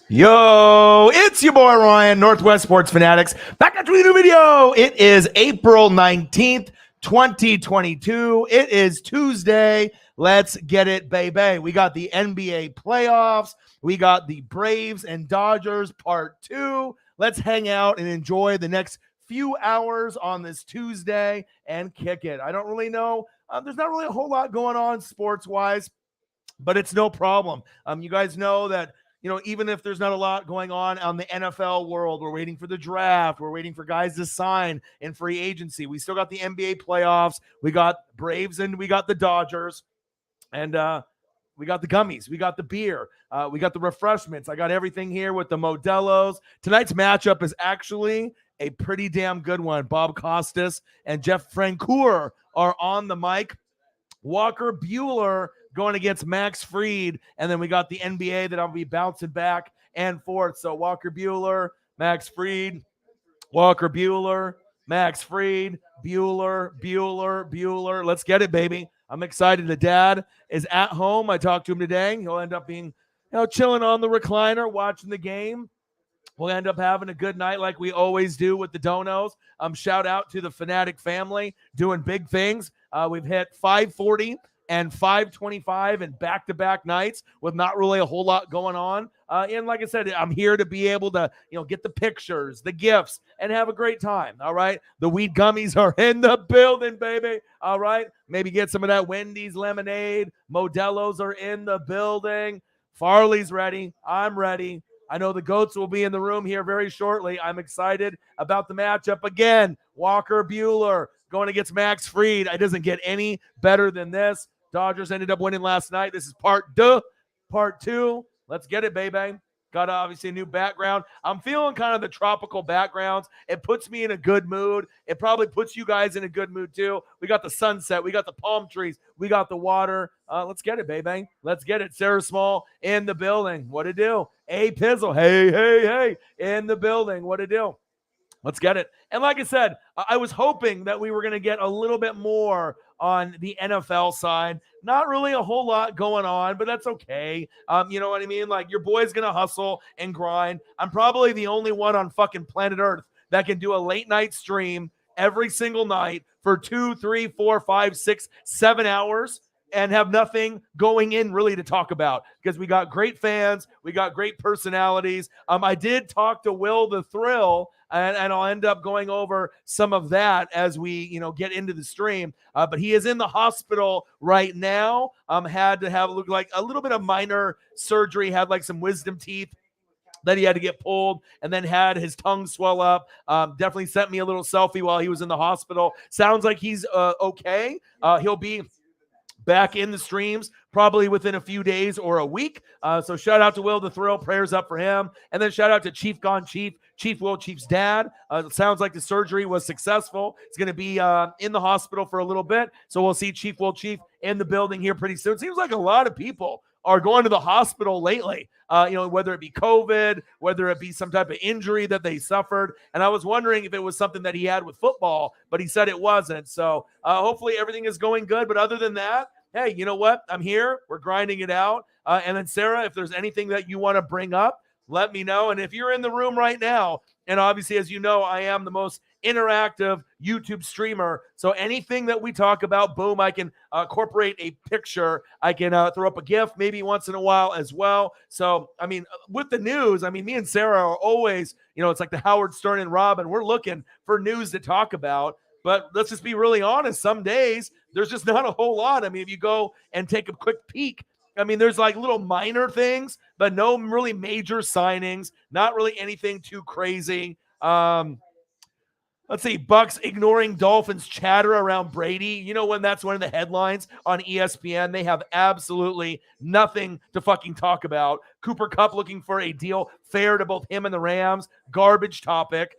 Yo, it's your boy Ryan, Northwest Sports Fanatics, back at you with a new video. It is April 19th, 2022. It is Tuesday. Let's get it, baby. We got the NBA playoffs. We got the Braves and Dodgers part 2. Let's hang out and enjoy the next few hours on this Tuesday and kick it. I don't really know. There's not really a whole lot going on sports-wise, but it's no problem. You guys know that, even if there's not a lot going on the NFL world, we're waiting for the draft. We're waiting for guys to sign in free agency. We still got the NBA playoffs. We got Braves and we got the Dodgers. And we got the gummies. We got the beer. We got the refreshments. I got everything here with the Modelo's. Tonight's matchup is actually a pretty damn good one. Bob Costas and Jeff Francoeur are on the mic. Walker Buehler going against Max Fried, and then we got the NBA that I'll be bouncing back and forth. So Walker Buehler, Max Fried, Walker Buehler, Max Fried, Buehler. Let's get it, baby. I'm excited. The dad is at home. I talked to him today. He'll end up being, chilling on the recliner, watching the game. We'll end up having a good night like we always do with the donos. Shout out to the Fanatic family doing big things. We've hit 540 and 525 in back-to-back nights with not really a whole lot going on. And like I said, I'm here to be able to, get the pictures, the gifts, and have a great time. All right. The weed gummies are in the building, baby. All right. Maybe get some of that Wendy's lemonade. Modelo's are in the building. Farley's ready. I'm ready. I know the GOATs will be in the room here very shortly. I'm excited about the matchup again. Walker Buehler going against Max Fried. It doesn't get any better than this. Dodgers ended up winning last night. This is part 2. Let's get it, baby. Got obviously a new background. I'm feeling kind of the tropical backgrounds. It puts me in a good mood. It probably puts you guys in a good mood too. We got the sunset. We got the palm trees. We got the water. Let's get it, baby. Let's get it. Sarah Small in the building. What to do? A Pizzle. Hey. In the building. What to do? Let's get it. And like I said, I was hoping that we were going to get a little bit more on the NFL side. Not really a whole lot going on, but that's okay. You know what I mean? Like, your boy's going to hustle and grind. I'm probably the only one on fucking planet Earth that can do a late night stream every single night for 2, 3, 4, 5, 6, 7 hours and have nothing going in really to talk about because we got great fans. We got great personalities. I did talk to Will the Thrill, and I'll end up going over some of that as we, get into the stream. But he is in the hospital right now. Had to have look like a little bit of minor surgery, had like some wisdom teeth that he had to get pulled, and then had his tongue swell up. Definitely sent me a little selfie while he was in the hospital. Sounds like he's okay. He'll be back in the streams probably within a few days or a week. So shout out to Will the Thrill. Prayers up for him. And then shout out to Chief Gone Chief, Chief Will Chief's dad. It sounds like the surgery was successful. It's going to be in the hospital for a little bit. So we'll see Chief Will Chief in the building here pretty soon. Seems like a lot of people are going to the hospital lately, whether it be COVID, whether it be some type of injury that they suffered. And I was wondering if it was something that he had with football, but he said it wasn't. So hopefully everything is going good. But other than that, hey, you know what? I'm here. We're grinding it out. And then, Sarah, if there's anything that you want to bring up, let me know. And if you're in the room right now, and obviously, as you know, I am the most interactive YouTube streamer. So anything that we talk about, boom, I can incorporate a picture. I can throw up a GIF maybe once in a while as well. So, I mean, with the news, me and Sarah are always, it's like the Howard Stern and Robin. We're looking for news to talk about. But let's just be really honest. Some days there's just not a whole lot. If you go and take a quick peek, there's like little minor things, but no really major signings, not really anything too crazy. Let's see, Bucks ignoring Dolphins chatter around Brady. When that's one of the headlines on ESPN, they have absolutely nothing to fucking talk about. Cooper Kupp looking for a deal fair to both him and the Rams. Garbage topic.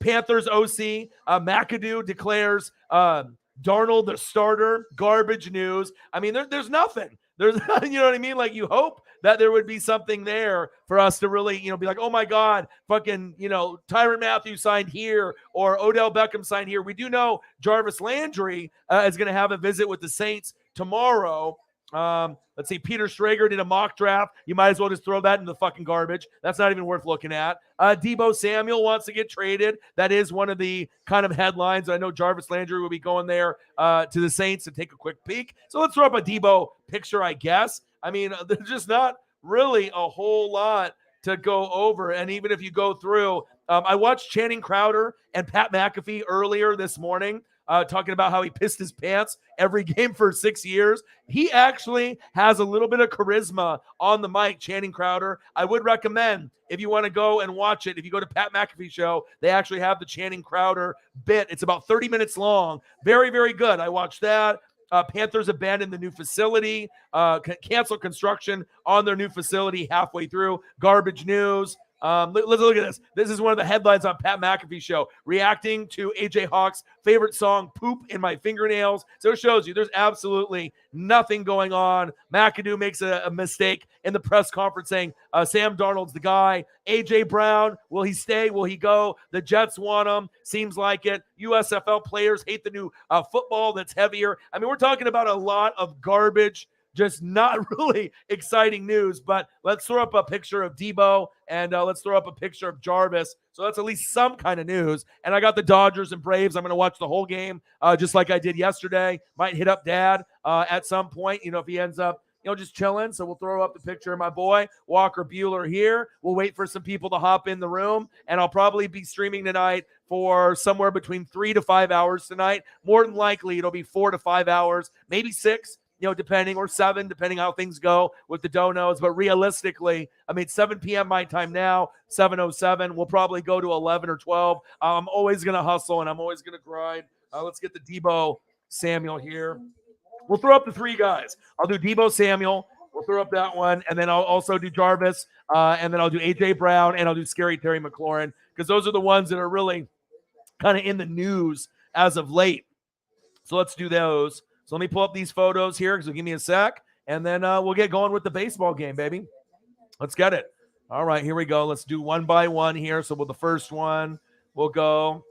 Panthers OC, McAdoo declares Darnold the starter. Garbage news. There's nothing. There's, you know what I mean? Like, you hope that there would be something there for us to really, be like, oh my God, fucking, Tyrann Mathieu signed here or Odell Beckham signed here. We do know Jarvis Landry is going to have a visit with the Saints tomorrow. Let's see. Peter Strager did a mock draft. You might as well just throw that in the fucking garbage. That's not even worth looking at. Deebo Samuel wants to get traded. That is one of the kind of headlines. I know Jarvis Landry will be going there to the Saints to take a quick peek. So let's throw up a Deebo picture, I guess. I mean, there's just not really a whole lot to go over. And even if you go through, I watched Channing Crowder and Pat McAfee earlier this morning. Talking about how he pissed his pants every game for 6 years. He actually has a little bit of charisma on the mic, Channing Crowder. I would recommend, if you want to go and watch it, if you go to Pat McAfee show, they actually have the Channing Crowder bit. It's about 30 minutes long. Very, very good. I watched that. Panthers abandoned the new facility, canceled construction on their new facility halfway through. Garbage news. Let's look at this. This is one of the headlines on Pat McAfee show, reacting to AJ Hawk's favorite song, Poop in My Fingernails. So it shows you there's absolutely nothing going on. McAdoo makes a mistake in the press conference saying Sam Darnold's the guy. AJ Brown, will he stay? Will he go? The Jets want him. Seems like it. USFL players hate the new football that's heavier. I mean, we're talking about a lot of garbage. Just not really exciting news, but let's throw up a picture of Deebo and let's throw up a picture of Jarvis. So that's at least some kind of news. And I got the Dodgers and Braves. I'm going to watch the whole game just like I did yesterday. Might hit up Dad at some point, if he ends up, just chilling. So we'll throw up the picture of my boy, Walker Buehler here. We'll wait for some people to hop in the room, and I'll probably be streaming tonight for somewhere between 3 to 5 hours tonight. More than likely, it'll be 4 to 5 hours, maybe 6. Depending, or 7, depending how things go with the donos. But realistically, 7 p.m. my time now, 7:07. We'll probably go to 11 or 12. I'm always going to hustle, and I'm always going to grind. Let's get the Deebo Samuel here. We'll throw up the 3 guys. I'll do Deebo Samuel. We'll throw up that one, and then I'll also do Jarvis, and then I'll do A.J. Brown, and I'll do Scary Terry McLaurin, because those are the ones that are really kind of in the news as of late. So let's do those. So let me pull up these photos here, because give me a sec, and then we'll get going with the baseball game, baby. Let's get it. All right, here we go. Let's do one by one here. So with the first one, we'll go.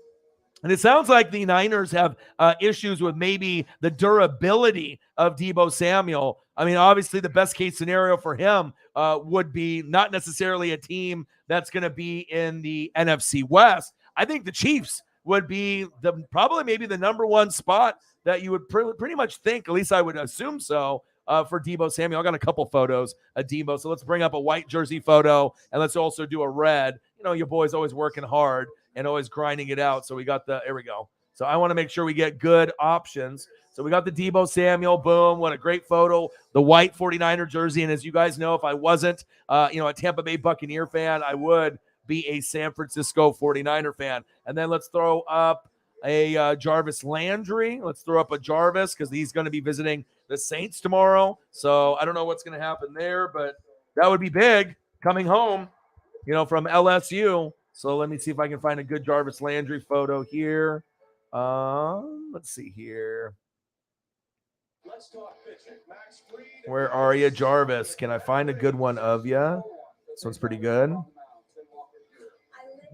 And it sounds like the Niners have issues with maybe the durability of Deebo Samuel. Obviously the best case scenario for him would be not necessarily a team that's going to be in the NFC West. I think the Chiefs would be probably maybe the number one spot that you would pretty much think, at least I would assume so, for Deebo Samuel. I got a couple photos of Deebo, so let's bring up a white jersey photo, and let's also do a red. Your boy's always working hard and always grinding it out, so we got here we go. So I want to make sure we get good options. So we got the Deebo Samuel, boom, what a great photo, the white 49er jersey, and as you guys know, if I wasn't, a Tampa Bay Buccaneer fan, I would be a San Francisco 49er fan. And then let's throw up a Jarvis Landry. Let's throw up a Jarvis, because he's going to be visiting the Saints tomorrow. So I don't know what's going to happen there, but that would be big coming home, from LSU. So let me see if I can find a good Jarvis Landry photo here. Let's see here. Where are you, Jarvis? Can I find a good one of you? This one's pretty good.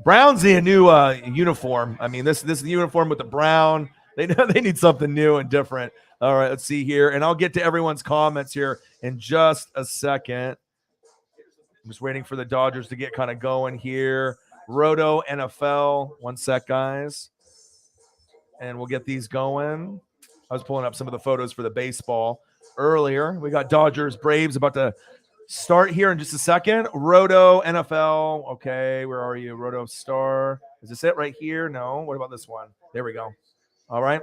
Brown's a new uniform. This is the uniform with the brown. They need something new and different. All right, let's see here. And I'll get to everyone's comments here in just a second. I'm just waiting for the Dodgers to get kind of going here. Roto NFL. One sec, guys. And we'll get these going. I was pulling up some of the photos for the baseball earlier. We got Dodgers, Braves about to start here in just a second. Roto NFL. Okay, where are you? Roto Star. Is this it right here? No. What about this one? There we go. All right.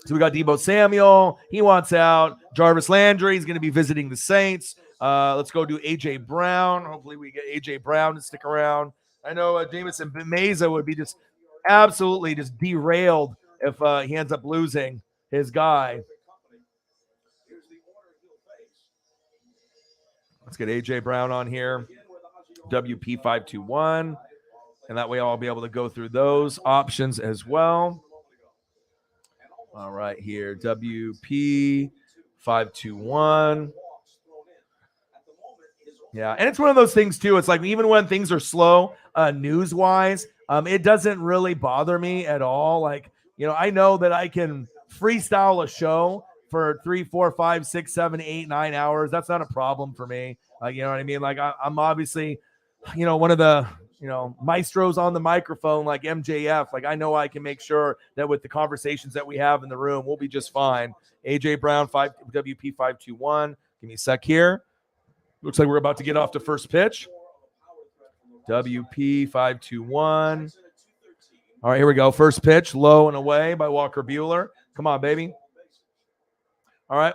So we got Deebo Samuel. He wants out. Jarvis Landry is going to be visiting the Saints. Let's go do A.J. Brown. Hopefully we get A.J. Brown to stick around. I know Jamison Meza would be just absolutely just derailed if he ends up losing his guy. Let's get A.J. Brown on here. WP521. And that way I'll be able to go through those options as well. All right, here. WP521. Yeah, and it's one of those things, too. It's like even when things are slow news-wise, it doesn't really bother me at all. Like, I know that I can freestyle a show for 3, 4, 5, 6, 7, 8, 9 hours. That's not a problem for me. Like, you know what I mean? Like, I'm obviously, one of the, maestros on the microphone, like MJF. Like, I know I can make sure that with the conversations that we have in the room, we'll be just fine. AJ Brown, WP 521. Give me a sec here. Looks like we're about to get off the first pitch. WP 521. All right, here we go. First pitch, low and away by Walker Buehler. Come on, baby. All right.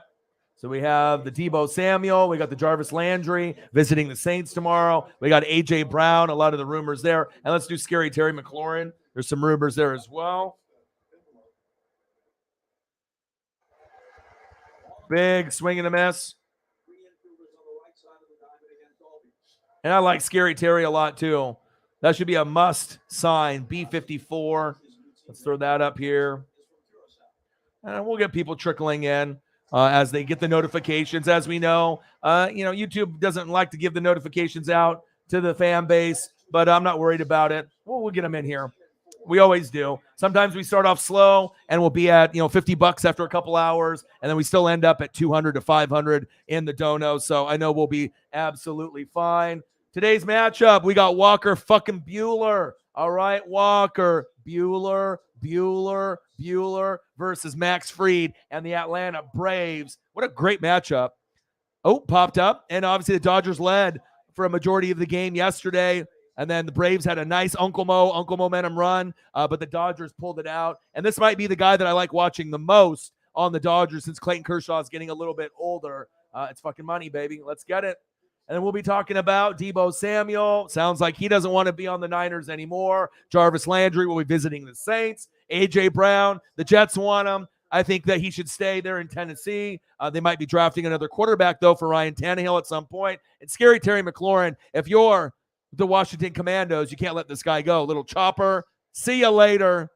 So we have the Deebo Samuel. We got the Jarvis Landry visiting the Saints tomorrow. We got A.J. Brown, a lot of the rumors there. And let's do Scary Terry McLaurin. There's some rumors there as well. Big swing and a miss. And I like Scary Terry a lot too. That should be a must sign. B54. Let's throw that up here. And we'll get people trickling in as they get the notifications. As we know, YouTube doesn't like to give the notifications out to the fan base, but I'm not worried about it. We'll get them in here. We always do. Sometimes we start off slow and we'll be at, $50 after a couple hours, and then we still end up at 200 to 500 in the dono. So I know we'll be absolutely fine. Today's matchup, we got Walker fucking Buehler. All right, Walker Buehler versus Max Fried and the Atlanta Braves. What a great matchup. Oh, popped up. And obviously the Dodgers led for a majority of the game yesterday. And then the Braves had a nice Uncle Momentum run, but the Dodgers pulled it out. And this might be the guy that I like watching the most on the Dodgers since Clayton Kershaw is getting a little bit older. It's fucking money, baby. Let's get it. And then we'll be talking about Deebo Samuel. Sounds like he doesn't want to be on the Niners anymore. Jarvis Landry will be visiting the Saints. A.J. Brown, the Jets want him. I think that he should stay there in Tennessee. They might be drafting another quarterback, though, for Ryan Tannehill at some point. And Scary Terry McLaurin, if you're the Washington Commandos, you can't let this guy go. Little chopper. See you later.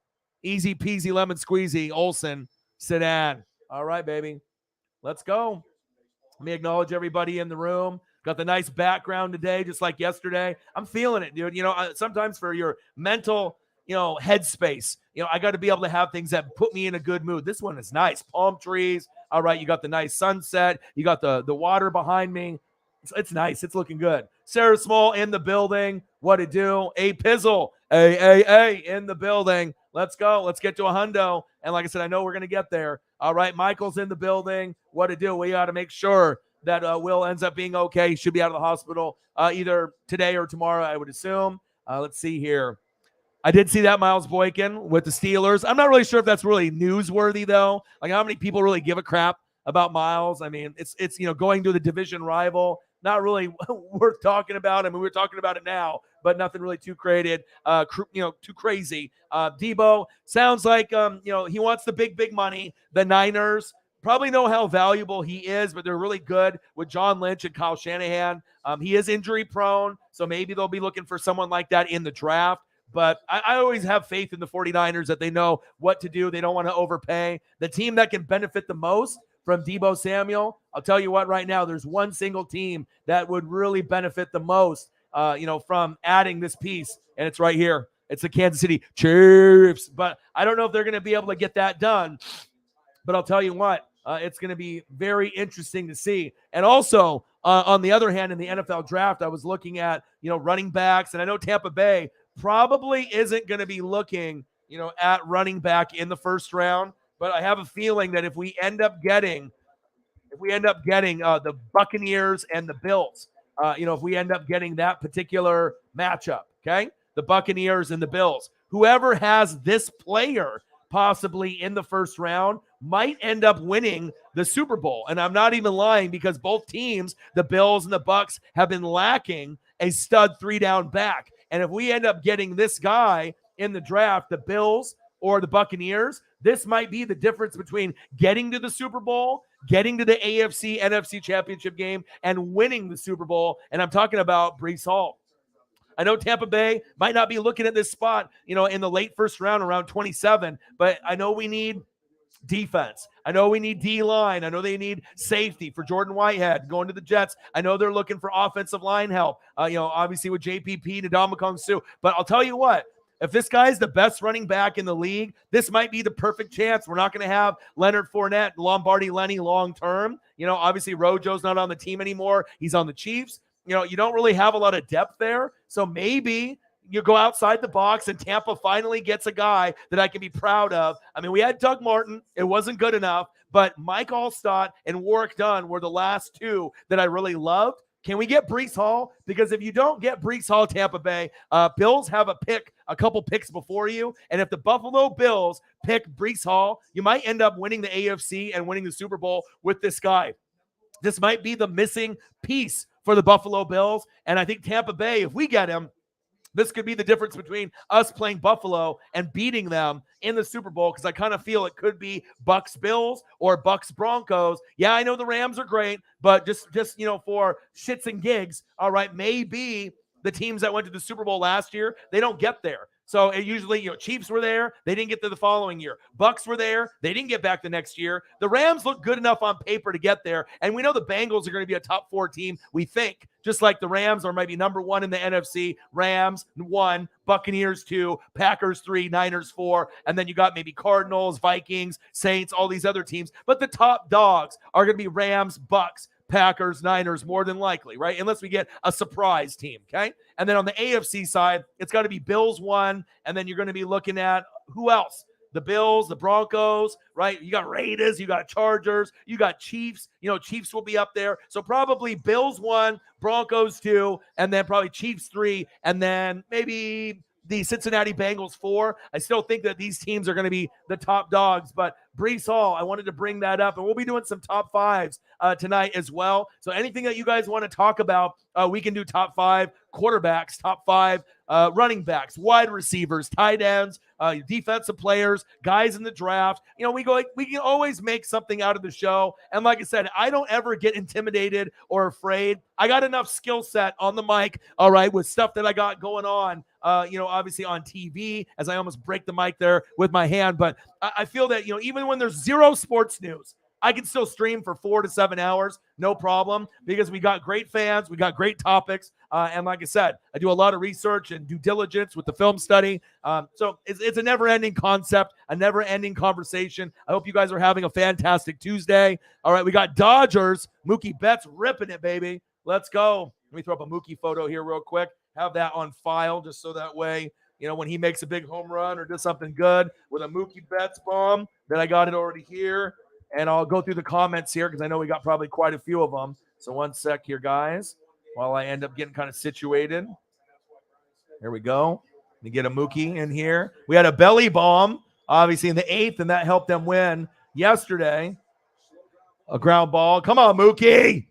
Easy peasy lemon squeezy. Olsen, Sedan. All right, baby. Let's go. Let me acknowledge everybody in the room. Got the nice background today, just like yesterday. I'm feeling it, dude. Sometimes for your mental, headspace, I got to be able to have things that put me in a good mood. This one is nice. Palm trees. All right, you got the nice sunset. You got the water behind me. It's nice. It's looking good. Sarah Small in the building. What to do? A Pizzle. A in the building. Let's go. Let's get to a hundo. And like I said, I know we're going to get there. All right, Michael's in the building. What to do? We got to make sure that Will ends up being okay. He should be out of the hospital either today or tomorrow, I would assume. Let's see here. I did see that Miles Boykin with the Steelers. I'm not really sure if that's really newsworthy, though. Like, how many people really give a crap about Miles? I mean, it's going to the division rival. Not really worth talking about. I mean, we're talking about it now, but nothing really too created, too crazy. Deebo sounds like, he wants the big money. The Niners probably know how valuable he is, but they're really good with John Lynch and Kyle Shanahan. He is injury prone, so maybe they'll be looking for someone like that in the draft. But I always have faith in the 49ers that they know what to do. They don't want to overpay. The team that can benefit the most from Deebo Samuel, I'll tell you what, right now, there's one single team that would really benefit the most, from adding this piece, and it's right here. It's the Kansas City Chiefs. But I don't know if they're going to be able to get that done. But I'll tell you what, it's going to be very interesting to see. And also, on the other hand, in the NFL draft, I was looking at, running backs, and I know Tampa Bay probably isn't going to be looking, at running back in the first round. But I have a feeling that if we end up getting the Buccaneers and the Bills, if we end up getting that particular matchup, okay, the Buccaneers and the Bills, whoever has this player possibly in the first round might end up winning the Super Bowl. And I'm not even lying, because both teams, the Bills and the Bucs, have been lacking a stud 3-down back. And if we end up getting this guy in the draft, the Bills or the Buccaneers, this might be the difference between getting to the Super Bowl, getting to the AFC, NFC championship game, and winning the Super Bowl. And I'm talking about Breece Hall. I know Tampa Bay might not be looking at this spot, in the late first round, around 27, but I know we need defense. I know we need D-line. I know they need safety for Jordan Whitehead going to the Jets. I know they're looking for offensive line help, obviously with JPP, Ndamukong Suh. But I'll tell you what, If this guy's the best running back in the league, this might be the perfect chance. We're not going to have Leonard Fournette, Lombardi Lenny long term. Obviously Rojo's not on the team anymore. He's on the Chiefs. You don't really have a lot of depth there. So maybe you go outside the box and Tampa finally gets a guy that I can be proud of. I mean, we had Doug Martin. It wasn't good enough, but Mike Allstott and Warwick Dunn were the last two that I really loved. Can we get Breece Hall? Because if you don't get Breece Hall, Tampa Bay, Bills have a couple picks before you. And if the Buffalo Bills pick Breece Hall, you might end up winning the AFC and winning the Super Bowl with this guy. This might be the missing piece for the Buffalo Bills. And I think Tampa Bay, if we get him, this could be the difference between us playing Buffalo and beating them in the Super Bowl, because I kind of feel it could be Bucks Bills or Bucks Broncos. Yeah, I know the Rams are great, but just for shits and gigs, all right, maybe the teams that went to the Super Bowl last year, they don't get there. So it usually, Chiefs were there. They didn't get there the following year. Bucks were there. They didn't get back the next year. The Rams look good enough on paper to get there. And we know the Bengals are going to be a top 4 team, we think, just like the Rams are maybe number 1 in the NFC. Rams 1, Buccaneers 2, Packers 3, Niners 4. And then you got maybe Cardinals, Vikings, Saints, all these other teams. But the top dogs are going to be Rams, Bucks, Packers, Niners, more than likely, right? Unless we get a surprise team, okay? And then on the AFC side, it's got to be Bills 1, and then you're going to be looking at who else? The Bills, the Broncos, right? You got Raiders, you got Chargers, you got Chiefs. Chiefs will be up there. So probably Bills 1, Broncos 2, and then probably Chiefs 3, and then maybe the Cincinnati Bengals 4. I still think that these teams are going to be the top dogs, but Breece Hall, I wanted to bring that up, and we'll be doing some top 5s tonight as well. So anything that you guys want to talk about, we can do top 5 quarterbacks, top 5 running backs, wide receivers, tight ends, defensive players, guys in the draft. We can always make something out of the show. And like I said, I don't ever get intimidated or afraid. I got enough skill set on the mic, all right, with stuff that I got going on, obviously on TV, as I almost break the mic there with my hand. But I feel that, even when there's zero sports news, I can still stream for 4 to 7 hours, no problem, because we got great fans, we got great topics, and like I said, I do a lot of research and due diligence with the film study, so it's a never-ending concept, a never-ending conversation. I hope you guys are having a fantastic Tuesday. All right, we got Dodgers, Mookie Betts ripping it, baby. Let's go. Let me throw up a Mookie photo here real quick, have that on file, just so that way, when he makes a big home run or does something good with a Mookie Betts bomb, then I got it already here. And I'll go through the comments here because I know we got probably quite a few of them. So one sec here, guys, while I end up getting kind of situated. Here we go. Let me get a Mookie in here. We had a belly bomb, obviously, in the 8th, and that helped them win yesterday. A ground ball. Come on, Mookie.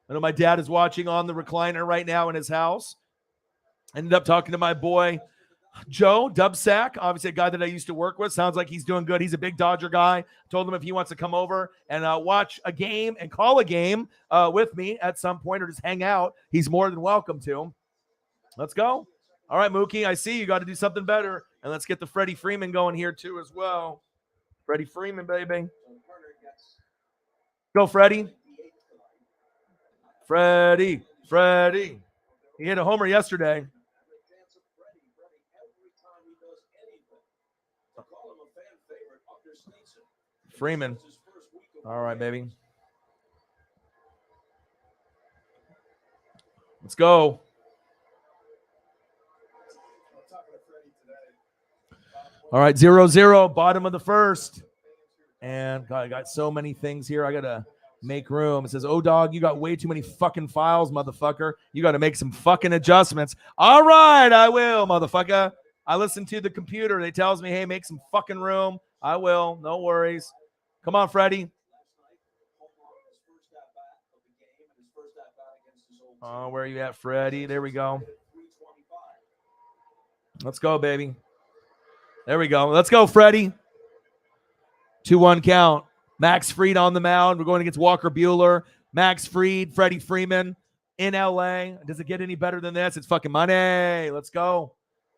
I know my dad is watching on the recliner right now in his house. Ended up talking to my boy, Joe Dubsack, obviously a guy that I used to work with. Sounds like he's doing good. He's a big Dodger guy. Told him if he wants to come over and watch a game and call a game with me at some point or just hang out, he's more than welcome to. Let's go. All right, Mookie, I see you got to do something better. And let's get the Freddie Freeman going here too as well. Freddie Freeman, baby. Go, Freddie. Freddie. He hit a homer yesterday. Freeman. All right, baby. Let's go. All right, 0-0, bottom of the first. And God, I got so many things here. I got to make room. It says, oh, dog, you got way too many fucking files, motherfucker. You got to make some fucking adjustments. All right, I will, motherfucker. I listen to the computer. It tells me, hey, make some fucking room. I will. No worries. Come on, Freddie. Oh, where are you at, Freddie? There we go. Let's go, baby. There we go. Let's go, Freddie. 2-1 count. Max Fried on the mound. We're going against Walker Buehler. Max Fried, Freddie Freeman in LA. Does it get any better than this? It's fucking money. Let's go.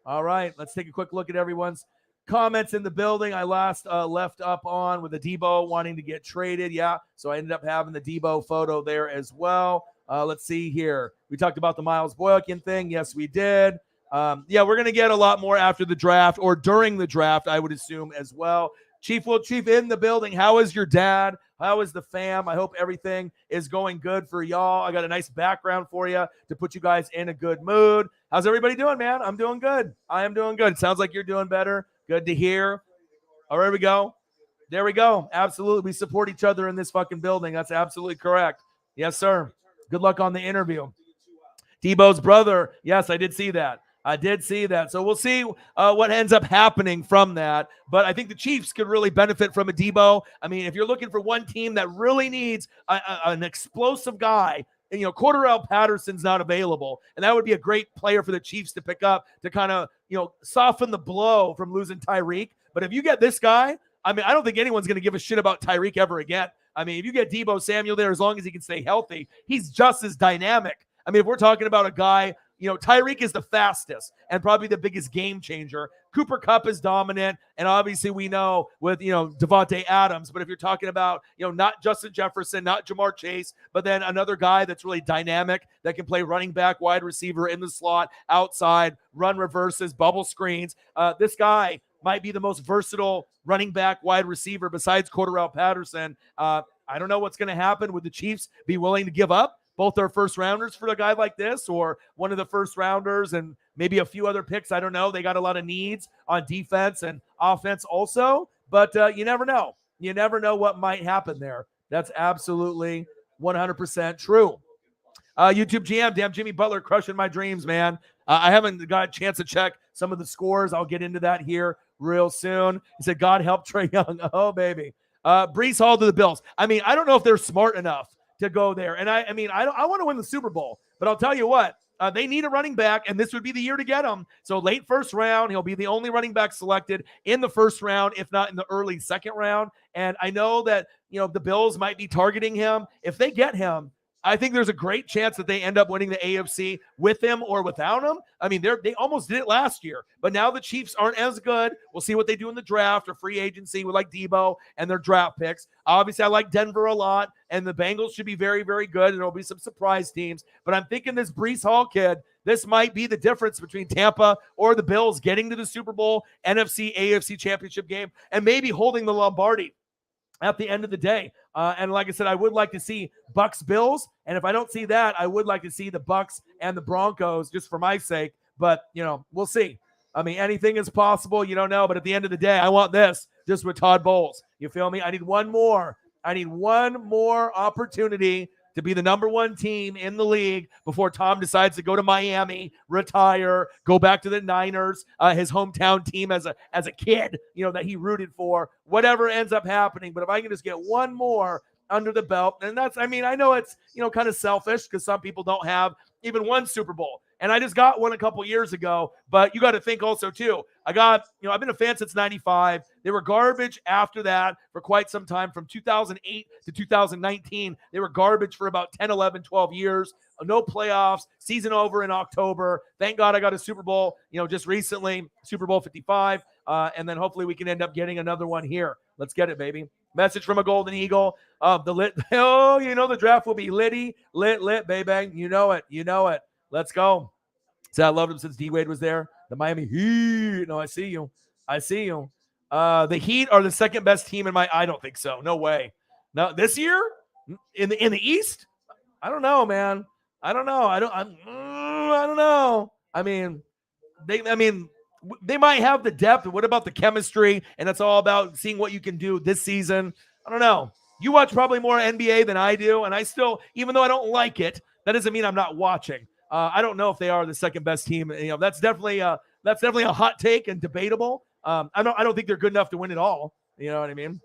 All right. Let's take a quick look at everyone's comments in the building. I last left up on with the Debo wanting to get traded. Yeah. So I ended up having the Debo photo there as well. Let's see here. We talked about the Miles Boykin thing. Yes, we did. Yeah, we're going to get a lot more after the draft or during the draft, I would assume as well. Chief in the building. How is your dad? How is the fam? I hope everything is going good for y'all. I got a nice background for you to put you guys in a good mood. How's everybody doing, man? I'm doing good. I am doing good. It sounds like you're doing better. Good to hear. All right, there we go. There we go. Absolutely. We support each other in this fucking building. That's absolutely correct. Yes, sir. Good luck on the interview. Debo's brother. Yes, I did see that. So we'll see what ends up happening from that. But I think the Chiefs could really benefit from a Debo. I mean, if you're looking for one team that really needs an explosive guy, and, Cordarrelle Patterson's not available, and that would be a great player for the Chiefs to pick up to kind of, soften the blow from losing Tyreek. But if you get this guy, I mean, I don't think anyone's going to give a shit about Tyreek ever again. I mean, if you get Debo Samuel there, as long as he can stay healthy, he's just as dynamic. I mean, if we're talking about a guy, Tyreek is the fastest and probably the biggest game changer. Cooper Kupp is dominant, and obviously we know with, Devontae Adams. But if you're talking about, not Justin Jefferson, not Jamar Chase, but then another guy that's really dynamic that can play running back, wide receiver, in the slot, outside, run reverses, bubble screens. This guy might be the most versatile running back, wide receiver besides Cordarrelle Patterson. I don't know what's going to happen. Would the Chiefs be willing to give up both their first rounders for a guy like this, or one of the first rounders and maybe a few other picks? I don't know. They got a lot of needs on defense and offense also, but you never know. You never know what might happen there. That's absolutely 100% true. YouTube GM, damn Jimmy Butler crushing my dreams, man. I haven't got a chance to check some of the scores. I'll get into that here real soon. He said, God help Trae Young. Oh, baby. Breece Hall to the Bills. I mean, I don't know if they're smart enough to go there. And I want to win the Super Bowl, but I'll tell you what, they need a running back, and this would be the year to get him. So late first round, he'll be the only running back selected in the first round, if not in the early second round. And I know that, the Bills might be targeting him. If they get him, I think there's a great chance that they end up winning the AFC with him or without him. I mean, they almost did it last year, but now the Chiefs aren't as good. We'll see what they do in the draft or free agency with like Debo and their draft picks. Obviously, I like Denver a lot, and the Bengals should be very, very good, and there'll be some surprise teams. But I'm thinking this Breece Hall kid, this might be the difference between Tampa or the Bills getting to the Super Bowl, NFC, AFC championship game, and maybe holding the Lombardi at the end of the day. And like I said, I would like to see Bucks Bills. And if I don't see that, I would like to see the Bucks and the Broncos just for my sake. But, we'll see. I mean, anything is possible. You don't know. But at the end of the day, I want this just with Todd Bowles. You feel me? I need one more. Opportunity to be the number one team in the league before Tom decides to go to Miami, retire, go back to the Niners, his hometown team as a kid, that he rooted for, whatever ends up happening. But if I can just get one more under the belt, and I know it's, kind of selfish because some people don't have even one Super Bowl. And I just got one a couple years ago, but you got to think also too, I've been a fan since 95. They were garbage after that for quite some time. From 2008 to 2019, they were garbage for about 10, 11, 12 years. No playoffs, season over in October. Thank God I got a Super Bowl, just recently, Super Bowl 55. And then hopefully we can end up getting another one here. Let's get it, baby. Message from a Golden Eagle. The draft will be lit, baby. You know it. Let's go. So I loved him since D-Wade was there. The Miami Heat. No, I see you. The Heat are the second best team I don't think so. No way. No, this year in the East? I don't know, man. I don't know. I don't know. I mean, they might have the depth. What about the chemistry? And it's all about seeing what you can do this season. I don't know. You watch probably more NBA than I do, and I still, even though I don't like it, that doesn't mean I'm not watching. I don't know if they are the second best team. That's definitely a hot take and debatable. I don't think they're good enough to win it all. You know what I mean?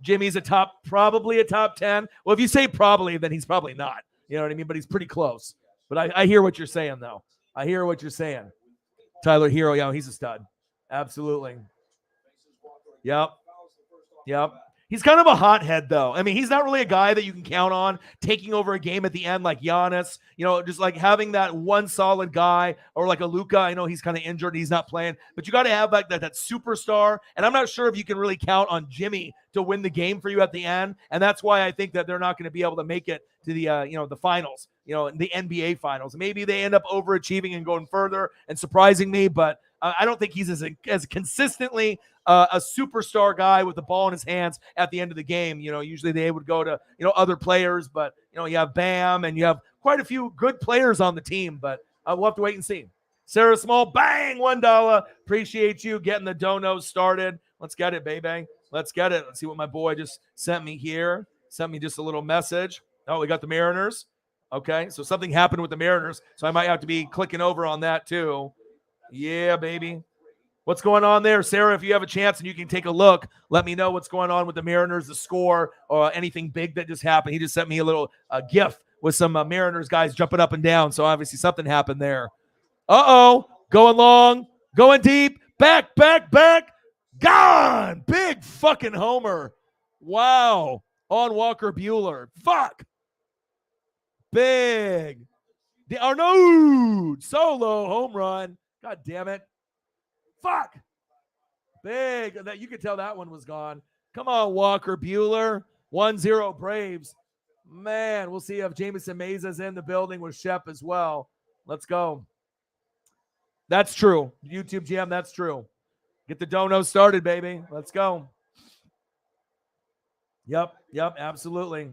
Jimmy's probably a top 10. Well, if you say probably, then he's probably not. You know what I mean? But he's pretty close. But I hear what you're saying, though. I hear what you're saying. Tyler Hero, he's a stud. Absolutely. Yep. He's kind of a hothead, though. I mean, he's not really a guy that you can count on taking over a game at the end like Giannis, just like having that one solid guy, or like a Luka. I know he's kind of injured. He's not playing, but you got to have like that superstar. And I'm not sure if you can really count on Jimmy to win the game for you at the end. And that's why I think that they're not going to be able to make it to the, the finals. in the NBA finals. Maybe they end up overachieving and going further and surprising me, but I don't think he's as consistently a superstar guy with the ball in his hands at the end of the game. Usually they would go to, other players, but, you have Bam and you have quite a few good players on the team, but we'll have to wait and see. Sarah Small, bang, $1. Appreciate you getting the donos started. Let's get it, baby. Let's get it. Let's see what my boy just sent me here. Sent me just a little message. Oh, we got the Mariners. Okay, so something happened with the Mariners, so I might have to be clicking over on that too. Yeah, baby. What's going on there? Sarah, if you have a chance and you can take a look, let me know what's going on with the Mariners, the score, or anything big that just happened. He just sent me a little GIF with some Mariners guys jumping up and down, so obviously something happened there. Uh-oh, going long, going deep, back, gone. Big fucking homer. Wow, on Walker Buehler. Fuck. Big. The Arnaud solo home run. God damn it. Fuck. Big. That you could tell that one was gone. Come on, Walker Buehler. 1-0 Braves. Man, we'll see if Jameson Meza's in the building with Shep as well. Let's go. That's true. YouTube GM, that's true. Get the dono started, baby. Let's go. Yep, absolutely.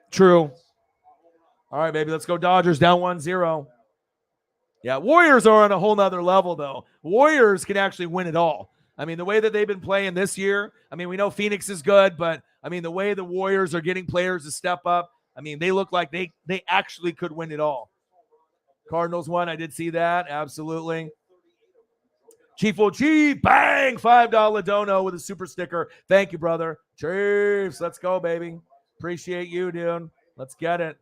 True. All right, baby, let's go Dodgers down 1-0. Yeah, Warriors are on a whole nother level, though. Warriors can actually win it all. I mean, the way that they've been playing this year, I mean, we know Phoenix is good, but, I mean, the way the Warriors are getting players to step up, I mean, they look like they actually could win it all. Cardinals won. I did see that. Absolutely. Chief OG, bang, $5 dono with a super sticker. Thank you, brother. Chiefs, let's go, baby. Appreciate you, dude. Let's get it.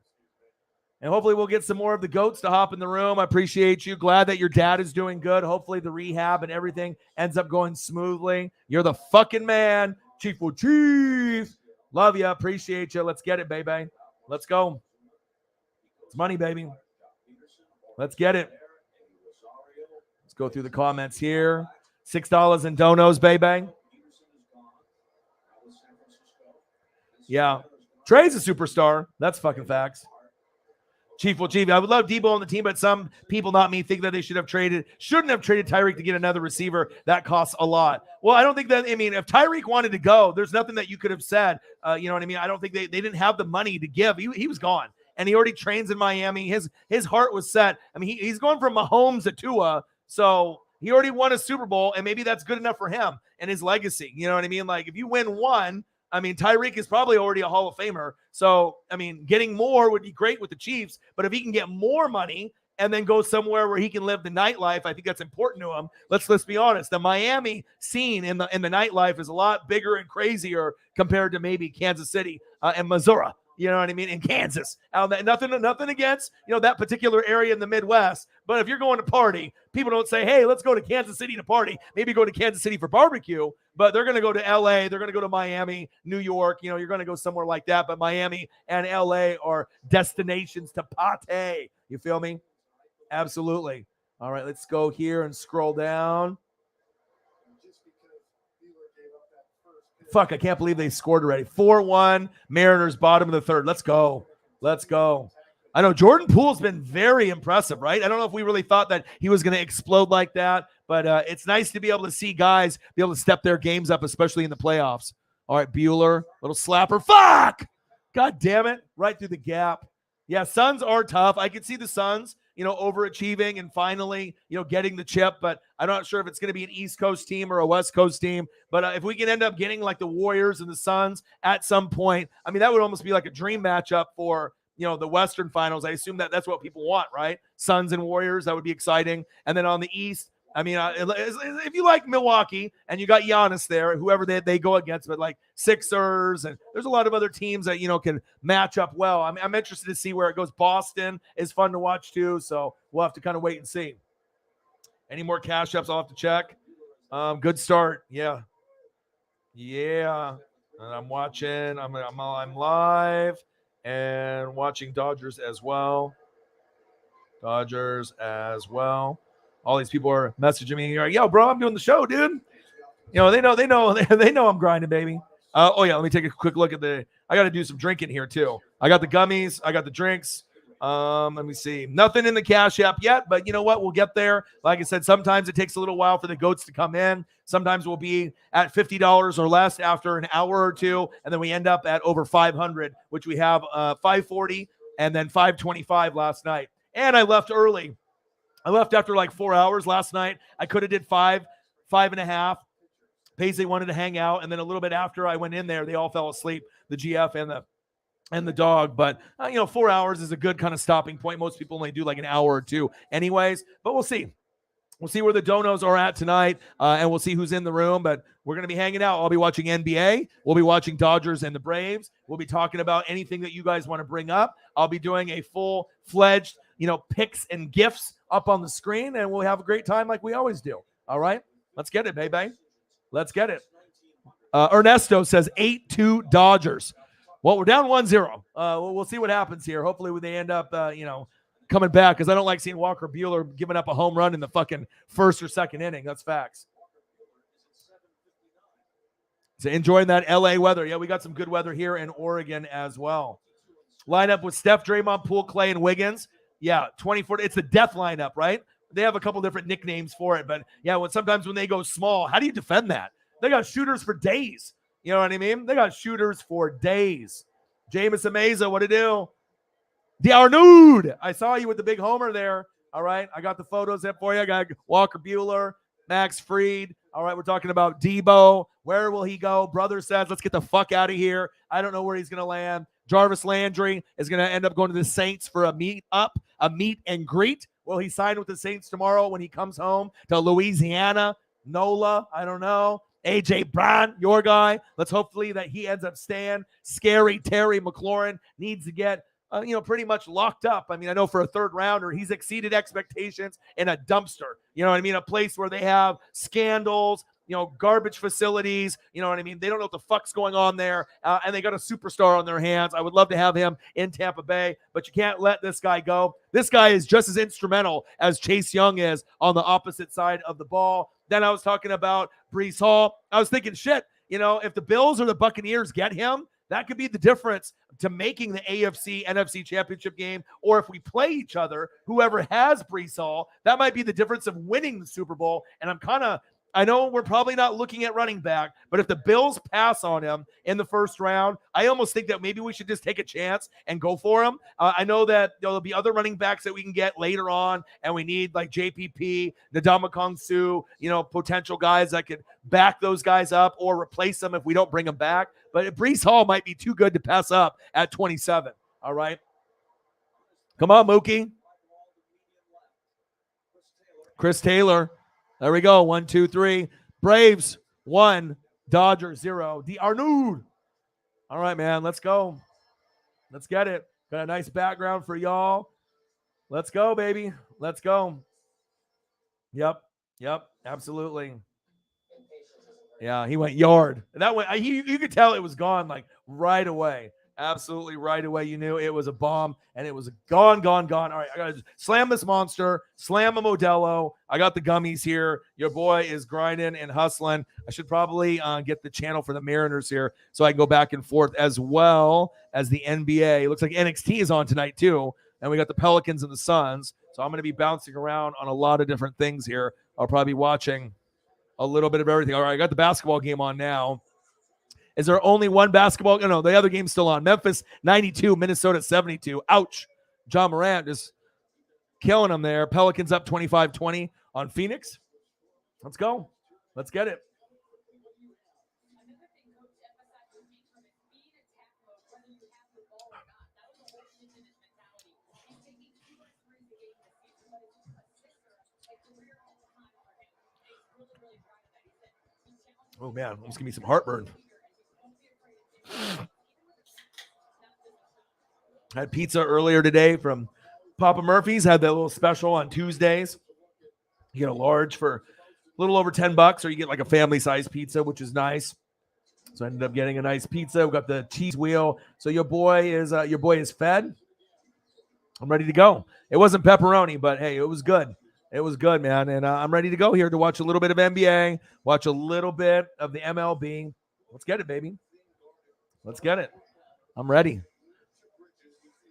And hopefully we'll get some more of the GOATs to hop in the room. I appreciate you. Glad that your dad is doing good. Hopefully the rehab and everything ends up going smoothly. You're the fucking man. Chief Chief. Love you. Appreciate you. Let's get it, baby. Let's go. It's money, baby. Let's get it. Let's go through the comments here. $6 in donos, baby. Yeah. Trey's a superstar. That's fucking facts. Chief, I would love Debo on the team, but some people, not me, think that they shouldn't have traded Tyreek to get another receiver. That costs a lot. Well, I don't think that, I mean, if Tyreek wanted to go, there's nothing that you could have said. You know what I mean? I don't think they didn't have the money to give. He was gone, and he already trains in Miami. His heart was set. I mean, he's going from Mahomes to Tua, so he already won a Super Bowl, and maybe that's good enough for him and his legacy. You know what I mean? Like, if you win one, I mean, Tyreek is probably already a Hall of Famer. So, I mean, getting more would be great with the Chiefs. But if he can get more money and then go somewhere where he can live the nightlife, I think that's important to him. Let's be honest. The Miami scene in the nightlife is a lot bigger and crazier compared to maybe Kansas City and Missouri. You know what I mean? In Kansas. Nothing against, that particular area in the Midwest. But if you're going to party, people don't say, hey, let's go to Kansas City to party. Maybe go to Kansas City for barbecue. But they're going to go to L.A. They're going to go to Miami, New York. You're going to go somewhere like that. But Miami and L.A. are destinations to party. You feel me? Absolutely. All right, let's go here and scroll down. Fuck, I can't believe they scored already. 4-1, Mariners, bottom of the third. Let's go. I know Jordan Poole's been very impressive, right? I don't know if we really thought that he was going to explode like that, but it's nice to be able to see guys be able to step their games up, especially in the playoffs. All right, Bueller, little slapper. Fuck! God damn it. Right through the gap. Yeah, Suns are tough. I could see the Suns, overachieving and finally, getting the chip, but I'm not sure if it's going to be an East Coast team or a West Coast team. But if we can end up getting like the Warriors and the Suns at some point, I mean, that would almost be like a dream matchup for, the Western Finals. I assume that that's what people want, right? Suns and Warriors, that would be exciting. And then on the East, I mean, if you like Milwaukee and you got Giannis there, whoever they go against, but like Sixers, and there's a lot of other teams that, can match up well. I'm interested to see where it goes. Boston is fun to watch too, so we'll have to kind of wait and see. Any more cash ups? I'll have to check. Good start. Yeah. And I'm watching. I'm live and watching Dodgers as well. All these people are messaging me. You're like, yo, bro, I'm doing the show, dude. They know I'm grinding, baby. Oh yeah, let me take a quick look at I got to do some drinking here too. I got the gummies, I got the drinks. Let me see. Nothing in the Cash App yet, but you know what? We'll get there. Like I said, sometimes it takes a little while for the goats to come in. Sometimes we'll be at $50 or less after an hour or two, and then we end up at over 500, which we have 540 and then 525 last night. And I left early. I left after like 4 hours last night. I could have did 5.5. Paisley wanted to hang out, and then a little bit after I went in there, they all fell asleep, the GF and the dog. But 4 hours is a good kind of stopping point. Most people only do like an hour or two anyways, but we'll see. We'll see where the donos are at tonight, and we'll see who's in the room. But we're going to be hanging out. I'll be watching NBA. We'll be watching Dodgers and the Braves. We'll be talking about anything that you guys want to bring up. I'll be doing a full-fledged, picks and gifts up on the screen, and we'll have a great time like we always do. All right? Let's get it, baby. Let's get it. Ernesto says 8-2 Dodgers. Well, we're down 1-0. We'll see what happens here. Hopefully they end up, coming back, because I don't like seeing Walker Buehler giving up a home run in the fucking first or second inning. That's facts. So enjoying that LA weather. Yeah, we got some good weather here in Oregon as well. Lineup with Steph, Draymond, Poole, Clay, and Wiggins. Yeah, 24. It's the death lineup, right? They have a couple different nicknames for it, but yeah, sometimes when they go small, how do you defend that? They got shooters for days. You know what I mean? They got shooters for days. Jameis Amaza, what to do? D'Arnaud, I saw you with the big homer there. All right, I got the photos up for you. I got Walker Buehler, Max Fried. All right, we're talking about Debo. Where will he go? Brother says, let's get the fuck out of here. I don't know where he's going to land. Jarvis Landry is going to end up going to the Saints for a meet and greet. Will he sign with the Saints tomorrow when he comes home to Louisiana? NOLA, I don't know. AJ Brown, your guy. Let's hopefully that he ends up staying. Scary Terry McLaurin needs to get pretty much locked up. I mean, I know for a third rounder, he's exceeded expectations in a dumpster. You know what I mean? A place where they have scandals, garbage facilities. You know what I mean? They don't know what the fuck's going on there, and they got a superstar on their hands. I would love to have him in Tampa Bay, but you can't let this guy go. This guy is just as instrumental as Chase Young is on the opposite side of the ball. Then I was talking about Breece Hall. I was thinking, shit, if the Bills or the Buccaneers get him, that could be the difference to making the AFC NFC championship game. Or if we play each other, whoever has Breece Hall, that might be the difference of winning the Super Bowl. And I know we're probably not looking at running back, but if the Bills pass on him in the first round, I almost think that maybe we should just take a chance and go for him. I know that there'll be other running backs that we can get later on, and we need like JPP, Ndamukong Suh, potential guys that could back those guys up or replace them if we don't bring them back. But Breece Hall might be too good to pass up at 27. All right. Come on, Mookie. Chris Taylor. There we go. 1, 2, 3. Braves 1, Dodgers 0. D'Arnaud. All right, man. Let's go. Let's get it. Got a nice background for y'all. Let's go, baby. Let's go. Yep. Absolutely. Yeah, he went yard. That way, you could tell it was gone like right away. Absolutely right away. You knew it was a bomb, and it was gone. All right, I got to slam this monster, slam a Modelo. I got the gummies here. Your boy is grinding and hustling. I should probably get the channel for the Mariners here so I can go back and forth as well as the NBA. It looks like NXT is on tonight too, and we got the Pelicans and the Suns. So I'm going to be bouncing around on a lot of different things here. I'll probably be watching a little bit of everything. All right, I got the basketball game on now. Is there only one basketball? No, the other game's still on. Memphis 92, Minnesota 72. Ouch. John Morant just killing them there. Pelicans up 25-20 on Phoenix. Let's go. Let's get it. Oh, man. It's going to be some heartburn. Had pizza earlier today from Papa Murphy's. Had that little special on Tuesdays. You get a large for a little over $10, or you get like a family-sized pizza, which is nice. So I ended up getting a nice pizza. We got the cheese wheel. So your boy is fed. I'm ready to go. It wasn't pepperoni, but hey, it was good. It was good, man. And I'm ready to go here to watch a little bit of NBA, watch a little bit of the MLB. Let's get it, baby. Let's get it. I'm ready.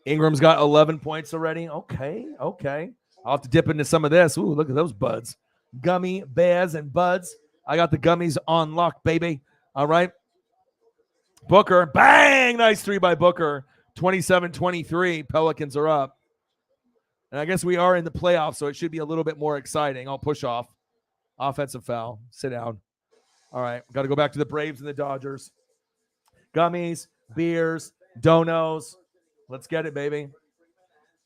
Ingram's got 11 points already. Okay. I'll have to dip into some of this. Ooh, look at those buds. Gummy bears and buds. I got the gummies on lock, baby. All right. Booker. Bang! Nice three by Booker. 27-23. Pelicans are up. And I guess we are in the playoffs, so it should be a little bit more exciting. I'll push off. Offensive foul. Sit down. All right. Got to go back to the Braves and the Dodgers. Gummies, beers, donos. Let's get it, baby.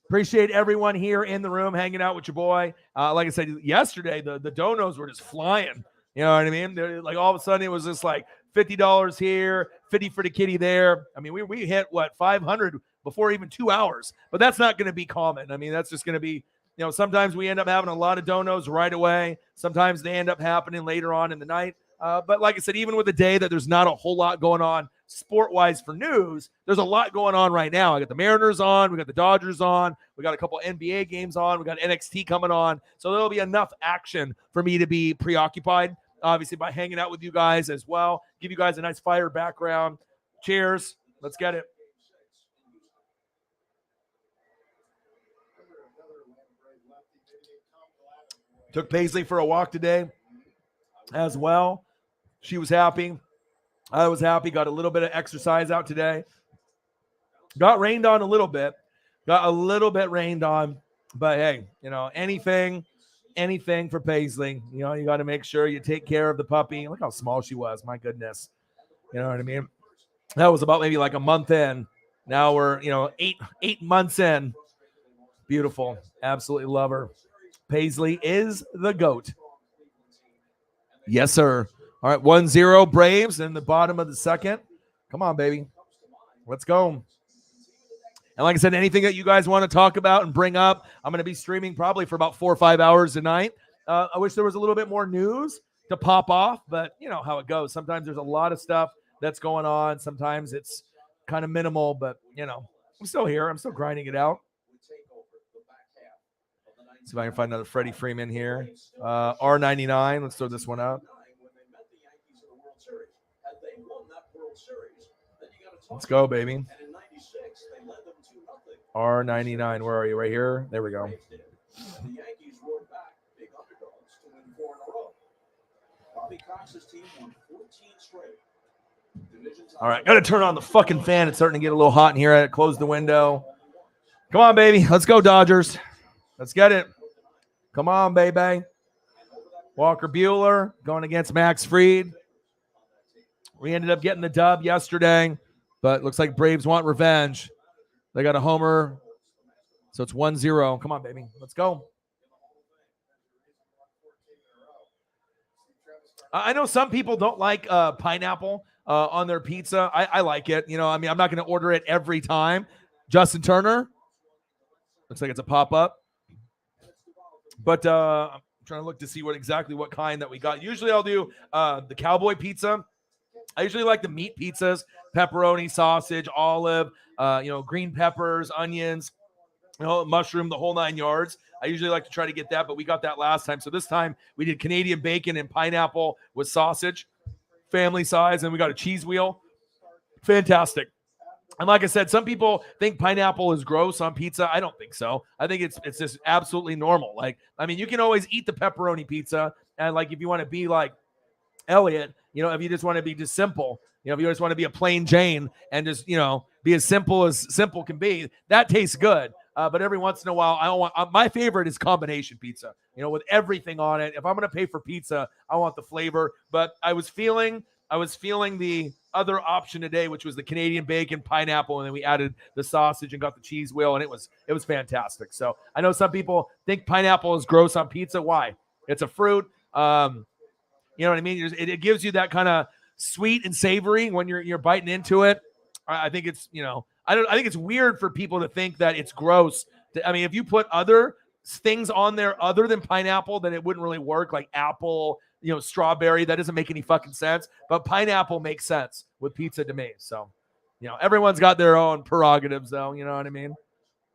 Appreciate everyone here in the room hanging out with your boy. Like I said yesterday, the donos were just flying. You know what I mean? They're like all of a sudden it was just like $50 here, 50 for the kitty there. I mean, we hit what 500 before even 2 hours, but that's not going to be common. I mean, that's just going to be, sometimes we end up having a lot of donos right away. Sometimes they end up happening later on in the night. But like I said, even with a day that there's not a whole lot going on sport-wise for news, there's a lot going on right now. I got the Mariners on. We got the Dodgers on. We got a couple NBA games on. We got NXT coming on. So there'll be enough action for me to be preoccupied, obviously, by hanging out with you guys as well. Give you guys a nice fire background. Cheers. Let's get it. Took Paisley for a walk today as well. She was happy. I was happy. Got a little bit of exercise out today. Got rained on a little bit. Rained on. But hey, anything for Paisley. You got to make sure you take care of the puppy. Look how small she was. My goodness. You know what I mean? That was about maybe like a month in. Now we're, 8 months in. Beautiful. Absolutely love her. Paisley is the GOAT. Yes, sir. All right, 1-0 Braves in the bottom of the second. Come on, baby. Let's go. And like I said, anything that you guys want to talk about and bring up, I'm going to be streaming probably for about 4 or 5 hours tonight. I wish there was a little bit more news to pop off, but you know how it goes. Sometimes there's a lot of stuff that's going on. Sometimes it's kind of minimal, but, I'm still here. I'm still grinding it out. See if I can find another Freddie Freeman here. R99. Let's throw this one up. Let's go, baby. R99. Where are you? Right here? There we go. All right. Got to turn on the fucking fan. It's starting to get a little hot in here. I closed the window. Come on, baby. Let's go, Dodgers. Let's get it. Come on, baby. Walker Buehler going against Max Fried. We ended up getting the dub yesterday, but looks like Braves want revenge. They got a homer, so it's 1-0. Come on, baby. Let's go. I know some people don't like pineapple on their pizza. I like it. I'm not going to order it every time. Justin Turner. Looks like it's a pop-up. But I'm trying to look to see what kind that we got. Usually I'll do the cowboy pizza. I usually like the meat pizzas, pepperoni, sausage, olive, green peppers, onions, mushroom, the whole 9 yards. I usually like to try to get that, but we got that last time. So this time we did Canadian bacon and pineapple with sausage, family size, and we got a cheese wheel. Fantastic. And like I said, some people think pineapple is gross on pizza. I don't think so. I think it's just absolutely normal. You can always eat the pepperoni pizza. And if you want to be like Elliot, if you just want to be just simple, if you just want to be a plain Jane and just, be as simple can be, that tastes good. But every once in a while, my favorite is combination pizza, with everything on it. If I'm going to pay for pizza, I want the flavor. But I was feeling the other option today, which was the Canadian bacon, pineapple, and then we added the sausage and got the cheese wheel, and it was fantastic. So I know some people think pineapple is gross on pizza. Why? It's a fruit. You know what I mean? It gives you that kind of sweet and savory when you're biting into it. I think it's I think it's weird for people to think that it's gross. If you put other things on there other than pineapple, then it wouldn't really work. Like apple, strawberry, that doesn't make any fucking sense. But pineapple makes sense with pizza to me. So, everyone's got their own prerogatives, though. You know what I mean?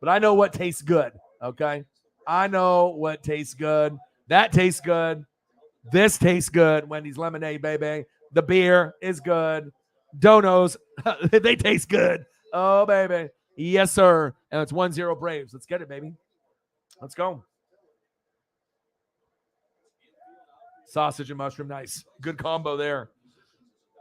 But I know what tastes good. Okay, I know what tastes good. That tastes good. This tastes good. Wendy's lemonade, baby. The beer is good. Donos. They taste good. Oh, baby. Yes, sir. And it's 1-0 Braves. Let's get it, baby. Let's go. Sausage and mushroom. Nice. Good combo there.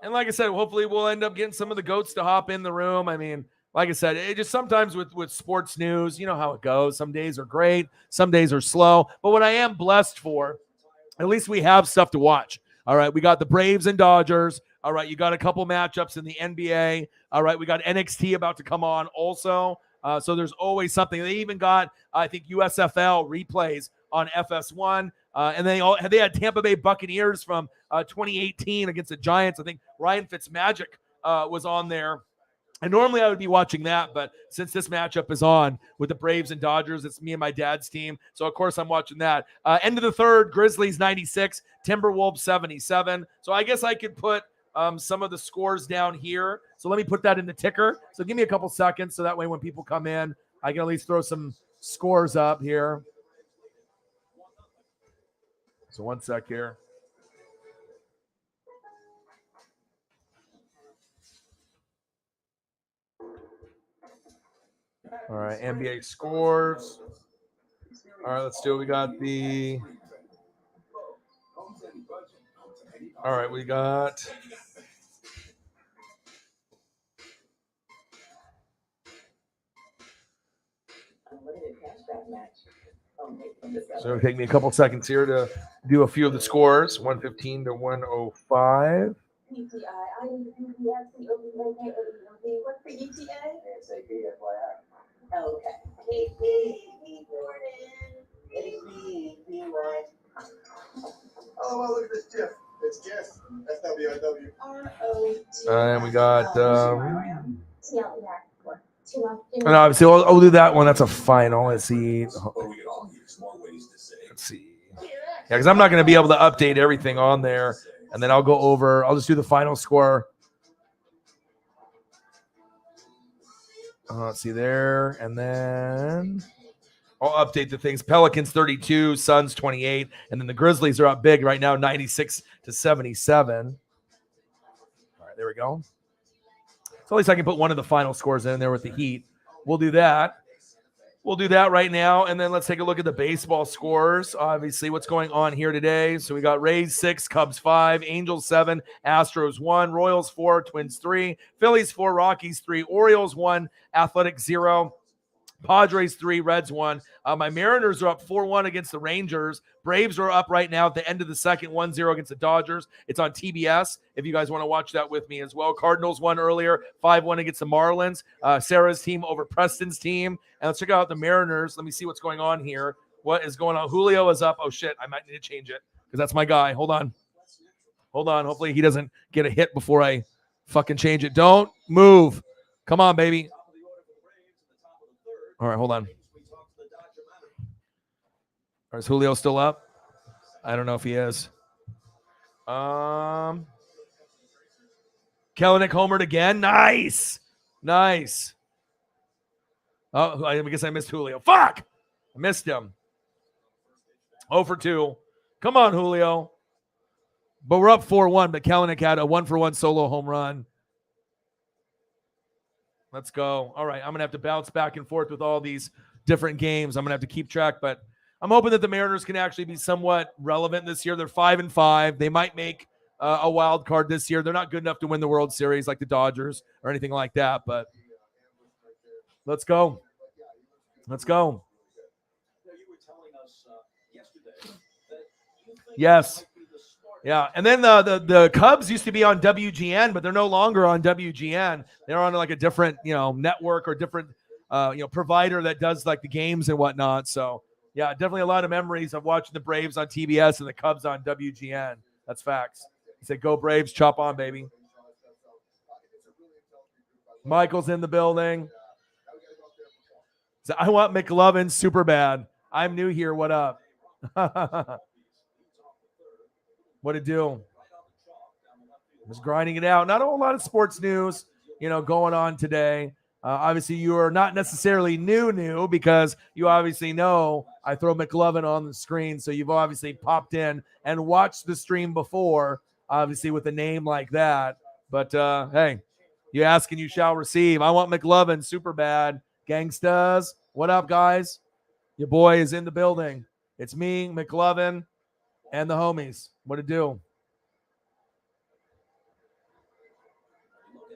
And like I said, hopefully we'll end up getting some of the goats to hop in the room. I mean, like I said, it just sometimes with sports news, you know how it goes. Some days are great. Some days are slow. But what I am blessed for, at least we have stuff to watch. All right, we got the Braves and Dodgers. All right, you got a couple matchups in the NBA. All right, we got NXT about to come on also. So there's always something. They even got, I think, USFL replays on FS1. And they had Tampa Bay Buccaneers from 2018 against the Giants. I think Ryan Fitzmagic was on there. And normally I would be watching that, but since this matchup is on with the Braves and Dodgers, it's me and my dad's team. So, of course, I'm watching that. End of the third, Grizzlies 96, Timberwolves 77. So I guess I could put some of the scores down here. So let me put that in the ticker. So give me a couple seconds so that way when people come in, I can at least throw some scores up here. So 1 sec here. All right, NBA scores. All right, let's do it. We got the. All right, we got. So it'll take me a couple seconds here to do a few of the scores. 115 to 105. What's the ETA? Okay. Oh, well, look at this GIF. It's GIF. SWRW. And we got. And obviously, I'll do that one. That's a final. Let's see. Let's see. Yeah, because I'm not going to be able to update everything on there. And then I'll go over. I'll just do the final score. Let's see there. And then I'll update the things. Pelicans 32, Suns 28. And then the Grizzlies are up big right now, 96 to 77. All right, there we go. So at least I can put one of the final scores in there with the Heat. We'll do that. We'll do that right now. And then let's take a look at the baseball scores. Obviously, what's going on here today. So we got Rays 6, Cubs 5, Angels 7, Astros 1, Royals 4, Twins 3, Phillies 4, Rockies 3, Orioles 1, Athletics 0, Padres 3, Reds 1. My Mariners are up 4-1 against the Rangers. Braves are up right now at the end of the second, 1-0 against the Dodgers. It's on TBS if you guys want to watch that with me as well. Cardinals won earlier, 5-1 against the Marlins. Sarah's team over Preston's team. And let's check out the Mariners. Let me see what's going on here. What is going on? Julio is up. Oh, shit. I might need to change it because that's my guy. Hold on. Hopefully he doesn't get a hit before I fucking change it. Don't move. Come on, baby. All right, hold on. Is Julio still up? I don't know if he is. Kelenic homered again. Nice. Oh, I guess I missed Julio. Fuck! I missed him. 0 for 2. Come on, Julio. But we're up 4-1, but Kelenic had a 1-for-1 solo home run. Let's go. All right, I'm going to have to bounce back and forth with all these different games. I'm going to have to keep track, but I'm hoping that the Mariners can actually be somewhat relevant this year. They're 5-5. They might make a wild card this year. They're not good enough to win the World Series like the Dodgers or anything like that, but let's go. Yes. Yeah, and then the Cubs used to be on WGN, but they're no longer on WGN. They're on like a different, network or different, provider that does like the games and whatnot. So, yeah, definitely a lot of memories of watching the Braves on TBS and the Cubs on WGN. That's facts. He said, "Go Braves, chop on, baby." Michael's in the building. So I want McLovin super bad. I'm new here. What up? What it do? Just grinding it out. Not a whole lot of sports news, going on today. Obviously, you are not necessarily new because you obviously know I throw McLovin on the screen. So you've obviously popped in and watched the stream before, obviously with a name like that. But hey, you ask and you shall receive. I want McLovin super bad. Gangstas, what up, guys? Your boy is in the building. It's me, McLovin, and the homies. What to do?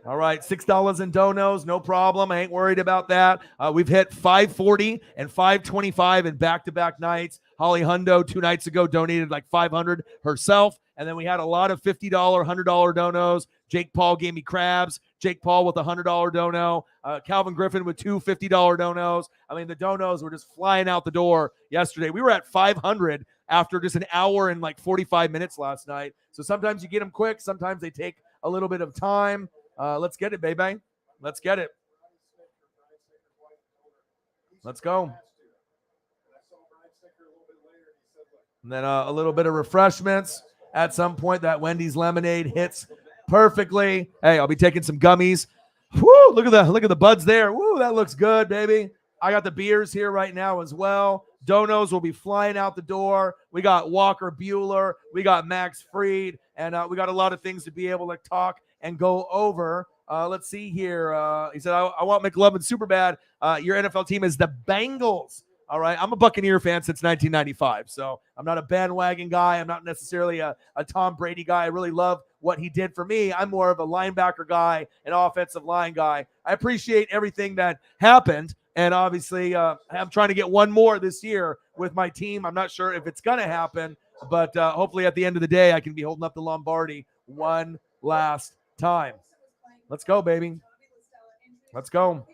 All right, $6 in donos, no problem. I ain't worried about that. We've hit 540 and 525 in back-to-back nights. Holly Hundo 2 nights ago donated like 500 herself, and then we had a lot of $50, $100 donos. Jake Paul gave me crabs. Jake Paul with a $100 dono. Calvin Griffin with two $50 donos. I mean, the donos were just flying out the door yesterday. We were at 500 after just an hour and like 45 minutes last night. So sometimes you get them quick. Sometimes they take a little bit of time. Let's get it, baby. Let's get it. Let's go. And then a little bit of refreshments. At some point, that Wendy's lemonade hits perfectly. Hey, I'll be taking some gummies. Woo! Look at the buds there. Woo! That looks good, baby. I got the beers here right now as well. Donos will be flying out the door. We got Walker Bueller. We got Max Fried. And we got a lot of things to be able to talk and go over. Let's see here. He said, I want McLovin super bad. Your NFL team is the Bengals. All right. I'm a Buccaneer fan since 1995. So I'm not a bandwagon guy. I'm not necessarily a Tom Brady guy. I really love what he did for me. I'm more of a linebacker guy, an offensive line guy. I appreciate everything that happened. And obviously, I'm trying to get one more this year with my team. I'm not sure if it's going to happen, but hopefully at the end of the day, I can be holding up the Lombardi one last time. Let's go, baby. Let's go.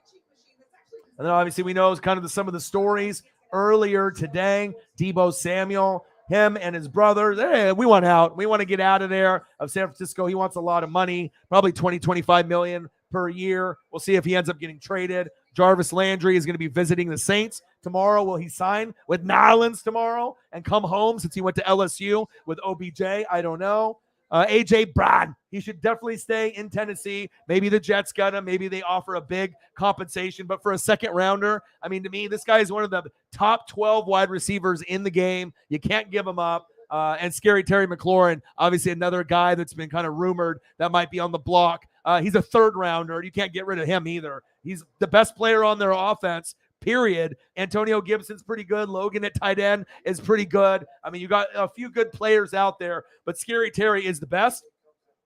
And then obviously we know kind of some of the stories earlier today. Deebo Samuel, him and his brother, hey, we want out. We want to get out of there of San Francisco. He wants a lot of money, probably 20, 25 million per year. We'll see if he ends up getting traded. Jarvis Landry is going to be visiting the Saints tomorrow. Will he sign with Nolans tomorrow and come home since he went to LSU with OBJ? I don't know. AJ Brown, he should definitely stay in Tennessee. Maybe the Jets got him. Maybe they offer a big compensation. But for a second rounder, I mean, to me, this guy is one of the top 12 wide receivers in the game. You can't give him up. And Scary Terry McLaurin, obviously another guy that's been kind of rumored that might be on the block. He's a third rounder. You can't get rid of him either. He's the best player on their offense, period. Antonio Gibson's pretty good. Logan at tight end is pretty good. I mean, you got a few good players out there, but Scary Terry is the best.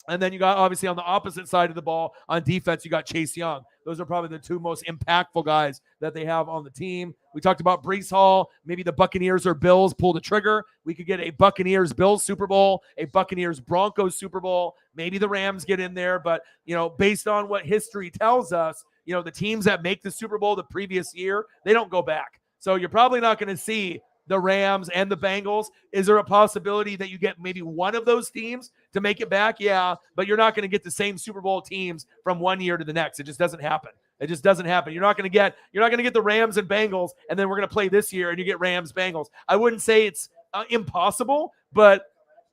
And then you got, obviously, on the opposite side of the ball, on defense, you got Chase Young. Those are probably the two most impactful guys that they have on the team. We talked about Breece Hall. Maybe the Buccaneers or Bills pull the trigger. We could get a Buccaneers-Bills Super Bowl, a Buccaneers-Broncos Super Bowl. Maybe the Rams get in there. But, based on what history tells us, the teams that make the Super Bowl the previous year, they don't go back. So you're probably not going to see the Rams and the Bengals. Is there a possibility that you get maybe one of those teams to make it back? Yeah, but you're not going to get the same Super Bowl teams from one year to the next. It just doesn't happen. It just doesn't happen. You're not going to get the Rams and Bengals, and then we're going to play this year and you get Rams Bengals. I wouldn't say it's impossible, but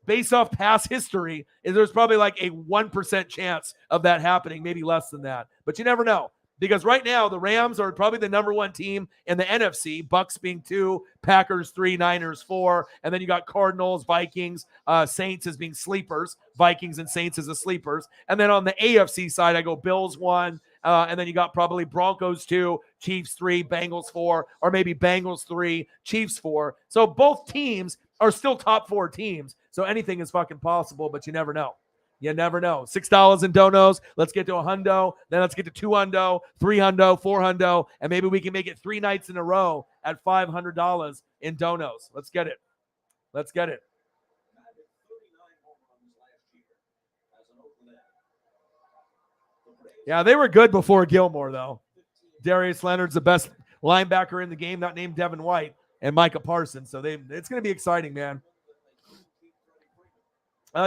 based off past history, there's probably like a 1% chance of that happening, maybe less than that. But you never know. Because right now, the Rams are probably the number one team in the NFC, Bucks being 2, Packers 3, Niners 4, and then you got Cardinals, Vikings, Saints as being sleepers, Vikings and Saints as the sleepers. And then on the AFC side, I go Bills 1, and then you got probably Broncos 2, Chiefs 3, Bengals 4, or maybe Bengals 3, Chiefs 4. So both teams are still top 4 teams. So anything is fucking possible, but you never know. You never know. $6 in donos. Let's get to a hundo. Then let's get to 2 hundo, 3 hundo, 4 hundo, and maybe we can make it 3 nights in a row at $500 in donos. Let's get it. Let's get it. Yeah, they were good before Gilmore, though. Darius Leonard's the best linebacker in the game, not named Devin White, and Micah Parsons. So it's going to be exciting, man.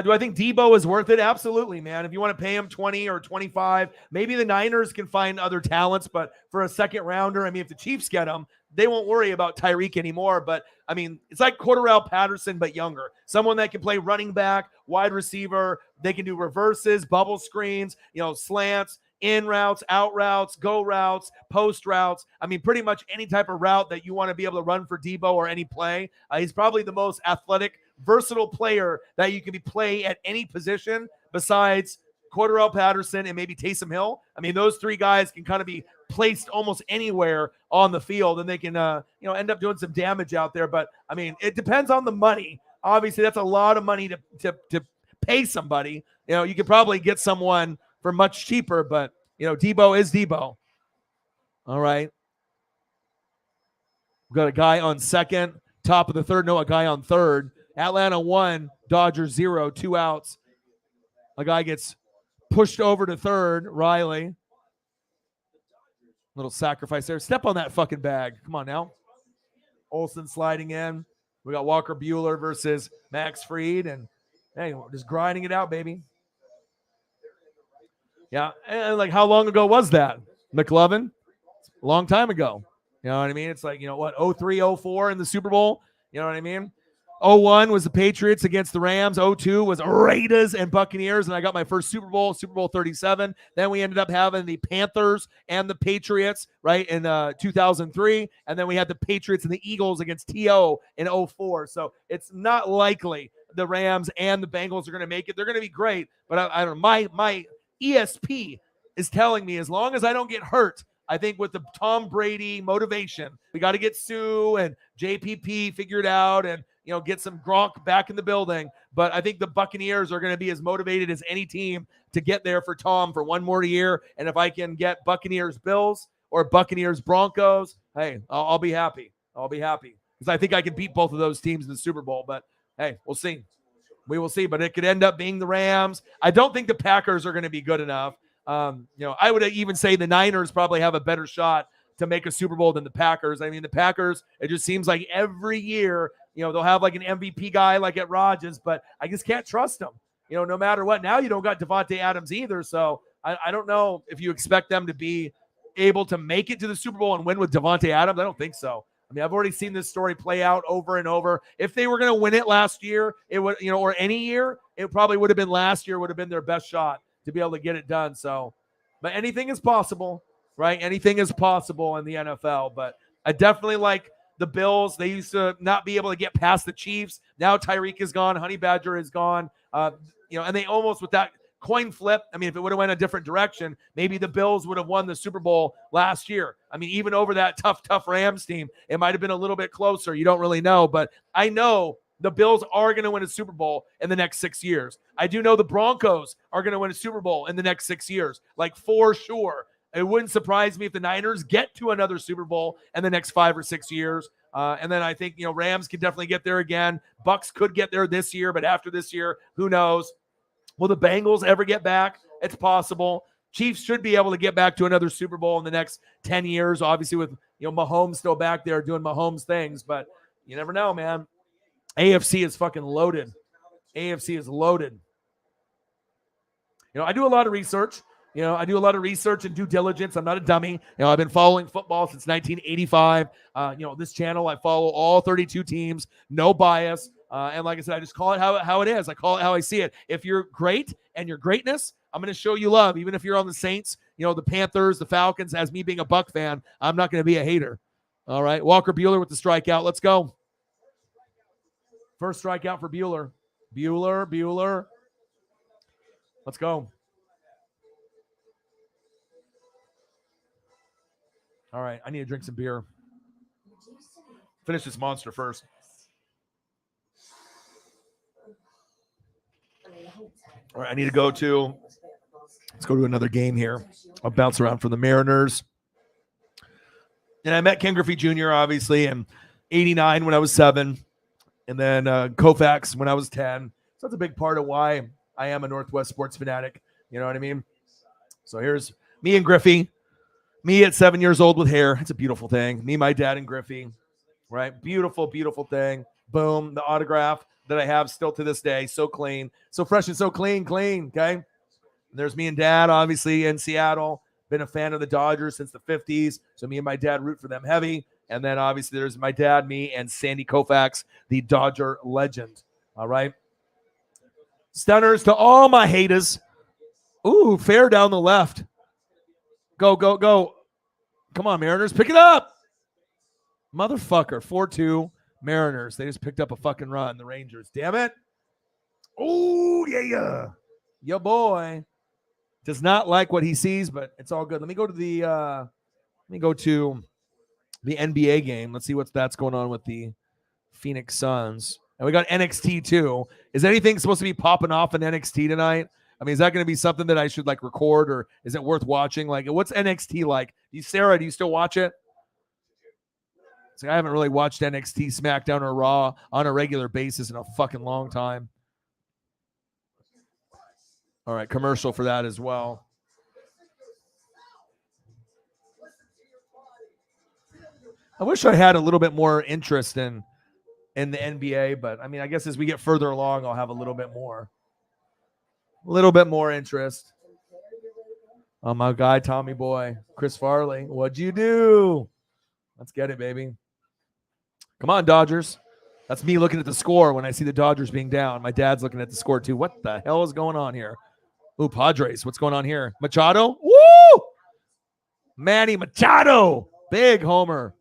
Do I think Deebo is worth it? Absolutely, man. If you want to pay him 20 or 25, maybe the Niners can find other talents, but for a second rounder, I mean, if the Chiefs get him, they won't worry about Tyreek anymore. But, I mean, it's like Cordarrelle Patterson, but younger. Someone that can play running back, wide receiver. They can do reverses, bubble screens, slants, in routes, out routes, go routes, post routes. I mean, pretty much any type of route that you want to be able to run for Deebo or any play. He's probably the most athletic, versatile player that you can play at any position besides Cordarrelle Patterson, and maybe Taysom Hill. I mean, those three guys can kind of be placed almost anywhere on the field, and they can, end up doing some damage out there. But I mean, it depends on the money. Obviously, that's a lot of money to pay somebody. You could probably get someone for much cheaper, but Debo is Debo. All right. We've got a guy on second, top of the third. No, a guy on third. Atlanta 1, Dodgers 0, 2 outs. A guy gets pushed over to third, Riley. Little sacrifice there. Step on that fucking bag. Come on now. Olsen sliding in. We got Walker Buehler versus Max Fried. And, hey, we're just grinding it out, baby. Yeah, and like how long ago was that? McLovin? A long time ago. You know what I mean? It's like, 03, 04 in the Super Bowl? You know what I mean? 01 was the Patriots against the Rams. 02 was Raiders and Buccaneers, and I got my first Super Bowl 37. Then we ended up having the Panthers and the Patriots, right, in 2003. And then we had the Patriots and the Eagles against T.O. in 04. So it's not likely the Rams and the Bengals are going to make it. They're going to be great, but I don't know. My ESP is telling me as long as I don't get hurt, I think with the Tom Brady motivation, we got to get Sue and JPP figured out and, get some Gronk back in the building. But I think the Buccaneers are going to be as motivated as any team to get there for Tom for one more year. And if I can get Buccaneers Bills or Buccaneers Broncos, hey, I'll be happy. I'll be happy because I think I can beat both of those teams in the Super Bowl. But hey, we'll see. We will see. But it could end up being the Rams. I don't think the Packers are going to be good enough. I would even say the Niners probably have a better shot to make a Super Bowl than the Packers. I mean, the Packers, it just seems like every year, they'll have like an MVP guy like at Rodgers, but I just can't trust them, no matter what. Now you don't got Devontae Adams either. So I don't know if you expect them to be able to make it to the Super Bowl and win with Devontae Adams. I don't think so. I mean, I've already seen this story play out over and over. If they were going to win it last year, it would, or any year, it probably would have been last year would have been their best shot to be able to get it done. So, but anything is possible, right? Anything is possible in the NFL. But I definitely like the Bills. They used to not be able to get past the Chiefs. Now Tyreek is gone. Honey Badger is gone. And they almost with that coin flip. I mean, if it would have went a different direction, maybe the Bills would have won the Super Bowl last year. I mean, even over that tough Rams team, it might have been a little bit closer. You don't really know, but I know the Bills are going to win a Super Bowl in the next 6 years. I do know the Broncos are going to win a Super Bowl in the next 6 years, like for sure. It wouldn't surprise me if the Niners get to another Super Bowl in the next 5 or 6 years. And then I think, Rams could definitely get there again. Bucks could get there this year, but after this year, who knows? Will the Bengals ever get back? It's possible. Chiefs should be able to get back to another Super Bowl in the next 10 years, obviously with, Mahomes still back there doing Mahomes things, but you never know, man. AFC is fucking loaded. AFC is loaded. I do a lot of research. I do a lot of research and due diligence. I'm not a dummy. I've been following football since 1985. This channel, I follow all 32 teams, no bias. And like I said, I just call it how it is. I call it how I see it. If you're great and your greatness, I'm going to show you love. Even if you're on the Saints, the Panthers, the Falcons, as me being a Buck fan, I'm not going to be a hater. All right. Walker Buehler with the strikeout. Let's go. First strikeout for Buehler. Buehler. Let's go. All right, I need to drink some beer. Finish this monster first. All right, I need to go to, let's go to another game here. I'll bounce around for the Mariners. And I met Ken Griffey Jr., obviously, in 89 when I was 7. And then Koufax when I was 10. So that's a big part of why I am a Northwest sports fanatic. You know what I mean? So here's me and Griffey. Me at 7 years old with hair. It's a beautiful thing. Me, my dad, and Griffey. Right? Beautiful, beautiful thing. Boom. The autograph that I have still to this day. So clean. So fresh and so clean. Okay? And there's me and Dad, obviously, in Seattle. Been a fan of the Dodgers since the 50s. So me and my dad root for them heavy. And then, obviously, there's my dad, me, and Sandy Koufax, the Dodger legend. All right? Stunners to all my haters. Ooh, fair down the left. Go. Come on, Mariners. Pick it up. Motherfucker. 4-2 Mariners. They just picked up a fucking run. The Rangers. Damn it. Oh, yeah. Yo, boy. Does not like what he sees, but it's all good. Let me go to the NBA game. Let's see that's going on with the Phoenix Suns. And we got NXT too. Is anything supposed to be popping off in NXT tonight? I mean, is that going to be something that I should like record, or is it worth watching? Like, what's NXT like? Sarah, do you still watch it? It's like I haven't really watched NXT, SmackDown, or Raw on a regular basis in a fucking long time. All right, commercial for that as well. I wish I had a little bit more interest in the NBA, but I mean, I guess as we get further along, I'll have a little bit more interest. Oh, my guy, Tommy Boy, Chris Farley, what'd you do? Let's get it, baby. Come on, Dodgers. That's me looking at the score when I see the Dodgers being down. My dad's looking at the score too. What the hell is going on here? Ooh, Padres. What's going on here? Machado? Woo! Manny Machado. Big homer.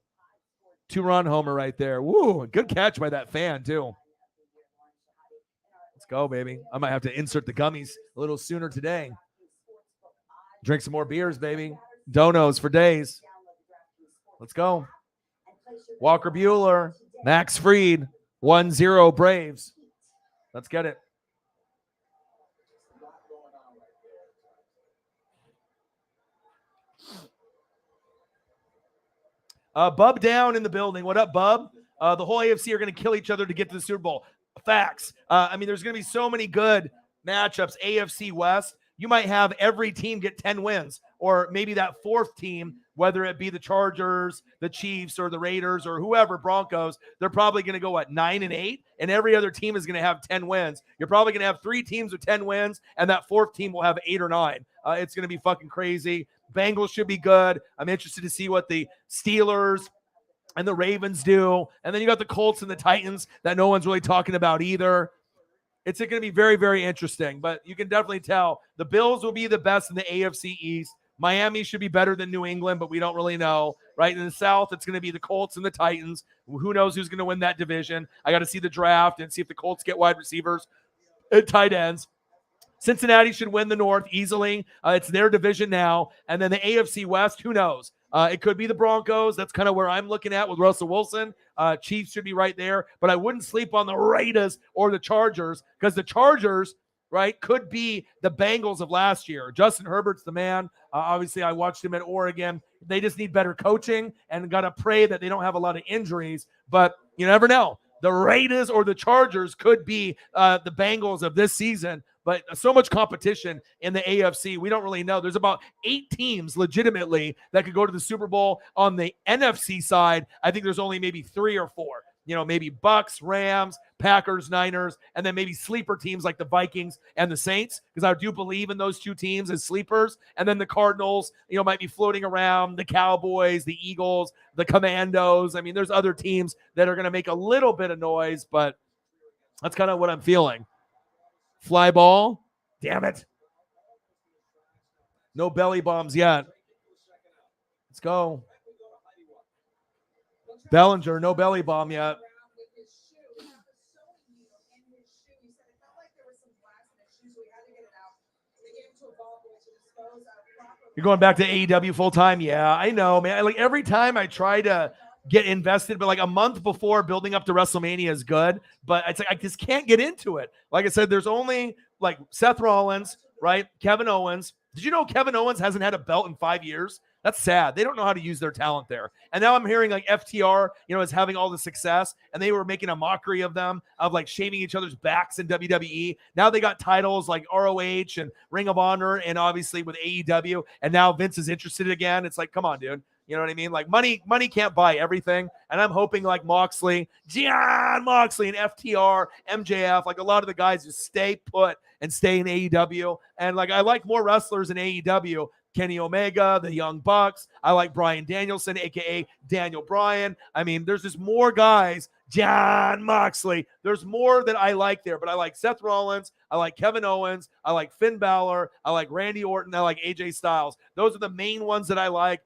2-run homer right there. Woo! Good catch by that fan too. Let's go, baby. I might have to insert the gummies a little sooner today. Drink some more beers, baby. Donos for days. Let's go. Walker Buehler. Max Fried. 1-0 Braves. Let's get it. Bub down in the building. What up, Bub? The whole AFC are going to kill each other to get to the Super Bowl. Facts. I mean, there's going to be so many good matchups. AFC West. You might have every team get 10 wins, or maybe that fourth team, whether it be the Chargers, the Chiefs, or the Raiders, or whoever, Broncos, they're probably going to go, 9-8? And every other team is going to have 10 wins. You're probably going to have 3 teams with 10 wins, and that fourth team will have 8 or 9. It's going to be fucking crazy. Bengals should be good. I'm interested to see what the Steelers and the Ravens do. And then you got the Colts and the Titans that no one's really talking about either. It's going to be very, very interesting. But you can definitely tell the Bills will be the best in the AFC East. Miami should be better than New England, but we don't really know. Right in the South, it's going to be the Colts and the Titans. Who knows who's going to win that division? I got to see the draft and see if the Colts get wide receivers and tight ends. Cincinnati should win the North easily. It's their division now. And then the AFC West, who knows? It could be the Broncos. That's kind of where I'm looking at with Russell Wilson. Chiefs should be right there. But I wouldn't sleep on the Raiders or the Chargers, because the Chargers, right, could be the Bengals of last year. Justin Herbert's the man. Obviously, I watched him at Oregon. They just need better coaching and got to pray that they don't have a lot of injuries. But you never know. The Raiders or the Chargers could be the Bengals of this season. But so much competition in the AFC, we don't really know. There's about 8 teams legitimately that could go to the Super Bowl. On the NFC side, I think there's only maybe 3 or 4. Maybe Bucks, Rams, Packers, Niners, and then maybe sleeper teams like the Vikings and the Saints, because I do believe in those 2 teams as sleepers. And then the Cardinals, might be floating around, the Cowboys, the Eagles, the Commandos. I mean, there's other teams that are going to make a little bit of noise, but that's kind of what I'm feeling. Fly ball. Damn it. No belly bombs yet. Let's go. Bellinger, no belly bomb yet. You're going back to AEW full time? Yeah, I know, man. Like every time I try to get invested, but like a month before building up to WrestleMania is good, but it's like I just can't get into it. Like I said, there's only like Seth Rollins, right? Kevin Owens. Did you know Kevin Owens hasn't had a belt in 5 years? That's sad. They don't know how to use their talent there. And now I'm hearing like FTR, is having all the success, and they were making a mockery of them, of like shaving each other's backs in WWE. Now they got titles like ROH and Ring of Honor, and obviously with AEW, and now Vince is interested again. It's like, come on, dude. You know what I mean? Like money can't buy everything. And I'm hoping like Moxley, John Moxley, and FTR, MJF, like a lot of the guys just stay put and stay in AEW. And like I like more wrestlers in AEW. Kenny Omega, the Young Bucks. I like Bryan Danielson, a.k.a. Daniel Bryan. I mean, there's just more guys. John Moxley. There's more that I like there, but I like Seth Rollins. I like Kevin Owens. I like Finn Balor. I like Randy Orton. I like AJ Styles. Those are the main ones that I like.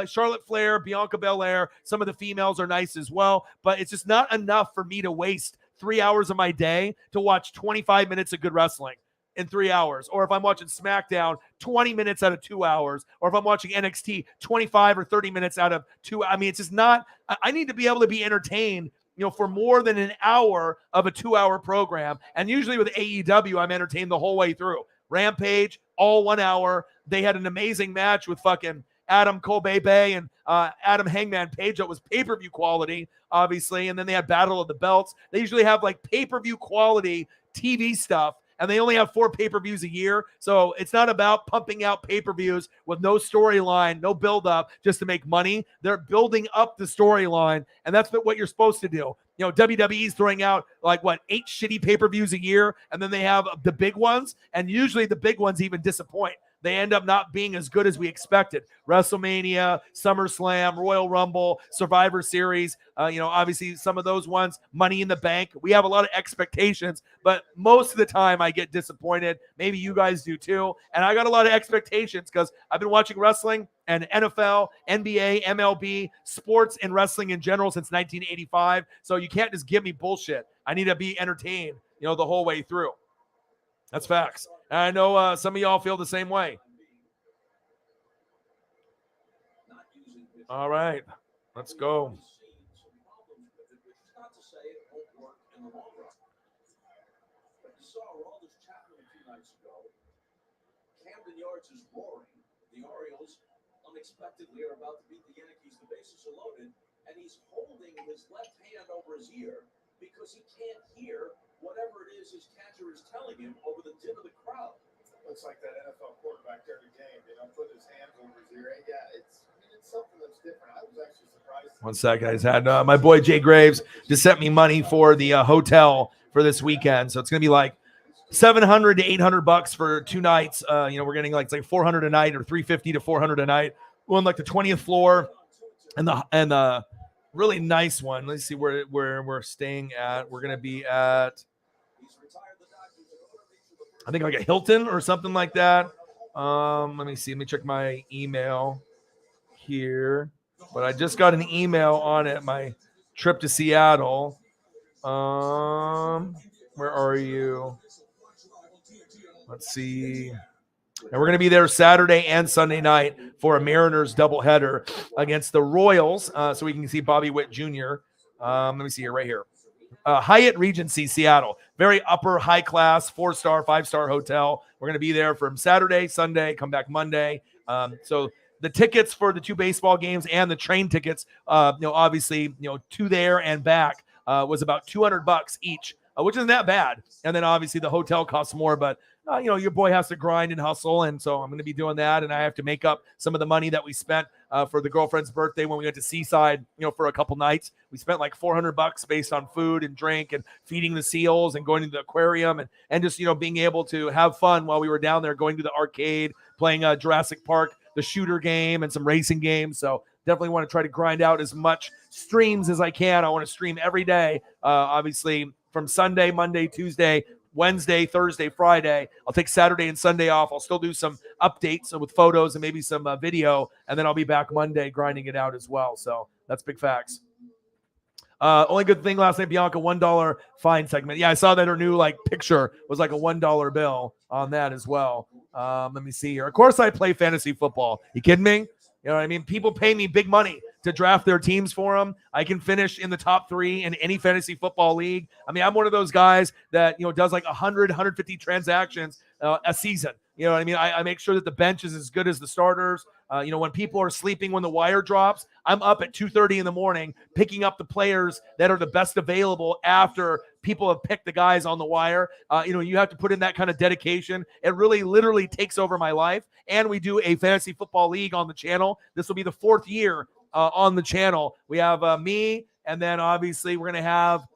Charlotte Flair, Bianca Belair. Some of the females are nice as well, but it's just not enough for me to waste 3 hours of my day to watch 25 minutes of good wrestling. in 3 hours. Or if I'm watching SmackDown, 20 minutes out of 2 hours. Or if I'm watching NXT, 25 or 30 minutes out of 2. I mean, it's just not, I need to be able to be entertained, for more than an hour of a 2-hour program. And usually with AEW, I'm entertained the whole way through. Rampage, all 1 hour. They had an amazing match with fucking Adam Kobe Bay and Adam Hangman Page. That was pay-per-view quality, obviously. And then they had Battle of the Belts. They usually have like pay-per-view quality TV stuff, and they only have 4 pay-per-views a year. So it's not about pumping out pay-per-views with no storyline, no build-up, just to make money. They're building up the storyline, and that's what you're supposed to do. WWE's throwing out like 8 shitty pay-per-views a year, and then they have the big ones, and usually the big ones even disappoint. They end up not being as good as we expected. WrestleMania, SummerSlam, Royal Rumble, Survivor Series, obviously some of those ones, Money in the Bank. We have a lot of expectations, but most of the time I get disappointed. Maybe you guys do too. And I got a lot of expectations because I've been watching wrestling and NFL, NBA, MLB, sports and wrestling in general since 1985. So you can't just give me bullshit. I need to be entertained, the whole way through. That's facts. And I know some of y'all feel the same way. All right, let's go. Camden Yards is roaring. The Orioles unexpectedly are about to beat the Yankees. The bases are loaded, and he's holding his left hand over his ear because he can't hear whatever it is his catcher is telling him over the din of the crowd. Looks like that NFL quarterback every game. Put his hands over his ear. Yeah, it's something that's different. I was actually surprised. One sec, guys. Had my boy Jay Graves just sent me money for the hotel for this weekend, so it's gonna be like $700 to $800 for 2 nights. We're getting like 400 a night or $350 to $400 a night. We're on like the 20th floor, and the really nice one. Let's see where we're staying at. We're gonna be at, I think, like a Hilton or something like that. Let me see. Let me check my email here. But I just got an email on it. My trip to Seattle. Where are you? Let's see. And we're going to be there Saturday and Sunday night for a Mariners doubleheader against the Royals. So we can see Bobby Witt Jr. Let me see here, right here. Hyatt Regency, Seattle. Very upper, high class, 4-star, 5-star hotel. We're going to be there from Saturday, Sunday, come back Monday. So the tickets for the 2 baseball games and the train tickets, obviously, to there and back was about $200 each, which isn't that bad. And then obviously the hotel costs more, but your boy has to grind and hustle. And so I'm going to be doing that. And I have to make up some of the money that we spent for the girlfriend's birthday when we went to Seaside, for a couple nights. We spent like $400 based on food and drink and feeding the seals and going to the aquarium and just, being able to have fun while we were down there, going to the arcade, playing Jurassic Park, the shooter game, and some racing games. So definitely want to try to grind out as much streams as I can. I want to stream every day, obviously from Sunday, Monday, Tuesday, Wednesday, Thursday, Friday. I'll take Saturday and Sunday off. I'll still do some updates with photos and maybe some video, and then I'll be back Monday grinding it out as well. So that's big facts. Only good thing last night, Bianca, $1 fine segment. Yeah, I saw that her new picture was like a $1 bill on that as well. Let me see here. Of course, I play fantasy football. You kidding me? You know what I mean? People pay me big money to draft their teams for them. I can finish in the top 3 in any fantasy football league. I mean, I'm one of those guys that, does like 100, 150 transactions a season. You know what I mean? I make sure that the bench is as good as the starters. When people are sleeping when the wire drops, I'm up at 2:30 in the morning picking up the players that are the best available after people have picked the guys on the wire. You have to put in that kind of dedication. It really literally takes over my life. And we do a fantasy football league on the channel. This will be the 4th year on the channel. We have me, and then obviously we're going to have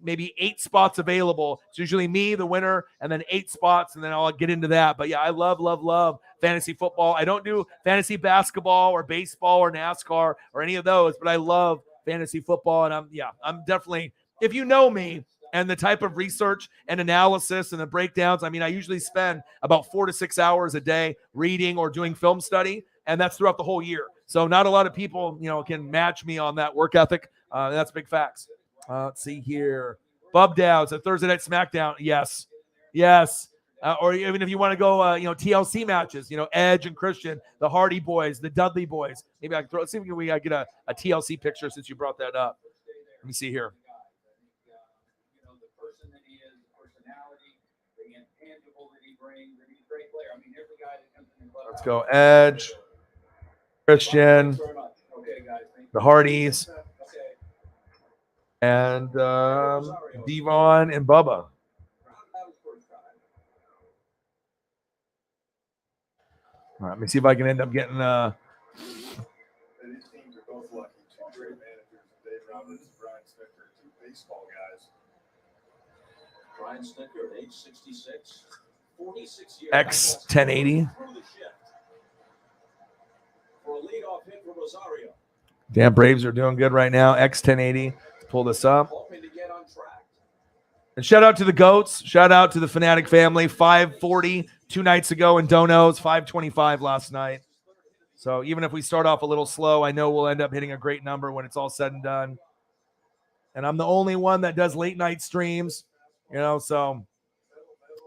maybe 8 spots available. It's usually me, the winner, and then 8 spots, and then I'll get into that. But yeah, I love fantasy football. I don't do fantasy basketball or baseball or NASCAR or any of those, but I love fantasy football. And I'm definitely, if you know me and the type of research and analysis and the breakdowns, I mean, I usually spend about 4 to 6 hours a day reading or doing film study, and that's throughout the whole year. So not a lot of people, can match me on that work ethic. That's big facts. Let's see here. Bub Dowds, a Thursday Night SmackDown. Yes. Or even if you want to go, TLC matches, Edge and Christian, the Hardy Boys, the Dudley Boys. Maybe I can let's see if we get a TLC picture since you brought that up. Let me see here. The person that he is, the personality, the intangible that he brings, and he's a great player. I mean, every guy that comes in the club. Let's go Edge, Christian, the Hardys, and Devon and Bubba. All right, let me see if I can end up getting These teams are both lucky. Two great managers, Dave Roberts and Brian Snicker, two baseball guys. Brian Snicker at age 66, 46 years. X 1080. For a leadoff hit for Rosario. Damn, Braves are doing good right now. X 1080. Pull this up. Hoping to get on track. And shout out to the GOATs. Shout out to the Fanatic family. 540 2 nights ago in Donos. 525 last night. So even if we start off a little slow, I know we'll end up hitting a great number when it's all said and done. And I'm the only one that does late night streams, so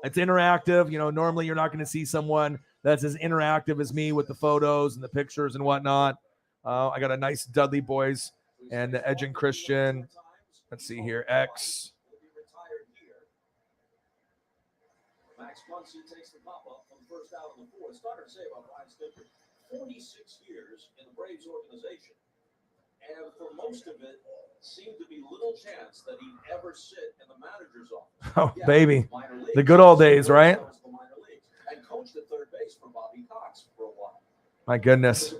it's interactive. Normally you're not going to see someone that's as interactive as me with the photos and the pictures and whatnot. I got a nice Dudley Boys and the Edge and Christian. Let's see here. X. Max Muncy takes the pop up from the first out of the fourth. It's hard to say about Brian Snicker. 46 years in the Braves organization. And for most of it, seemed to be little chance that he'd ever sit in the manager's office. Oh, yeah, baby. The good old days, right? And coached at third base for Bobby Cox for a while. My goodness.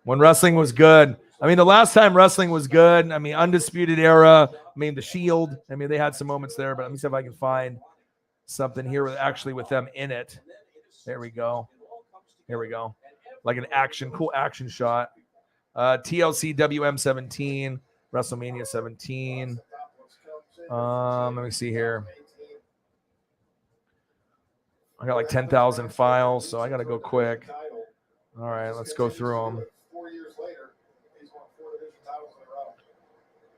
When wrestling was good. I mean, the last time wrestling was good, Undisputed Era, the Shield. They had some moments there, but let me see if I can find something here with them in it. There we go. Here we go. Like an cool action shot. TLC WM17, WrestleMania 17. Let me see here. I got like 10,000 files, so I got to go quick. All right, let's go through them. 4 years later, he's won 4 division titles in a row.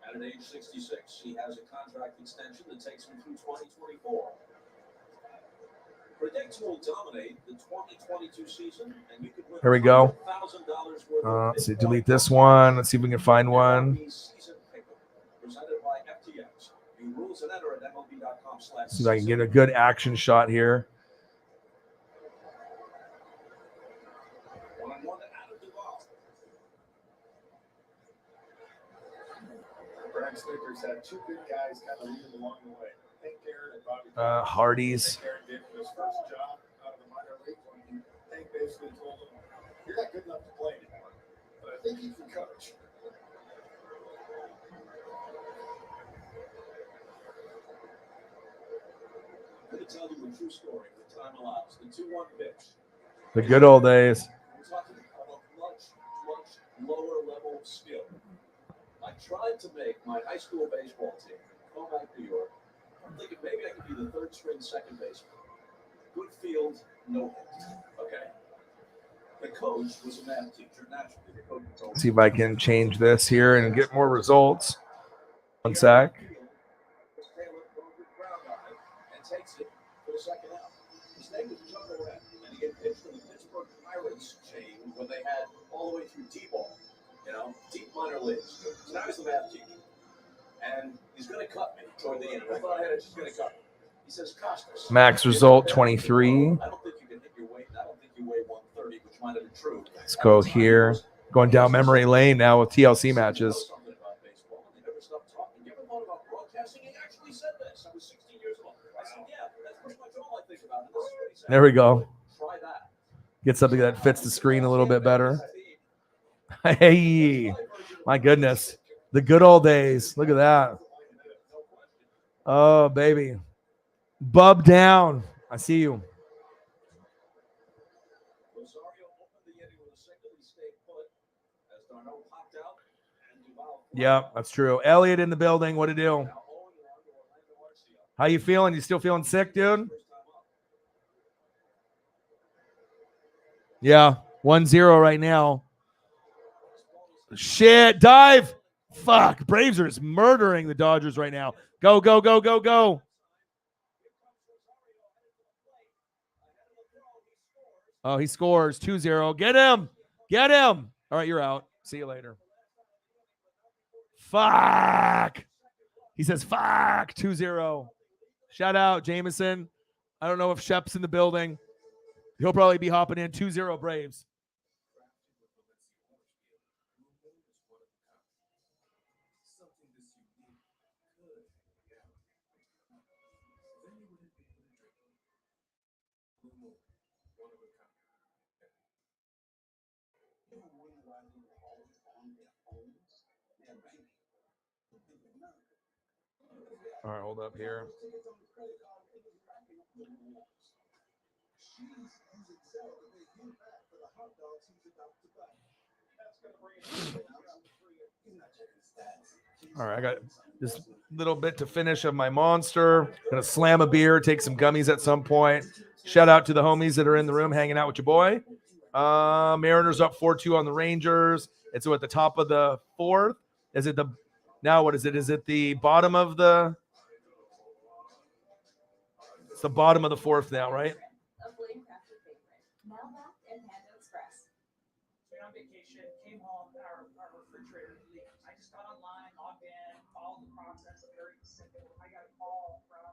At an age 66, he has a contract extension that takes him through 2024. Predict who will dominate the 2022 season, and you could win. Here we go. $100,000 worth Let's see, delete this one. Let's see if we can find one. Presented by FTX. You rules and enter at MLB.com/. See if I can get a good action shot here. Brian Snicker's had 2 good guys kind of lead along the way. Hank Aaron and Bobby Hardys. Hank Aaron gave him his first job out of the minor leagues when Hank basically told him, "You're not good enough to play anymore, but I think you can coach." I'm going to tell you a true story. The time allows. The 2-1 pitch. The good old days. We're talking about much lower level skill. I tried to make my high school baseball team, go back to New York. I'm thinking maybe I could be the third string second baseman. Good field, no hit. Okay. The coach was a math teacher, naturally. The coach told me, See if I can change this here and get more results. One sec. and takes it for the second out. His name was Joe Moran, and he had pitched in the Pittsburgh Pirates chain when they had all the way through D-ball, deep minor leagues. So now he's the math teacher. And he's going to cut me toward the end. I thought I had it, just going to cut me. He says, Costas. Max result 23. I don't think you can hit your weight. I don't think you weigh 130, which might have been true. Let's go here. Going down memory lane now with TLC matches. Something about baseball. They never stopped talking. You ever thought about broadcasting? He actually said this. I was 16 years old. I said, yeah, that's pretty much all I think about. And this is what he said. There we go. Try that. Get something that fits the screen a little bit better. Hey, my goodness. The good old days. Look at that. Oh, baby. Bub down. I see you. Yeah, that's true. Elliot in the building. What to do? How you feeling? You still feeling sick, dude? Yeah, 1-0 right now. Shit, dive. Fuck. Braves are just murdering the Dodgers right now. Go, go, go, go, go. Oh, he scores 2-0. Get him. Get him. All right, you're out. See you later. Fuck. He says, fuck. 2-0. Shout out, Jameson. I don't know if Shep's in the building. He'll probably be hopping in. 2-0 Braves. All right, hold up here. All right, I got this little bit to finish of my Monster. Gonna slam a beer, take some gummies at some point. Shout out to the homies that are in the room hanging out with your boy. Mariners up 4-2 on the Rangers. It's at the top of the fourth. Is it the now? What is it? Is it the bottom of the? It's the bottom of the fourth now, right? On vacation, came home, our refrigerator leaked. I just got online, logged in, followed the process. Very simple. I got a call from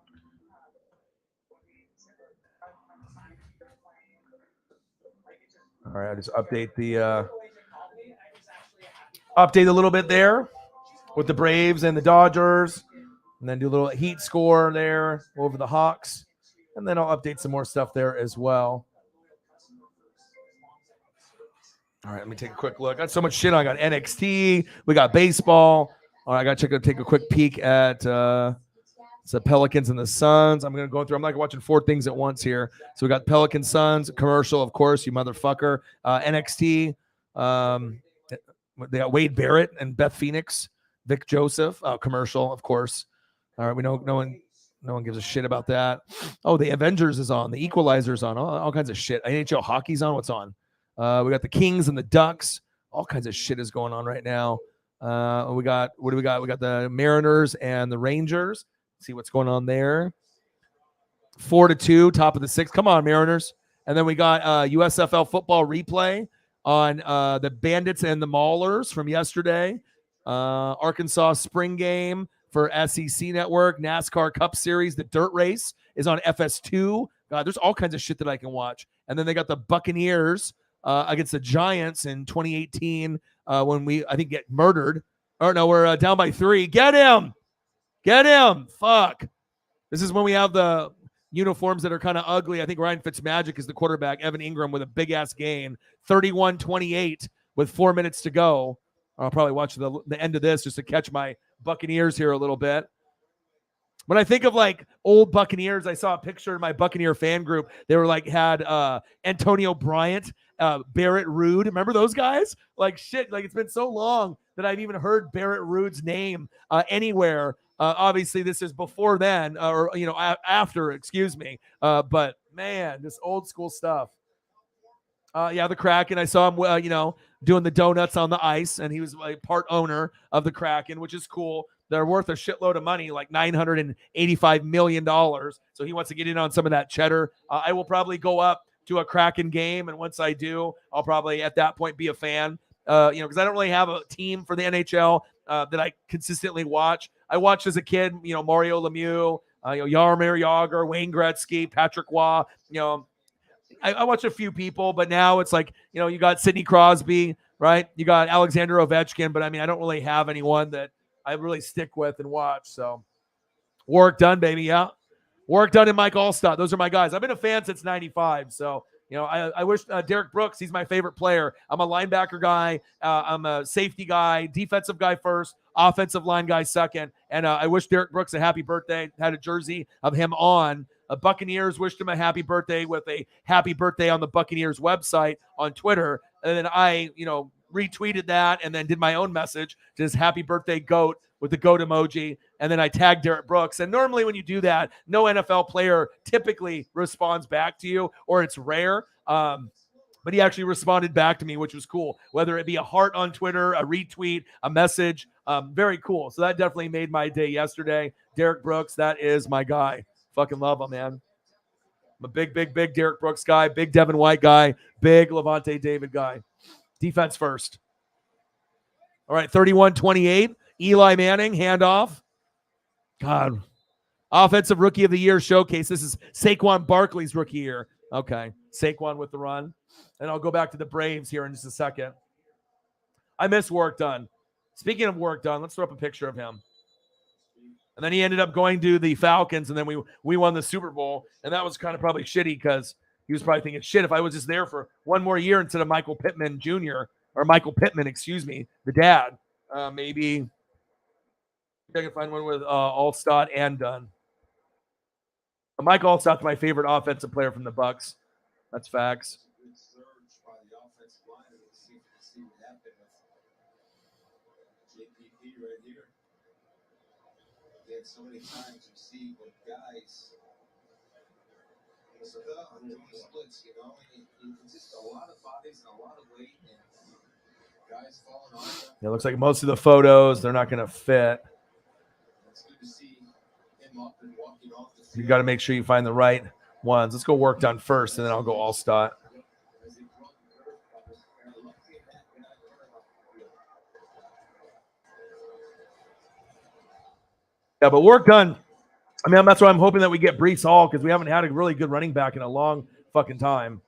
All right, I just update the update a little bit there with the Braves and the Dodgers, and then do a little Heat score there over the Hawks, and then I'll update some more stuff there as well. All right, let me take a quick look. I got so much shit on. I got NXT. We got baseball. All right, I got to take a quick peek at the Pelicans and the Suns. I'm going to go through. I'm like watching 4 things at once here. So we got Pelicans, Suns, commercial, of course, you motherfucker. NXT. They got Wade Barrett and Beth Phoenix. Vic Joseph, commercial, of course. All right, we know no one gives a shit about that. Oh, the Avengers is on. The Equalizer's on. All kinds of shit. NHL hockey's on. What's on? We got the Kings and the Ducks. All kinds of shit is going on right now. We got what do we got? We got the Mariners and the Rangers. See what's going on there. 4-2, top of the 6th. Come on, Mariners. And then we got USFL football replay on the Bandits and the Maulers from yesterday. Arkansas spring game for SEC Network. NASCAR Cup Series, the dirt race is on FS2. God, there's all kinds of shit that I can watch. And then they got the Buccaneers against the Giants in 2018 when we, I think, get murdered. Or no, we're down by 3. Get him. Get him. Fuck. This is when we have the uniforms that are kind of ugly. I think Ryan Fitzmagic is the quarterback. Evan Ingram with a big-ass gain. 31-28 with 4 minutes to go. I'll probably watch the end of this just to catch my Buccaneers here a little bit. When I think of like old Buccaneers, I saw a picture in my Buccaneer fan group. They were like had Antonio Bryant, Barrett Ruud. Remember those guys? Like shit. Like it's been so long that I've even heard Barrett Ruud's name anywhere. Obviously, this is before then, or after. Excuse me. But man, just old school stuff. Yeah, the Kraken. I saw him, doing the donuts on the ice, and he was like part owner of the Kraken, which is cool. They're worth a shitload of money, like $985 million. So he wants to get in on some of that cheddar. I will probably go up to a Kraken game, and once I do, I'll probably at that point be a fan. Because I don't really have a team for the NHL that I consistently watch. I watched as a kid, Mario Lemieux, Jaromir Jagr, Wayne Gretzky, Patrick Waugh. I watch a few people, but now it's like, you got Sidney Crosby, right? You got Alexander Ovechkin, but I mean, I don't really have anyone that I really stick with and watch. So Warwick Dunn, baby. Yeah. Warwick Dunn and Mike Allstott. Those are my guys. I've been a fan since 95. So, I wish Derek Brooks, he's my favorite player. I'm a linebacker guy. I'm a safety guy, defensive guy first, offensive line guy second. And I wish Derek Brooks a happy birthday. Had a jersey of him on. Buccaneers wished him a happy birthday with a happy birthday on the Buccaneers website on Twitter. And then I, retweeted that and then did my own message, just happy birthday GOAT with the GOAT emoji. And then I tagged Derek Brooks. And normally when you do that, no NFL player typically responds back to you, or it's rare. But he actually responded back to me, which was cool. Whether it be a heart on Twitter, a retweet, a message, very cool. So that definitely made my day yesterday. Derek Brooks, that is my guy. Fucking love him, man. I'm a big Derek Brooks guy, big Devin White guy, big Levante David guy. Defense first. All right, 31-28. Eli Manning, handoff. God. Offensive Rookie of the Year showcase. This is Saquon Barkley's rookie year. Okay, Saquon with the run. And I'll go back to the Braves here in just a second. I miss Work Done. Speaking of Work Done, let's throw up a picture of him. And then he ended up going to the Falcons, and then we won the Super Bowl. And that was kind of probably shitty because he was probably thinking, shit, if I was just there for one more year instead of Michael Pittman Jr., or Michael Pittman, excuse me, the dad, maybe I can find one with Allstott and Dunn. Mike Allstott's my favorite offensive player from the Bucks. That's facts. So many times you see when guys doing splits, you know, it's just a lot of bodies and a lot of weight, and guys falling off. It looks like most of the photos, they're not going to fit. It's good to see him up and walking off the field. You got to make sure you find the right ones. Let's go Work Done first, and then I'll go Allstott. Yeah, but Work Done. I mean, that's why I'm hoping that we get Brees Hall, because we haven't had a really good running back in a long fucking time.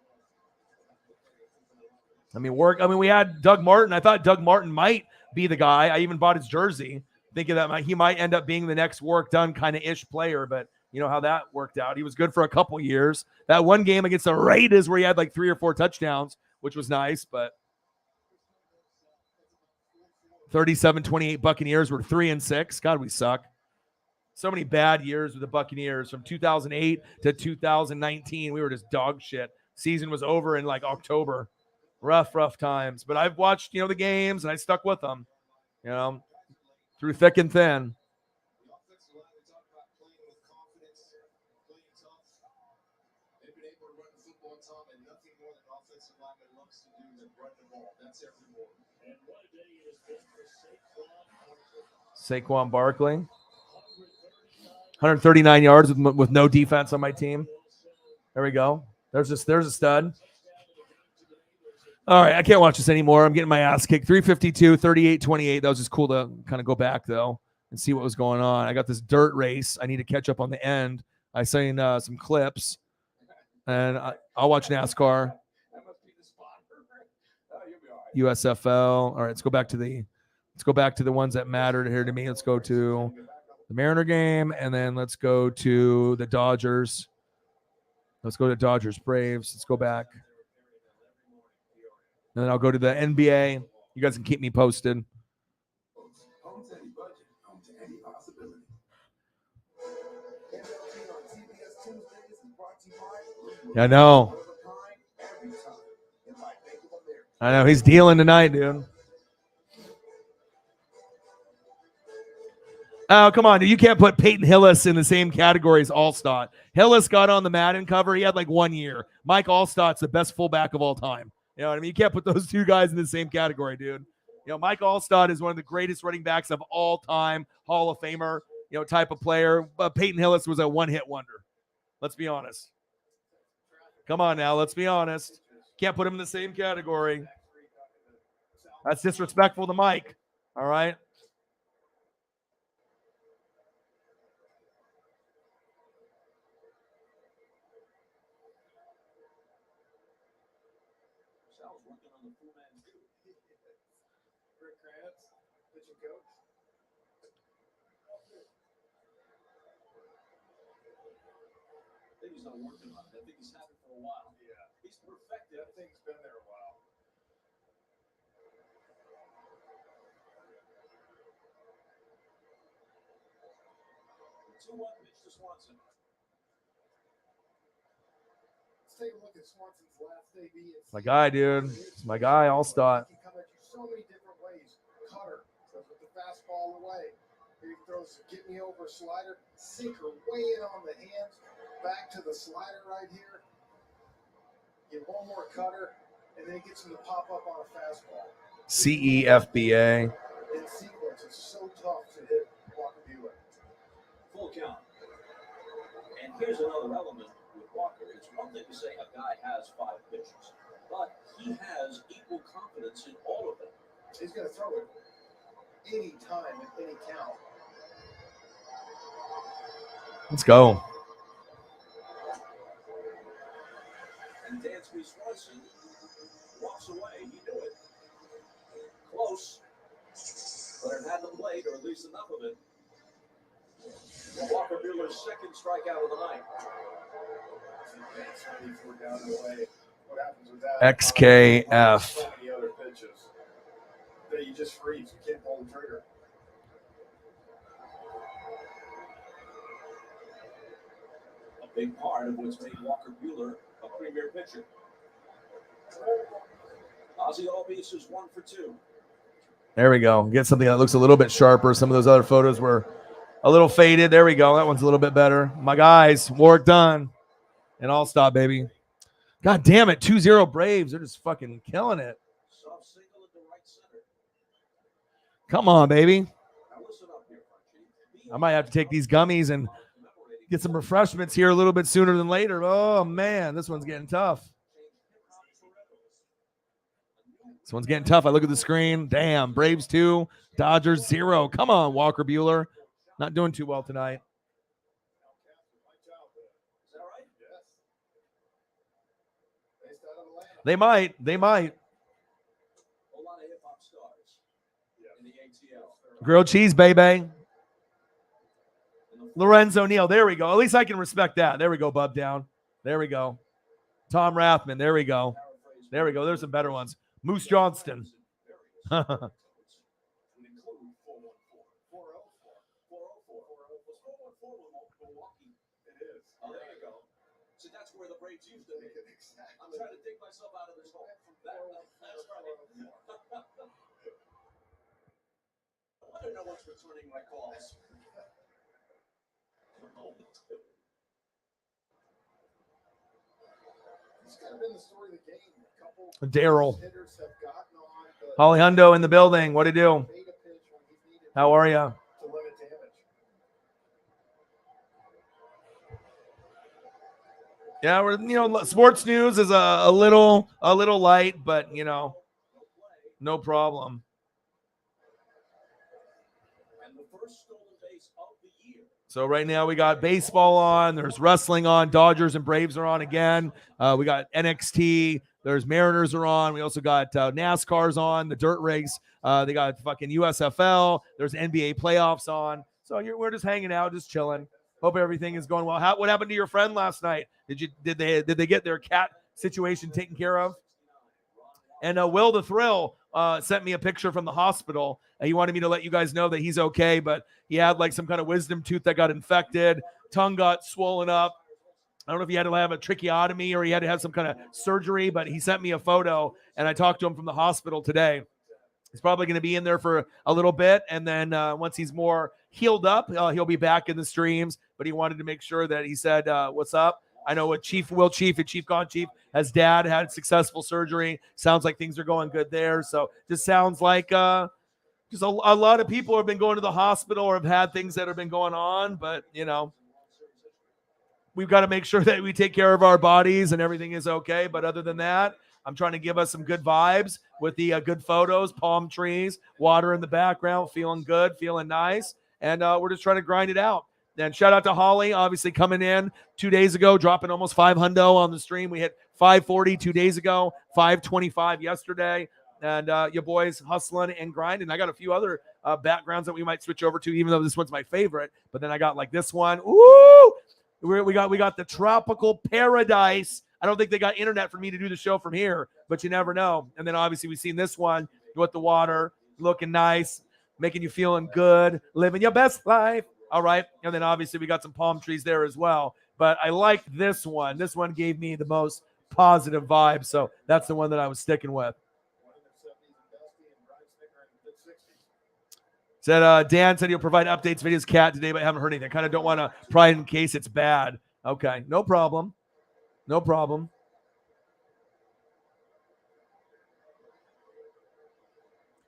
I mean, we had Doug Martin. I thought Doug Martin might be the guy. I even bought his jersey, thinking that he might end up being the next Work Done kind of ish player, but you know how that worked out. He was good for a couple years. That one game against the Raiders where he had like 3 or 4 touchdowns, which was nice, but 37-28 Buccaneers were 3-6. God, we suck. So many bad years with the Buccaneers from 2008 to 2019. We were just dog shit. Season was over in like October. Rough times. But I've watched, the games, and I stuck with them, through thick and thin. Saquon Barkley. 139 yards with no defense on my team. There we go. There's a stud. All right, I can't watch this anymore. I'm getting my ass kicked. 352, 38-28. That was just cool to kind of go back, though, and see what was going on. I got this dirt race. I need to catch up on the end. I seen some clips, and I'll watch NASCAR. USFL. All right, let's go back to the ones that mattered here to me. Let's go to the Mariner game, and then let's go to the Dodgers. Let's go to Dodgers Braves. Let's go back. And then I'll go to the NBA. You guys can keep me posted. I know. He's dealing tonight, dude. Oh, come on, dude. You can't put Peyton Hillis in the same category as Allstott. Hillis got on the Madden cover. He had like 1 year. Mike Allstott's the best fullback of all time. You know what I mean? You can't put those two guys in the same category, dude. Mike Allstott is one of the greatest running backs of all time, Hall of Famer, type of player. But Peyton Hillis was a one-hit wonder. Let's be honest. Come on now, let's be honest. Can't put him in the same category. That's disrespectful to Mike. All right? He's not working on it. I think he's had it for a while. Yeah. He's perfected. That thing's been there a while. 2-1 pitch to Swanson. Let's take a look at Swanson's last AB. It's my guy, dude. It's my guy, Allstott. He can come at you so many different ways. Cutter, goes with the fastball away. Here he throws a get me over slider, sinker way in on the hands, back to the slider right here. Get one more cutter, and then he gets him to pop up on a fastball. CEFBA. In sequence, it's so tough to hit Walker Buehler. Full count. And here's another element with Walker. It's one thing to say a guy has 5 pitches, but he has equal confidence in all of them. He's going to throw it any time at any count. Let's go. And Dansby Swanson walks away. He knew it. Close. But it had the plate, or at least enough of it. Well, Walker Buehler's second strikeout of the night. That's 94 down the way. What happens with that? XKF. So many other pitches that you just freeze. You can't pull the trigger. A big part of what's made Walker Buehler a premier pitcher. Ozzie Albies is 1 for 2. There we go. Get something that looks a little bit sharper. Some of those other photos were a little faded. There we go. That one's a little bit better. My guys, work done. And I'll stop, baby. God damn it. 2-0 Braves. They're just fucking killing it. Soft single at the right center. Come on, baby. Now listen up here, Frenchie. I might have to take these gummies and get some refreshments here a little bit sooner than later. Oh, man. This one's getting tough. This one's getting tough. I look at the screen. Damn. Braves 2, Dodgers 0. Come on, Walker Buehler. Not doing too well tonight. Is that right? Yes. Based out of Atlanta. They might. They might. A lot of hip-hop stars in the ATL. Grilled cheese, baby. Lorenzo Neal. There we go. At least I can respect that. There we go, Bub Down. There we go. Tom Rathman. There we go. There we go. There's some better ones. Moose Johnston. Oh, there you go. See, that's where the Braves used to be. I'm trying to dig myself out of this hole. That's right. I don't know what's returning my calls. It's kind of been the story of the game. A couple Daryl. hitters have gotten on, but Holly Hundo in the building. What do you do? made a pitch when he needed How are you? to limit damage. Yeah, we're sports news is a little light, but no problem. And the first stolen base of the year. So right now we got baseball on. There's wrestling on. Dodgers and Braves are on again. We got NXT. There's Mariners are on. We also got NASCAR's on. The dirt rigs. They got fucking USFL. There's NBA playoffs on. So we're just hanging out, just chilling. Hope everything is going well. What happened to your friend last night? Did they get their cat situation taken care of? And Will the Thrill sent me a picture from the hospital. He wanted me to let you guys know that he's okay, but he had like some kind of wisdom tooth that got infected. Tongue got swollen up. I don't know if he had to have a tracheotomy or he had to have some kind of surgery, but he sent me a photo, and I talked to him from the hospital today. He's probably going to be in there for a little bit, and then once he's more healed up, he'll be back in the streams. But he wanted to make sure that he said, what's up? I know what Chief Gone Chief, as dad had successful surgery. Sounds like things are going good there. So just sounds like just a lot of people have been going to the hospital or have had things that have been going on. But, we've got to make sure that we take care of our bodies and everything is okay. But other than that, I'm trying to give us some good vibes with the good photos, palm trees, water in the background, feeling good, feeling nice. And we're just trying to grind it out. And shout out to Holly, obviously coming in 2 days ago, dropping almost 500 on the stream. We hit 540 2 days ago, 525 yesterday. And your boys hustling and grinding. I got a few other backgrounds that we might switch over to, even though this one's my favorite. But then I got like this one. Ooh! We got the tropical paradise. I don't think they got internet for me to do the show from here, but you never know. And then obviously we've seen this one with the water, looking nice, making you feeling good, living your best life. All right. And then obviously we got some palm trees there as well. But I like this one. This one gave me the most positive vibe. So that's the one that I was sticking with. Said Dan said he'll provide updates, videos, cat today, but I haven't heard anything. I kind of don't want to pry in case it's bad. Okay, no problem. No problem.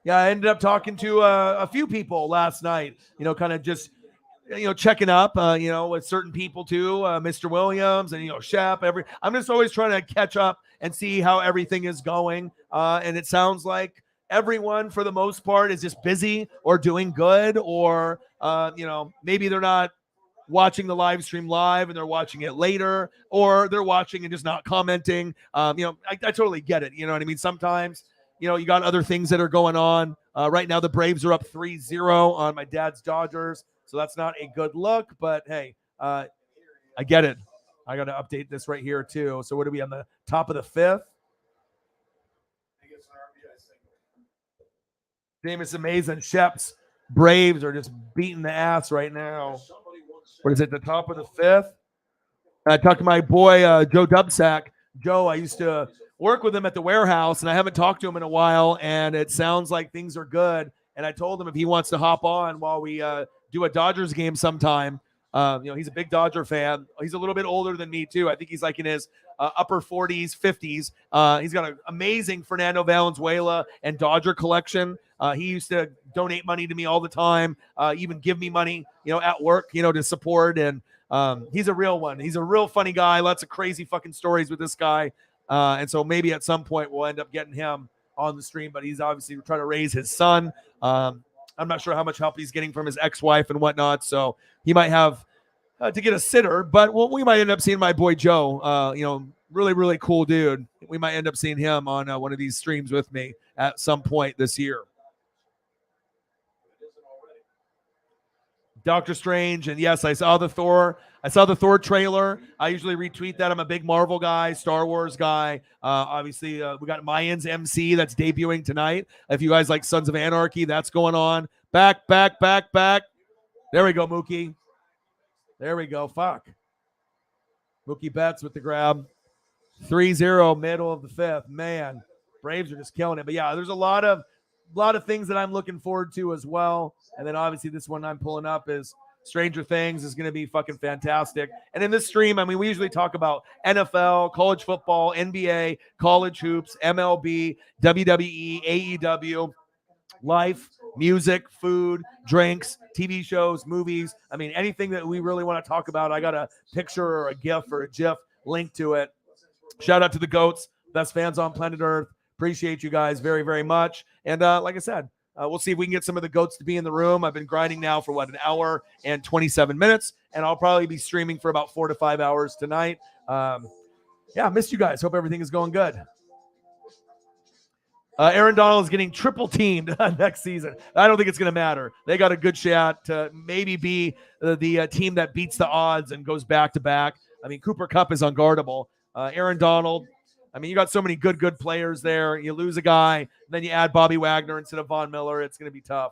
Yeah, I ended up talking to a few people last night, kind of just checking up, with certain people too, Mr. Williams and, Shep. I'm just always trying to catch up and see how everything is going. And it sounds like everyone, for the most part, is just busy or doing good, or, maybe they're not watching the live stream live and they're watching it later, or they're watching and just not commenting. I totally get it. You know what I mean? Sometimes, you got other things that are going on. Right now, the Braves are up 3-0 on my dad's Dodgers. So that's not a good look, but hey, I get it. I got to update this right here too. So what are we on the top of the fifth? He gets an RBI single. Jameis Amazing. Shep's Braves are just beating the ass right now. What is it? The top of the fifth? I talked to my boy, Joe Dubsack. Joe, I used to work with him at the warehouse, and I haven't talked to him in a while, and it sounds like things are good. And I told him if he wants to hop on while we do a Dodgers game sometime. He's a big Dodger fan. He's a little bit older than me too. I think he's like in his upper 40s, 50s. He's got an amazing Fernando Valenzuela and Dodger collection. He used to donate money to me all the time, even give me money, at work, to support. And he's a real one. He's a real funny guy. Lots of crazy fucking stories with this guy. And so maybe at some point we'll end up getting him on the stream, but he's obviously trying to raise his son. I'm not sure how much help he's getting from his ex-wife and whatnot, so he might have to get a sitter, but we might end up seeing my boy Joe, really, really cool dude. We might end up seeing him on one of these streams with me at some point this year. Doctor Strange, and yes, I saw the Thor trailer. I usually retweet that. I'm a big Marvel guy, Star Wars guy. Obviously, we got Mayans MC that's debuting tonight. If you guys like Sons of Anarchy, that's going on. Back. There we go, Mookie. There we go. Fuck. Mookie Betts with the grab. 3-0, middle of the fifth. Man, Braves are just killing it. But yeah, there's a lot of things that I'm looking forward to as well. And then obviously this one I'm pulling up is Stranger Things is going to be fucking fantastic. And in this stream, we usually talk about NFL, college football, NBA, college hoops, MLB, WWE, AEW, life, music, food, drinks, TV shows, movies. Anything that we really want to talk about, I got a picture or a GIF or a GIF link to it. Shout out to the GOATs, best fans on planet Earth. Appreciate you guys very, very much. And like I said, we'll see if we can get some of the GOATs to be in the room. I've been grinding now for an hour and 27 minutes, and I'll probably be streaming for about 4 to 5 hours tonight. I missed you guys. Hope everything is going good. Aaron Donald is getting triple teamed next season. I don't think it's going to matter. They got a good shot to maybe be the team that beats the odds and goes back to back. Cooper Kupp is unguardable. Aaron Donald, you got so many good players there. You lose a guy, then you add Bobby Wagner instead of Von Miller. It's going to be tough.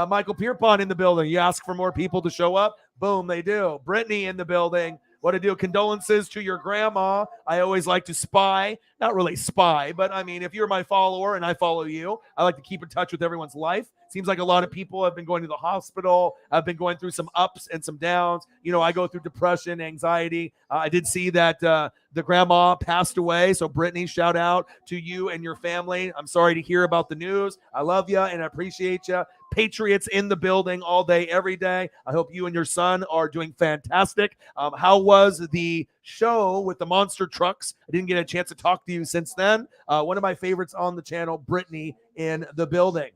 Michael Pierpont in the building. You ask for more people to show up. Boom, they do. Brittany in the building. What to do? Condolences to your grandma. I always like to spy. Not really spy, but if you're my follower and I follow you, I like to keep in touch with everyone's life. Seems like a lot of people have been going to the hospital. I've been going through some ups and some downs. I go through depression, anxiety. I did see that the grandma passed away. So Brittany, shout out to you and your family. I'm sorry to hear about the news. I love you and I appreciate you. Patriots in the building all day, every day. I hope you and your son are doing fantastic. How was the show with the monster trucks? I didn't get a chance to talk to you since then. One of my favorites on the channel, Brittany in the building.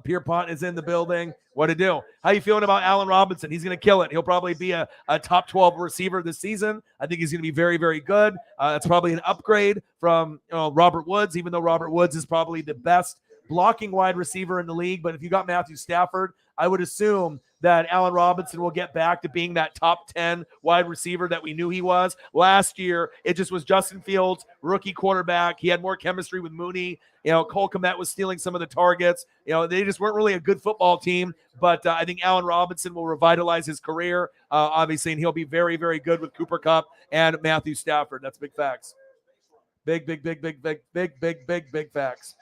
Pierpont is in the building. What to do? How you feeling about Allen Robinson? He's going to kill it. He'll probably be a top 12 receiver this season. I think he's going to be very, very good. It's probably an upgrade from Robert Woods, even though Robert Woods is probably the best blocking wide receiver in the league. But if you got Matthew Stafford, I would assume that Allen Robinson will get back to being that top 10 wide receiver that we knew he was. Last year, it just was Justin Fields, rookie quarterback. He had more chemistry with Mooney. Cole Kmet was stealing some of the targets. They just weren't really a good football team. But I think Allen Robinson will revitalize his career, obviously, and he'll be very, very good with Cooper Kupp and Matthew Stafford. That's big facts. Big facts.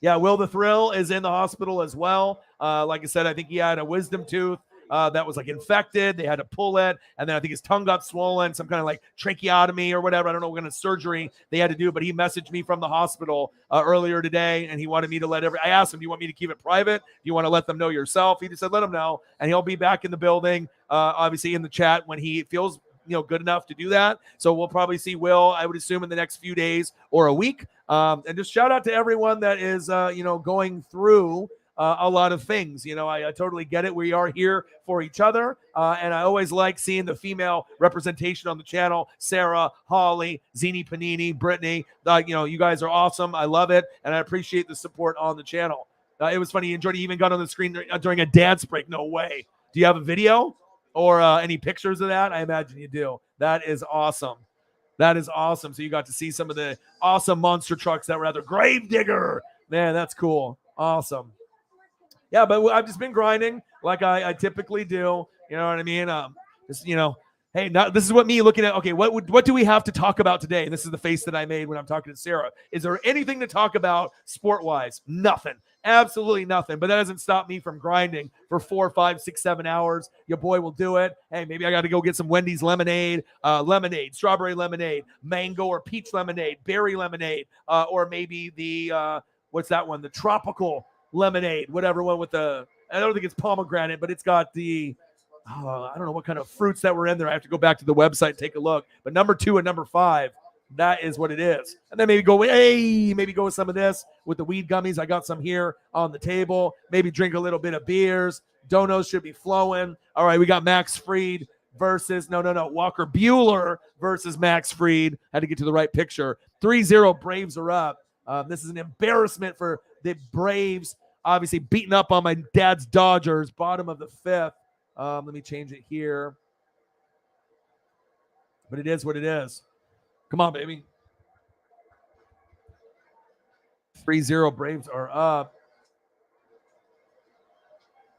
Yeah, Will the Thrill is in the hospital as well. Like I said, I think he had a wisdom tooth that was like infected. They had to pull it, and then I think his tongue got swollen, some kind of like tracheotomy or whatever. I don't know what kind of surgery they had to do, but he messaged me from the hospital earlier today, and he wanted me to I asked him, do you want me to keep it private? Do you want to let them know yourself? He just said, let them know, and he'll be back in the building, obviously in the chat when he feels good enough to do that. So we'll probably see Will, I would assume, in the next few days or a week. And just shout out to everyone that is, going through a lot of things. I totally get it. We are here for each other. And I always like seeing the female representation on the channel. Sarah, Holly, Zini Panini, Brittany, you guys are awesome. I love it. And I appreciate the support on the channel. It was funny. Jordy even got on the screen during a dance break. No way. Do you have a video or any pictures of that? I imagine you do. That is awesome. That is awesome. So you got to see some of the awesome monster trucks that were out there. Gravedigger. Man, that's cool. Awesome. Yeah, but I've just been grinding like I typically do. You know what I mean? Hey, this is what me looking at. Okay, what do we have to talk about today? And this is the face that I made when I'm talking to Sarah. Is there anything to talk about sport-wise? Nothing. Absolutely nothing. But that doesn't stop me from grinding for 4, 5, 6, 7 hours. Your boy will do it. Hey, maybe I got to go get some Wendy's lemonade, strawberry lemonade, mango or peach lemonade, berry lemonade, or maybe the what's that one? The tropical lemonade, whatever one with I don't think it's pomegranate, but it's got the I don't know what kind of fruits that were in there. I have to go back to the website and take a look. But number 2 and number 5, that is what it is. And then maybe go with some of this with the weed gummies. I got some here on the table. Maybe drink a little bit of beers. Donos should be flowing. All right, we got Max Fried versus Walker Buehler versus Max Fried. Had to get to the right picture. 3-0 Braves are up. This is an embarrassment for the Braves. Obviously beating up on my dad's Dodgers, bottom of the 5th. Let me change it here. But it is what it is. Come on, baby. 3-0 Braves are up.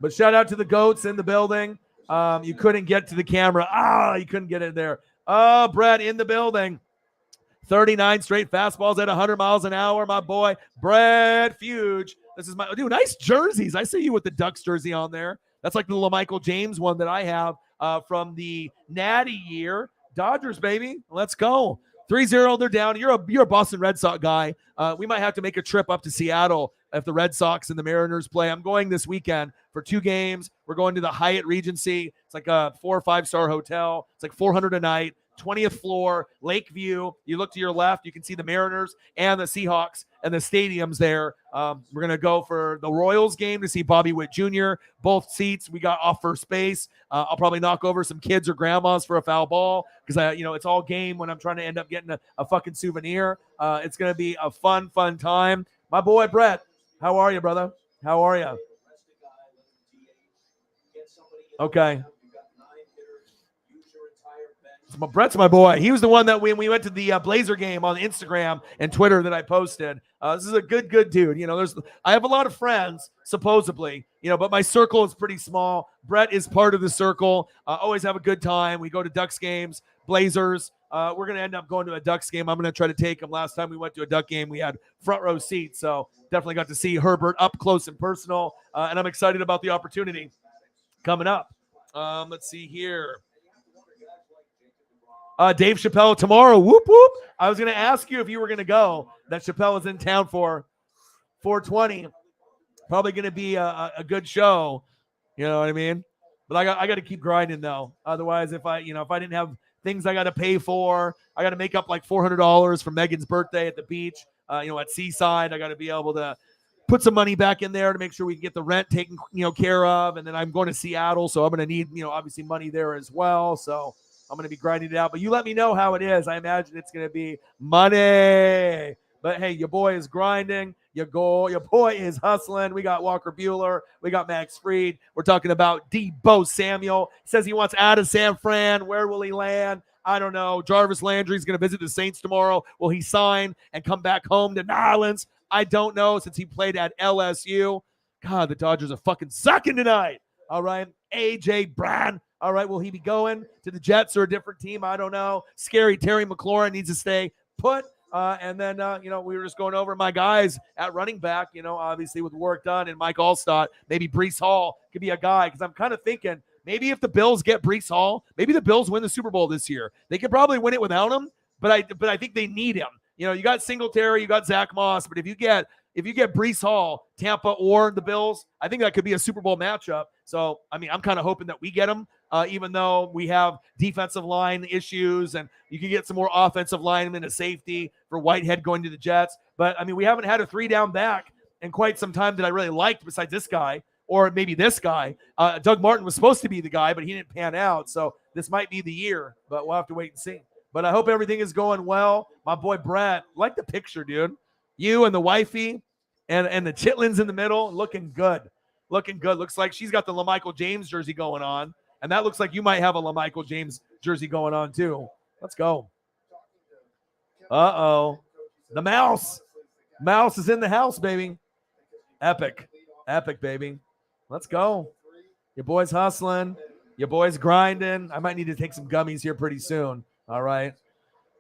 But shout out to the GOATs in the building. You couldn't get to the camera. You couldn't get in there. Brett in the building. 39 straight fastballs at 100 miles an hour, my boy. Brett Fuge. This is nice jerseys. I see you with the Ducks jersey on there. That's like the LaMichael James one that I have from the Natty year. Dodgers, baby. Let's go. 3-0, they're down. You're a Boston Red Sox guy. We might have to make a trip up to Seattle if the Red Sox and the Mariners play. I'm going this weekend for 2 games. We're going to the Hyatt Regency. It's like a 4 or 5-star hotel. It's like $400 a night. 20th floor, Lakeview. You look to your left, you can see the Mariners and the Seahawks and the stadiums there. We're going to go for the Royals game to see Bobby Witt Jr. Both seats, we got off first base. I'll probably knock over some kids or grandmas for a foul ball because, it's all game when I'm trying to end up getting a fucking souvenir. It's going to be a fun time. My boy, Brett, how are you, brother? How are you? Okay. Brett's my boy. He was the one that when we went to the Blazer game on Instagram and Twitter that I posted. This is a good dude. I have a lot of friends, supposedly, but my circle is pretty small. Brett is part of the circle. Always have a good time. We go to Ducks games, Blazers. We're going to end up going to a Ducks game. I'm going to try to take him. Last time we went to a Duck game, we had front row seats. So definitely got to see Herbert up close and personal. And I'm excited about the opportunity coming up. Let's see here. Dave Chappelle tomorrow. Whoop, whoop. I was going to ask you if you were going to go. That Chappelle is in town for 420. Probably going to be a good show. You know what I mean? But I got to keep grinding, though. Otherwise, if I didn't have things I got to pay for, I got to make up like $400 for Megan's birthday at the beach, at Seaside. I got to be able to put some money back in there to make sure we can get the rent taken, care of. And then I'm going to Seattle, so I'm going to need, obviously money there as well. So I'm going to be grinding it out, but you let me know how it is. I imagine it's going to be money. But hey, your boy is grinding. Your boy is hustling. We got Walker Buehler. We got Max Fried. We're talking about Debo Samuel. He says he wants out of San Fran. Where will he land? I don't know. Jarvis Landry's going to visit the Saints tomorrow. Will he sign and come back home to New Orleans? I don't know, since he played at LSU. God, the Dodgers are fucking sucking tonight. All right. A.J. Brown. All right, will he be going to the Jets or a different team? I don't know. Scary Terry McLaurin needs to stay put. And then, we were just going over my guys at running back, obviously with work done and Mike Allstott. Maybe Breece Hall could be a guy because I'm kind of thinking Maybe if the Bills get Brees Hall, maybe the Bills win the Super Bowl this year. They could probably win it without him, but I think they need him. You know, you got Singletary, you got Zach Moss, but if you get Brees Hall, Tampa or the Bills, I think that could be a Super Bowl matchup. So, I mean, I'm kind of hoping that we get him, even though we have defensive line issues and you can get some more offensive linemen, a safety for Whitehead going to the Jets. But, I mean, we haven't had a 3-down back in quite some time that I really liked besides this guy or maybe this guy. Doug Martin was supposed to be the guy, but he didn't pan out. So this might be the year, but we'll have to wait and see. But I hope everything is going well. My boy Brett, like the picture, dude. You and the wifey and the chitlins in the middle, looking good. Looking good. Looks like she's got the LaMichael James jersey going on. And that looks like you might have a LaMichael James jersey going on too. Let's go. Uh-oh. The mouse. Mouse is in the house, baby. Epic. Epic, baby. Let's go. Your boy's hustling. Your boy's grinding. I might need to take some gummies here pretty soon. All right.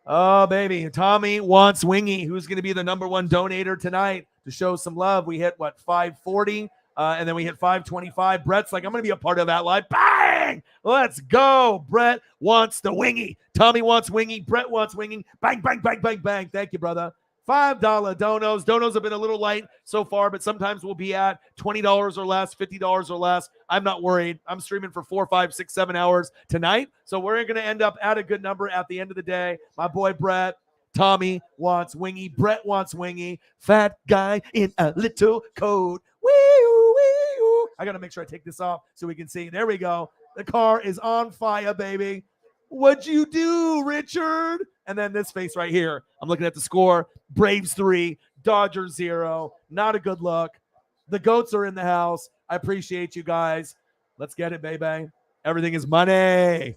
Oh, baby. Tommy wants Wingy, who's going to be the number one donator tonight to show some love. We hit, what, 540? And then we hit 525. Brett's like, I'm going to be a part of that live. Bang! Let's go. Brett wants the Wingy. Tommy wants Wingy. Brett wants Wingy. Bang, bang, bang, bang, bang. Thank you, brother. $5 donos. Donos have been a little light so far, but sometimes we'll be at $20 or less, $50 or less. I'm not worried. I'm streaming for 4, 5, 6, 7 hours tonight. So we're going to end up at a good number at the end of the day. My boy Brett, Tommy wants Wingy. Brett wants Wingy. Fat guy in a little coat. Wee-oo, wee-oo. I got to make sure I take this off so we can see. There we go. The car is on fire, baby. What'd you do, Richard? And then this face right here. I'm looking at the score. Braves 3, Dodgers 0. Not a good look. The goats are in the house. I appreciate you guys. Let's get it, baby. Everything is money.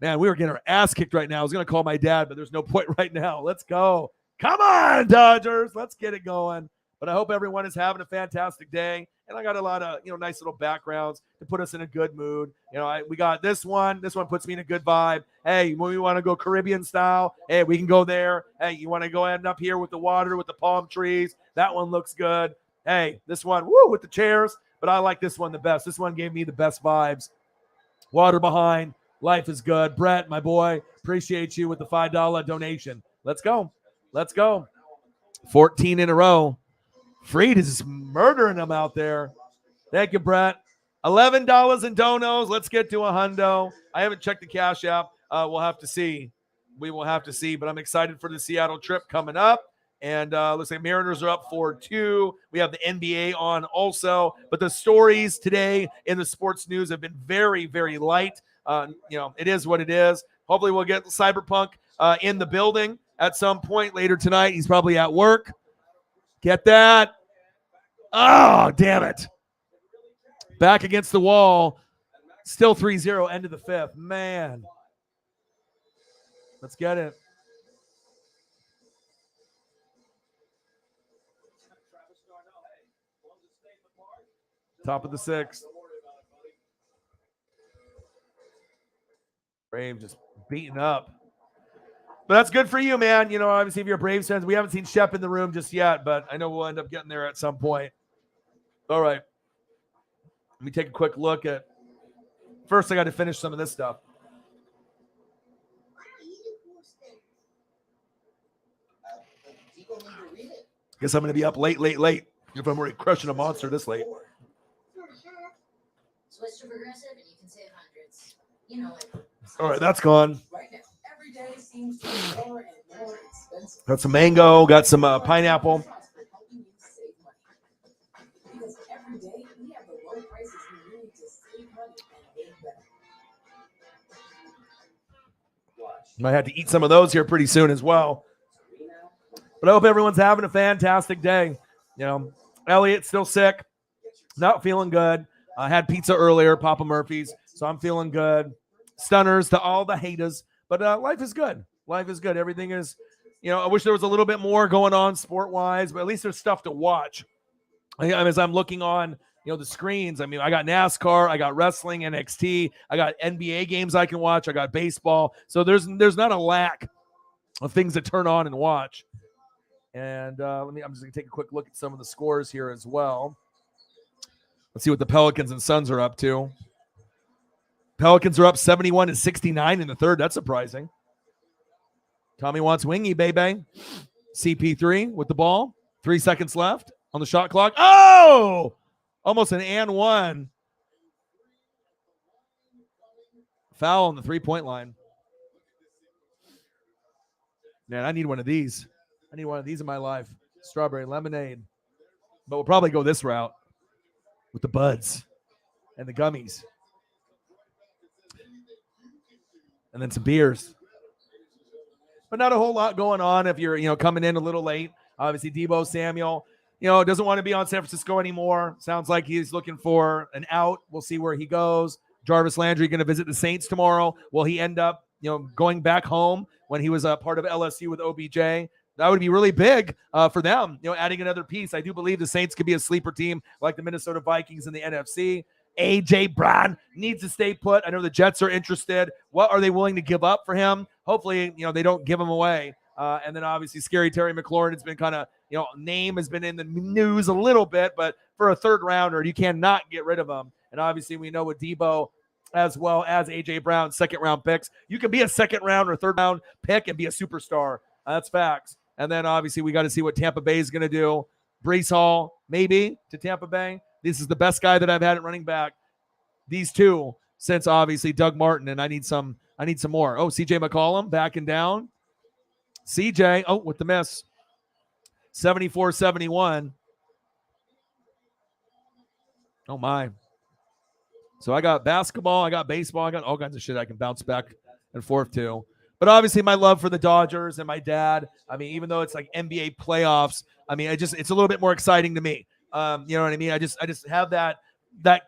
Man, we were getting our ass kicked right now. I was going to call my dad, but there's no point right now. Let's go. Come on, Dodgers. Let's get it going. But I hope everyone is having a fantastic day. And I got a lot of, nice little backgrounds to put us in a good mood. We got this one. This one puts me in a good vibe. Hey, when we want to go Caribbean style, hey, we can go there. Hey, you want to go end up here with the water, with the palm trees? That one looks good. Hey, this one, woo, with the chairs. But I like this one the best. This one gave me the best vibes. Water behind. Life is good. Brett, my boy, appreciate you with the $5 donation. Let's go. Let's go. 14 in a row. Freed is murdering them out there. Thank you, Brett. $11 in donos. Let's get to a hundo. I haven't checked the Cash App. We'll have to see. We will have to see, but I'm excited for the Seattle trip coming up. And looks like Mariners are up 4-2. We have the NBA on also. But the stories today in the sports news have been very, very light. It is what it is. Hopefully we'll get Cyberpunk in the building at some point later tonight. He's probably at work. Get that. Oh, damn it. Back against the wall. Still 3-0, end of the fifth. Man. Let's get it. Top of the sixth. Brave just beaten up. But that's good for you, man. Obviously, if you're a Braves fan, we haven't seen Shep in the room just yet, but I know we'll end up getting there at some point. All right. Let me take a quick look at. First, I got to finish some of this stuff. Guess I'm going to be up late. If I'm already crushing a monster this late. Switch to progressive and you can save hundreds. All right, that's gone. Right now, every day seems to be more and more expensive. Got some mango, got some pineapple. Because every day we have the low prices we need to save money and live better. Might have to eat some of those here pretty soon as well. But I hope everyone's having a fantastic day. Elliot's still sick, not feeling good. I had pizza earlier, Papa Murphy's, so I'm feeling good. Stunners to all the haters, but life is good. Life is good. Everything is, I wish there was a little bit more going on sport-wise, but at least there's stuff to watch. As I'm looking on, the screens, I got NASCAR, I got wrestling, NXT, I got NBA games I can watch, I got baseball. So there's not a lack of things to turn on and watch. And I'm just going to take a quick look at some of the scores here as well. Let's see what the Pelicans and Suns are up to. Pelicans are up 71-69 in the third. That's surprising. Tommy wants wingy, baby. CP3 with the ball. 3 seconds left on the shot clock. Oh! Almost an and one. Foul on the 3-point line. Man, I need one of these. I need one of these in my life. Strawberry lemonade. But we'll probably go this route with the buds and the gummies. And then some beers. But not a whole lot going on if you're, coming in a little late. Obviously, Deebo Samuel, doesn't want to be on San Francisco anymore. Sounds like he's looking for an out. We'll see where he goes. Jarvis Landry going to visit the Saints tomorrow. Will he end up, going back home when he was a part of LSU with OBJ? That would be really big for them, adding another piece. I do believe the Saints could be a sleeper team like the Minnesota Vikings in the NFC. A.J. Brown needs to stay put. I know the Jets are interested. What are they willing to give up for him? Hopefully, they don't give him away. And then obviously Scary Terry McLaurin has been kind of, name has been in the news a little bit, but for a third rounder, you cannot get rid of him. And obviously we know with Deebo as well as A.J. Brown, second round picks, you can be a second round or third round pick and be a superstar. That's facts. And then obviously we got to see what Tampa Bay is going to do. Breece Hall, maybe to Tampa Bay. This is the best guy that I've had at running back. These two since obviously Doug Martin, and I need some more. Oh, CJ McCollum backing down. CJ, with the miss. 74-71. Oh my. So I got basketball, I got baseball, I got all kinds of shit I can bounce back and forth to. But obviously my love for the Dodgers and my dad, even though it's like NBA playoffs, it's a little bit more exciting to me. You know what I mean? I just have that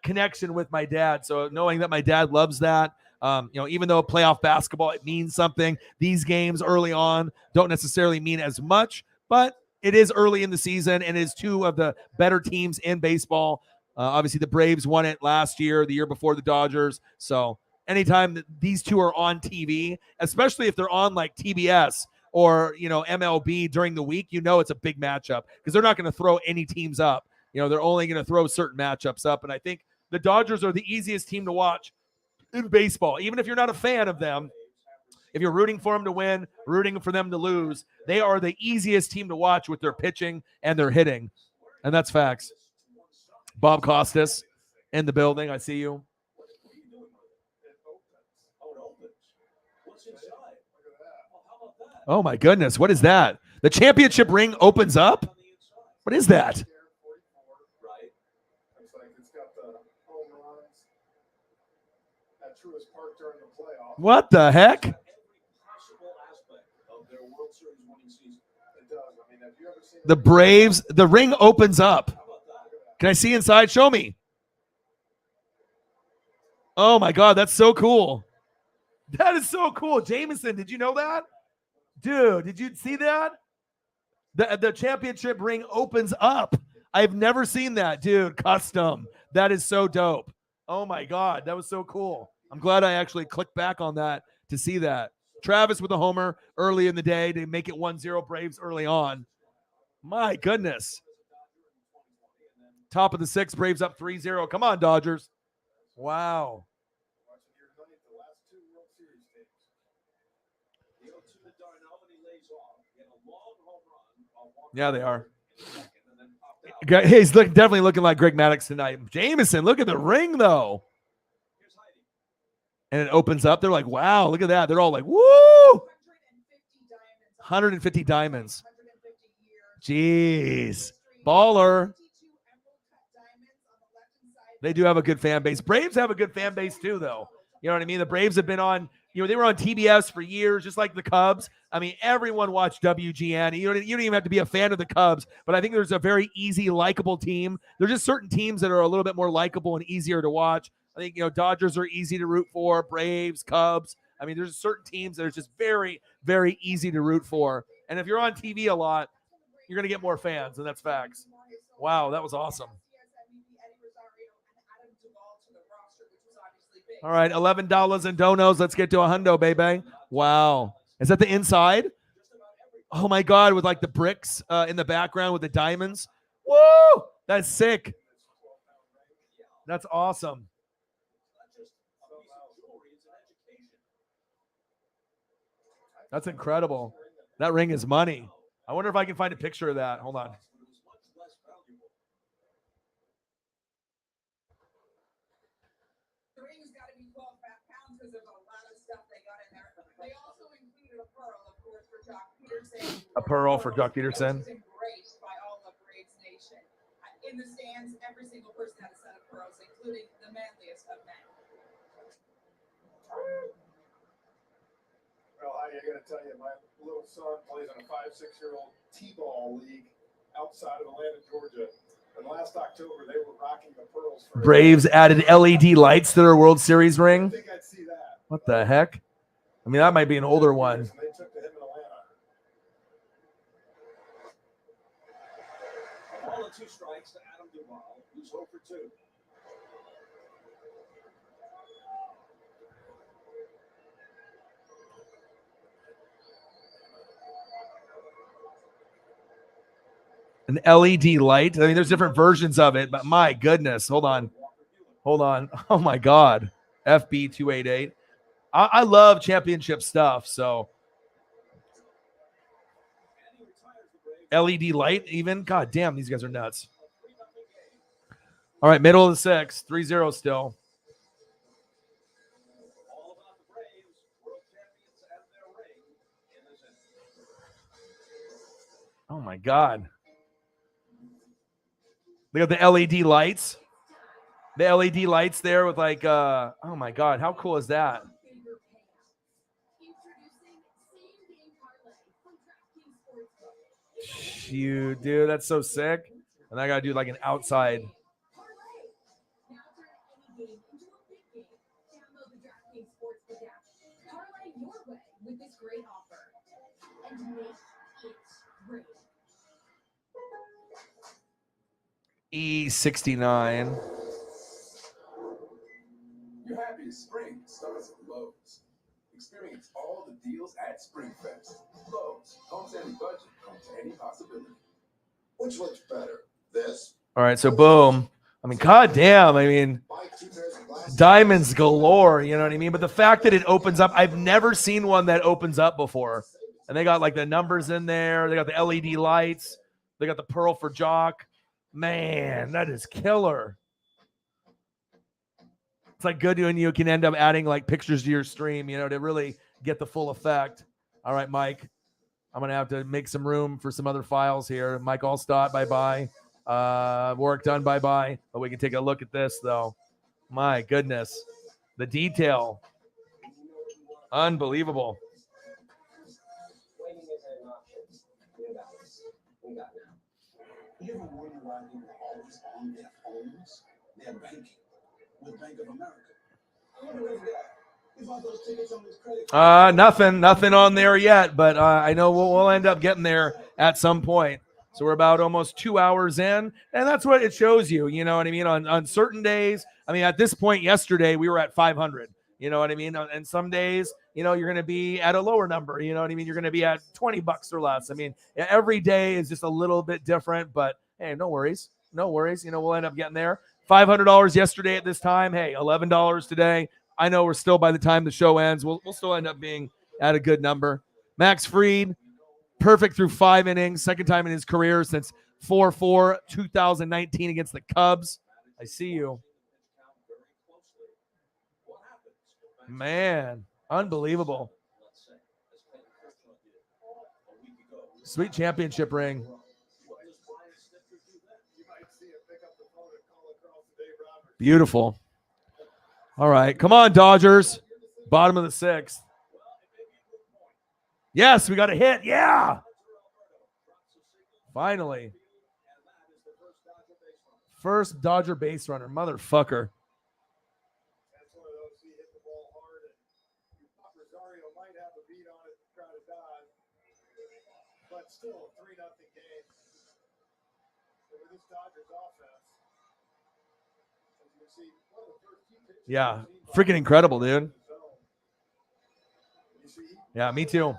connection with my dad. So knowing that my dad loves that, even though playoff basketball, it means something. These games early on don't necessarily mean as much, but it is early in the season and it is two of the better teams in baseball. Obviously the Braves won it last year, the year before the Dodgers. So anytime that these two are on TV, especially if they're on like TBS or, MLB during the week, it's a big matchup because they're not going to throw any teams up. They're only going to throw certain matchups up. And I think the Dodgers are the easiest team to watch in baseball. Even if you're not a fan of them, if you're rooting for them to win, rooting for them to lose, they are the easiest team to watch with their pitching and their hitting. And that's facts. Bob Costas in the building. I see you. Oh, my goodness. What is that? The championship ring opens up? What is that? What the heck? The Braves, the ring opens up. Can I see inside? Show me. Oh my God, that's so cool. That is so cool. Jameson, did you know that? Dude, did you see that? The championship ring opens up. I've never seen that, dude. Custom. That is so dope. Oh my God, that was so cool. I'm glad I actually clicked back on that to see that. Travis with a homer early in the day to make it 1-0 Braves early on. My goodness. Top of the sixth, Braves up 3-0. Come on, Dodgers. Wow. Yeah, they are. He's definitely looking like Greg Maddux tonight. Jameson, look at the ring, though. And it opens up. They're like, wow, look at that. They're all like, woo! 150 diamonds. Jeez. Baller. They do have a good fan base. Braves have a good fan base too, though. You know what I mean? The Braves have been on, they were on TBS for years, just like the Cubs. Everyone watched WGN. You don't even have to be a fan of the Cubs, but I think there's a very easy, likable team. There's just certain teams that are a little bit more likable and easier to watch. I think, Dodgers are easy to root for, Braves, Cubs. There's certain teams that are just very, very easy to root for. And if you're on TV a lot, you're going to get more fans, and that's facts. Wow, that was awesome. All right, $11 in donos. Let's get to a hundo, baby. Wow. Is that the inside? Oh, my God, with like the bricks in the background with the diamonds. Woo! That's sick. That's awesome. That's incredible. That ring is money. I wonder if I can find a picture of that. Hold on. The ring's got to be 12 pounds because there's a lot of stuff they got in there. They also included a pearl, of course, for Doc Peterson. A pearl for Doc Peterson. Which is embraced by all of Braves Nation. In the stands, every single person had a set of pearls, including the manliest of men. Well, I got to tell you, my little son plays in a 5, 6-year-old T-ball league outside of Atlanta, Georgia. And last October, they were rocking the pearls. For Braves added LED lights to their World Series ring. I think I'd see that. What the heck? I mean, that might be an older one. And they took to him in Atlanta. Ball and 2 strikes to Adam Duvall, who's 0 for 2. An LED light. I mean, there's different versions of it, but my goodness. Hold on. Hold on. Oh, my God. FB 288. I love championship stuff, so. LED light even? God damn, these guys are nuts. All right, middle of the 6th. 3-0 still. All about the Braves, world champions and their ring in this inning. Oh, my God. They got the LED lights. The LED lights there with like, oh, my God. How cool is that? Shoot, dude, that's so sick. And I got to do like an outside. E69. Your happiest spring starts at Lowe's. Experience all the deals at SpringFest. Lowe's, home to any budget, home to any possibility. Which looks better, this? All right, so boom. I mean, goddamn. I mean, diamonds galore. You know what I mean? But the fact that it opens up, I've never seen one that opens up before. And they got like the numbers in there. They got the LED lights. They got the pearl for Jock. Man, that is killer. It's like good when you can end up adding like pictures to your stream, you know, to really get the full effect. All right, Mike. I'm going to have to make some room for some other files here. Mike Allstott, bye-bye. Work done, bye-bye. But we can take a look at this, though. My goodness. The detail. Unbelievable. You ever wonder why they were always on their phones? They're banking with Bank of America. I wonder what they got. You bought those tickets on this credit card? Nothing on there yet, but I know we'll end up getting there at some point. So we're about almost 2 hours in, and that's what it shows you. You know what I mean? On certain days, I mean, at this point yesterday, we were at 500. You know what I mean? And some days, you know, you're going to be at a lower number. You know what I mean? You're going to be at $20 or less. I mean, every day is just a little bit different, but hey, no worries. No worries. You know, we'll end up getting there. $500 yesterday at this time. Hey, $11 today. I know we're still, by the time the show ends, we'll still end up being at a good number. Max Fried, perfect through 5 innings. Second time in his career since 4-4, 2019 against the Cubs. I see you. Man, unbelievable. Sweet championship ring. Beautiful. All right, come on, Dodgers. Bottom of the 6th. Yes, we got a hit. Yeah. Finally. First Dodger base runner. Motherfucker. But still, 3-0 game. With this Dodgers offense, as you can see, one of the first key pitches. Yeah, freaking incredible, dude. Yeah, me too.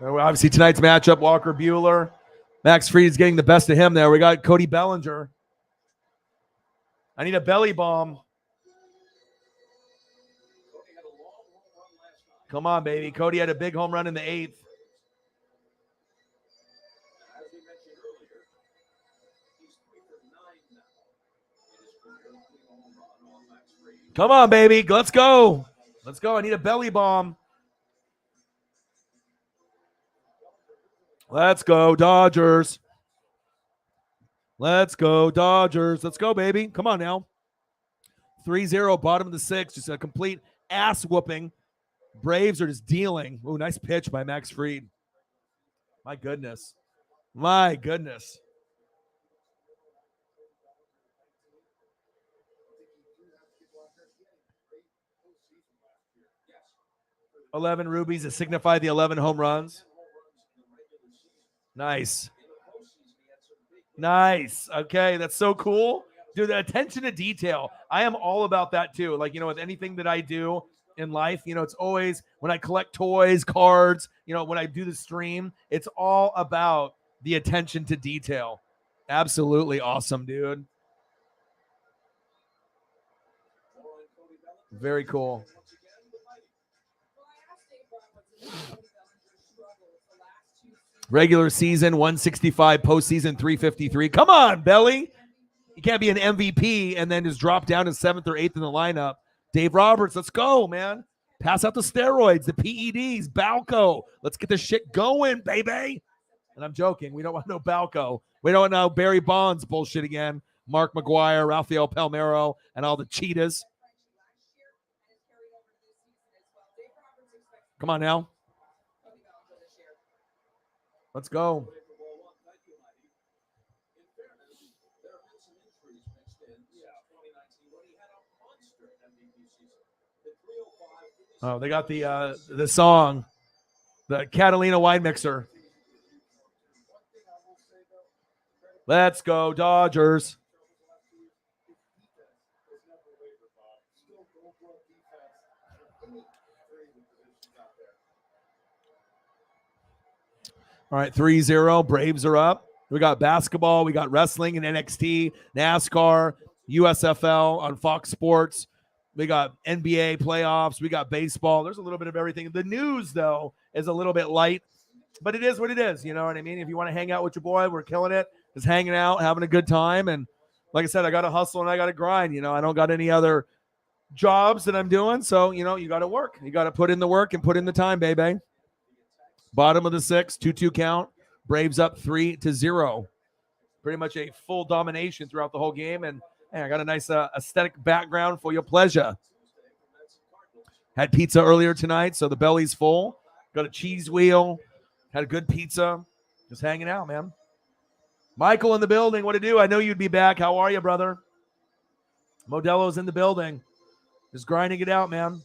Obviously, tonight's matchup, Walker Buehler. Max Fried is getting the best of him there. We got Cody Bellinger. I need a belly bomb. Come on, baby. Cody had a big home run in the 8th. As we mentioned earlier, he's 3 for 9 now in his career, including a home run on Max Fried. Come on, baby. Let's go. Let's go. I need a belly bomb. Let's go, Dodgers. Let's go, Dodgers. Let's go, baby. Come on now. 3-0, bottom of the 6th. Just a complete ass whooping. Braves are just dealing. Ooh, nice pitch by Max Fried. My goodness. My goodness. 11 rubies to signify the 11 home runs. Nice. Nice. Okay, that's so cool. Dude, the attention to detail. I am all about that too. Like, with anything that I do in life, it's always when I collect toys, cards, when I do the stream, it's all about the attention to detail. Absolutely awesome, dude. Very cool. Regular season 165, postseason 353. Come on, Belly. You can't be an MVP and then just drop down to 7th or 8th in the lineup. Dave Roberts, let's go, man. Pass out the steroids, the PEDs, Balco. Let's get this shit going, baby. And I'm joking. We don't want no Balco. We don't want no Barry Bonds bullshit again. Mark McGuire, Rafael Palmeiro, and all the cheetahs. Come on now. Let's go. Oh, they got the song, the Catalina wine mixer. Let's go, Dodgers. All right, 3-0. Braves are up. We got basketball. We got wrestling and NXT, NASCAR, USFL on Fox Sports. We got NBA playoffs. We got baseball. There's a little bit of everything. The news, though, is a little bit light, but it is what it is. You know what I mean? If you want to hang out with your boy, we're killing it. Just hanging out, having a good time. And like I said, I got to hustle and I got to grind. I don't got any other jobs that I'm doing. So, you got to work. You got to put in the work and put in the time, baby. Bottom of the 6th, 2-2 count. Braves up 3-0. Pretty much a full domination throughout the whole game. And hey, I got a nice aesthetic background for your pleasure. Had pizza earlier tonight, so the belly's full. Got a cheese wheel. Had a good pizza. Just hanging out, man. Michael in the building. What to do? I know you'd be back. How are you, brother? Modelo's in the building. Just grinding it out, man.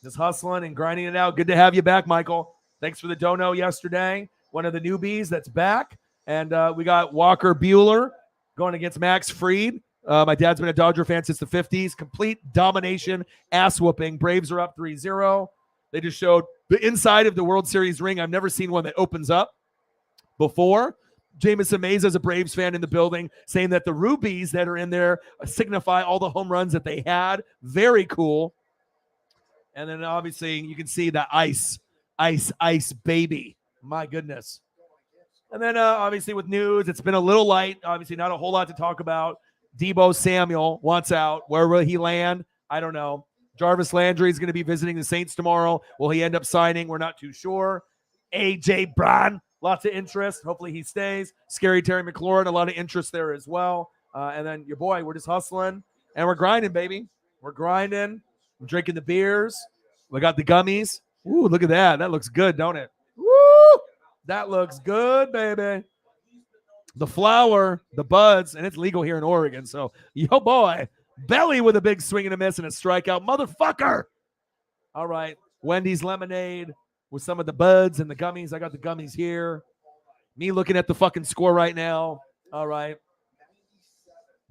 Just hustling and grinding it out. Good to have you back, Michael. Thanks for the dono yesterday. One of the newbies that's back. And we got Walker Buehler going against Max Fried. My dad's been a Dodger fan since the 50s. Complete domination, ass whooping. Braves are up 3-0. They just showed the inside of the World Series ring. I've never seen one that opens up before. Jameson Meza is a Braves fan in the building, saying that the rubies that are in there signify all the home runs that they had. Very cool. And then obviously you can see the ice baby. My goodness. And then obviously with news, it's been a little light. Obviously not a whole lot to talk about. Deebo Samuel wants out. Where will he land? I don't know. Jarvis Landry is going to be visiting the Saints tomorrow. Will he end up signing? We're not too sure. A.J. Brown, lots of interest. Hopefully he stays. Scary Terry McLaurin, a lot of interest there as well. And then your boy, we're just hustling. And we're grinding, baby. We're grinding. We're drinking the beers. We got the gummies. Ooh, look at that. That looks good, don't it? Woo! That looks good, baby. The flower, the buds, and it's legal here in Oregon. So, yo, boy, belly with a big swing and a miss and a strikeout. Motherfucker. All right. Wendy's lemonade with some of the buds and the gummies. I got the gummies here. Me looking at the fucking score right now. All right.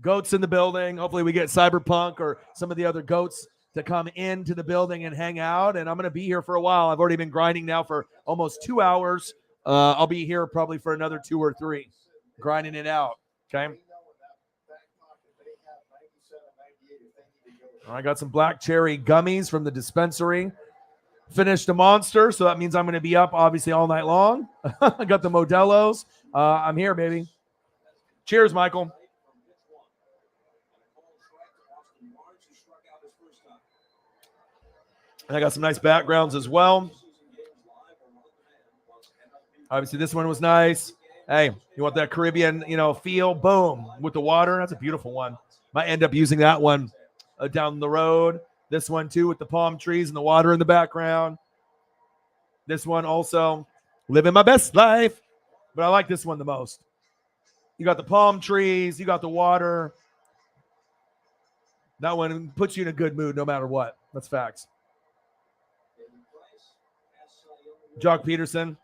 Goats in the building. Hopefully we get Cyberpunk or some of the other goats to come into the building and hang out. And I'm going to be here for a while. I've already been grinding now for almost 2 hours. I'll be here probably for another 2 or 3. Grinding it out. Okay. I got some black cherry gummies from the dispensary. Finished a monster, so that means I'm going to be up obviously all night long. I got the Modelo's. I'm here, baby. Cheers, Michael. And I got some nice backgrounds as well. Obviously, this one was nice. Hey, you want that Caribbean, feel? Boom, with the water. That's a beautiful one. Might end up using that one down the road. This one too, with the palm trees and the water in the background. This one also, living my best life. But I like this one the most. You got the palm trees. You got the water. That one puts you in a good mood no matter what. That's facts. Jock Peterson.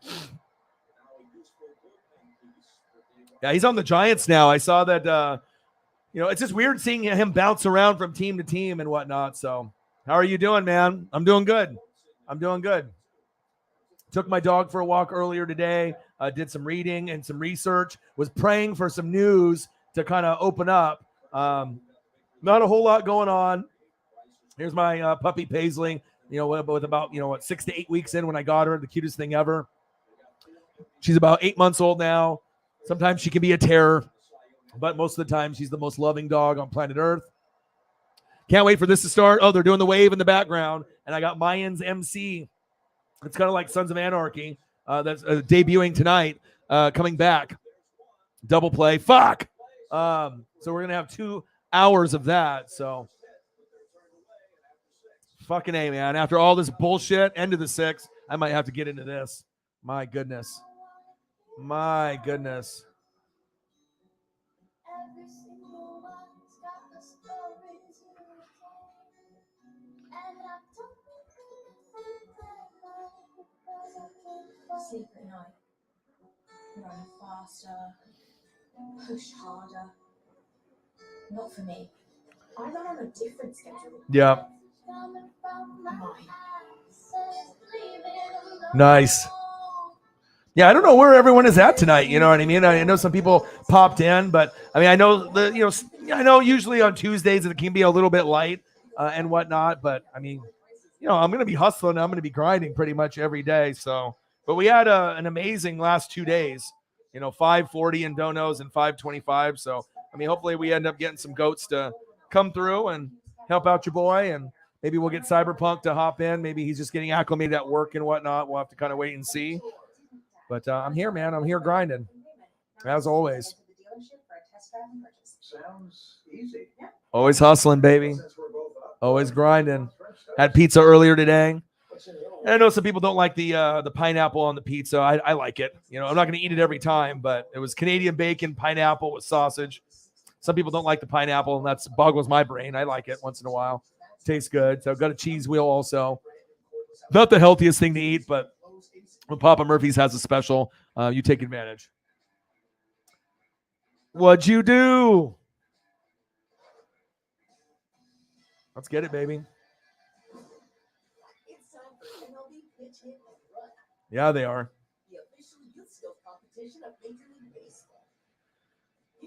Yeah, he's on the Giants now. I saw that, it's just weird seeing him bounce around from team to team and whatnot. So how are you doing, man? I'm doing good. Took my dog for a walk earlier today. Did some reading and some research. Was praying for some news to kind of open up. Not a whole lot going on. Here's my puppy Paisley. With about 6 to 8 weeks in when I got her, the cutest thing ever. She's about 8 months old now. Sometimes she can be a terror, but most of the time she's the most loving dog on planet Earth. Can't wait for this to start. Oh, they're doing the wave in the background, and I got Mayans MC. It's kind of like Sons of Anarchy. That's debuting tonight, coming back. Double play. Fuck. So we're going to have 2 hours of that. So fucking A, man. After all this bullshit, end of the 6th, I might have to get into this. My goodness. My goodness. Sleep at night. Run faster. Push harder. Not for me. I run on a different schedule. Yeah. Mine. Nice. Yeah, I don't know where everyone is at tonight. You know what I mean? I know some people popped in, but I mean, I know usually on Tuesdays it can be a little bit light and whatnot. But I mean, I'm going to be hustling. I'm going to be grinding pretty much every day. So, but we had an amazing last 2 days. 540 in donos and 525. So, I mean, hopefully we end up getting some goats to come through and help out your boy, and maybe we'll get Cyberpunk to hop in. Maybe he's just getting acclimated at work and whatnot. We'll have to kind of wait and see. But I'm here, man. I'm here grinding, as always. Sounds easy. Always hustling, baby. Always grinding. Had pizza earlier today. And I know some people don't like the pineapple on the pizza. I like it. I'm not going to eat it every time, but it was Canadian bacon, pineapple with sausage. Some people don't like the pineapple, and that's boggles my brain. I like it once in a while. Tastes good. So I've got a cheese wheel also. Not the healthiest thing to eat, but when Papa Murphy's has a special, you take advantage. What'd you do? Let's get it, baby. Yeah, they are.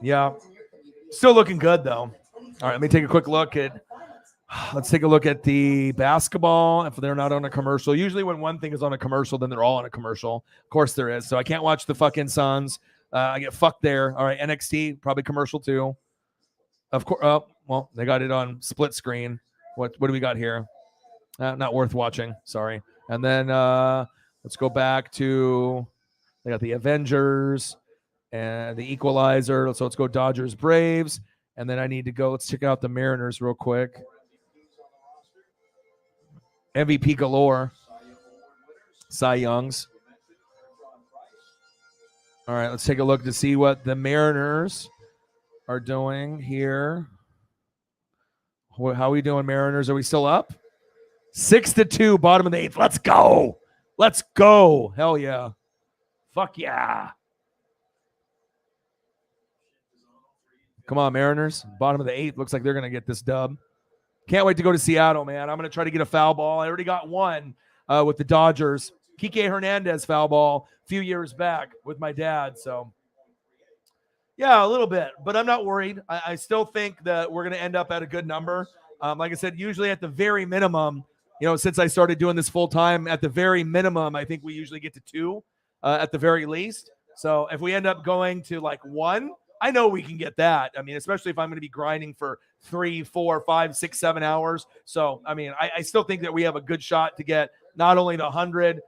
Yeah. Still looking good, though. All right, let me take a quick look at let's take a look at the basketball. If they're not on a commercial, usually when one thing is on a commercial, then they're all on a commercial. Of course there is. So I can't watch the fucking Suns. I get fucked there. All right, NXT, probably commercial too. Of course. Oh, well, they got it on split screen. What do we got here? Not worth watching. Sorry. And then let's go back to they got the Avengers and the Equalizer. So let's go Dodgers, Braves. And then I need to go. Let's check out the Mariners real quick. MVP galore. Cy Youngs. All right, let's take a look to see what the Mariners are doing here. How are we doing, Mariners? Are we still up? 6-2, bottom of the 8th. Let's go. Let's go. Hell yeah. Fuck yeah. Come on, Mariners. Bottom of the 8th. Looks like they're going to get this dub. Can't wait to go to Seattle, man. I'm going to try to get a foul ball. I already got one with the Dodgers. Kike Hernandez foul ball a few years back with my dad. So, yeah, a little bit. But I'm not worried. I still think that we're going to end up at a good number. Like I said, usually at the very minimum, since I started doing this full time, at the very minimum, I think we usually get to 2 at the very least. So if we end up going to like 1, I know we can get that. I mean, especially if I'm going to be grinding for 3, 4, 5, 6, 7 hours. So, I mean, I still think that we have a good shot to get not only the 100,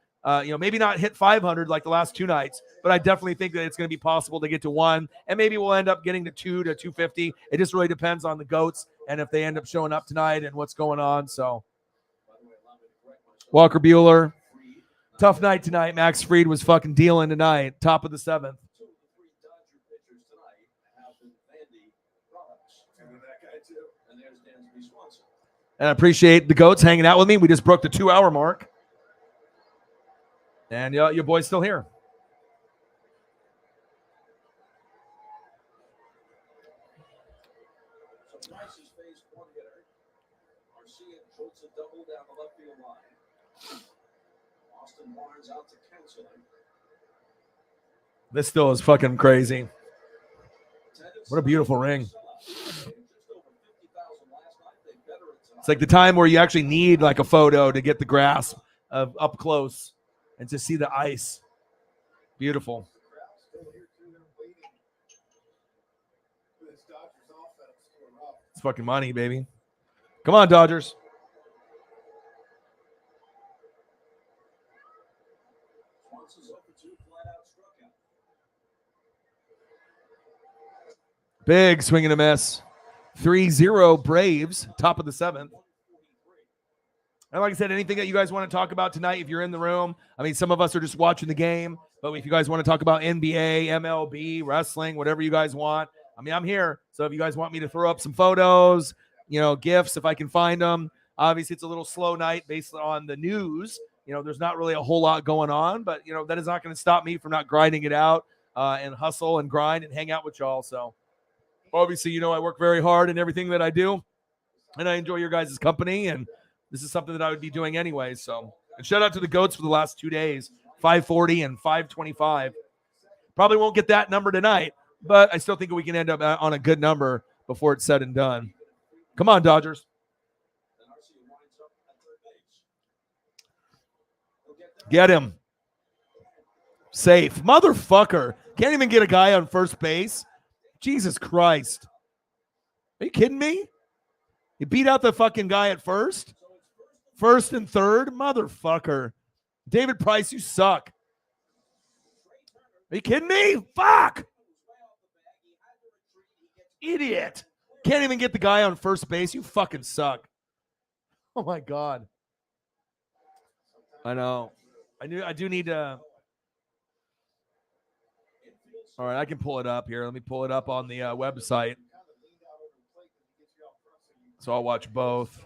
maybe not hit 500 like the last 2 nights, but I definitely think that it's going to be possible to get to 1, and maybe we'll end up getting to 2 to 250. It just really depends on the goats and if they end up showing up tonight and what's going on. So, Walker Bueller, tough night tonight. Max Fried was fucking dealing tonight, top of the 7th. And I appreciate the goats hanging out with me. We just broke the 2-hour mark. And your boy's still here. This still is fucking crazy. What a beautiful ring. It's like the time where you actually need like a photo to get the grasp of up close and to see the ice. Beautiful. It's fucking money, baby. Come on, Dodgers. Big swing and a miss. 3-0 Braves, top of the 7th. And like I said, anything that you guys want to talk about tonight, if you're in the room, I mean, some of us are just watching the game, but if you guys want to talk about NBA, MLB, wrestling, whatever you guys want, I mean, I'm here. So if you guys want me to throw up some photos, GIFs, if I can find them. Obviously, it's a little slow night based on the news. There's not really a whole lot going on, but, that is not going to stop me from not grinding it out and hustle and grind and hang out with y'all. So obviously, I work very hard in everything that I do, and I enjoy your guys' company, and this is something that I would be doing anyway. So, and shout out to the goats for the last 2 days, 540 and 525. Probably won't get that number tonight, but I still think we can end up on a good number before it's said and done. Come on, Dodgers. Get him. Safe. Motherfucker. Can't even get a guy on first base. Jesus Christ. Are you kidding me? You beat out the fucking guy at first? First and third? Motherfucker. David Price, you suck. Are you kidding me? Fuck. Idiot. Can't even get the guy on first base. You fucking suck. Oh, my God. I know. I do need to. All right, I can pull it up here. Let me pull it up on the website. So I'll watch both.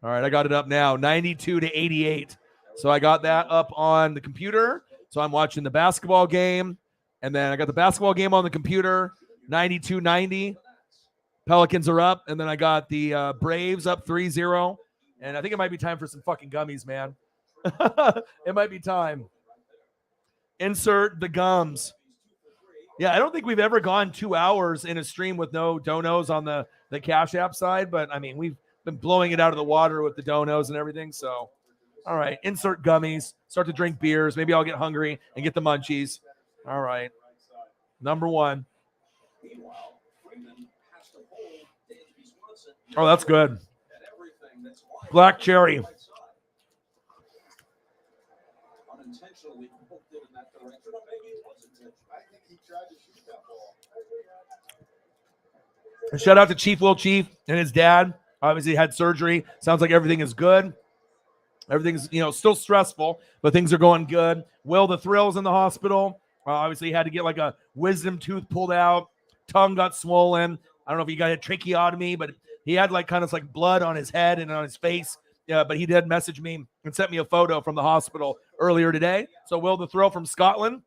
All right, I got it up now, 92-88. So I got that up on the computer. So I'm watching the basketball game. And then I got the basketball game on the computer, 92-90. Pelicans are up. And then I got the Braves up 3-0. And I think it might be time for some fucking gummies, man. It might be time. Insert the gums. Yeah, I don't think we've ever gone 2 hours in a stream with no donos on the Cash App side, but I mean, we've been blowing it out of the water with the donos and everything. So, all right, insert gummies, start to drink beers. Maybe I'll get hungry and get the munchies. All right, number 1. Oh, that's good. Black cherry. Unintentionally hooked it in that direction, or maybe it was intentional. I think he tried to shoot that ball. And shout out to Chief Will Chief and his dad. Obviously had surgery. Sounds like everything is good. Everything's, still stressful, but things are going good. Will the Thrill's in the hospital. Obviously he had to get like a wisdom tooth pulled out. Tongue got swollen. I don't know if he got a tracheotomy, but he had like kind of like blood on his head and on his face. Yeah, but he did message me and sent me a photo from the hospital earlier today. So Will the Thrill from Scotland.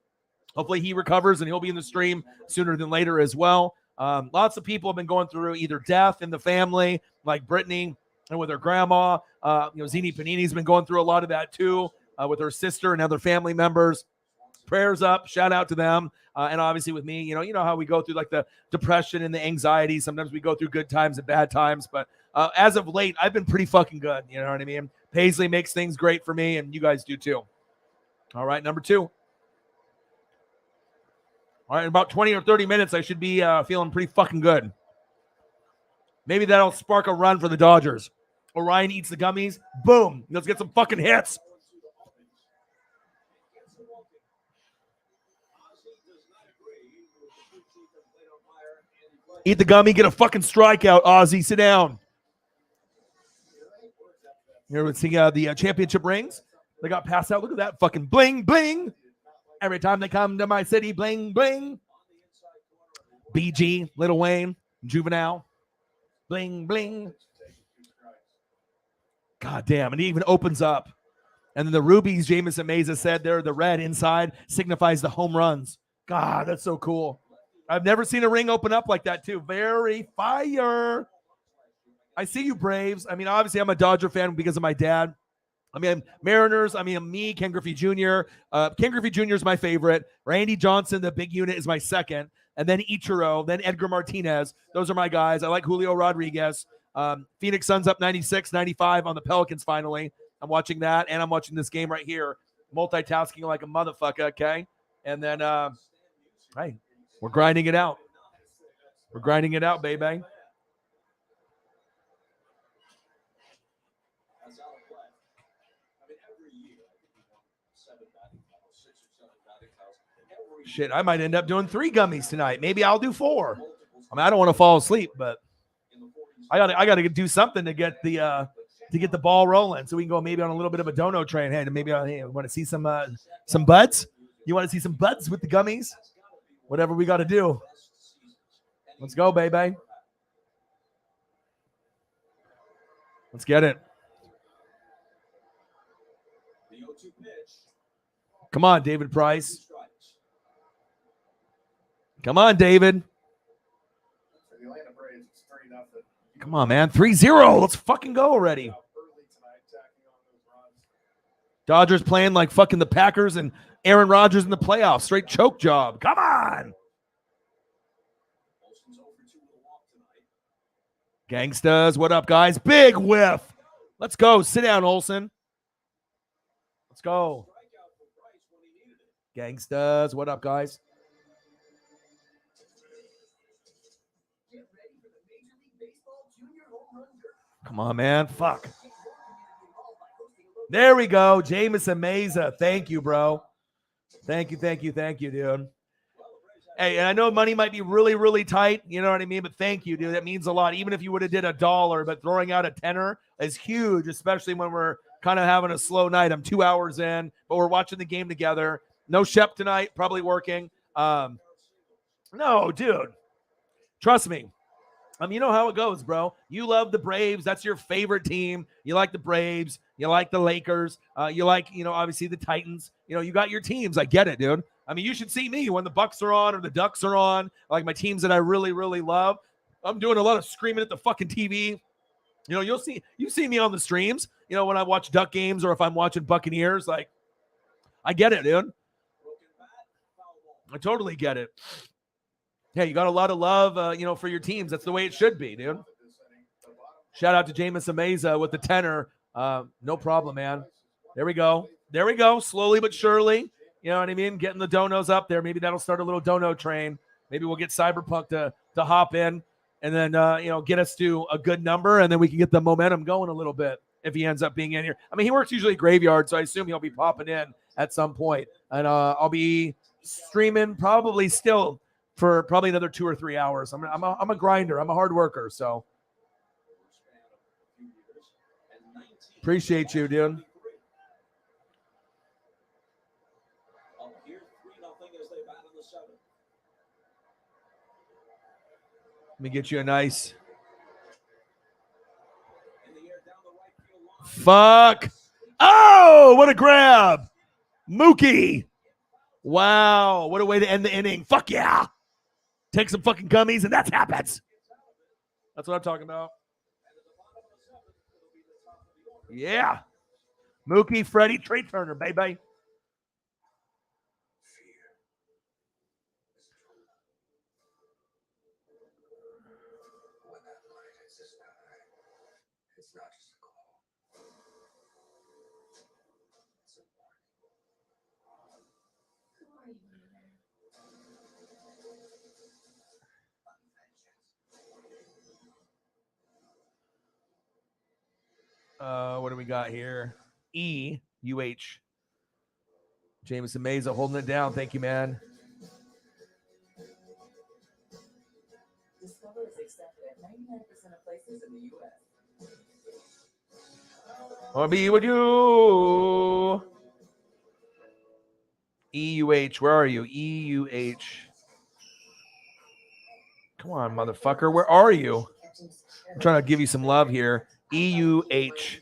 Hopefully he recovers and he'll be in the stream sooner than later as well. Lots of people have been going through either death in the family, like Brittany and with her grandma. Zini Panini's been going through a lot of that too, with her sister and other family members. prayers up. Shout out to them. And obviously with me, you know how we go through like the depression and the anxiety. Sometimes we go through good times and bad times. But as of late, I've been pretty fucking good. You know what I mean? Paisley makes things great for me, and you guys do too. All right, number 2. All right, in about 20 or 30 minutes, I should be feeling pretty fucking good. Maybe that'll spark a run for the Dodgers. Orion eats the gummies. Boom. Let's get some fucking hits. Eat the gummy, get a fucking strikeout, Ozzy. Sit down. Here we see the championship rings. They got passed out. Look at that fucking bling, bling. Every time they come to my city, bling, bling. BG, Lil Wayne, Juvenile. Bling, bling. God damn. And he even opens up. And then the rubies, Jameson Meza said there, the red inside signifies the home runs. God, that's so cool. I've never seen a ring open up like that, too. Very fire. I see you, Braves. I mean, obviously, I'm a Dodger fan because of my dad. I mean, Mariners. I mean, me, Ken Griffey Jr. Ken Griffey Jr. is my favorite. Randy Johnson, the big unit, is my second. And then Ichiro, then Edgar Martinez. Those are my guys. I like Julio Rodriguez. Phoenix Suns up 96-95 on the Pelicans finally. I'm watching that, and I'm watching this game right here. Multitasking like a motherfucker, okay? And then, hey, we're grinding it out. We're grinding it out, baby. Shit, I might end up doing 3 gummies tonight. Maybe I'll do 4. I mean, I don't want to fall asleep, but I gotta do something to get the ball rolling, so we can go maybe on a little bit of a dono train. Hey, maybe hey, want to see some buds? You want to see some buds with the gummies? Whatever we got to do. Let's go, baby. Let's get it. Come on, David Price. Come on, David. Come on, man. 3-0. Let's fucking go already. Dodgers playing like fucking the Packers and Aaron Rodgers in the playoffs. Straight choke job. Come on. Gangstas, what up, guys? Big whiff. Let's go. Sit down, Olsen. Let's go. Gangstas, what up, guys? Come on, man. Fuck. There we go. Jameson Meza. Thank you, bro. Thank you, dude. Hey, and I know money might be really, really tight. You know what I mean? But thank you, dude. That means a lot. Even if you would have did $1, but throwing out a tenner is huge, especially when we're kind of having a slow night. I'm 2 hours in, but we're watching the game together. No Shep tonight, probably working. No, dude. Trust me. You know how it goes, bro. You love the Braves. That's your favorite team. You like the Braves. You like the Lakers. You like, obviously the Titans. You got your teams. I get it, dude. I mean, you should see me when the Bucks are on or the Ducks are on. Like my teams that I really, really love. I'm doing a lot of screaming at the fucking TV. You see me on the streams, when I watch Duck games or if I'm watching Buccaneers. Like, I get it, dude. I totally get it. Hey, you got a lot of love, for your teams. That's the way it should be, dude. Shout out to Jameson Meza with the tenor. No problem, man. There we go. Slowly but surely. You know what I mean? Getting the donos up there. Maybe that'll start a little dono train. Maybe we'll get Cyberpunk to hop in and then, get us to a good number, and then we can get the momentum going a little bit if he ends up being in here. I mean, he works usually graveyard, so I assume he'll be popping in at some point. And I'll be streaming probably still for probably another 2 or 3 hours. I'm a grinder. I'm a hard worker, so appreciate you, dude. Let me get you a nice. Fuck. Oh, what a grab. Mookie. Wow. What a way to end the inning. Fuck yeah. Take some fucking gummies and that happens. That's what I'm talking about. Yeah. Mookie, Freddie, Trey Turner, baby. It's a sky. It's not just a call. It's a warning. Who are you, Leader? What do we got here? EUH. Jameson Meza holding it down. Thank you, man. Discover is accepted at 99% of places in the U.S. I'll be with you. EUH, where are you? EUH. Come on, motherfucker. Where are you? I'm trying to give you some love here. EUH.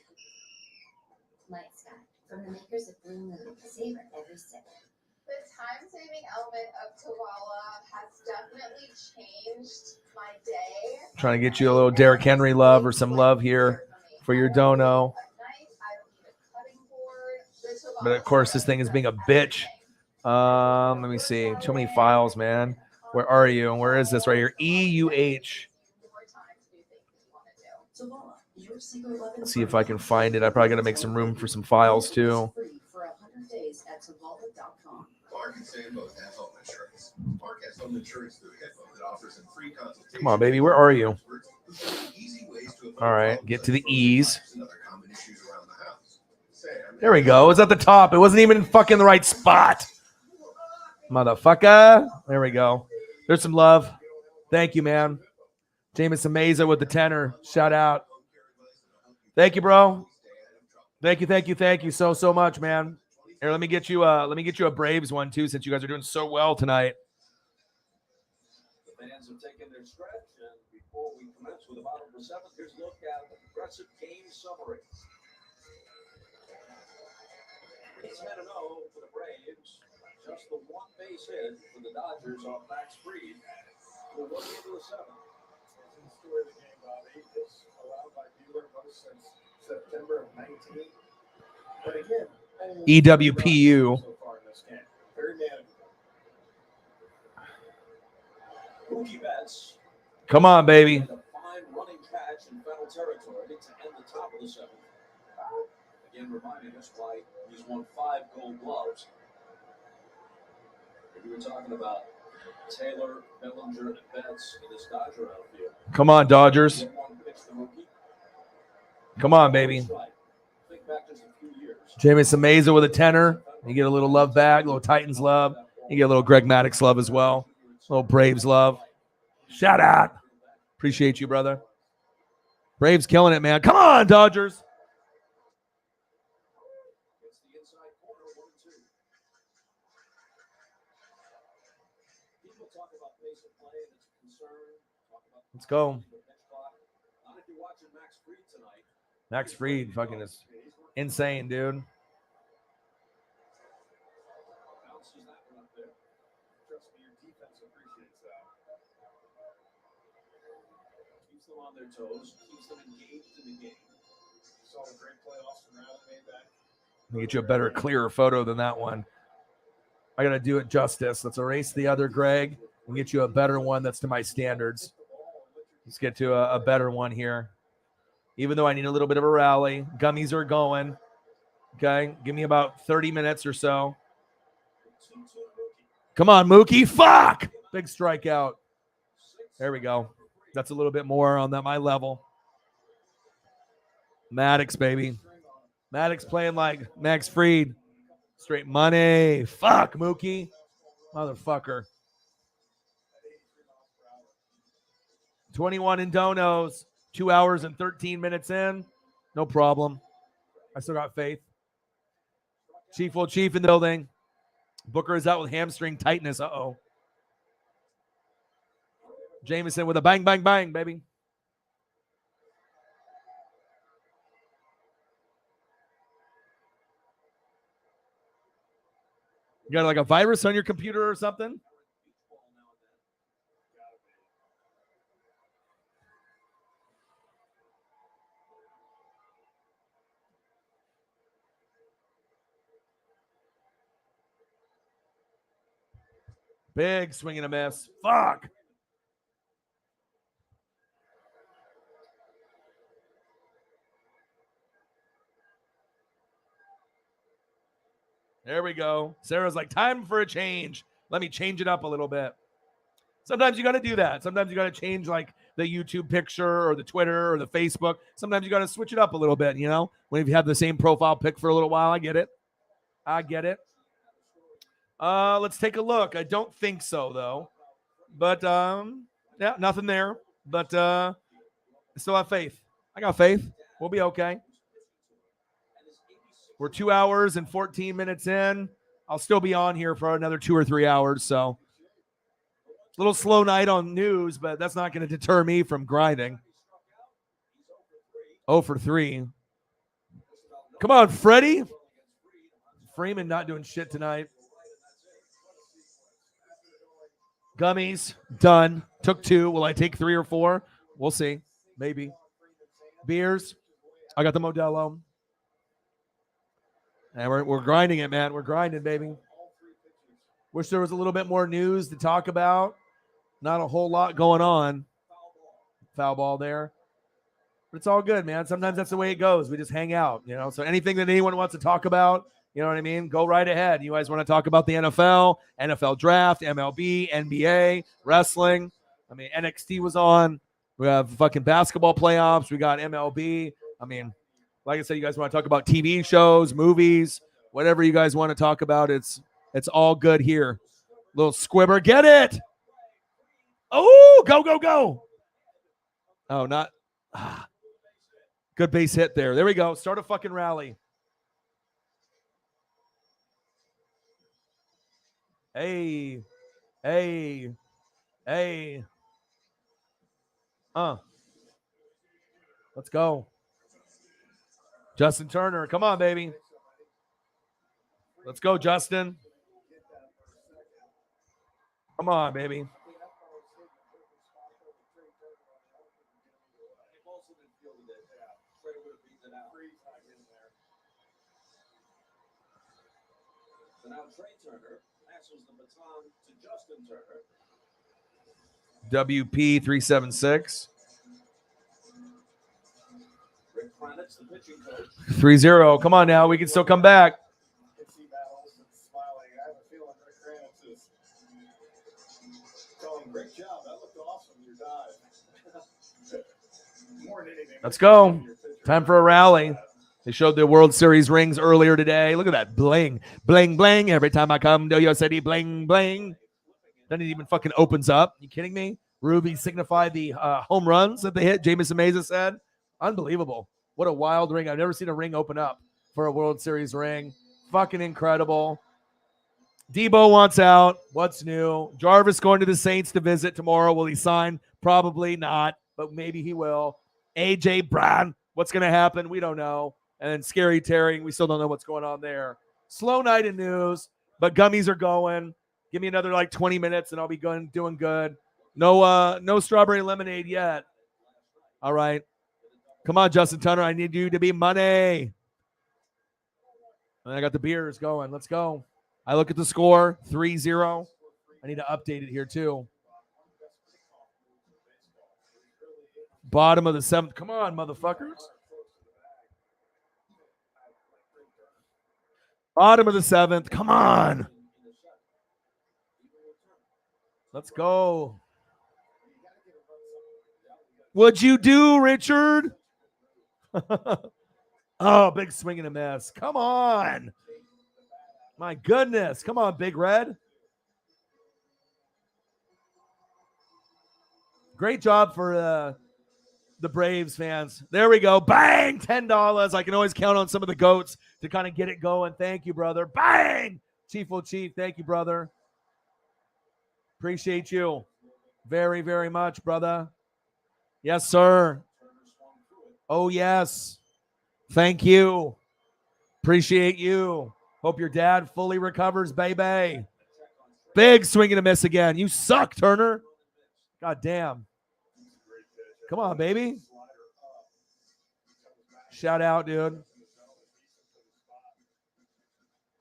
Light Sky, from the makers of Blue Moon. Savor every sip. The time-saving element of Tawala has definitely changed my day. Trying to get you a little Derrick Henry love or some love here for your dono. But of course, this thing is being a bitch. Let me see. Too many files, man. Where are you? Where is this right here? EUH. Let's see if I can find it. I probably got to make some room for some files too. Mark and Sam both have home insurance. Mark has home insurance through HIPAA that offers him free consultation. Come on, baby. Where are you? Easy ways to avoid All right. problems Get to like the E's. and other common issues around the house. Sam, There we go. It's at the top. It wasn't even in fucking the right spot. Motherfucker. There we go. There's some love. Thank you, man. Jameson Meza with the tenor. Shout out. Thank you, bro. Thank you so much, man. Here, let me get you a Braves one too, since you guys are doing so well tonight. The fans have taken their stretch, and before we commence with the bottom of the seventh, here's a look at the progressive game summary. It's 10-0 for the Braves. Just the one base hit for the Dodgers off Max Fried. We'll look into the seventh. It's in the story of the game, Bobby. It's allowed by Bueller most since September of 19. But again, EWPU. so far in this game. Very manageable. Mookie Betts Come on, baby. made a fine running catch in foul territory to end the top of the seventh. Again, reminding us why he's won 5 Gold Gloves. We were talking about Taylor, Bellinger, and Betts in this Dodger outfield. Come on, Dodgers. One pitch to Mookie. Come on, baby. Think back just a few years. Jameson Meza with a tenor. You get a little love back, a little Titans love. You get a little Greg Maddux love as well. A little Braves love. Shout out. Appreciate you, brother. Braves killing it, man. Come on, Dodgers. It's the inside corner, 1-2. People talk about pace of play and it's a concern. Talk about Let's go. the pitch clock. Not if you're watching Max Fried tonight. Max Fried fucking is insane, dude. Bounces that one up there. Trust me, your defense appreciates that. Keeps them on their toes. Keeps them engaged in the game. You saw the great play Austin Riley made that. Let me get you a better, clearer photo than that one. I got to do it justice. Let's erase the other Greg and get you a better one that's to my standards. Let's get to a better one here. Even though I need a little bit of a rally. Gummies are going. Okay. Give me about 30 minutes or so. 2-2 Mookie. Come on, Mookie. Fuck. Big strikeout. There we go. That's a little bit more on that my level. Maddox, baby. Maddox playing like Max Fried. Straight money. Fuck, Mookie. Motherfucker. 21 in donos. 2 hours and 13 minutes in. No problem. I still got faith. Chief will chief in the building. Booker is out with hamstring tightness. Uh-oh. Jameson with a bang, bang, bang, baby. You got like a virus on your computer or something? Big swing and a miss. Fuck. There we go. Sarah's like, time for a change. Let me change it up a little bit. Sometimes you got to do that. Sometimes you got to change like the YouTube picture or the Twitter or the Facebook. Sometimes you got to switch it up a little bit, you know? When you have the same profile pic for a little while, I get it. Let's take a look. I don't think so, though. But, yeah, nothing there. But I still have faith. I got faith. We'll be okay. We're 2 hours and 14 minutes in. I'll still be on here for another 2 or 3 hours, so a little slow night on news, but that's not going to deter me from grinding. 0 for 3. Come on, Freddie. Freeman not doing shit tonight. Gummies, done. Took 2. Will I take 3 or 4? We'll see. Maybe. Beers. I got the Modelo. And we're grinding it, man. We're grinding, baby. Wish there was a little bit more news to talk about. Not a whole lot going on. Foul ball there. But it's all good, man. Sometimes that's the way it goes. We just hang out, you know. So anything that anyone wants to talk about, you know what I mean? Go right ahead. You guys want to talk about the NFL, NFL draft, MLB, NBA, wrestling. I mean, NXT was on. We have fucking basketball playoffs. We got MLB. I mean, like I said, you guys want to talk about TV shows, movies, whatever you guys want to talk about. It's all good here. Little squibber, get it. Oh, go, go, go. Oh, not. Good base hit there. There we go. Start a fucking rally. Hey. Let's go. Justin Turner. Come on, baby. Let's go, Justin. Come on, baby. So now Trey Turner passes the baton to Justin Turner. WP 376. Rick Kranitz, the pitching coach. 3-0. Come on now. We can still come back. I can see Matt Olson smiling. I have a feeling Rick Kranitz is telling him, great job. That looked awesome, your dive. More than anything. Let's go. Time for a rally. They showed the World Series rings earlier today. Look at that. Bling, bling, bling. Every time I come to your city, bling, bling. Then it even fucking opens up. You kidding me? Ruby signified the home runs that they hit. Jameson Meza said. Unbelievable. What a wild ring. I've never seen a ring open up for a World Series ring. Fucking incredible. Debo wants out. What's new? Jarvis going to the Saints to visit tomorrow. Will he sign? Probably not, but maybe he will. AJ Brown. What's going to happen? We don't know. And then Scary Terry, we still don't know what's going on there. Slow night in news, but gummies are going. Give me another like 20 minutes and I'll be doing good. No strawberry lemonade yet. All right. Come on, Justin Turner. I need you to be money. And I got the beers going. Let's go. I look at the score, 3-0. I need to update it here too. Bottom of the 7th. Come on, motherfuckers. Bottom of the 7th. Come on. Let's go. What'd you do, Richard? Oh, big swing and a miss. Come on. My goodness. Come on, Big Red. Great job for the Braves fans. There we go. Bang! $10. I can always count on some of the goats to kind of get it going. Thank you, brother. Bang! Chief will chief. Thank you, brother. Appreciate you very, very much, brother. Yes, sir. Oh, yes. Thank you. Appreciate you. Hope your dad fully recovers, baby. Big swing and a miss again. You suck, Turner. God damn. Come on, baby. Shout out, dude.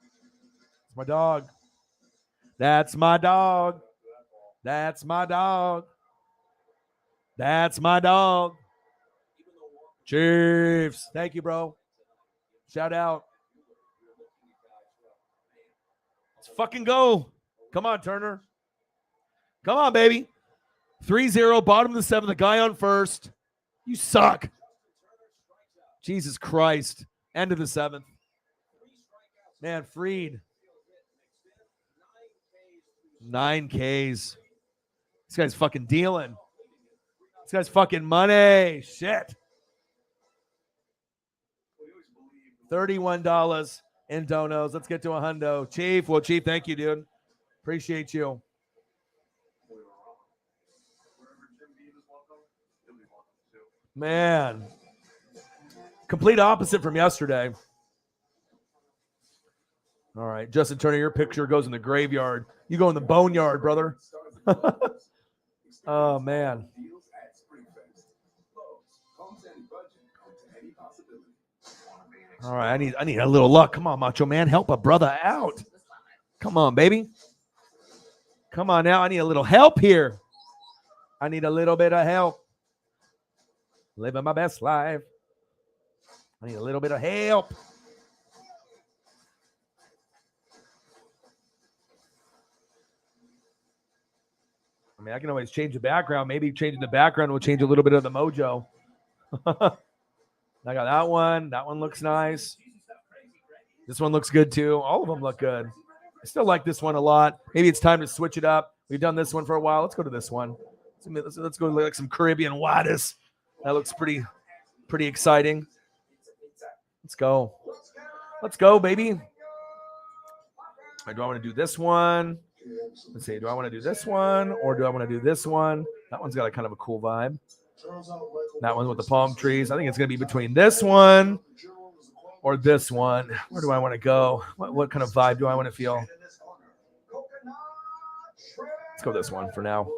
It's my dog. That's my dog. That's my dog. That's my dog. Chiefs. Thank you, bro. Shout out. Let's fucking go. Come on, Turner. Come on, baby. 3-0, bottom of the 7th. The guy on first. You suck. Jesus Christ. End of the 7th. Man, Freed. 9 Ks. This guy's fucking dealing. This guy's fucking money. Shit. $31 in donos. Let's get to a hundo. Chief. Well, Chief, thank you, dude. Appreciate you. Man. Complete opposite from yesterday. All right. Justin Turner, your picture goes in the graveyard. You go in the boneyard, brother. Oh, man. All right. I need a little luck. Come on, Macho Man. Help a brother out. Come on, baby. Come on now. I need a little help here. I need a little bit of help. Living my best life. I need a little bit of help. I mean, I can always change the background. Maybe changing the background will change a little bit of the mojo. I got that one. That one looks nice. This one looks good too. All of them look good. I still like this one a lot. Maybe it's time to switch it up. We've done this one for a while. Let's go to this one. Let's go like some Caribbean Wadis. That looks pretty exciting. Let's go. Let's go, baby. Right, do I want to do this one? Let's see. Do I want to do this one or do I want to do this one? That one's got a kind of a cool vibe. That one with the palm trees. I think it's going to be between this one or this one. Where do I want to go? What kind of vibe do I want to feel? Let's go this one for now.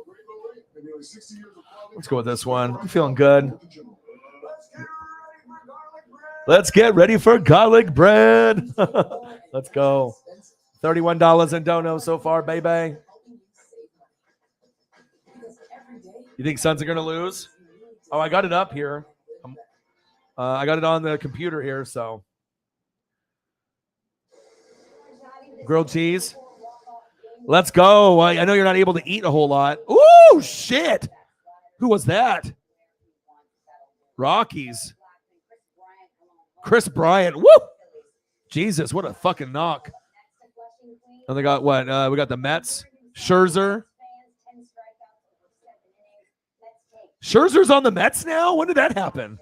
Let's go with this one. I'm feeling good. Let's get ready for garlic bread. Let's go. $31 in dono so far, baby. You think Suns are going to lose? Oh, I got it up here. I got it on the computer here, so. Grilled cheese. Let's go. I know you're not able to eat a whole lot. Ooh, shit. Who was that? Rockies. Chris Bryant. Woo! Jesus, what a fucking knock. And they got what? We got the Mets. Scherzer. Scherzer's on the Mets now? When did that happen?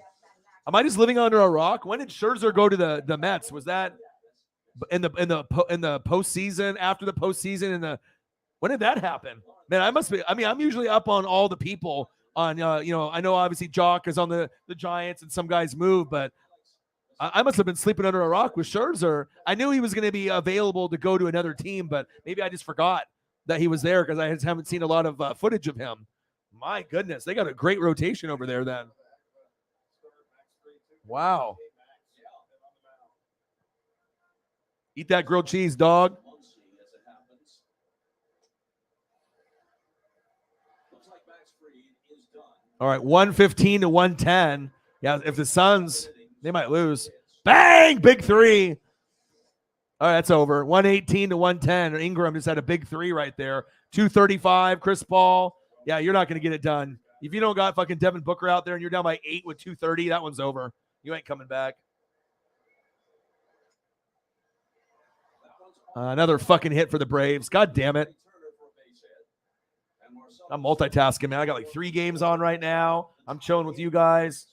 Am I just living under a rock? When did Scherzer go to the Mets? Was that in the postseason, after the postseason, when did that happen? Man, I'm usually up on all the people on I know obviously Jock is on the Giants and some guys move, but I must have been sleeping under a rock with Scherzer. I knew he was going to be available to go to another team, but maybe I just forgot that he was there because I just haven't seen a lot of footage of him. My goodness, they got a great rotation over there then. Wow. Eat that grilled cheese, dog. All right, 115 to 110. Yeah, if the Suns, they might lose. Bang! Big three. All right, that's over. 118 to 110. Ingram just had a big three right there. 235, Chris Paul. Yeah, you're not going to get it done. If you don't got fucking Devin Booker out there and you're down by 8 with 230, that one's over. You ain't coming back. Another fucking hit for the Braves. God damn it. I'm multitasking, man. I got like 3 games on right now. I'm chilling with you guys.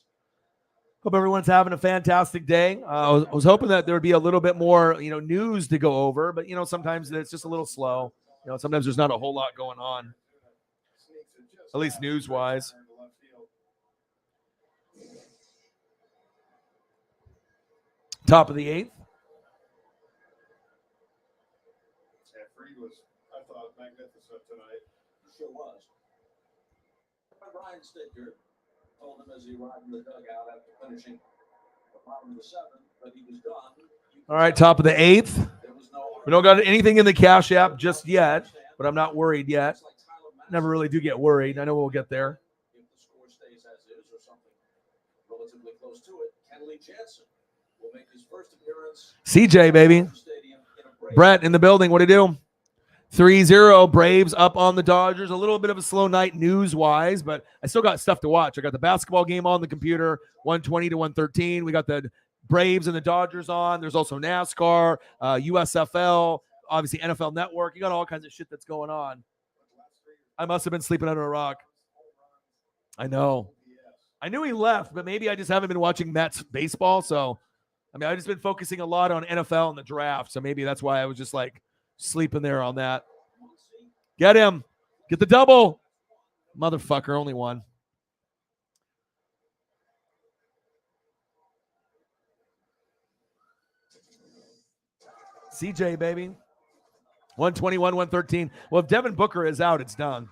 Hope everyone's having a fantastic day. I was hoping that there would be a little bit more, news to go over, but sometimes it's just a little slow. Sometimes there's not a whole lot going on, at least news-wise. Top of the 8th. Yeah, Freed was, I thought, magnificent tonight. Sure was. Brian Sticker told him as he arrived in the dugout after finishing the bottom of the 7th that he was done. All right, top of the 8th. We don't got anything in the Cash App just yet, but I'm not worried yet. Never really do get worried. I know we'll get there. If the score stays as is or something relatively close to it, Kenley Jansen will make his first appearance. CJ, baby. Brett in the building. What do you do? 3-0. Braves up on the Dodgers. A little bit of a slow night news-wise, but I still got stuff to watch. I got the basketball game on the computer, 120 to 113. We got the Braves and the Dodgers on. There's also NASCAR, USFL, obviously NFL Network. You got all kinds of shit that's going on. I must have been sleeping under a rock. I know. I knew he left, but maybe I just haven't been watching Mets baseball. So, I mean, I've just been focusing a lot on NFL and the draft. So maybe that's why I was just like sleeping there on that. Get him. Get the double. Motherfucker, only one. CJ, baby. 121, 113. Well, if Devin Booker is out, it's done.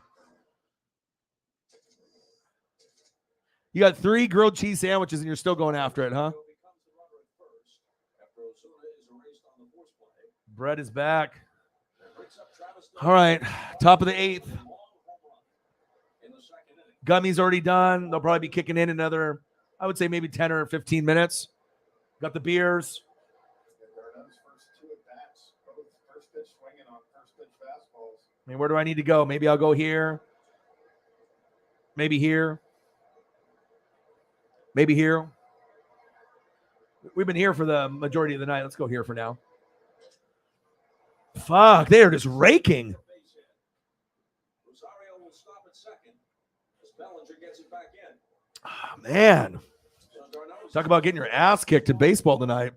You got 3 grilled cheese sandwiches and you're still going after it, huh? Brett is back. All right. Top of the 8th. Gummy's already done. They'll probably be kicking in another, I would say maybe 10 or 15 minutes. Got the beers. I mean, where do I need to go? Maybe I'll go here. Maybe here. Maybe here. We've been here for the majority of the night. Let's go here for now. Fuck, they are just raking. Oh, man. Talk about getting your ass kicked in baseball tonight.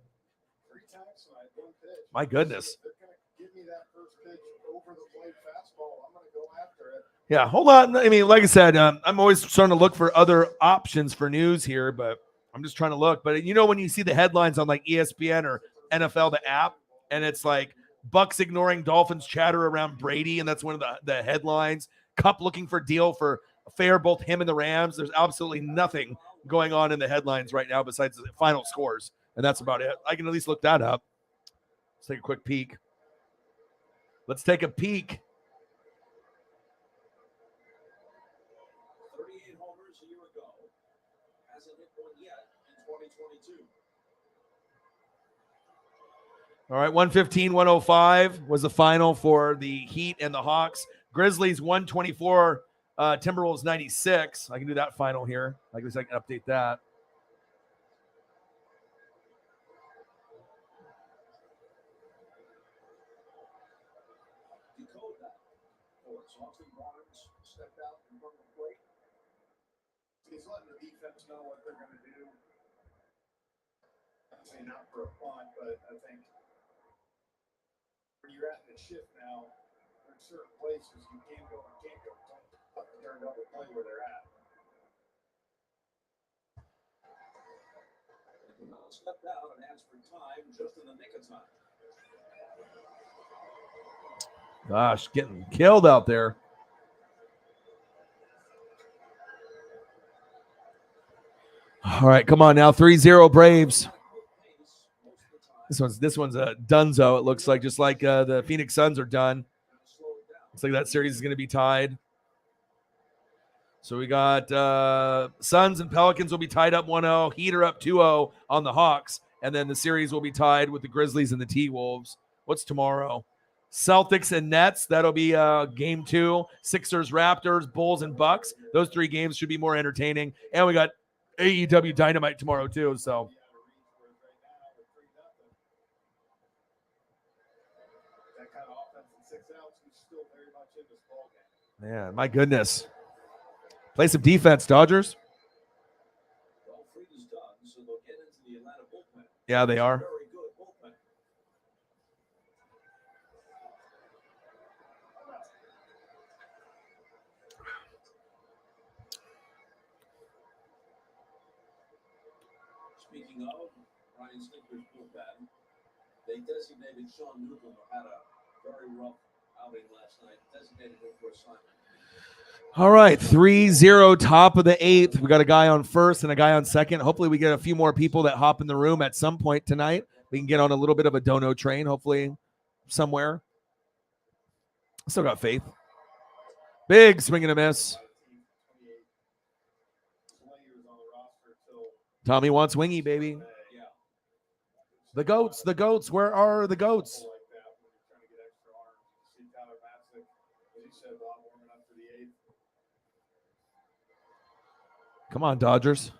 My goodness. Yeah, hold on. I mean, like I said, I'm always starting to look for other options for news here, but I'm just trying to look. But you know, when you see the headlines on like ESPN or NFL, the app, and it's like Bucks ignoring Dolphins chatter around Brady, and that's one of the headlines. Cup looking for deal for fair, both him and the Rams. There's absolutely nothing going on in the headlines right now besides the final scores, and that's about it. I can at least look that up. Let's take a quick peek. Let's take a peek. 38 homers a year ago. Hasn't hit one yet in 2022. All right, 115, 105 was the final for the Heat and the Hawks. Grizzlies 124, Timberwolves 96. I can do that final here. I guess I can update that. Decode that for us. Austin Barnes stepped out in front of the plate. He's letting the defense know what they're going to do. I mean, not for a punt, but I think when you're at the shift now, there's certain places you can't go and can't go. They're going to play where they're at. Stepped out and asked for time just in the nick of time. Gosh, getting killed out there. All right, come on now. 3-0 Braves. This one's a dunzo, it looks like, just like the Phoenix Suns are done. Looks like that series is going to be tied. So we got Suns and Pelicans will be tied up 1-0. Heat are up 2-0 on the Hawks. And then the series will be tied with the Grizzlies and the T-Wolves. What's tomorrow? Celtics and Nets. That'll be game 2. Sixers, Raptors, Bulls, and Bucks. Those 3 games should be more entertaining. And we got AEW Dynamite tomorrow too. So That kind of offense and 6 outs, he's still very much in this ball game. man, my goodness. Play some defense, Dodgers. Well, Frida's done, so they'll get into the Atlanta bullpen. Yeah, they are. Very good bullpen. Speaking of Ryan Sticker's bullpen, they designated Sean Newcomb, who had a very rough outing last night, designated him for assignment. All right, 3-0 top of the 8th. We got a guy on first and a guy on second. Hopefully we get a few more people that hop in the room at some point tonight. We can get on a little bit of a dono train, hopefully somewhere. Still got faith. Big swing and a miss. Tommy wants wingy, baby. The goats, where are the goats? said, Bob, warming up for the 8th. Come on, Dodgers.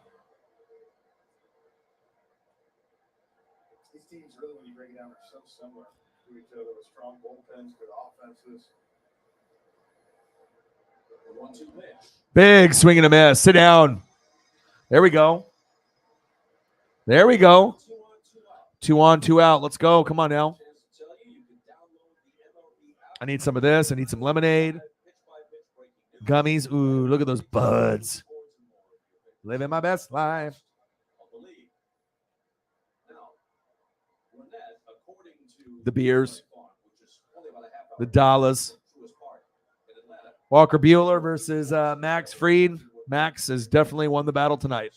These teams really, when you break it down, are so similar to each other with strong bullpens, good offenses. The 1-2 pitch. Big swing and a miss. Sit down. There we go. There we go. 2 on, 2 out. Let's go. Come on now. I need some of this. I need some lemonade. Gummies. Ooh, look at those buds. Living my best life. The beers. The dollars. Walker Buehler versus Max Fried. Max has definitely won the battle tonight.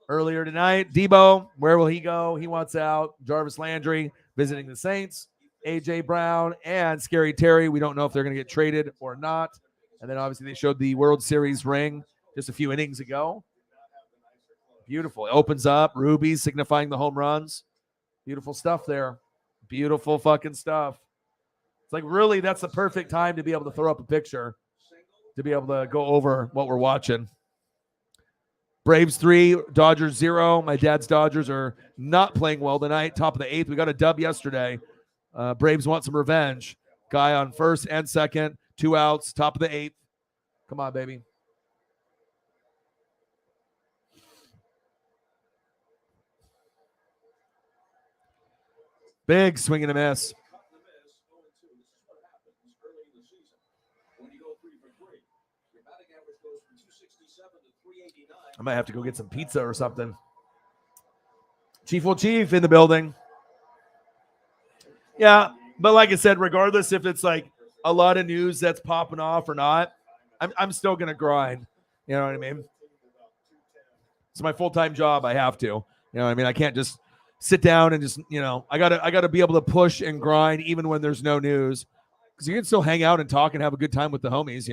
Earlier tonight, Debo, where will he go? He wants out. Jarvis Landry visiting the Saints. A.J. Brown and Scary Terry. We don't know if they're going to get traded or not. And then obviously they showed the World Series ring just a few innings ago. Beautiful. It opens up. Rubies signifying the home runs. Beautiful stuff there. Beautiful fucking stuff. It's like really that's the perfect time to be able to throw up a picture, to be able to go over what we're watching. Braves 3, Dodgers 0. My dad's Dodgers are not playing well tonight. Top of the 8th. We got a dub yesterday. Braves want some revenge. Guy on first and second. 2 outs. Top of the 8th. Come on, baby. Big swing and a miss. I might have to go get some pizza or something. Chief will Chief in the building. Yeah, but like I said, regardless if it's like a lot of news that's popping off or not, I'm still gonna grind. You know what I mean? It's my full-time job. I have to. You know what I mean? I can't just sit down and just, I gotta be able to push and grind even when there's no news. Because you can still hang out and talk and have a good time with the homies,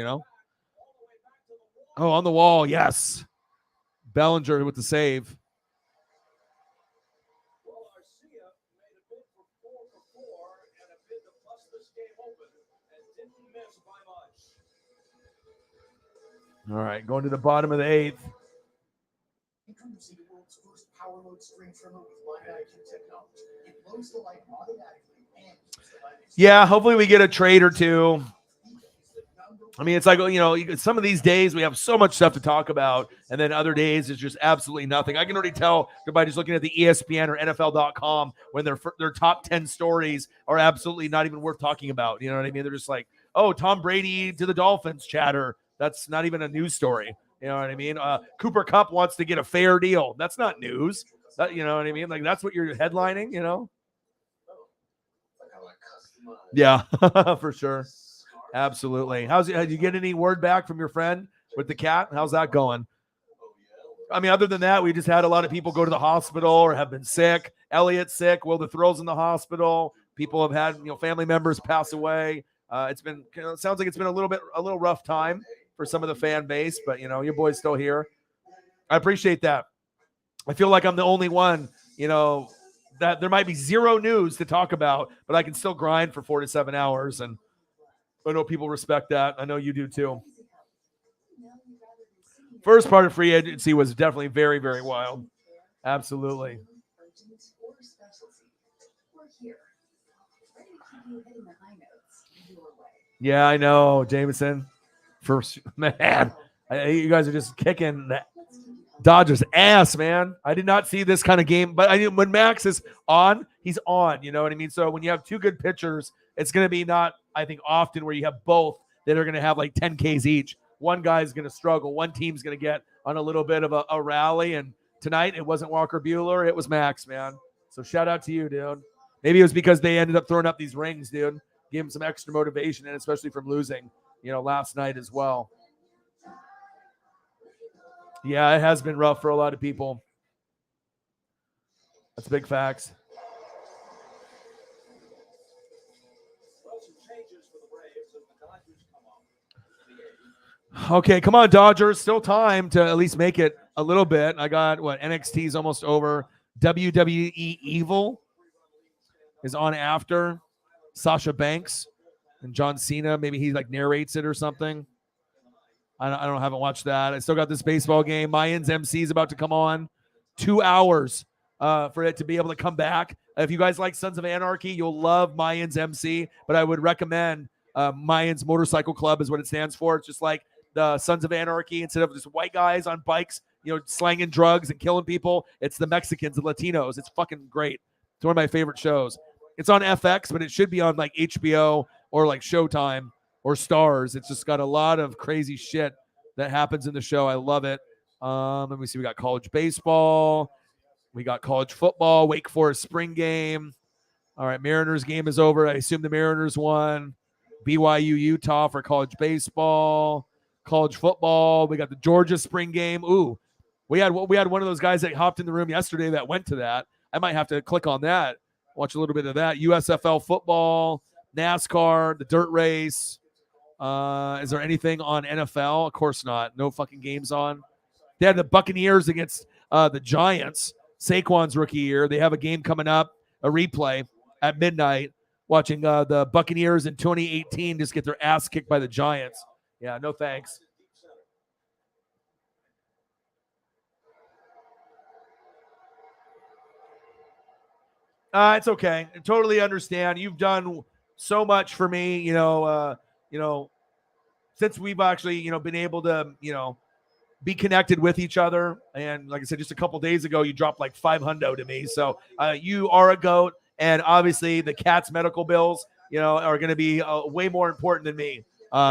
Oh, on the wall, yes. Bellinger with the save. All right, going to the bottom of the 8th. Introducing the world's first power load string trimmer with Line IQ technology. It loads the light automatically and keeps the light. Yeah, hopefully we get a trade or two. I mean, it's like, some of these days we have so much stuff to talk about, and then other days it's just absolutely nothing. I can already tell by just looking at the ESPN or NFL.com when their top 10 stories are absolutely not even worth talking about. You know what I mean? They're just like, oh, Tom Brady to the Dolphins chatter. That's not even a news story. You know what I mean? Cooper Kupp wants to get a fair deal. That's not news. You know what I mean? Like, that's what you're headlining, Yeah, for sure. Absolutely. Did you get any word back from your friend with the cat? How's that going? I mean, other than that, we just had a lot of people go to the hospital or have been sick. Elliot's sick. Will the Thrill's in the hospital. People have had, family members pass away. It sounds like it's been a little rough time for some of the fan base, but your boy's still here. I appreciate that. I feel like I'm the only one, that there might be zero news to talk about, but I can still grind for 4 to 7 hours, and I know people respect that. I know you do too. First part of free agency was definitely very, very wild. Absolutely. Yeah, I know, Jameson. First, man, you guys are just kicking that Dodgers ass, man. I did not see this kind of game, but I knew when Max is on, he's on. You know what I mean? So when you have two good pitchers, it's going to be not, I think, often where you have both that are going to have like 10 Ks each. One guy's going to struggle. One team's going to get on a little bit of a rally. And tonight, it wasn't Walker Buehler. It was Max, man. So shout out to you, dude. Maybe it was because they ended up throwing up these rings, dude. Give him some extra motivation, and especially from losing, last night as well. Yeah, it has been rough for a lot of people. That's big facts. Okay, come on, Dodgers. Still time to at least make it a little bit. I got, NXT's almost over. WWE Evil is on after. Sasha Banks And John Cena, maybe he like narrates it or something. Haven't watched that. I still got this baseball game. Mayans MC is about to come on. 2 hours for it to be able to come back. If you guys like Sons of Anarchy, you'll love Mayans MC, but I would recommend Mayans Motorcycle Club is what it stands for. It's just like the Sons of Anarchy. Instead of just white guys on bikes, slanging drugs and killing people, it's the Mexicans and Latinos. It's fucking great. It's one of my favorite shows. It's on FX, but it should be on like HBO or like Showtime or Stars. It's just got a lot of crazy shit that happens in the show. I love it. Let me see. We got college baseball. We got college football. Wake Forest spring game. All right, Mariners game is over. I assume the Mariners won. BYU Utah for college baseball. College football. We got the Georgia spring game. Ooh, we had one of those guys that hopped in the room yesterday that went to that. I might have to click on that. Watch a little bit of that. USFL football, NASCAR, the dirt race. Is there anything on NFL? Of course not. No fucking games on. They had the Buccaneers against the Giants. Saquon's rookie year. They have a game coming up, a replay at midnight, watching the Buccaneers in 2018 just get their ass kicked by the Giants. Yeah, no thanks. It's okay. I totally understand. You've done so much for me, since we've actually, been able to, be connected with each other. And like I said, just a couple days ago, you dropped like $500 to me. So you are a GOAT. And obviously the cat's medical bills, are going to be way more important than me.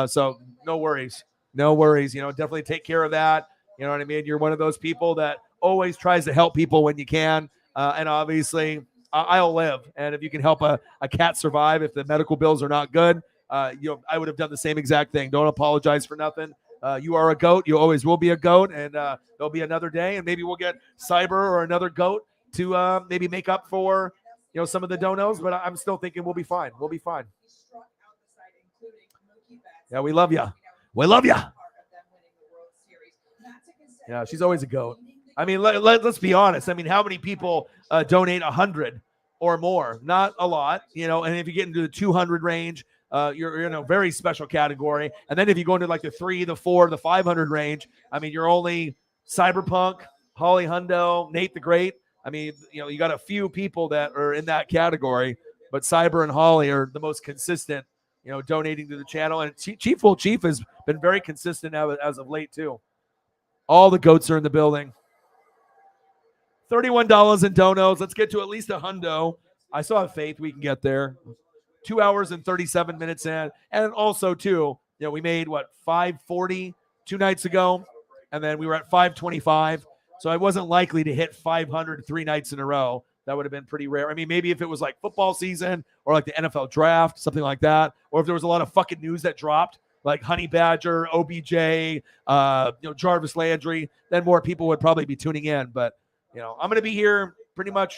So no worries. No worries. Definitely take care of that. You know what I mean? You're one of those people that always tries to help people when you can. And obviously I'll live. And if you can help a cat survive, if the medical bills are not good, I would have done the same exact thing. Don't apologize for nothing. You are a GOAT. You always will be a GOAT. And there'll be another day. And maybe we'll get Cyber or another GOAT to maybe make up for, some of the donos. But I'm still thinking we'll be fine. We'll be fine. Yeah, we love you. We love you. Yeah, she's always a GOAT. I mean, let's be honest. I mean, how many people donate 100 or more? Not a lot, and if you get into the 200 range, you're in a very special category. And then if you go into like the 3, the 4, the 500 range, I mean, you're only Cyberpunk, Holly Hundo, Nate the Great. I mean, you got a few people that are in that category, but Cyber and Holly are the most consistent, donating to the channel. And Chief has been very consistent as of late too. All the GOATs are in the building. $31 in donos. Let's get to at least $100. I still have faith we can get there. 2 hours and 37 minutes in. And also, too, we made, 540 2 nights ago, and then we were at 525. So I wasn't likely to hit 500 3 nights in a row. That would have been pretty rare. I mean, maybe if it was like football season or like the NFL draft, something like that, or if there was a lot of fucking news that dropped, like Honey Badger, OBJ, Jarvis Landry, then more people would probably be tuning in. But, I'm going to be here pretty much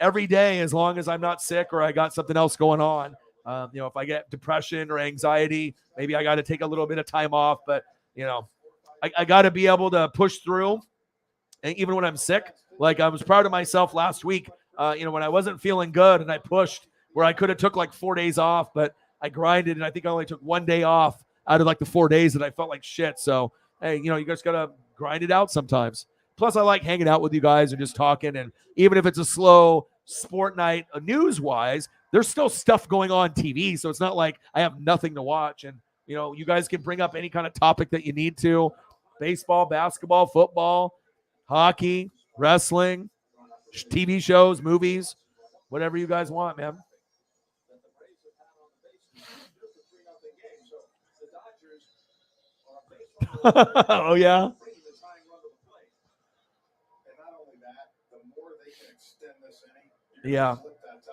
every day as long as I'm not sick or I got something else going on. If I get depression or anxiety, maybe I got to take a little bit of time off. But, I got to be able to push through. And even when I'm sick, like I was proud of myself last week, when I wasn't feeling good and I pushed where I could have took like 4 days off, but I grinded and I think I only took 1 day off out of like the 4 days that I felt like shit. So, hey, you guys got to grind it out sometimes. Plus, I like hanging out with you guys and just talking. And even if it's a slow sport night, news-wise, there's still stuff going on TV. So it's not like I have nothing to watch. And, you guys can bring up any kind of topic that you need to. Baseball, basketball, football, hockey, wrestling, TV shows, movies, whatever you guys want, man. Oh, yeah? Yeah.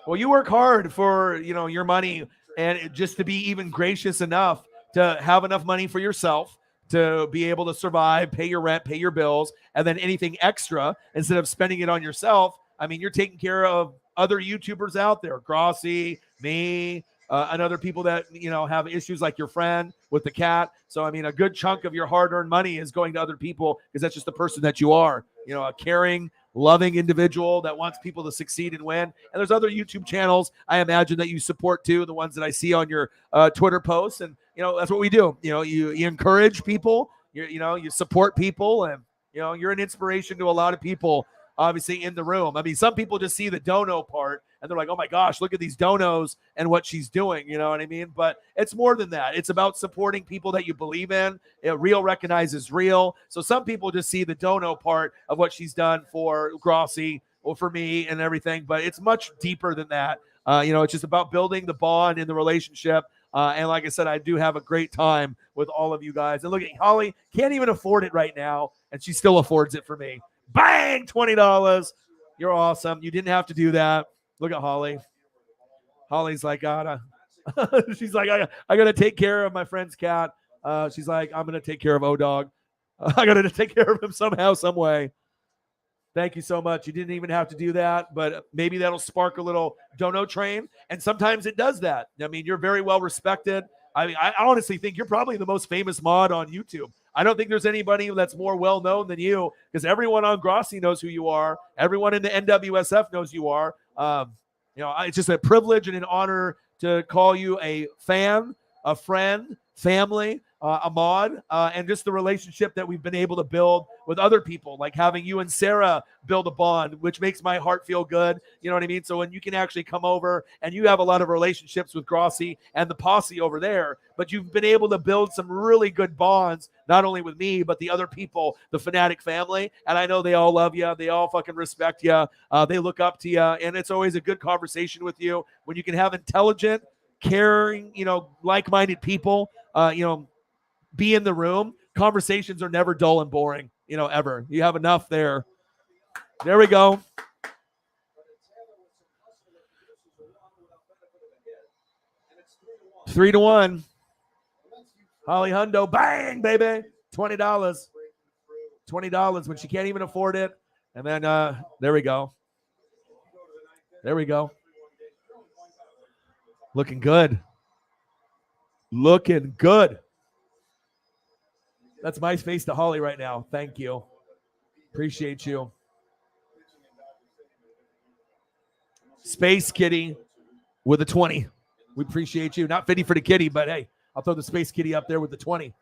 Well, you work hard for, your money and just to be even gracious enough to have enough money for yourself to be able to survive, pay your rent, pay your bills, and then anything extra, instead of spending it on yourself. I mean, you're taking care of other YouTubers out there, Grossi, me, and other people that, have issues like your friend with the cat. So, I mean, a good chunk of your hard-earned money is going to other people because that's just the person that you are, a caring, loving individual that wants people to succeed and win. And there's other YouTube channels I imagine that you support too, the ones that I see on your Twitter posts. And that's what we do. You encourage people. You support people, and you're an inspiration to a lot of people. Obviously, in the room. I mean, some people just see the dono part and they're like, oh my gosh, look at these donos and what she's doing. You know what I mean? But it's more than that. It's about supporting people that you believe in. Real recognizes real. So some people just see the dono part of what she's done for Grossi or for me and everything, but it's much deeper than that. It's just about building the bond in the relationship. And like I said, I do have a great time with all of you guys. And look at Holly, can't even afford it right now, and she still affords it for me. Bang, $20. You're awesome. You didn't have to do that. Look at Holly. Holly's like, she's like, I gotta take care of my friend's cat. She's like, I'm gonna take care of O-Dog. I gotta take care of him somehow, some way. Thank you so much. You didn't even have to do that, but maybe that'll spark a little dono train. And sometimes it does that. I mean, you're very well respected. I honestly think you're probably the most famous mod on YouTube. I don't think there's anybody that's more well known than you, because everyone on Grossi knows who you are. Everyone in the NWSF knows you are. It's just a privilege and an honor to call you a fan, a friend, family, a mod, and just the relationship that we've been able to build with other people, like having you and Sarah build a bond, which makes my heart feel good. You know what I mean? So when you can actually come over and you have a lot of relationships with Grossi and the posse over there, but you've been able to build some really good bonds, not only with me, but the other people, the Fanatic family. And I know they all love you. They all fucking respect you. They look up to you. And it's always a good conversation with you when you can have intelligent, caring, like-minded people, be in the room. Conversations are never dull and boring, ever. You have enough there. There we go. 3-1. Holly Hundo, bang, baby. $20. $20 when she can't even afford it. And then there we go. There we go. Looking good. Looking good. That's my face to Holly right now. Thank you. Appreciate you. Space Kitty with a 20. We appreciate you. Not 50 for the kitty, but hey, I'll throw the Space Kitty up there with the 20.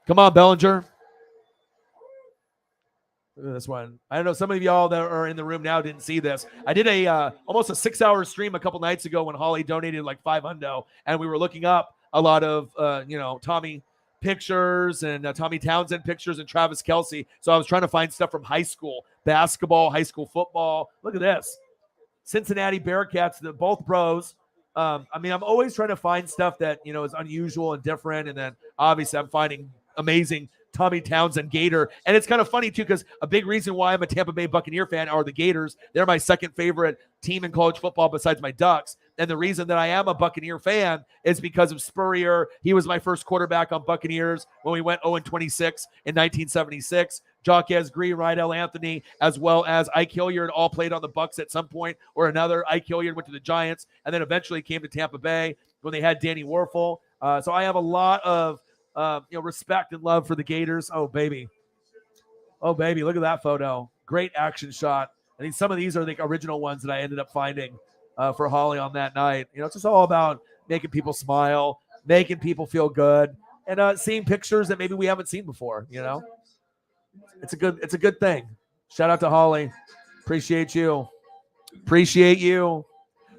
Come on, Bellinger. Look at this one. I don't know. Some of y'all that are in the room now didn't see this. I did almost a 6-hour stream a couple nights ago when Holly donated like $500, and we were looking up a lot of Tommy pictures and Tommy Townsend pictures and Travis Kelce. So I was trying to find stuff from high school basketball, high school football. Look at this. Cincinnati Bearcats, both pros. I'm always trying to find stuff that, is unusual and different. And then obviously I'm finding amazing Tommy Townsend Gator. And it's kind of funny too, because a big reason why I'm a Tampa Bay Buccaneer fan are the Gators. They're my second favorite team in college football besides my Ducks. And the reason that I am a Buccaneer fan is because of Spurrier. He was my first quarterback on Buccaneers when we went 0-26 in 1976. Jaquez Green, Rydell Anthony, as well as Ike Hilliard all played on the Bucs at some point or another. Ike Hilliard went to the Giants and then eventually came to Tampa Bay when they had Danny Werfel. So I have a lot of respect and love for the Gators. Oh, baby. Look at that photo. Great action shot. I think some of these are the original ones that I ended up finding for Holly on that night. It's just all about making people smile, making people feel good, and seeing pictures that maybe we haven't seen before, It's a good thing. Shout out to Holly. Appreciate you.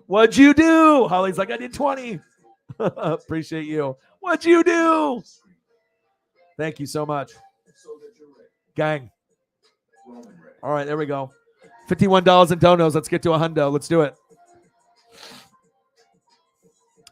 What'd you do? Holly's like, I did 20. Appreciate you. What'd you do? Thank you so much. Gang. All right, there we go. $51 in donos. Let's get to $100. Let's do it.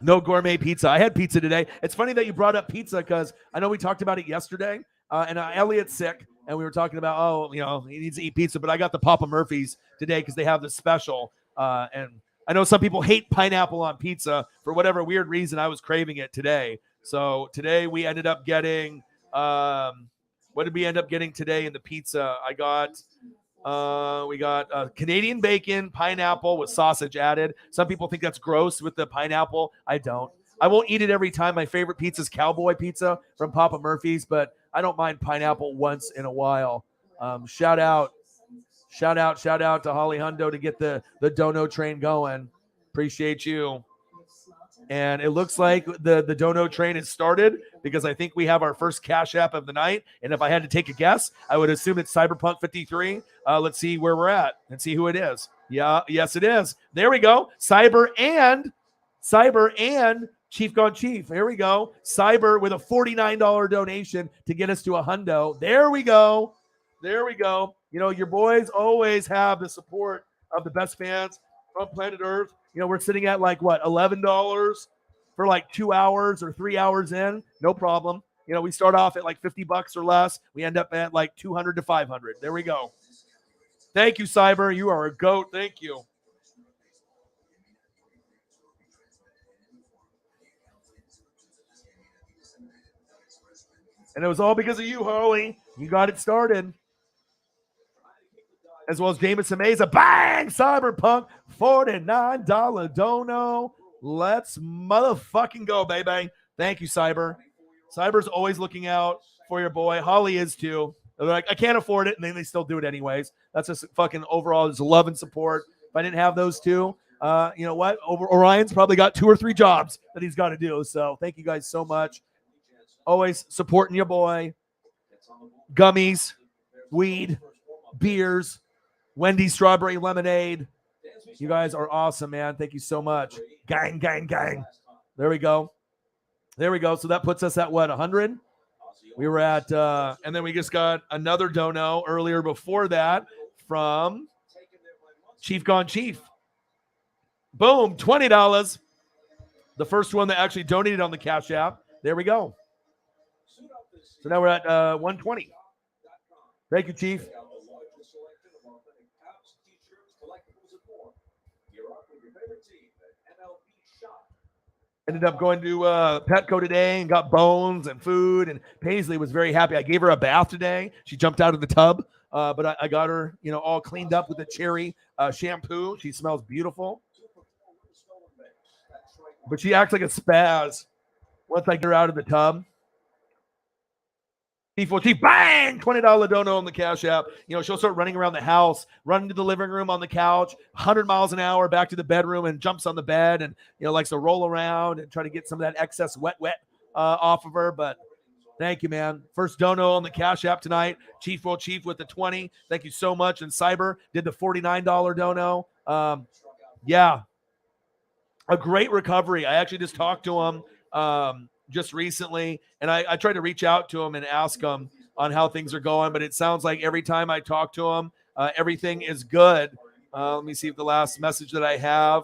No gourmet pizza. I had pizza today. It's funny that you brought up pizza because I know we talked about it yesterday. And Elliot's sick, and we were talking about, he needs to eat pizza. But I got the Papa Murphy's today because they have the special. And I know some people hate pineapple on pizza. For whatever weird reason, I was craving it today. So today we ended up getting, what did we end up getting today in the pizza? We got Canadian bacon, pineapple with sausage added. Some people think that's gross with the pineapple. I don't. I won't eat it every time. My favorite pizza is cowboy pizza from Papa Murphy's, but I don't mind pineapple once in a while. Shout out to Holly Hundo to get the dono train going. Appreciate you. And it looks like the dono train has started because I think we have our first Cash App of the night. And if I had to take a guess, I would assume it's Cyberpunk 53. Let's see where we're at and see who it is. Yeah, yes, it is. There we go. Cyber and Chief Gone Chief. Here we go. Cyber with a $49 donation to get us to a hundo. There we go. You know, your boys always have the support of the best fans from planet Earth. You know, we're sitting at like what, $11 for like 2 hours or 3 hours in. No problem. You know, we start off at like $50 or less. We end up at like 200 to 500. There we go. Thank you, Cyber. You are a goat. Thank you. And it was all because of you, Holly. You got it started. As well as Jameson Meza. Bang! Cyberpunk, $49 dono. Let's motherfucking go, baby. Thank you, Cyber. Cyber's always looking out for your boy. Holly is too. They're like, I can't afford it, and then they still do it anyways. That's just fucking overall just love and support. If I didn't have those two, you know what? Orion's probably got 2 or 3 jobs that he's got to do. So thank you guys so much. Always supporting your boy. Gummies, weed, beers, Wendy's strawberry lemonade. You guys are awesome, man. Thank you so much. Gang, gang, gang. There we go. So that puts us at what, 100? We were at, and then we just got another dono earlier before that from Chief Gone Chief. Boom, $20. The first one that actually donated on the Cash App. There we go. So now we're at 120. Thank you, Chief. Ended up going to Petco today and got bones and food, and Paisley was very happy. I gave her a bath today. She jumped out of the tub, but I got her, you know, all cleaned up with the cherry shampoo. She smells beautiful. But she acts like a spaz once I get her out of the tub. Chief, bang! $20 dono on the Cash App. You know, she'll start running around the house, running to the living room on the couch, 100 miles an hour back to the bedroom, and jumps on the bed and, you know, likes to roll around and try to get some of that excess wet off of her. But thank you, man. First dono on the Cash App tonight. Chief with the 20. Thank you so much. And Cyber did the $49 dono. Yeah, a great recovery. I actually just talked to him just recently, and I tried to reach out to him and ask him on how things are going, but it sounds like every time I talk to him, everything is good. Let me see if the last message that I have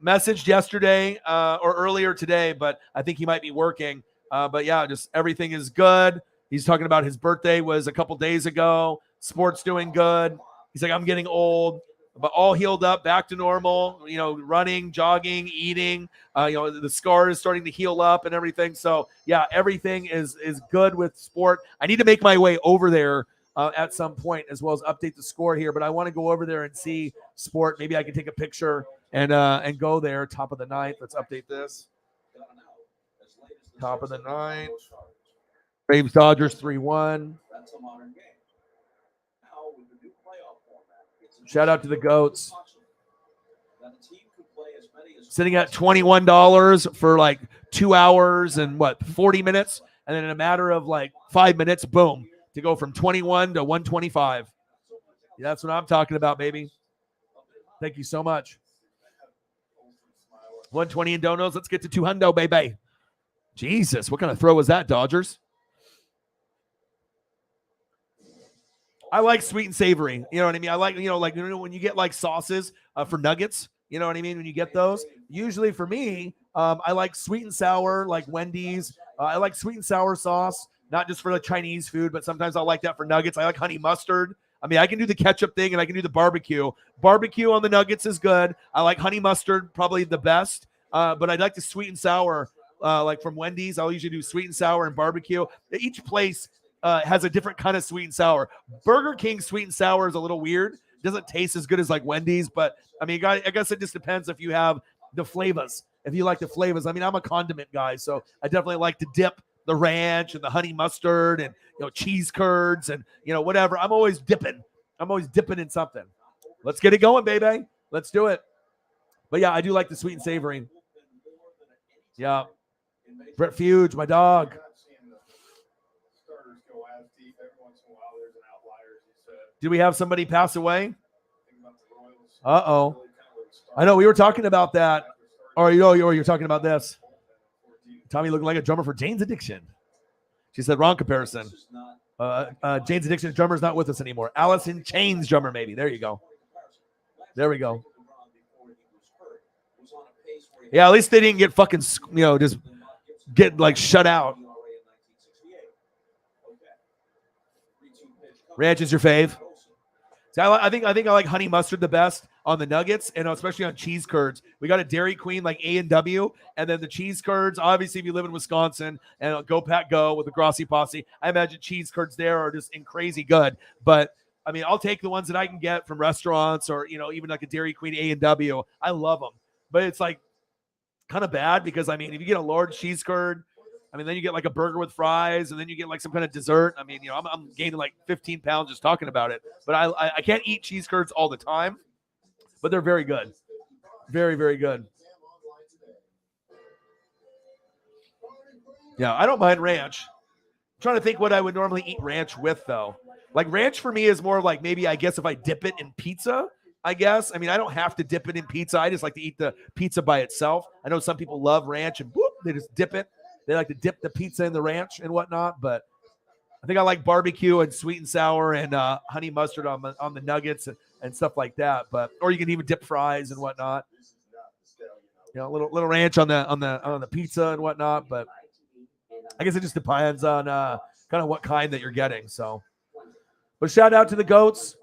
messaged yesterday or earlier today, but I think he might be working. But yeah, just everything is good. He's talking about his birthday was a couple days ago. Sports doing good. He's like, I'm getting old, but all healed up, back to normal, you know, running, jogging, eating, you know, the scar is starting to heal up and everything. So yeah, everything is good with sport. I need to make my way over there at some point, as well as update the score here, but I want to go over there and see sport. Maybe I can take a picture and go there. Top of the ninth. Let's update this. Top of the ninth. Braves Dodgers 3-1. Shout out to the GOATs. Sitting at $21 for like 2 hours and 40 minutes. And then in a matter of like 5 minutes, boom, to go from 21 to 125. Yeah, that's what I'm talking about, baby. Thank you so much. 120 in donos. Let's get to 200, baby. Jesus, what kind of throw was that, Dodgers? I like sweet and savory. You know what I mean? I like, when you get like sauces for nuggets, you know what I mean? When you get those, usually for me, I like sweet and sour, like Wendy's. I like sweet and sour sauce, not just for the Chinese food, but sometimes I like that for nuggets. I like honey mustard. I mean, I can do the ketchup thing and I can do the barbecue. Barbecue on the nuggets is good. I like honey mustard, probably the best. But I'd like the sweet and sour, like from Wendy's. I'll usually do sweet and sour and barbecue. Each place has a different kind of sweet and sour. Burger King sweet and sour is a little weird. Doesn't taste as good as like Wendy's, but I mean, I guess it just depends if you have the flavors. If you like the flavors, I mean, I'm a condiment guy, so I definitely like to dip the ranch and the honey mustard and cheese curds and whatever. I'm always dipping. I'm always dipping in something. Let's get it going, baby. Let's do it. But yeah, I do like the sweet and savory. Yeah. Brett Fuge, my dog. Did we have somebody pass away? Uh-oh. I know we were talking about that. Or you're talking about this. Tommy looked like a drummer for Jane's Addiction. She said wrong comparison. Jane's Addiction drummer's not with us anymore. Alice in Chains drummer, maybe. There you go. There we go. Yeah, at least they didn't get fucking, just get like shut out. Ranch is your fave. See, I think I like honey mustard the best on the nuggets, and especially on cheese curds. We got a Dairy Queen like A&W, and then the cheese curds. Obviously, if you live in Wisconsin, and Go Pack Go with the Grossi Posse, I imagine cheese curds there are just crazy good. But I mean, I'll take the ones that I can get from restaurants or even like a Dairy Queen A&W. I love them, but it's like kind of bad because I mean, if you get a large cheese curd, I mean, then you get like a burger with fries, and then you get like some kind of dessert. I mean, I'm gaining like 15 pounds just talking about it. But I can't eat cheese curds all the time, but they're very good. Very, very good. Yeah, I don't mind ranch. I'm trying to think what I would normally eat ranch with, though. Like ranch for me is more like maybe, I guess, if I dip it in pizza, I guess. I mean, I don't have to dip it in pizza. I just like to eat the pizza by itself. I know some people love ranch and whoop, they just dip it. They like to dip the pizza in the ranch and whatnot, but I think I like barbecue and sweet and sour and honey mustard on the nuggets and stuff like that. But or you can even dip fries and whatnot. A little ranch on the pizza and whatnot. But I guess it just depends on kind of what kind that you're getting. So, but shout out to the goats.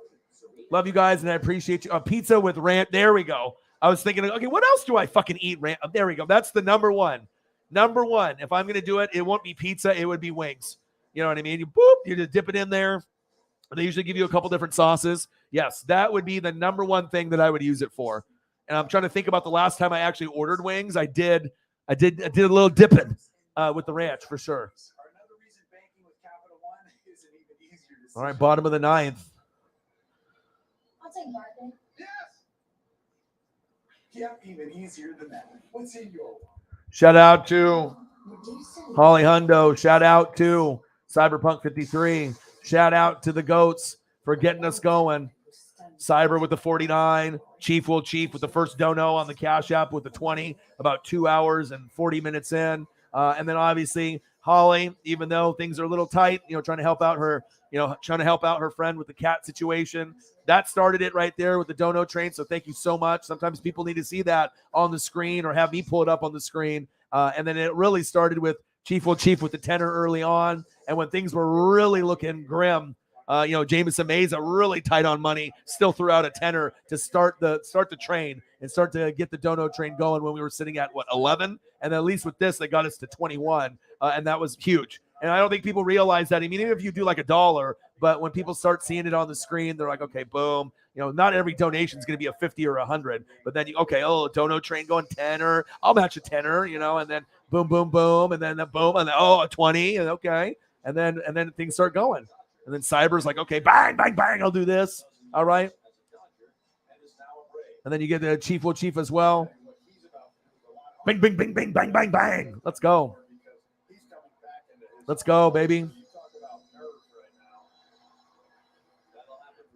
Love you guys, and I appreciate you. Pizza with ranch. There we go. I was thinking, okay, what else do I fucking eat? There we go. That's the number one. Number one, if I'm going to do it, it won't be pizza. It would be wings. You know what I mean? You just dip it in there. They usually give you a couple different sauces. Yes, that would be the number one thing that I would use it for. And I'm trying to think about the last time I actually ordered wings. I did a little dipping with the ranch for sure. All right, bottom of the ninth. I'll take Barkley. Yeah, even easier than that. What's in your Shout out to Holly Hundo. Shout out to Cyberpunk 53. Shout out to the goats for getting us going. Cyber with the 49. Chief will Chief with the first dono on the Cash App with the 20. About 2 hours and 40 minutes in. And then obviously Holly, even though things are a little tight, trying to help out her, friend with the cat situation. That started it right there with the dono train. So thank you so much. Sometimes people need to see that on the screen or have me pull it up on the screen. And then it really started with Chief will Chief with the tenor early on. And when things were really looking grim, Jameson Meza really tight on money, still threw out a tenor to start the train and start to get the dono train going when we were sitting at 11, and at least with this they got us to 21, and that was huge. And I don't think people realize that. I mean, even if you do like $1, but when people start seeing it on the screen, they're like, okay, boom. Not every donation is going to be a 50 or 100, but then dono train going tenor, I'll match a tenor, and then boom, boom, boom, and then boom, and then a 20, and okay, and then things start going. And then Cyber's like, okay, bang, bang, bang, I'll do this. All right. And then you get the Chief will Chief as well. Bing, bing, bing, bing, bang, bang, bang. Let's go. Let's go, baby.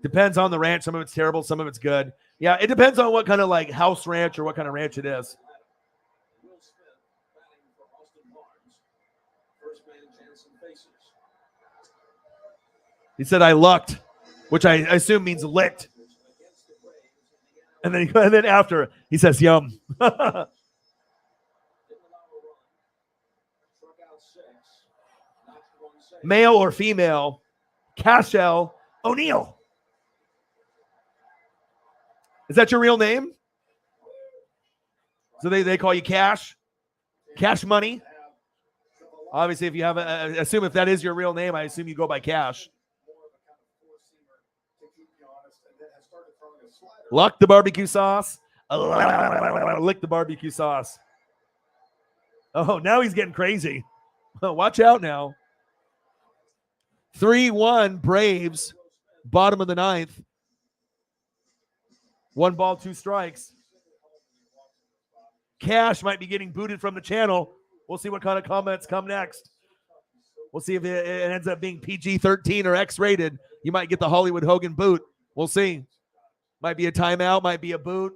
Depends on the ranch. Some of it's terrible. Some of it's good. Yeah, it depends on what kind of like house ranch or what kind of ranch it is. He said, I lucked, which I assume means licked. And then after, he says, yum. Male or female, Cashel O'Neal. Is that your real name? So they call you Cash? Cash Money? Obviously, if you have assume if that is your real name, I assume you go by Cash. Luck the barbecue sauce. Lick the barbecue sauce. Oh, now he's getting crazy. Watch out now. 3-1 Braves, bottom of the ninth. 1 ball, 2 strikes. Cash might be getting booted from the channel. We'll see what kind of comments come next. We'll see if it ends up being PG-13 or X-rated. You might get the Hollywood Hogan boot. We'll see. Might be a timeout, might be a boot.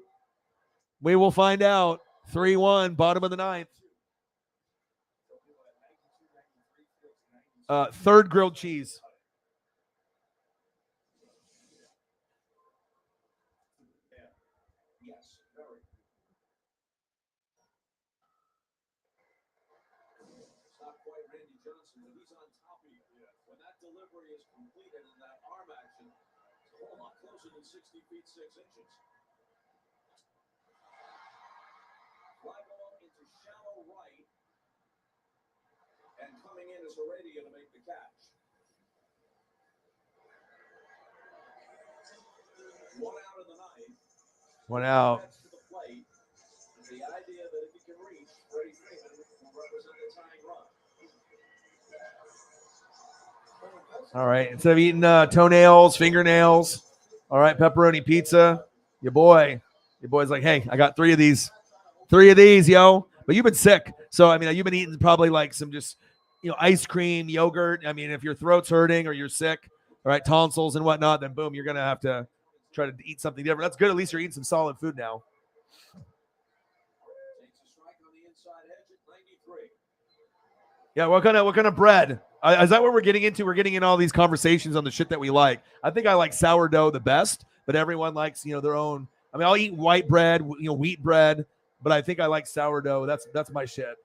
We will find out. 3-1, bottom of the ninth. Third grilled cheese. Yes, very. It's not quite Randy Johnson, but he's on top of you. When that delivery is completed in that arm action, it's a whole lot closer than 60 feet 6 inches. Fly ball into shallow right, and coming in is Heredia to make the catch. 1 out of the ninth. 1 out. To the plate. The idea that if he can reach, Freddie Freeman will represent the tying run. All right. Instead of eating toenails, fingernails, all right, pepperoni pizza, your boy's like, hey, I got 3 of these. 3 of these, yo. But you've been sick. So, I mean, you've been eating probably like some just, ice cream, yogurt. I mean, if your throat's hurting or you're sick, all right, tonsils and whatnot, then boom, you're going to have to try to eat something different. That's good. At least you're eating some solid food now. Takes a strike on the inside edge at 93. Yeah, what kind of bread? Is that what we're getting into? We're getting in all these conversations on the shit that we like. I think I like sourdough the best, but everyone likes, their own. I mean, I'll eat white bread, wheat bread, but I think I like sourdough. That's my shit.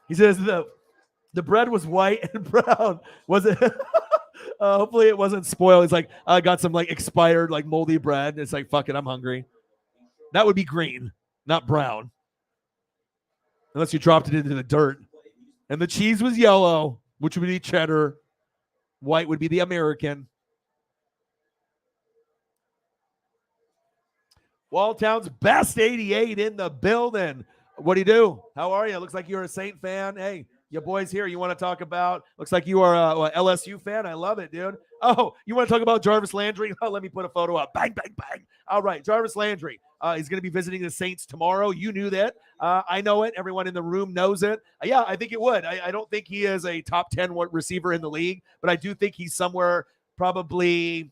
He says the bread was white and brown. Was it? Hopefully it wasn't spoiled. He's like, I got some like expired, like moldy bread. It's like, fuck it, I'm hungry. That would be green, not brown. Unless you dropped it into the dirt. And the cheese was yellow, which would be cheddar. White would be the American. Walltown's best 88 in the building. What do you do? How are you? Looks like you're a Saint fan. Hey, your boy's here. You want to talk about, looks like you are a LSU fan. I love it, dude. Oh, you want to talk about Jarvis Landry? Oh, let me put a photo up. Bang, bang, bang. All right, Jarvis Landry. He's going to be visiting the Saints tomorrow. You knew that. I know it. Everyone in the room knows it. Yeah, I think it would. I don't think he is a top 10 receiver in the league, but I do think he's somewhere probably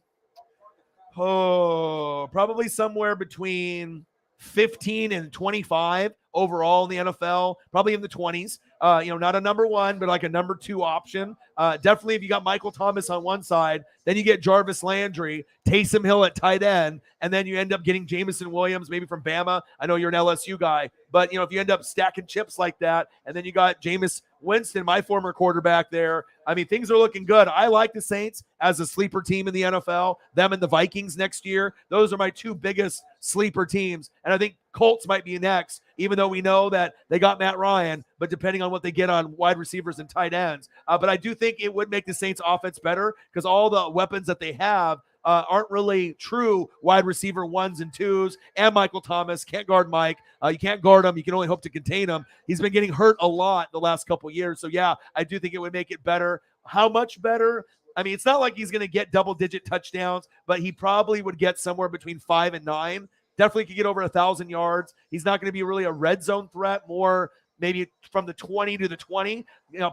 somewhere between 15 and 25 overall in the NFL, probably in the 20s. Not a number 1, but like a number 2 option. Definitely if you got Michael Thomas on one side, then you get Jarvis Landry, Taysom Hill at tight end, and then you end up getting Jameson Williams, maybe from Bama. I know you're an LSU guy, but if you end up stacking chips like that, and then you got Jameis Winston, my former quarterback there. I mean, things are looking good. I like the Saints as a sleeper team in the NFL. Them and the Vikings next year. Those are my 2 biggest sleeper teams. And I think Colts might be next, even though we know that they got Matt Ryan, but depending on what they get on wide receivers and tight ends. But I do think it would make the Saints offense better because all the weapons that they have aren't really true wide receiver 1s and 2s. And Michael Thomas can't guard Mike. You can't guard him. You can only hope to contain him. He's been getting hurt a lot the last couple years. So, yeah, I do think it would make it better. How much better? I mean, it's not like he's going to get double-digit touchdowns, but he probably would get somewhere between 5 and 9. Definitely could get over 1,000 yards. He's not going to be really a red zone threat, more maybe from the 20 to the 20,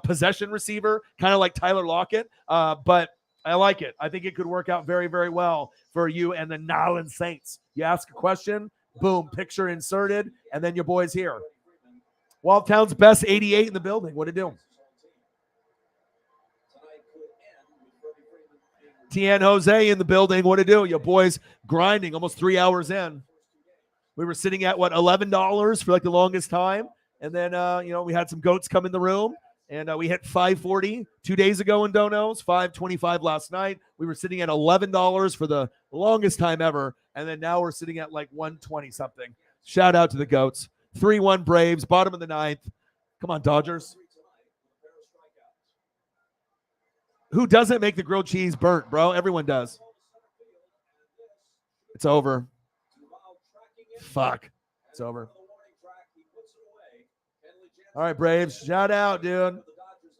possession receiver, kind of like Tyler Lockett. But I like it. I think it could work out very, very well for you and the Nolans Saints. You ask a question, boom, picture inserted, and then your boy's here. Walltown's best 88 in the building. What to do? Tien Jose in the building. What to do? Your boy's grinding almost 3 hours in. We were sitting at, $11 for like the longest time. And then, we had some goats come in the room. And we hit $5.40 2 days ago in donos, $5.25 last night. We were sitting at $11 for the longest time ever. And then now we're sitting at like $120 something. Shout out to the goats. 3-1 Braves, bottom of the ninth. Come on, Dodgers. Who doesn't make the grilled cheese burnt, bro? Everyone does. It's over. Fuck. It's over. All right, Braves. Shout out, dude.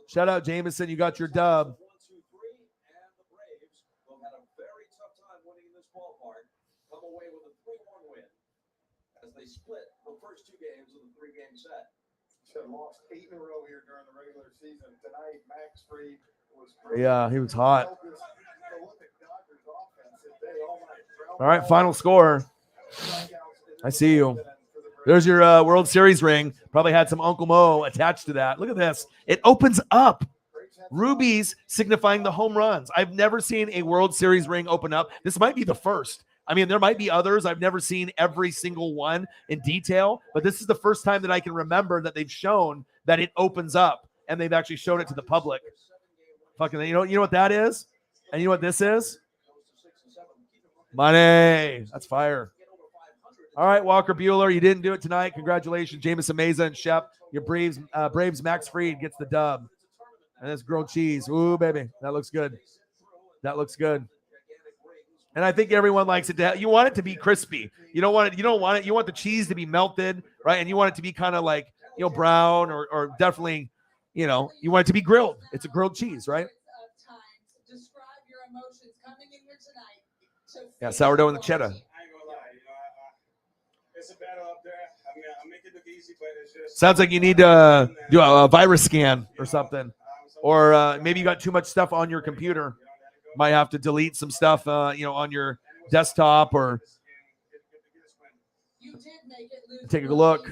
Shout out, Jameson. You got your dub. 1, 2, 3, and the Braves, who had a very tough time winning in this ballpark, come away with a 3-1 win as they split the first 2 games of the 3-game set. Should have lost 8 in a row here during the regular season. Tonight, Max Fried was Yeah, he was hot. prolific Dodgers offense today all night. All right, final score. I see you. There's your World Series ring. Probably had some Uncle Mo attached to that. Look at this. It opens up. Rubies signifying the home runs. I've never seen a World Series ring open up. This might be the first. I mean, there might be others. I've never seen every single one in detail, but this is the first time that I can remember that they've shown that it opens up and they've actually shown it to the public. Fucking, you know what that is? And you know what this is? Money. That's fire. All right, Walker Bueller, you didn't do it tonight. Congratulations, Jameson Meza and Shep. Your Braves Max Fried gets the dub. And it's grilled cheese. Ooh, baby, that looks good. That looks good. And I think everyone likes it. You want it to be crispy. You don't want it. You want the cheese to be melted, right? And you want it to be kind of like, brown or definitely, you want it to be grilled. It's a grilled cheese, right? Describe your emotions coming in here tonight. Yeah, sourdough and the cheddar. I ain't gonna lie, it's a battle up there. I mean, I make it look easy, but it's just Sounds like you need to do a virus scan or something. Or maybe you got too much stuff on your computer. Might have to delete some stuff, on your desktop or You did make it, Luke. take a look.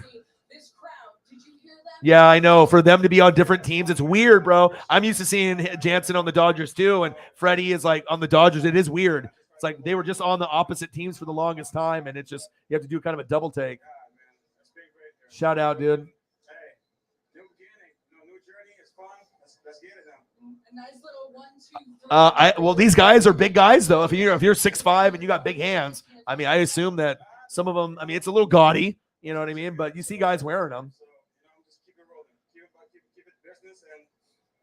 This crowd, did you hear that? Yeah, I know. For them to be on different teams, it's weird, bro. I'm used to seeing Jansen on the Dodgers too, and Freddie is like on the Dodgers. It is weird. It's like they were just on the opposite teams for the longest time, and it's just you have to do kind of a double take. Shout out, dude. hey, new beginning, new journey. It's fun. Let's get it now. A nice little 1, 2, 3. Well, these guys are big guys though. If you're 6'5" and you got big hands, I mean, I assume that some of them. I mean, it's a little gaudy. You know what I mean? But you see guys wearing them. So, just keep it rolling. Keep it business, and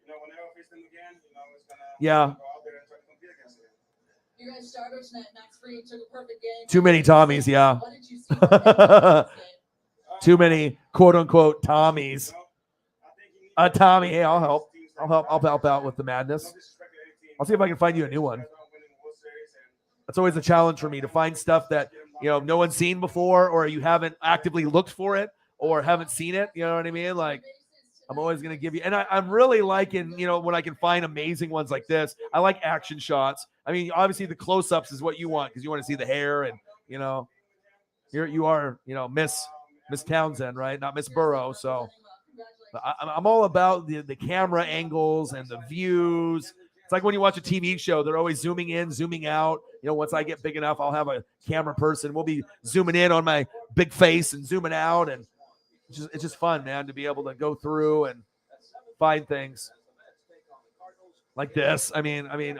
whenever I face them again, it's gonna Yeah. go out there and try to compete against them. You guys starters tonight. Max Fried took a perfect game. Too many Tommies, yeah. What did you see from this game? Too many quote unquote Tommies. I think Tommy, hey, I'll help. I'll help out with the madness. I'll see if I can find you a new one. That's always a challenge for me to find stuff that no one's seen before, or you haven't actively looked for it, or haven't seen it. You know what I mean? Like I'm always gonna give you, and I'm really liking when I can find amazing ones like this. I like action shots. I mean, obviously the close-ups is what you want because you want to see the hair, and you are Miss Townsend, right? Not Miss Burrow. So I'm all about the camera angles and the views. It's like when you watch a TV show, they're always zooming in, zooming out. Once I get big enough, I'll have a camera person. We'll be zooming in on my big face and zooming out. And it's just fun, man, to be able to go through and find things like this. I mean,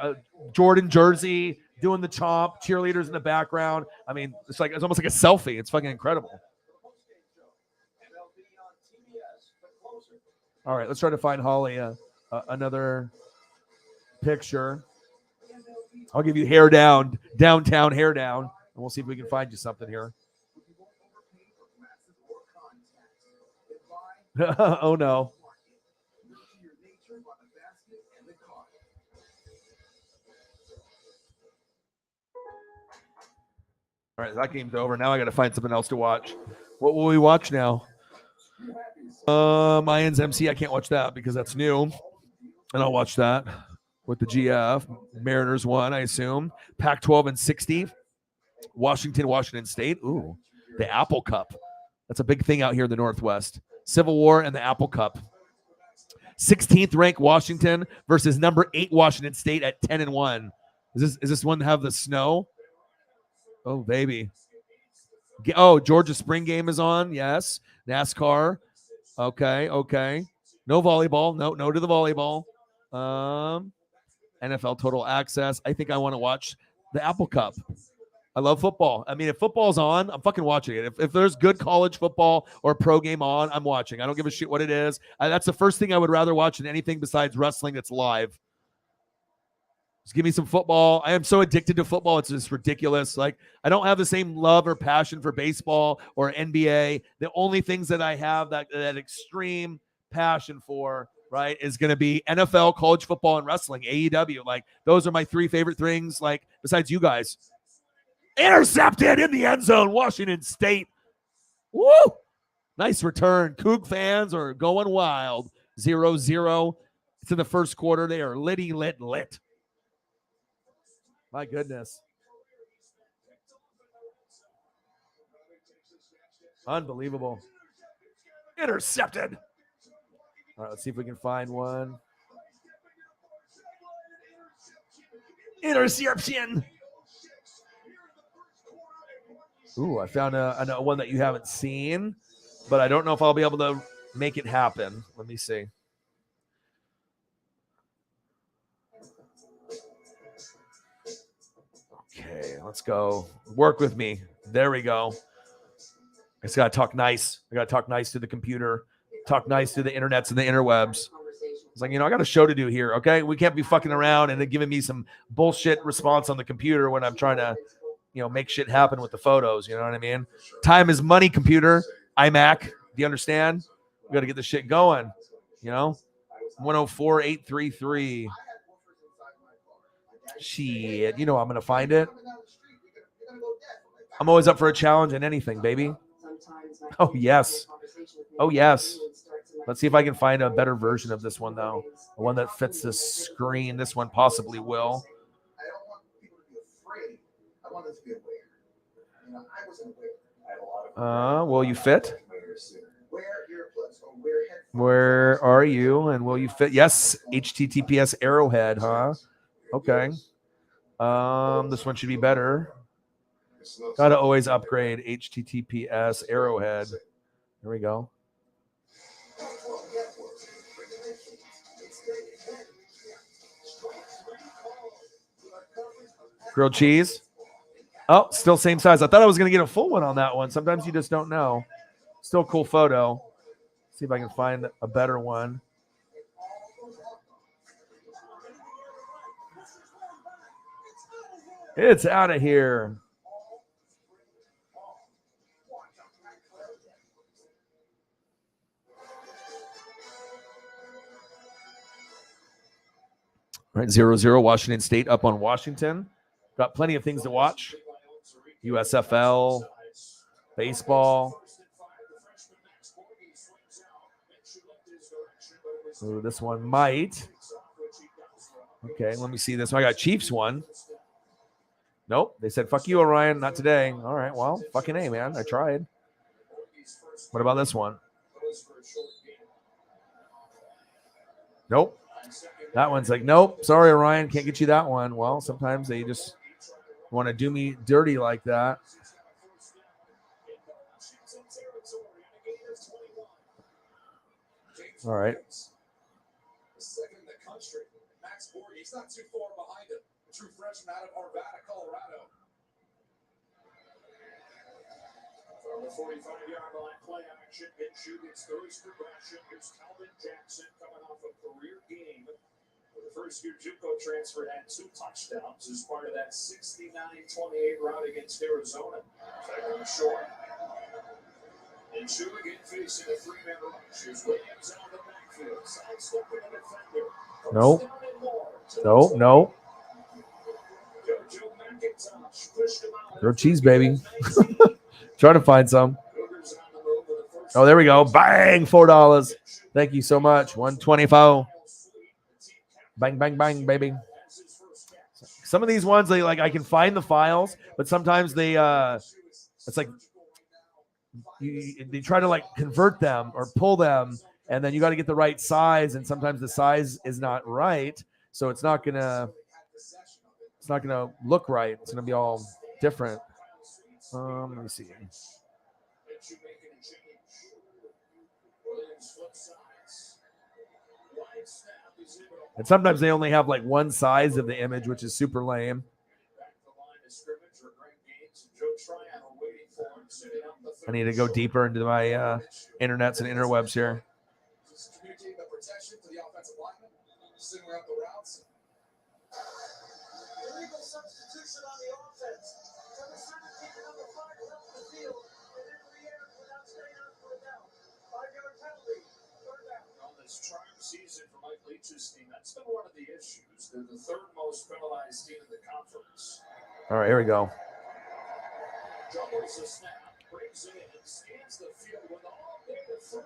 Jordan jersey, doing the chomp, cheerleaders in the background. I mean, it's almost like a selfie. It's fucking incredible. All right, let's try to find Holly another picture. I'll give you downtown hair down, and we'll see if we can find you something here. Oh no. All right, that game's over. Now I got to find something else to watch. What will we watch now? Mayans MC. I can't watch that because that's new, and I'll watch that with the GF. Mariners won, I assume. Pac-12 and 60. Washington State. Ooh, the Apple Cup. That's a big thing out here in the Northwest. Civil War and the Apple Cup. 16th ranked Washington versus number 8 Washington State at 10-1. Is this one have the snow? Oh baby. Oh, Georgia spring game is on. Yes. NASCAR. Okay. No volleyball. No to the volleyball. NFL Total Access. I think I want to watch the Apple Cup. I love football. I mean, if football's on, I'm fucking watching it. If there's good college football or pro game on, I'm watching. I don't give a shit what it is. That's the first thing I would rather watch than anything besides wrestling that's live. Just give me some football. I am so addicted to football. It's just ridiculous. Like, I don't have the same love or passion for baseball or NBA. The only things that I have that extreme passion for, right, is going to be NFL, college football, and wrestling, AEW. Like, those are my 3 favorite things, like, besides you guys. Intercepted in the end zone, Washington State. Woo! Nice return. Coug fans are going wild. 0-0. It's in the first quarter. They are lit. My goodness. Unbelievable. Intercepted. All right, let's see if we can find one. Interception. Ooh, I found a one that you haven't seen, but I don't know if I'll be able to make it happen. Let me see. Okay, let's go. Work with me. There we go. I just got to talk nice. I got to talk nice to the computer, talk nice to the internets and the interwebs. It's like, I got a show to do here, okay? We can't be fucking around and then giving me some bullshit response on the computer when I'm trying to, make shit happen with the photos. You know what I mean? Time is money, computer. iMac. Do you understand? We got to get this shit going, 104-833. Shit, I'm going to find it. I'm always up for a challenge and anything, baby. Oh, yes. Oh, yes. Let's see if I can find a better version of this one, though. One that fits this screen. This one possibly will. I don't want people to be afraid. I want them to be aware. I wasn't aware. I had a lot of will you fit? wear earplugs or wear headphones. Where are you? And will you fit? Yes, HTTPS Arrowhead, huh? Okay. This one should be better. Got to always upgrade HTTPS Arrowhead. There we go. Grilled cheese. Oh, still same size. I thought I was going to get a full one on that one. Sometimes you just don't know. Still a cool photo. See if I can find a better one. It's out of here. All right, 0-0, Washington State up on Washington. Got plenty of things to watch. USFL, baseball. Ooh, this one might. Okay, let me see this one. I got Chiefs one. Nope, they said, fuck you, Orion, not today. All right, well, fucking A, man. I tried. What about this one? Nope. That one's like, nope, sorry, Orion, can't get you that one. Well, sometimes they just want to do me dirty like that. All right. Second in the country. Max Borg, he's not too far behind him. A true freshman out of Arvada, Colorado. From the 45-yard line, play action, and shoot. It's third progression. Here's Calvin Jackson coming off a career game. The first-year JUCO transfer had 2 touchdowns as part of that 69-28 rout against Arizona. Second short. And two again facing a 3-man rush. Here's Williams out of the backfield. Sidestepping the defender. No. No. Grilled cheese, baby. Trying to find some. Oh, there we go. Bang, $4. Thank you so much. 124. Bang, bang, bang, baby. Some of these ones, they like I can find the files, but sometimes they it's like they try to like convert them or pull them, and then you got to get the right size, and sometimes the size is not right, so it's not gonna look right. It's gonna be all different. Let me see. And sometimes they only have like one size of the image, which is super lame. I need to go deeper into my internets and interwebs here. Communicating the protection to the offensive lineman, similar up the routes. Illegal substitution on the offense. Number 17 and number 5 left the field and into the air without staying out for a down. 5-yard penalty. Third down. season for Mike Leach's team. That's been one of the issues. They're the third most penalized team in the conference. All right, here we go. Jumbles the snap, brings it in, scans the field with all day to throw.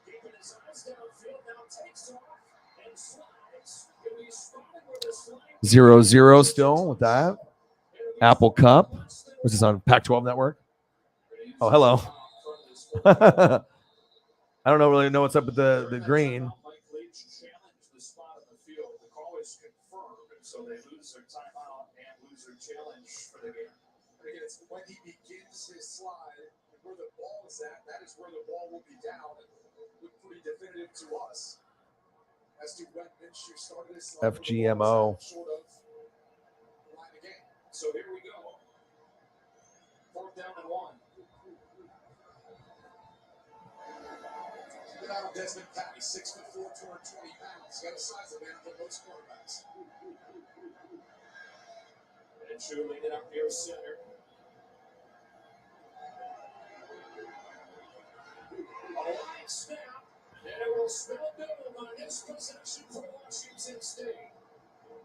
Keeping his eyes downfield, now takes off and slides. He'll be spotted with a slide. 0-0 still with that. Apple Cup, which is on Pac-12 Network. Oh, hello. I don't really know what's up with the green. Mike Leach challenged the spot on the field. The call is confirmed, and so they lose their timeout and lose their challenge for the game. And again, it's when he begins his slide and where the ball is at, that is where the ball will be down. It looked pretty definitive to us as to when Minshew started his slide. FGMO. Sort of line the game. So here we go. 4th down and 1. Get out of Desmond Patty, 6'4", 220 pounds. Got a size advantage on most quarterbacks. And Chu leading up near center. A line snap, and it will spell doom on this possession for Washington State.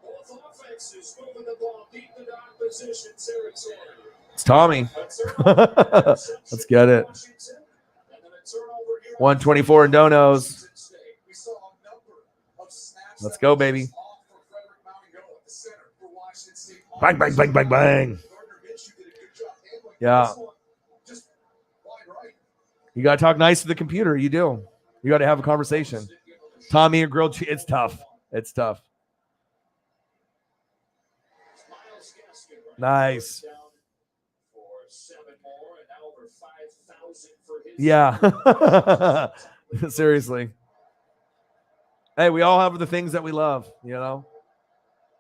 Both offenses moving the ball deep into opposition territory. It's Tommy. Let's get it. 124 and donos. Let's go, baby. Bang, bang, bang, bang, bang. Yeah. You got to talk nice to the computer. You do. You got to have a conversation. Tommy and grilled cheese. It's tough. It's tough. Nice. Yeah. Seriously. Hey, we all have the things that we love, you know.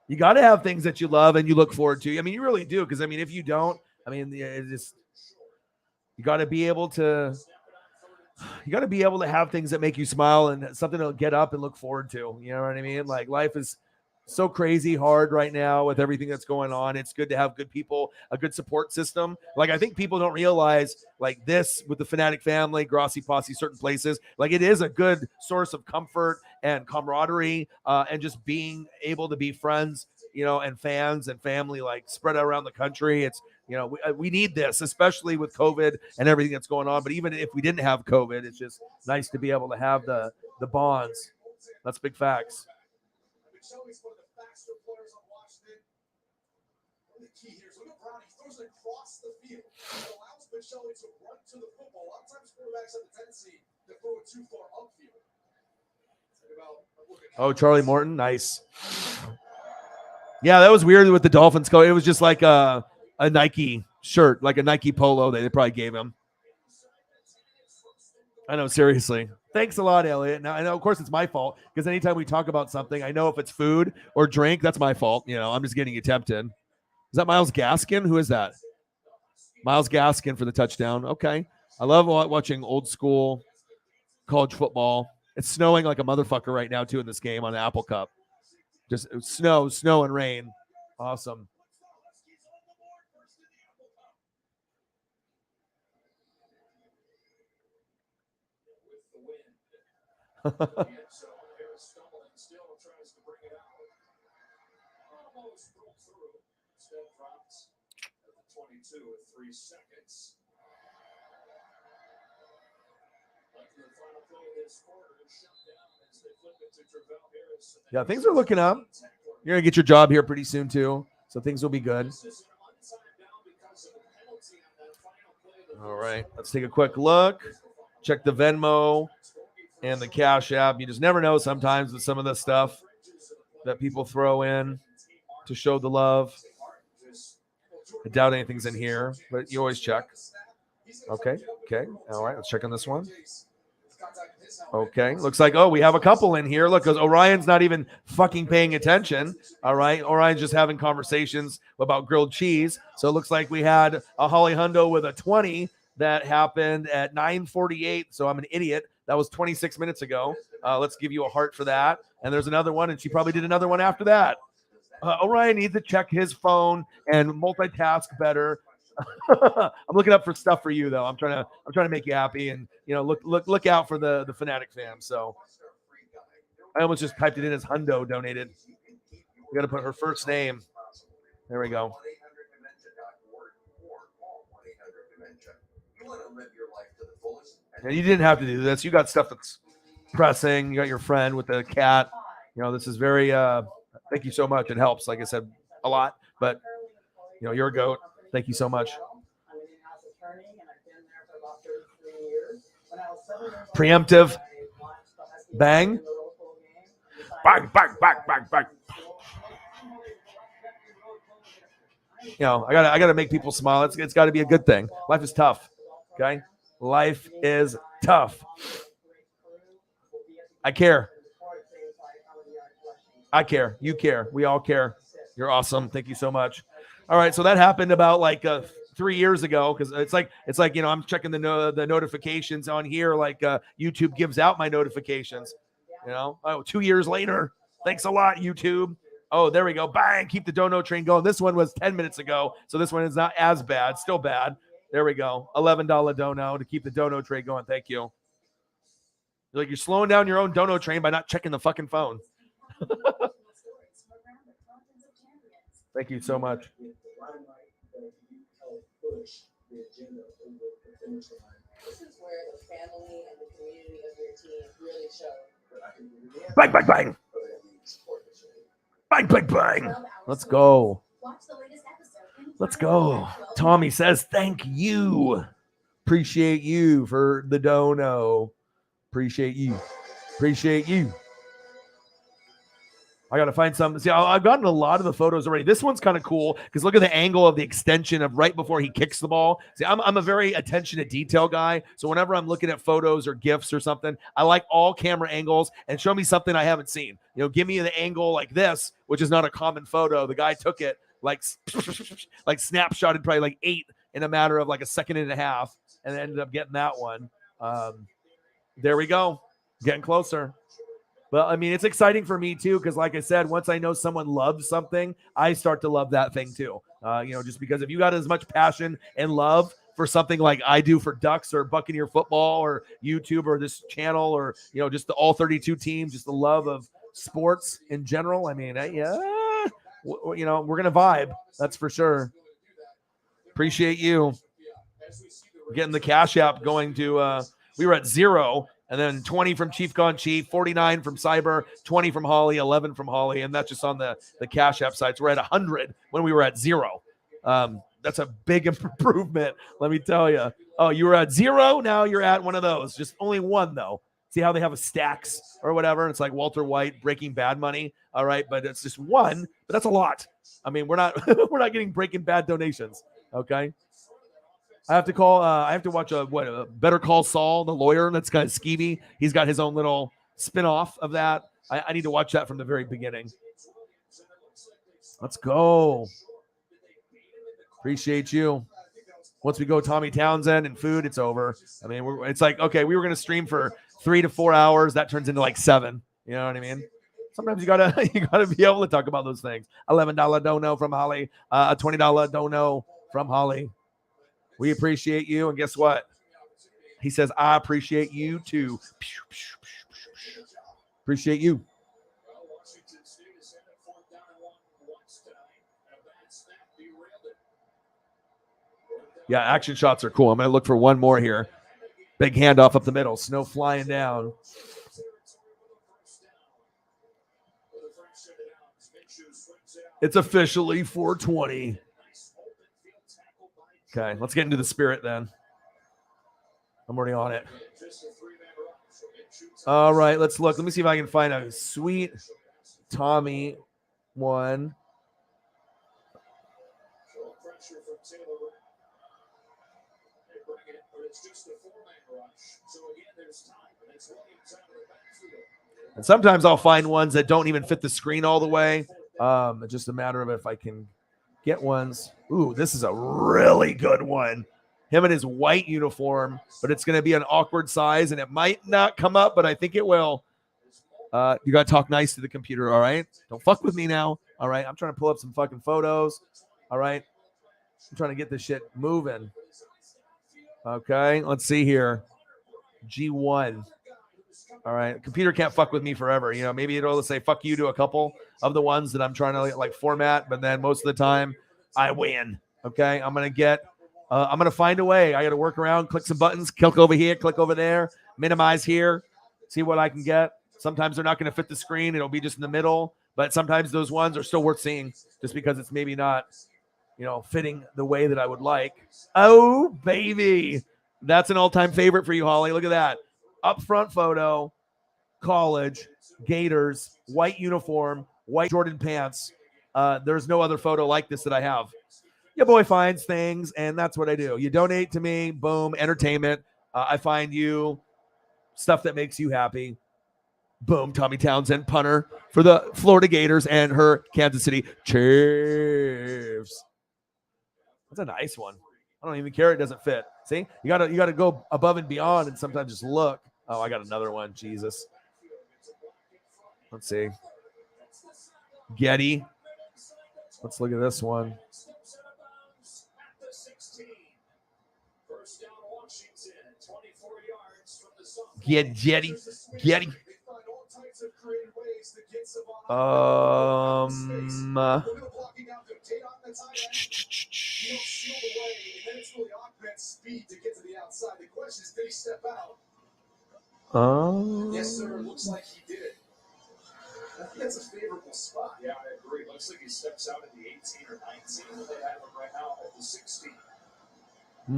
You got to have things that you love and you look forward to. I mean, you really do, because I mean, if you don't, I mean, it's just, you got to be able to have things that make you smile and something to get up and look forward to. You know what I mean? Like, life is so crazy hard right now with everything that's going on. It's good to have good people, a good support system. Like, I think people don't realize, like, this with the Fanatic family, Grossi Posse, certain places, like, it is a good source of comfort and camaraderie, and just being able to be friends, you know, and fans and family, like, spread out around the country. It's, you know, we need this, especially with COVID and everything that's going on. But even if we didn't have COVID, it's just nice to be able to have the bonds. That's big facts. Shelley's one of the faster players on Washington. One of the key here is look at Brown. He throws it across the field. It allows Shelley to run to the football. A lot of times quarterbacks have a tendency to throw it too far upfield. Oh, Charlie Morton. Nice. Yeah, that was weird with the Dolphins coach. It was just like a Nike shirt, like a Nike polo they probably gave him. I know, seriously. Thanks a lot, Elliot. Now, I know, of course, it's my fault, because anytime we talk about something, I know if it's food or drink, that's my fault. You know, I'm just getting you tempted. Is that Myles Gaskin? Who is that? Myles Gaskin for the touchdown. Okay. I love watching old school college football. It's snowing like a motherfucker right now, too, in this game on the Apple Cup. Just snow and rain. Awesome. Yeah, things are looking up. You're gonna get your job here pretty soon too, so things will be good. All right, let's take a quick look. Check the Venmo and the Cash App. You just never know sometimes with some of the stuff that people throw in to show the love. I doubt anything's in here, but you always check. Okay. All right, let's check on this one. Okay, looks like, we have a couple in here. Look, because Orion's not even fucking paying attention. All right, Orion's just having conversations about grilled cheese. So it looks like we had a Holly Hundo with a 20 that happened at 9:48. So I'm an idiot. That was 26 minutes ago. Let's give you a heart for that. And there's another one, and she probably did another one after that. Orion needs to check his phone and multitask better. I'm looking up for stuff for you though. I'm trying to make you happy, and you know, look out for the Fanatic fam. So I almost just typed it in as Hundo donated. We got to put her first name. There we go. And you didn't have to do this. You got stuff that's pressing. You got your friend with the cat. You know, this is very, thank you so much. It helps, like I said, a lot. But, you know, you're a goat. Thank you so much. Preemptive. Bang. Bang, bang, bang, bang, bang. You know, I gotta make people smile. It's got to be a good thing. Life is tough. Okay, life is tough. I care. I care. You care. We all care. You're awesome. Thank you so much. All right, so that happened about like 3 years ago because it's like you know I'm checking the notifications on here like YouTube gives out my notifications. You know, 2 years later. Thanks a lot, YouTube. Oh, there we go. Bang! Keep the dono train going. This one was 10 minutes ago, so this one is not as bad. Still bad. There we go. $11 dono to keep the dono train going. Thank you. You're slowing down your own dono train by not checking the fucking phone. Thank you so much. This is where the family and the community of your team really show. Bang, bang, bang. Bang, bang, bang. Let's go. Let's go. Tommy says, thank you. Appreciate you for the dono. Appreciate you. Appreciate you. I got to find some. See, I've gotten a lot of the photos already. This one's kind of cool because look at the angle of the extension of right before he kicks the ball. See, I'm a very attention to detail guy. So whenever I'm looking at photos or GIFs or something, I like all camera angles and show me something I haven't seen. You know, give me the angle like this, which is not a common photo. The guy took it like snapshotted probably like 8 in a matter of like a second and a half and ended up getting that one. There we go. Getting closer. Well, I mean, it's exciting for me too, because like I said, once I know someone loves something, I start to love that thing too. You know, just because if you got as much passion and love for something like I do for Ducks or Buccaneer football or YouTube or this channel or, you know, just the all 32 teams, just the love of sports in general. I mean, yeah, you know, we're going to vibe. That's for sure. Appreciate you getting the Cash App going to, we were at 0. And then 20 from Chief Gone Chief, 49 from Cyber, 20 from Holly, 11 from Holly. And that's just on the Cash App side. So we're at 100 when we were at 0. That's a big improvement, let me tell you. Oh, you were at 0? Now you're at one of those. Just only one, though. See how they have a stacks or whatever? It's like Walter White, Breaking Bad money. All right, but it's just one. But that's a lot. I mean, we're not we're not getting Breaking Bad donations, okay? I have to call. I have to watch a Better Call Saul, the lawyer. That's kind of skeevy. He's got his own little spin-off of that. I need to watch that from the very beginning. Let's go. Appreciate you. Once we go Tommy Townsend and food, it's over. I mean, it's like okay, we were gonna stream for 3 to 4 hours. That turns into like 7. You know what I mean? Sometimes you gotta be able to talk about those things. $11 dono from Holly. A $20 dono from Holly. We appreciate you. And guess what? He says, I appreciate you too. Appreciate you. Yeah, action shots are cool. I'm going to look for one more here. Big handoff up the middle. Snow flying down. It's officially 420. Okay, let's get into the spirit then. I'm already on it. All right, let's look. Let me see if I can find a sweet Tommy one. And sometimes I'll find ones that don't even fit the screen all the way. It's just a matter of if I can get ones. Ooh, this is a really good one. Him in his white uniform, but it's going to be an awkward size, and it might not come up, but I think it will. You got to talk nice to the computer, all right? Don't fuck with me now, all right? I'm trying to pull up some fucking photos, all right? I'm trying to get this shit moving. Okay, let's see here. G1. All right. Computer can't fuck with me forever. You know, maybe it'll say fuck you to a couple of the ones that I'm trying to like format, but then most of the time I win. Okay. I'm going to find a way. I got to work around, click some buttons, click over here, click over there, minimize here, see what I can get. Sometimes they're not going to fit the screen. It'll be just in the middle, but sometimes those ones are still worth seeing just because it's maybe not, you know, fitting the way that I would like. Oh, baby. That's an all-time favorite for you, Holly. Look at that. Up front photo, college, Gators, white uniform, white Jordan pants. There's no other photo like this that I have. Your boy finds things, and that's what I do. You donate to me, boom, entertainment. I find you stuff that makes you happy. Boom, Tommy Townsend, punter for the Florida Gators and her Kansas City Chiefs. That's a nice one. I don't even care. It doesn't fit. See, you gotta go above and beyond, and sometimes just look. Oh, I got another one. Jesus. Let's see. Getty. Let's look at this one. Getty. Yes, sir. Looks like he did. I think that's a favorable spot. Yeah, I agree. Looks like he steps out at the 18 or 19, and they have him right now at the 16.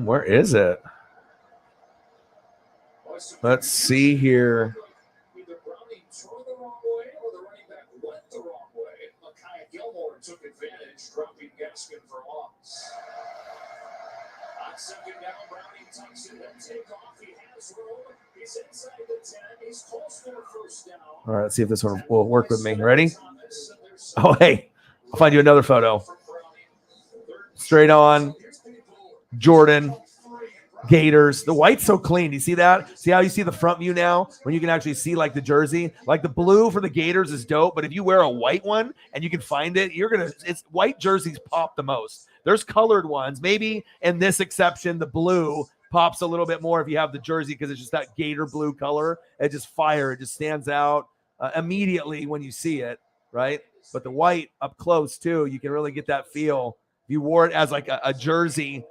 Where is it? Let's see here. Either Brownie turned the wrong way or the running back went the wrong way. Micaiah Gilmore took advantage, dropping Gaskin for loss. On second down, Brownie tucks it and take off. He has room. He's inside the 10. He's close to a first down. All right, let's see if this one will work with me. Ready? Oh, hey, I'll find you another photo. Straight on. Jordan. Gators. The white's so clean. You see that? See how you see the front view now when you can actually see like the jersey? Like the blue for the Gators is dope, but if you wear a white one and you can find it, it's white jerseys pop the most. There's colored ones. Maybe in this exception, the blue pops a little bit more if you have the jersey because it's just that Gator blue color. It just fire. It just stands out immediately when you see it, right? But the white up close too, you can really get that feel. If you wore it as like a jersey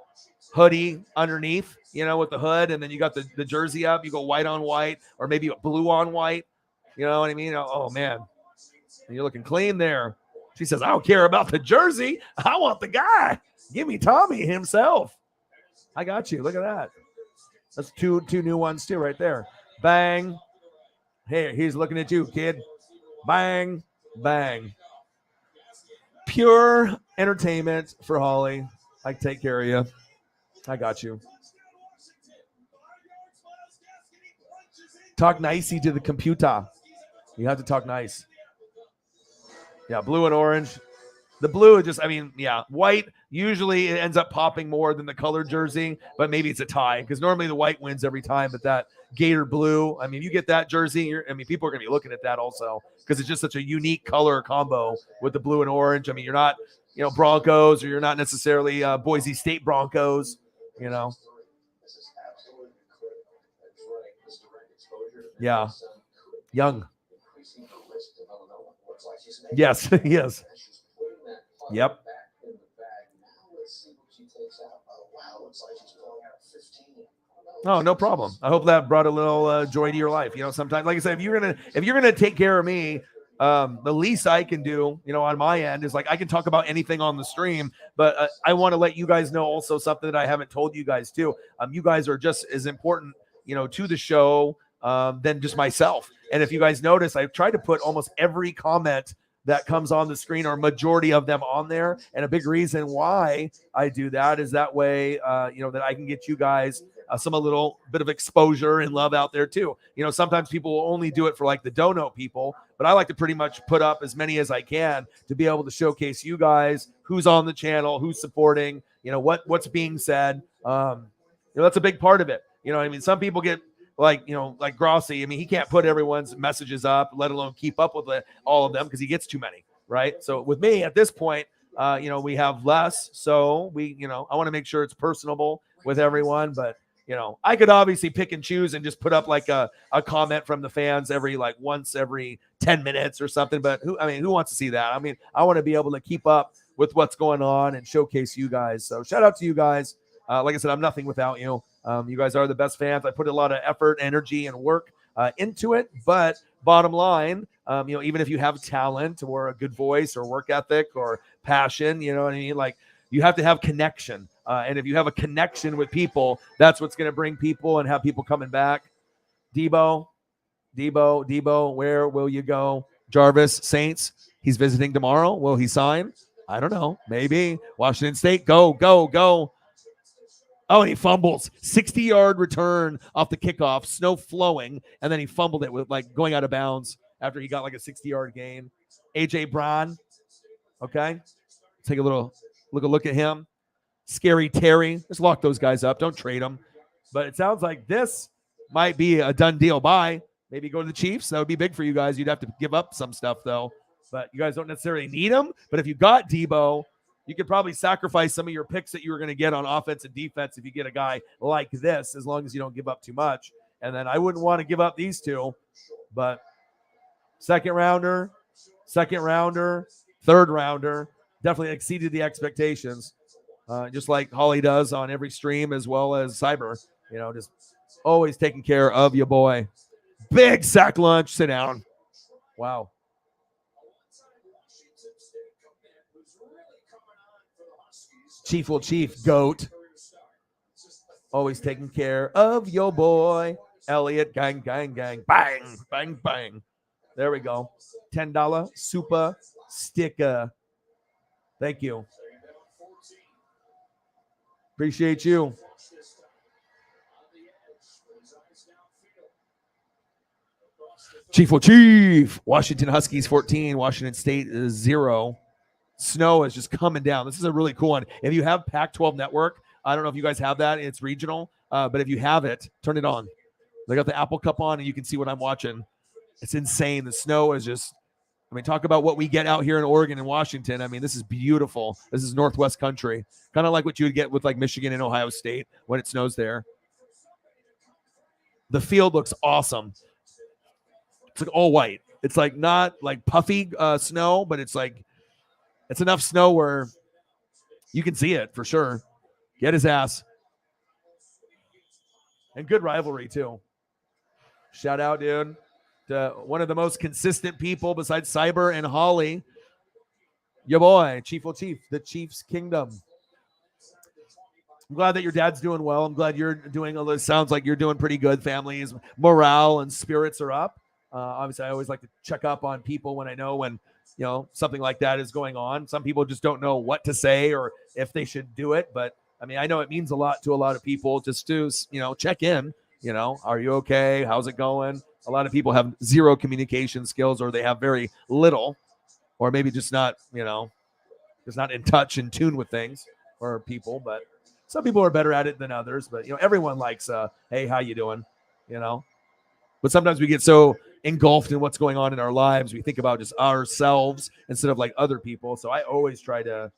hoodie underneath, you know, with the hood, and then you got the jersey up, you go white on white, or maybe a blue on white. You know what I mean? Oh, man. You're looking clean there. She says, I don't care about the jersey. I want the guy. Give me Tommy himself. I got you. Look at that. That's two new ones, too, right there. Bang. Hey, he's looking at you, kid. Bang. Bang. Pure entertainment for Holly. I take care of you. I got you. Talk nicey to the computer. You have to talk nice. Yeah, blue and orange. The blue just, white usually it ends up popping more than the colored jersey, but maybe it's a tie because normally the white wins every time. But that Gator blue, you get that jersey, people are going to be looking at that also because it's just such a unique color combo with the blue and orange. You're not, Broncos, or you're not necessarily Boise State Broncos, Yeah. Young. Yes, yes. Yep. Oh, no problem. I hope that brought a little joy to your life. Sometimes, like I said, if you're gonna take care of me, the least I can do, on my end is like I can talk about anything on the stream, but I want to let you guys know also something that I haven't told you guys too. You guys are just as important, to the show than just myself. And if you guys notice, I've tried to put almost every comment that comes on the screen, or majority of them on there. And a big reason why I do that is that way, that I can get you guys a little bit of exposure and love out there too. Sometimes people will only do it for like the dono people, but I like to pretty much put up as many as I can to be able to showcase you guys, who's on the channel, who's supporting, what's being said. That's a big part of it. Some people get like Grossi. He can't put everyone's messages up, let alone keep up with all of them because he gets too many, right? So with me at this point, we have less. So I want to make sure it's personable with everyone, but I could obviously pick and choose and just put up like a comment from the fans once every 10 minutes or something. But who wants to see that? I mean, I want to be able to keep up with what's going on and showcase you guys. So shout out to you guys. Like I said, I'm nothing without you. You guys are the best fans. I put a lot of effort, energy, and work into it. But bottom line, even if you have talent or a good voice or work ethic or passion, you know what I mean? Like, you have to have connection. And if you have a connection with people, that's what's going to bring people and have people coming back. Debo, where will you go? Jarvis, Saints, he's visiting tomorrow. Will he sign? I don't know. Maybe. Washington State, go. Oh, and he fumbles. 60-yard return off the kickoff, snow flowing, and then he fumbled it with going out of bounds after he got like a 60-yard gain. A.J. Brown, okay. Take a look at him. Scary Terry. Just lock those guys up. Don't trade them. But it sounds like this might be a done deal. Bye. Maybe go to the Chiefs. That would be big for you guys. You'd have to give up some stuff, though. But you guys don't necessarily need them. But if you got Debo, you could probably sacrifice some of your picks that you were going to get on offense and defense if you get a guy like this, as long as you don't give up too much. And then I wouldn't want to give up these two. But second rounder, third rounder, definitely exceeded the expectations. Just like Holly does on every stream, as well as Cyber, just always taking care of your boy. Big sack lunch. Sit down. Wow. Chief will chief. Goat. Always taking care of your boy. Elliot. Gang. Bang. Bang. There we go. $10 super sticker. Thank you. Appreciate you. Chief will chief. Washington Huskies 14. Washington State is 0. Snow is just coming down. This is a really cool one. If you have Pac-12 Network, I don't know if you guys have that. It's regional. But if you have it, turn it on. They got the Apple Cup on, and you can see what I'm watching. It's insane. The snow is just, talk about what we get out here in Oregon and Washington. This is beautiful. This is Northwest country. Kind of like what you would get with Michigan and Ohio State when it snows there. The field looks awesome. It's all white. It's not puffy snow, but it's enough snow where you can see it for sure. Get his ass. And good rivalry too. Shout out, dude, to one of the most consistent people besides Cyber and Holly. Your boy, Chief will chief, the Chiefs Kingdom. I'm glad that your dad's doing well. I'm glad you're doing all this. Sounds like you're doing pretty good. Family's morale and spirits are up. Obviously, I always like to check up on people when I know when something like that is going on. Some people just don't know what to say or if they should do it. But I know it means a lot to a lot of people just to check in. Are you okay? How's it going? A lot of people have zero communication skills, or they have very little, or maybe just not in touch, in tune with things or people. But some people are better at it than others. But everyone likes hey, how you doing? But sometimes we get so engulfed in what's going on in our lives, we think about just ourselves instead of other people. So I always try to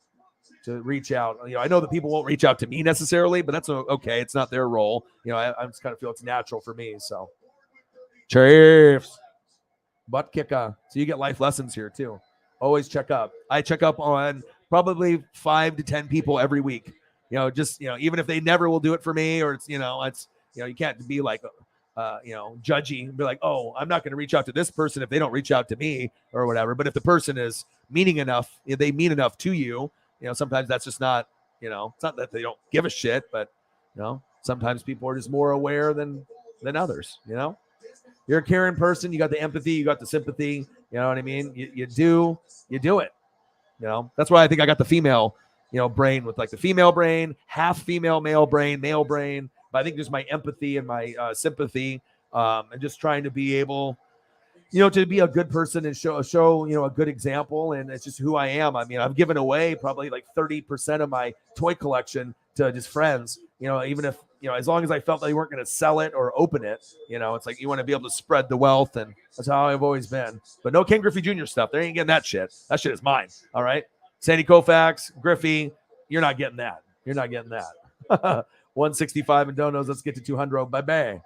reach out. I know that people won't reach out to me necessarily, but that's okay. It's not their role. I just kind of feel it's natural for me. So Chiefs, butt kicker. So you get life lessons here too. Always check up. I check up on probably 5 to 10 people every week. Even if they never will do it for me, or it's you can't be judgy and be like, oh, I'm not going to reach out to this person if they don't reach out to me or whatever. But if the person is meaning enough, if they mean enough to you, sometimes that's just not, it's not that they don't give a shit, but sometimes people are just more aware than others. You're a caring person. You got the empathy, you got the sympathy. You know what I mean? You do it. That's why I think I got the female, brain with the female brain, half female, male brain. But I think there's my empathy and my sympathy, and just trying to be able, to be a good person and show a good example. And it's just who I am. I've given away probably 30% of my toy collection to just friends, even if, as long as I felt they weren't going to sell it or open it, it's you want to be able to spread the wealth. And that's how I've always been. But no Ken Griffey Jr. stuff. They ain't getting that shit. That shit is mine. All right. Sandy Koufax, Griffey, you're not getting that. You're not getting that. 165 and donos. Let's get to 200. Bye-bye.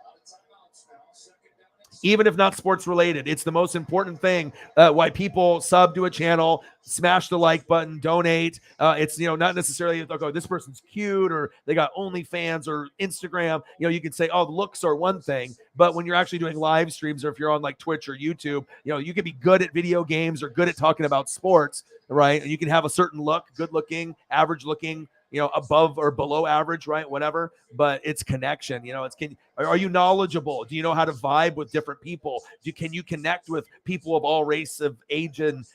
Even if not sports related, it's the most important thing. Why people sub to a channel, smash the like button, donate. It's not necessarily like, oh, this person's cute or they got OnlyFans or Instagram. You can say, oh, the looks are one thing, but when you're actually doing live streams or if you're on like Twitch or YouTube, you can be good at video games or good at talking about sports, right? And you can have a certain look, good looking, average looking, above or below average, right? Whatever, but it's connection. Are you knowledgeable? Do you know how to vibe with different people? Can you connect with people of all race of age and,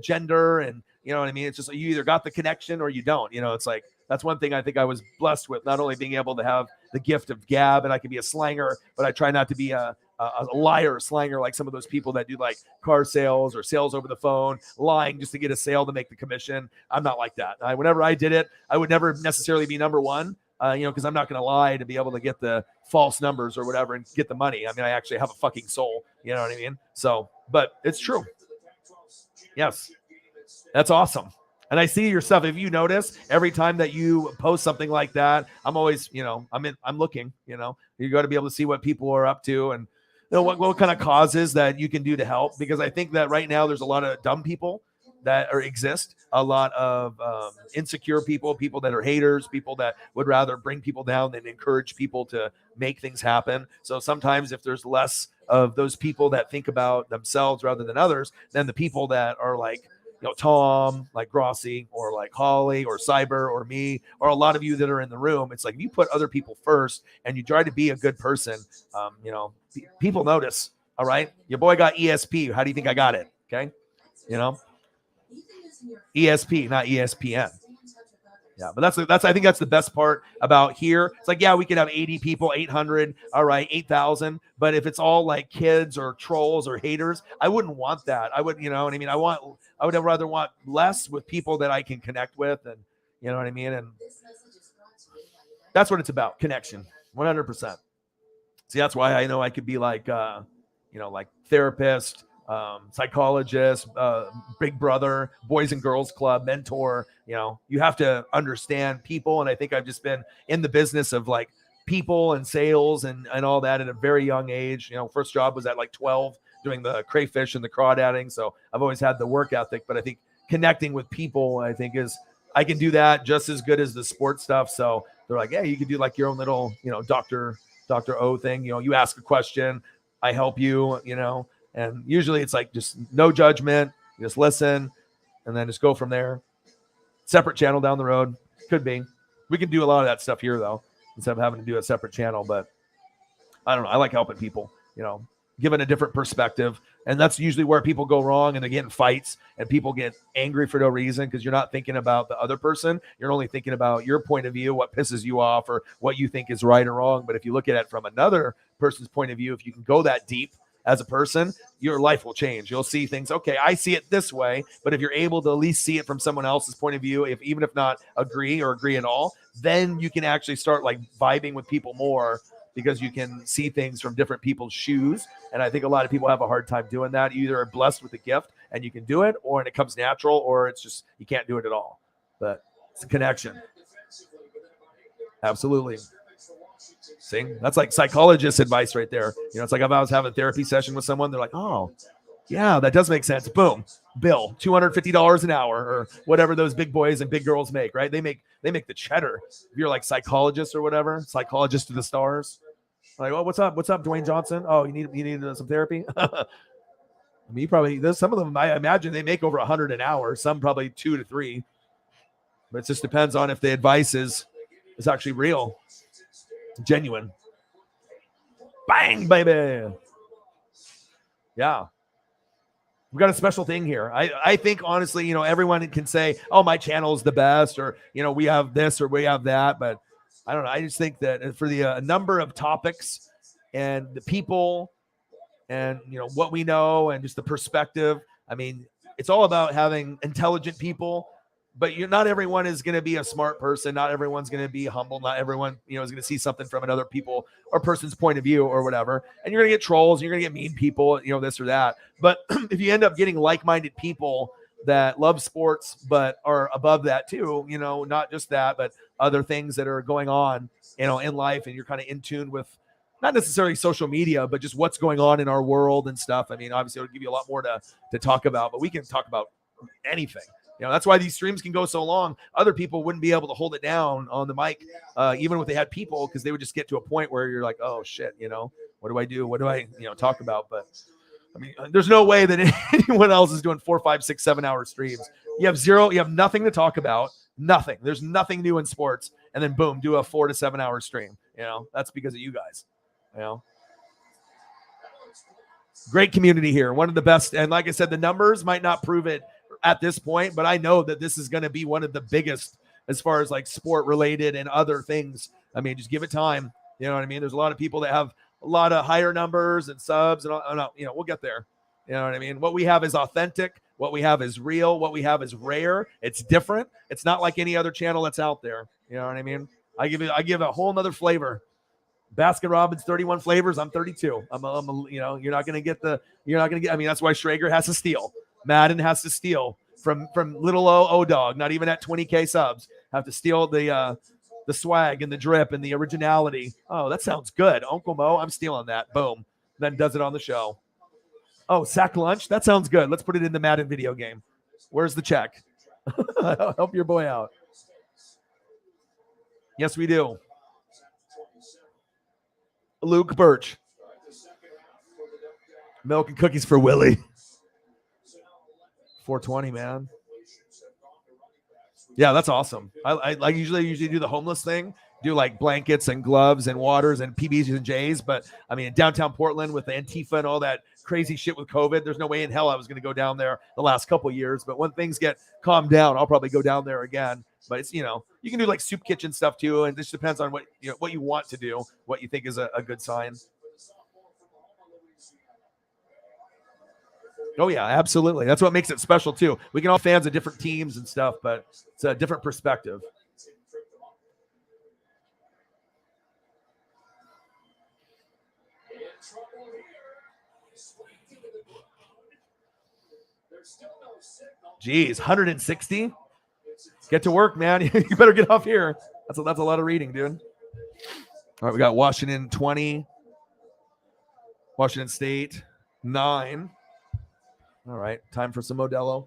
gender? And you know what I mean? It's just, you either got the connection or you don't, it's like, that's one thing I think I was blessed with, not only being able to have the gift of gab and I can be a slanger, but I try not to be a liar or slanger like some of those people that do like car sales or sales over the phone, lying just to get a sale to make the commission. I'm not like that. Whenever I did it, I would never necessarily be number one, because I'm not going to lie to be able to get the false numbers or whatever and get the money. I mean, I actually have a fucking soul. You know what I mean? So, but it's true. Yes. That's awesome. And I see your stuff. If you notice, every time that you post something like that, I'm always, I'm looking, you got to be able to see what people are up to and what kind of causes that you can do to help. Because I think that right now there's a lot of dumb people that exist, a lot of insecure people that are haters, people that would rather bring people down than encourage people to make things happen. So sometimes if there's less of those people that think about themselves rather than others, then the people that are like, Tom, like Grossi, or like Holly, or Cyber, or me, or a lot of you that are in the room, it's like if you put other people first and you try to be a good person, people notice. All right, your boy got ESP. How do you think I got it? Okay, ESP, not ESPN. Yeah, but that's I think that's the best part about here. It's like, yeah, we could have 80 people, 800, all right, 8,000. But if it's all like kids or trolls or haters, I wouldn't want that. I would, what I mean? I would rather want less with people that I can connect with, and you know what I mean? And that's what it's about, connection, 100%. See, that's why I know I could be like, like therapist, psychologist, big brother, boys and girls club, mentor. You have to understand people. And I think I've just been in the business of like people and sales and all that at a very young age. First job was at like 12 doing the crayfish and the crawdadding. So I've always had the work ethic, but I think connecting with people, I think I can do that just as good as the sports stuff. So they're like, yeah, you could do like your own little, Dr. O thing. You ask a question, I help you, and usually it's like just no judgment, just listen, and then just go from there. Separate channel down the road. Could be. We can do a lot of that stuff here, though, instead of having to do a separate channel. But I don't know. I like helping people, giving a different perspective. And that's usually where people go wrong and they get in fights and people get angry for no reason because you're not thinking about the other person. You're only thinking about your point of view, what pisses you off or what you think is right or wrong. But if you look at it from another person's point of view, if you can go that deep as a person, your life will change. You'll see things, okay, I see it this way, but if you're able to at least see it from someone else's point of view, even if not agree at all, then you can actually start like vibing with people more because you can see things from different people's shoes. And I think a lot of people have a hard time doing that. You either are blessed with a gift and you can do it, or it comes natural, or it's just you can't do it at all. But it's a connection. Absolutely. See, that's like psychologist advice right there. It's like if I was having a therapy session with someone, they're like, oh, yeah, that does make sense. Boom, bill, $250 an hour or whatever those big boys and big girls make, right? They make the cheddar. If you're like psychologist or whatever, psychologist to the stars. Like, oh, what's up, Dwayne Johnson? Oh, you need some therapy? I mean, there's some of them, I imagine they make over 100 an hour, some probably 2 to 3. But it just depends on if the advice is actually real. Genuine. Bang, baby. Yeah. We've got a special thing here. I think, honestly, everyone can say, oh, my channel is the best, or, we have this or we have that. But I don't know. I just think that for the number of topics and the people and, what we know and just the perspective, I mean, it's all about having intelligent people. But not everyone is going to be a smart person. Not everyone's going to be humble. Not everyone, is going to see something from another people or person's point of view or whatever. And you're going to get trolls. And you're going to get mean people, this or that. But if you end up getting like-minded people that love sports but are above that too, not just that, but other things that are going on, in life, and you're kind of in tune with not necessarily social media, but just what's going on in our world and stuff. I mean, obviously it'll give you a lot more to talk about, but we can talk about anything. That's why these streams can go so long. Other people wouldn't be able to hold it down on the mic, even if they had people, because they would just get to a point where you're like, oh shit, what do I do? What do I, talk about? But I mean, there's no way that anyone else is doing 4, 5, 6, 7 hour streams. You have nothing to talk about, nothing. There's nothing new in sports, and then boom, do a 4 to 7 hour stream. That's because of you guys. Great community here, one of the best. And like I said, the numbers might not prove it at this point, but I know that this is going to be one of the biggest as far as like sport related and other things. I mean, just give it time. You know what I mean? There's a lot of people that have a lot of higher numbers and subs, and we'll get there. You know what I mean? What we have is authentic. What we have is real. What we have is rare. It's different. It's not like any other channel that's out there. You know what I mean? I give a whole nother flavor. Baskin Robbins 31 flavors. I'm 32. You're not gonna get. I mean, that's why Schrager has to steal. Madden has to steal from little O Dog. Not even at 20K subs. Have to steal the swag and the drip and the originality. Oh, that sounds good, Uncle Mo. I'm stealing that. Boom. Then does it on the show. Oh, sack lunch. That sounds good. Let's put it in the Madden video game. Where's the check? Help your boy out. Yes, we do. Luke Birch. Milk and cookies for Willie. 420, man. Yeah, that's awesome. I usually do the homeless thing, do like blankets and gloves and waters and PBs and J's. But I mean, in downtown Portland with the Antifa and all that crazy shit with COVID, there's no way in hell I was going to go down there the last couple of years. But when things get calmed down, I'll probably go down there again. But it's, you can do like soup kitchen stuff too. And this depends on what you want to do, what you think is a good sign. Oh, yeah, absolutely. That's what makes it special, too. We can all fans of different teams and stuff, but it's a different perspective. Geez, 160? Get to work, man. You better get off here. That's a lot of reading, dude. All right, we got Washington 20. Washington State 9. All right, time for some Modelo.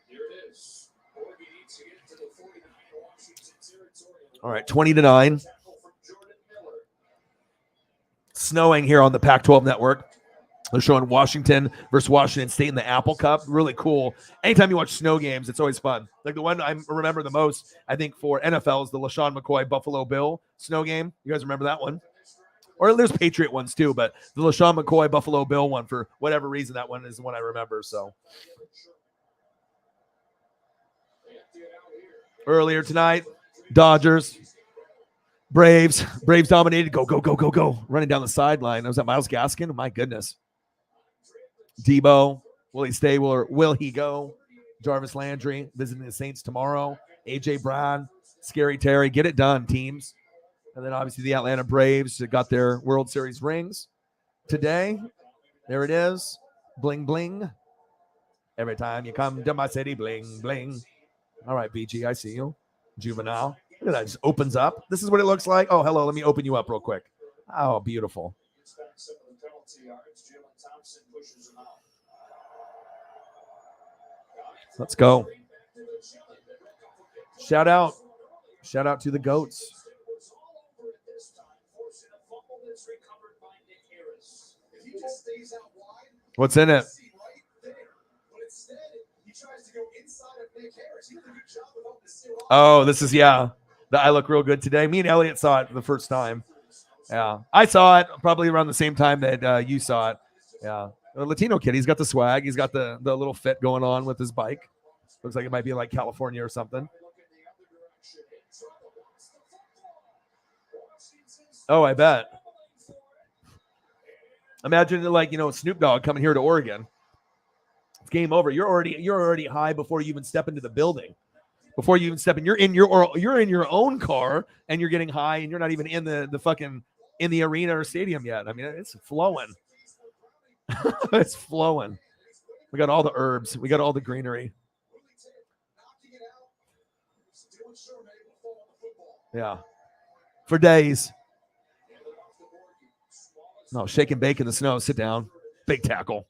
Here it is. Oregon needs to get to the 49 Washington territory. All right, 20-9. Snowing here on the Pac-12 network. They're showing Washington versus Washington State in the Apple Cup. Really cool. Anytime you watch snow games, it's always fun. Like the one I remember the most, I think, for NFL is the LaShawn McCoy Buffalo Bill snow game. You guys remember that one? Or there's Patriot ones too, but the LaShawn McCoy Buffalo Bill one, for whatever reason, that one is the one I remember. So earlier tonight, Dodgers, Braves dominated. Go, go, go, go, go. Running down the sideline. Was that Myles Gaskin? My goodness. Debo, will he stay? Will he go? Jarvis Landry visiting the Saints tomorrow. AJ Brown, Scary Terry. Get it done, teams. And then obviously the Atlanta Braves got their World Series rings today. There it is. Bling, bling. Every time you come to my city, bling, bling. All right, BG, I see you. Juvenile. Look at that. It just opens up. This is what it looks like. Oh, hello. Let me open you up real quick. Oh, beautiful. Let's go. Shout out to the GOATs. What's in it? Oh, this is, yeah. I look real good today. Me and Elliot saw it for the first time. Yeah. I saw it probably around the same time that you saw it. Yeah. The Latino kid, he's got the swag. He's got the little fit going on with his bike. Looks like it might be like California or something. Oh, I bet. Imagine like, Snoop Dogg coming here to Oregon. It's game over. You're already high before you even step into the building. Before you even step in, you're in your own car and you're getting high and you're not even in the fucking in the arena or stadium yet. I mean, it's flowing. It's flowing. We got all the herbs. We got all the greenery. Yeah. For days. No, shake and bake in the snow. Sit down. Big tackle.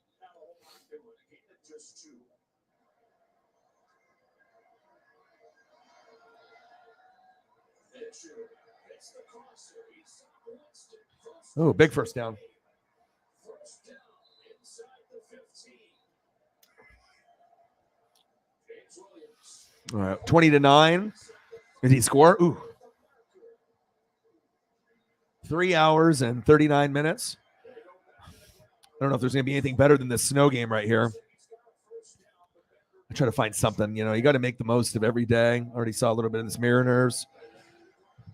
Oh, big first down. All right, 20-9. Did he score? Ooh. 3 hours and 39 minutes. I don't know if there's going to be anything better than this snow game right here. I try to find something. You got to make the most of every day. Already saw a little bit of this Mariners.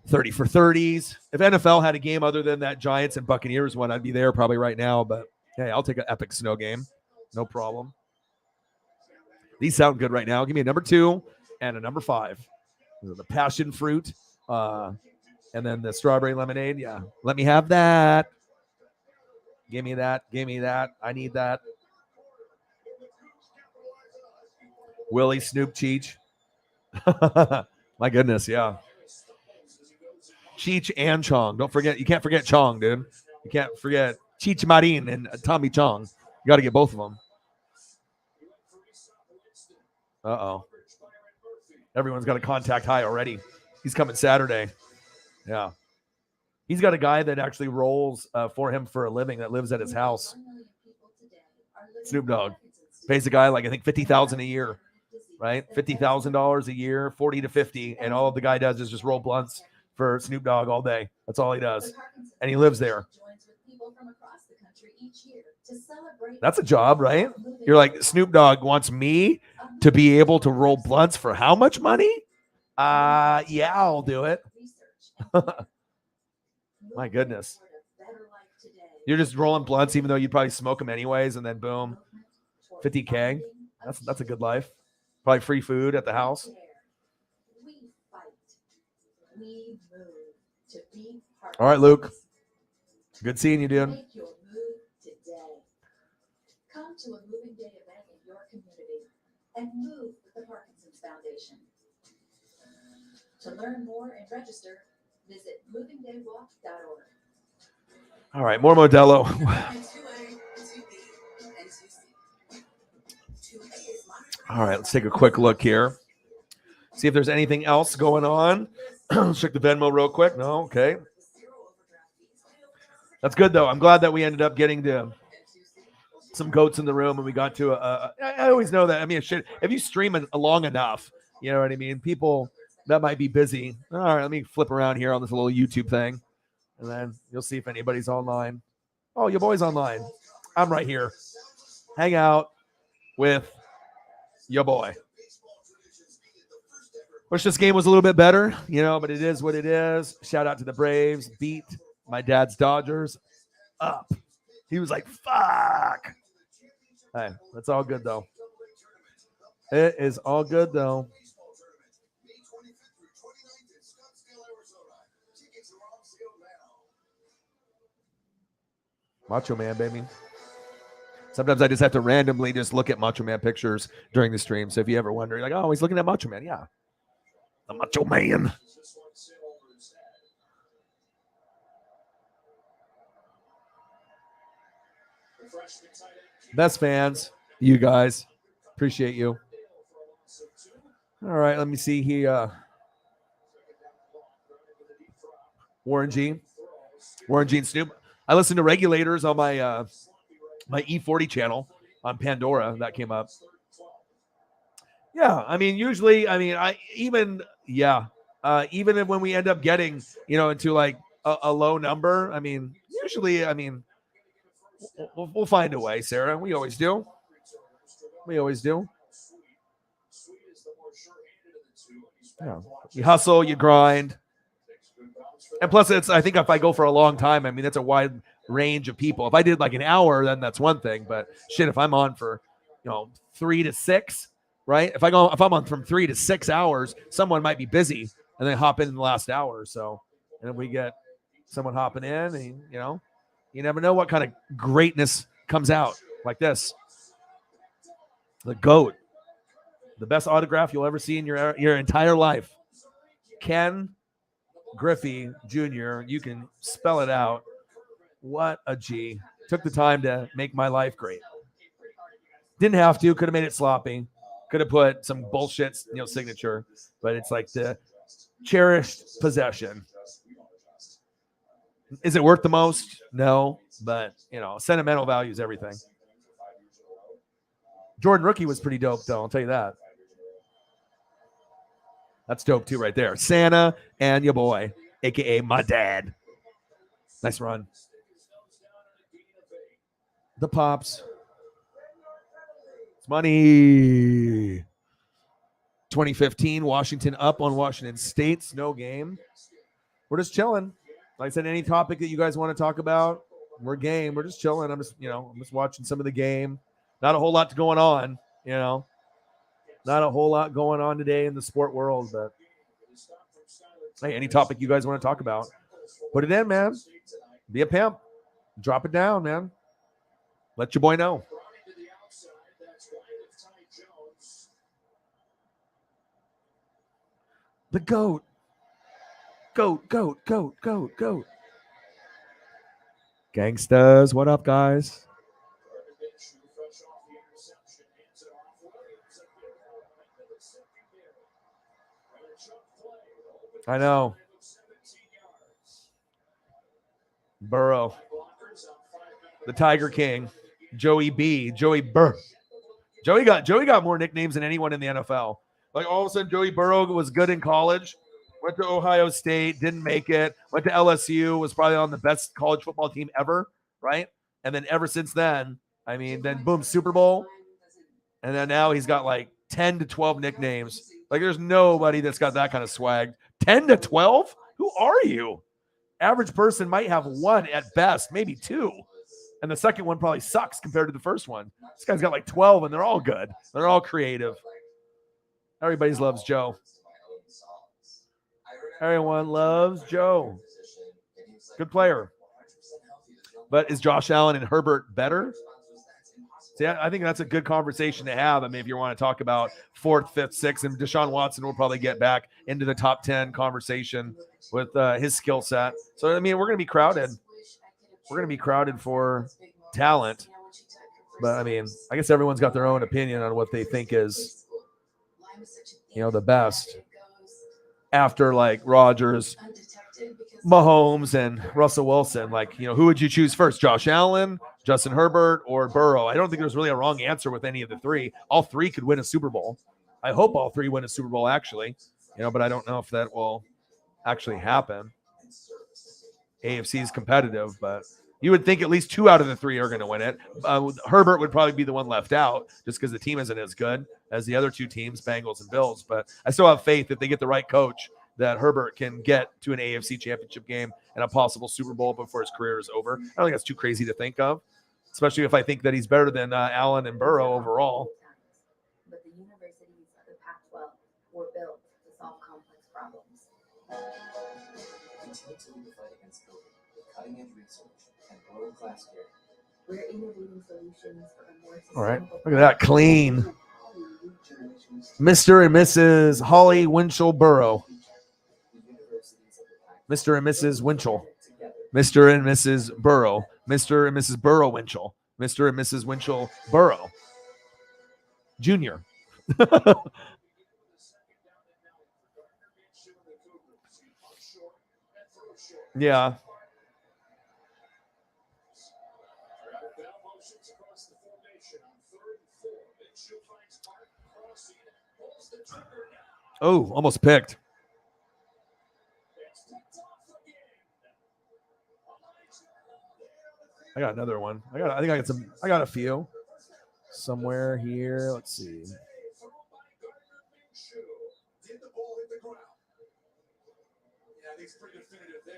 30 for 30s. If NFL had a game other than that Giants and Buccaneers one, I'd be there probably right now. But hey, I'll take an epic snow game. No problem. These sound good right now. Give me a number 2 and a number 5. The passion fruit. And then the strawberry lemonade. Yeah. Let me have that. Give me that. Give me that. I need that. Willie, Snoop, Cheech. My goodness, yeah. Cheech and Chong. Don't forget, you can't forget Chong, dude. You can't forget Cheech Marin and Tommy Chong. You got to get both of them. Uh-oh. Everyone's got a contact high already. He's coming Saturday. Yeah. He's got a guy that actually rolls for him for a living that lives at his house. Snoop Dogg. Pays the guy like I think $50,000 a year, right? $50,000 a year, 40 to 50, and all the guy does is just roll blunts for Snoop Dogg all day. That's all he does, and he lives there. That's a job, right? You're like, Snoop Dogg wants me to be able to roll blunts for how much money? Yeah, I'll do it. My goodness. You're just rolling blunts even though you'd probably smoke them anyways, and then boom, $50K. That's a good life. Probably free food at the house. All right, Luke. Good seeing you, dude. Come to a moving day event in your community and move with the Parkinson's Foundation. To learn more and register, visit movingdaywalk.org. All right, more Modelo. All right, let's take a quick look here. See if there's anything else going on. Let's check the Venmo real quick. No, okay. That's good, though. I'm glad that we ended up getting to some goats in the room and we got to I always know that. I mean, shit, if you stream it long enough, you know what I mean? People that might be busy. All right, let me flip around here on this little YouTube thing, and then you'll see if anybody's online. Oh, your boy's online. I'm right here. Hang out with your boy. Wish this game was a little bit better, but it is what it is. Shout out to the Braves. Beat my dad's Dodgers up. He was like, fuck. Hey, that's all good, though. It is all good, though. Macho Man, baby. Sometimes I just have to randomly just look at Macho Man pictures during the stream. So if you ever wonder, like, oh, he's looking at Macho Man. Yeah. The Macho Man. Best fans, you guys. Appreciate you. All right, let me see here. Warren G. Warren G and Snoop. I listen to Regulators on my my E40 channel on Pandora. That came up. Yeah, I mean, usually, I mean, even when we end up getting, into like a low number, I mean, usually, I mean, we'll find a way, Sarah. We always do. We always do. Yeah. You hustle, you grind. And plus, I think if I go for a long time, I mean, that's a wide range of people. If I did like an hour, then that's one thing. But shit, if I'm on for, 3 to 6, right? If I'm on from 3 to 6 hours, someone might be busy and then hop in the last hour or so. And then we get someone hopping in and, you never know what kind of greatness comes out like this. The GOAT. The best autograph you'll ever see in your entire life. Ken Griffey Jr., you can spell it out. What a G. Took the time to make my life great. Didn't have to. Could have made it sloppy. Could have put some bullshit, signature. But it's like the cherished possession. Is it worth the most? No. But, sentimental value is everything. Jordan Rookie was pretty dope, though. I'll tell you that. That's dope, too, right there. Santa and your boy, a.k.a. my dad. Nice run. The Pops. It's money. 2015, Washington up on Washington State. Snow game. We're just chilling. Like I said, any topic that you guys want to talk about, we're game. We're just chilling. I'm just watching some of the game. Not a whole lot going on, Not a whole lot going on today in the sport world, but hey, any topic you guys want to talk about, put it in, man. Be a pimp. Drop it down, man. Let your boy know. The GOAT. Goat. Gangstas, what up, guys? I know. Burrow. The Tiger King. Joey B. Joey Burr. Joey got more nicknames than anyone in the NFL. Like all of a sudden, Joey Burrow was good in college. Went to Ohio State, didn't make it. Went to LSU, was probably on the best college football team ever, right? And then ever since then, then boom, Super Bowl. And then now he's got like 10 to 12 nicknames. Like there's nobody that's got that kind of swag. 10 to 12? Who are you? Average person might have one at best, maybe two. And the second one probably sucks compared to the first one. This guy's got like 12 and they're all good. They're all creative. Everybody loves Joe. Everyone loves Joe. Good player. But is Josh Allen and Herbert better? See, I think that's a good conversation to have. If you want to talk about 4th, 5th, 6th, and Deshaun Watson will probably get back into the top 10 conversation with his skill set. So, we're going to be crowded. We're going to be crowded for talent. But, I guess everyone's got their own opinion on what they think is, the best. After, like, Rodgers, Mahomes, and Russell Wilson. Like, who would you choose first? Josh Allen, Justin Herbert, or Burrow? I don't think there's really a wrong answer with any of the three. All three could win a Super Bowl. I hope all three win a Super Bowl, actually. But I don't know if that will actually happen. AFC is competitive, but you would think at least 2 out of the 3 are going to win it. Herbert would probably be the one left out just because the team isn't as good as the other 2 teams, Bengals and Bills. But I still have faith if they get the right coach that Herbert can get to an AFC championship game and a possible Super Bowl before his career is over. I don't think that's too crazy to think of, especially if I think that he's better than Allen and Burrow overall. But the universities of the Pac-12 were built to solve complex problems. Continue to lead the fight against COVID with cutting-edge research and world-class care. We're innovating solutions for a more All right, sustainable look at that, clean. Mr. and Mrs. Holly Winchell Burrow. Mr. and Mrs. Winchell. Mr. and Mrs. Burrow. Mr. and Mrs. Burrow Winchell. Mr. and Mrs. Winchell Burrow. Junior. Yeah. Oh, almost picked. I got another one. I got a few somewhere here. Let's see. Did the ball hit the ground? Yeah, I think it's pretty definitive there.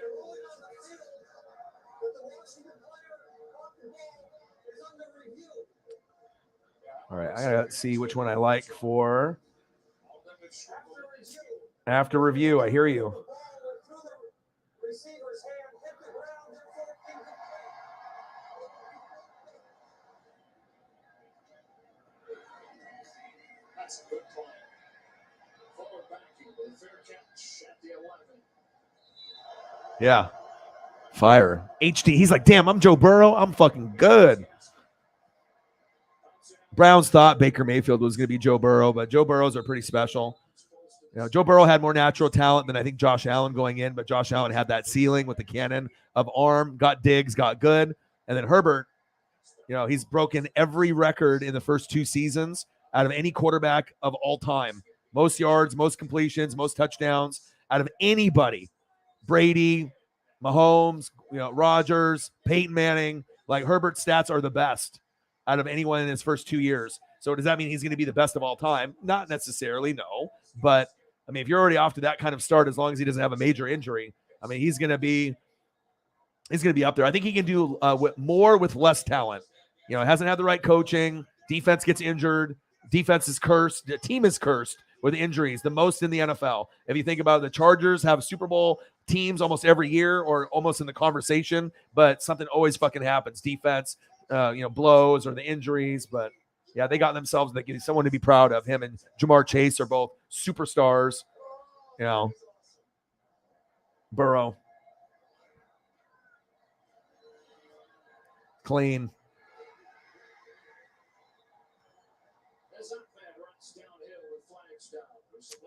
All right, I gotta see which one I like for after review. I hear you. That's a good play. Forward backing with a fair catch at the 11. Yeah. Fire. HD. He's like, damn, I'm Joe Burrow. I'm fucking good. Browns thought Baker Mayfield was going to be Joe Burrow, but Joe Burrows are pretty special. You know, Joe Burrow had more natural talent than I think Josh Allen going in, but Josh Allen had that ceiling with the cannon of arm, got Diggs, got good. And then Herbert, you know, he's broken every record in the first 2 seasons out of any quarterback of all time. Most yards, most completions, most touchdowns out of anybody. Brady, Mahomes, you know, Rodgers, Peyton Manning. Like, Herbert's stats are the best out of anyone in his first 2 years. So does that mean he's going to be the best of all time? Not necessarily, no. But I mean, if you're already off to that kind of start, as long as he doesn't have a major injury, I mean, he's going to be up there. I think he can do more with less talent. You know, hasn't had the right coaching. Defense gets injured. Defense is cursed. The team is cursed with injuries, the most in the NFL. If you think about it, the Chargers have Super Bowl teams almost every year or almost in the conversation, but something always fucking happens. Defense, blows or the injuries. But yeah, they got themselves someone to be proud of. Him and Jamar Chase are both superstars. You know, Burrow. Clean.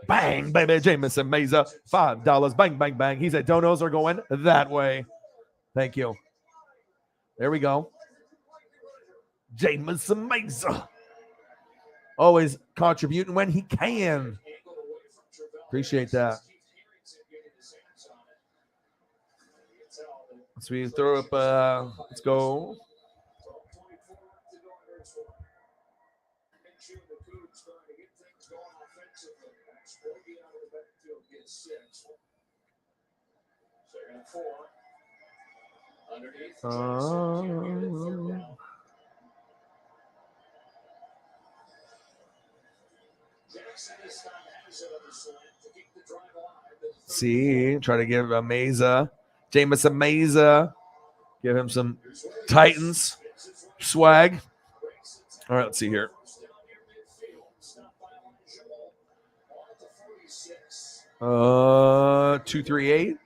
Bang, baby, Jameson Meza, $5. Bang, bang, bang. He said donos are going that way. Thank you. There we go. Jameson Meza. Always contributing when he can. Appreciate that. So we throw up, let's go. See, try to give Meza, Jameson Meza, give him some Titans swag. All right, let's see here. Uh, 238.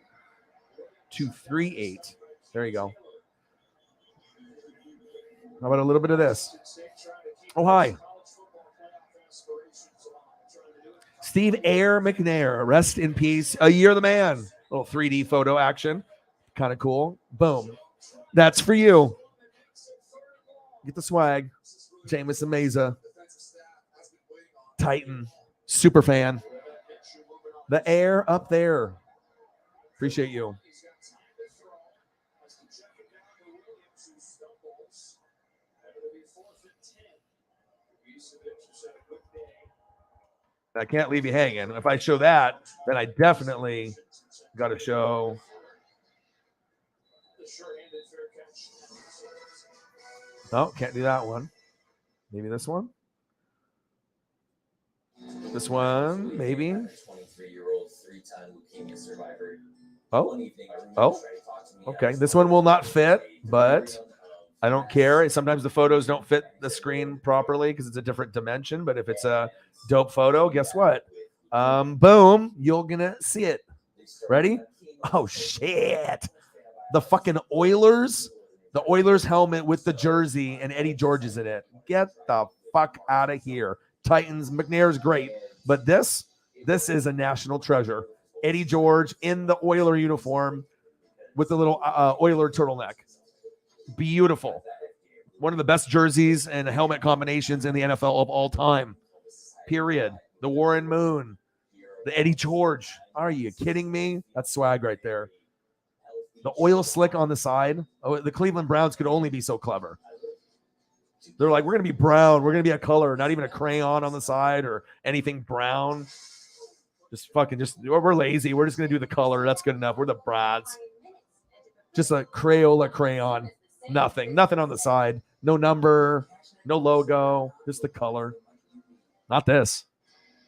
238. There you go. How about a little bit of this? Oh, hi. Steve Air McNair, rest in peace. You're the man. A little 3D photo action. Kind of cool. Boom. That's for you. Get the swag. Jameson Meza. Titan. Super fan. The air up there. Appreciate you. I can't leave you hanging. If I show that, then I definitely got to show. No, can't do that one. Maybe this one. This one, maybe. 23-year-old 3-time leukemia survivor. Oh. Okay. This one will not fit, but I don't care. Sometimes the photos don't fit the screen properly because it's a different dimension. But if it's a dope photo, guess what? Boom, you're gonna see it. Ready? Oh shit! The fucking Oilers, the Oilers helmet with the jersey and Eddie George is in it. Get the fuck out of here. Titans, McNair's great, but this is a national treasure. Eddie George in the Oiler uniform with the little Oiler turtleneck. Beautiful. One of the best jerseys and helmet combinations in the NFL of all time. Period. The Warren Moon. The Eddie George. Are you kidding me? That's swag right there. The oil slick on the side. Oh, the Cleveland Browns could only be so clever. They're like, we're going to be brown. We're going to be a color, not even a crayon on the side or anything brown. We're lazy. We're just going to do the color. That's good enough. We're the Brads. Just a Crayola crayon. Nothing on the side. No number, no logo, just the color. Not this.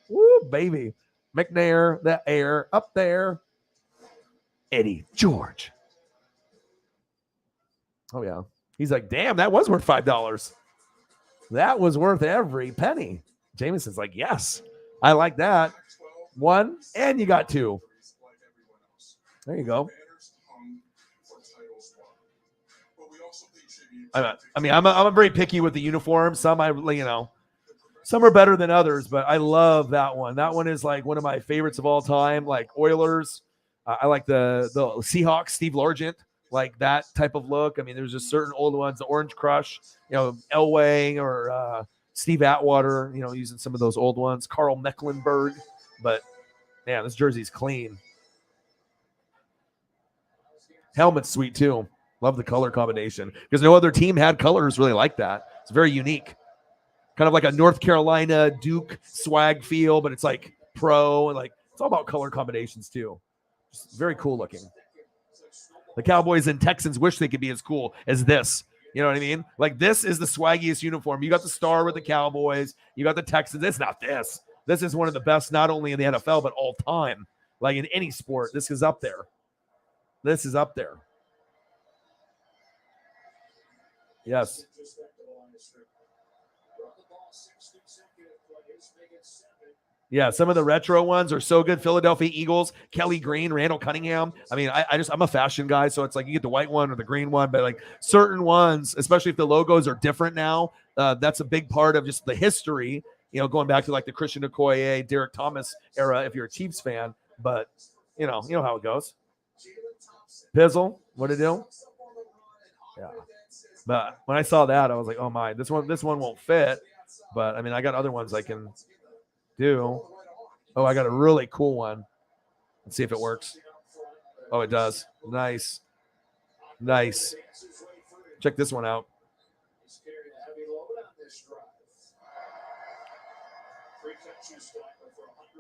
Woo, baby. McNair, the air up there. Eddie George. Oh, yeah. He's like, damn, that was worth $5. That was worth every penny. Jameson's like, yes, I like that. 1, and you got 2. There you go. I'm very picky with the uniforms. Some some are better than others, but I love that one. That one is like one of my favorites of all time. Like Oilers, I like the Seahawks, Steve Largent, like that type of look. I mean, there's just certain old ones, the Orange Crush, Elway or Steve Atwater, using some of those old ones. Carl Mecklenburg, but man, this jersey's clean. Helmet's sweet too. Love the color combination because no other team had colors really like that. It's very unique. Kind of like a North Carolina Duke swag feel, but it's like pro and like it's all about color combinations too. Just very cool looking. The Cowboys and Texans wish they could be as cool as this. You know what I mean? Like this is the swaggiest uniform. You got the star with the Cowboys. You got the Texans. It's not this. This is one of the best, not only in the NFL, but all time. Like in any sport, this is up there. This is up there. Yes. Yeah, some of the retro ones are so good. Philadelphia Eagles, Kelly Green, Randall Cunningham. I mean, I'm a fashion guy, so it's like you get the white one or the green one, but like certain ones, especially if the logos are different now, that's a big part of just the history, going back to like the Christian Okoye, Derek Thomas era if you're a Chiefs fan. But, you know how it goes. Pizzle, what to do? Yeah. But when I saw that, I was like, oh my, this one won't fit. But I mean, I got other ones I can do. Oh, I got a really cool one. Let's see if it works. Oh, it does. Nice. Check this one out.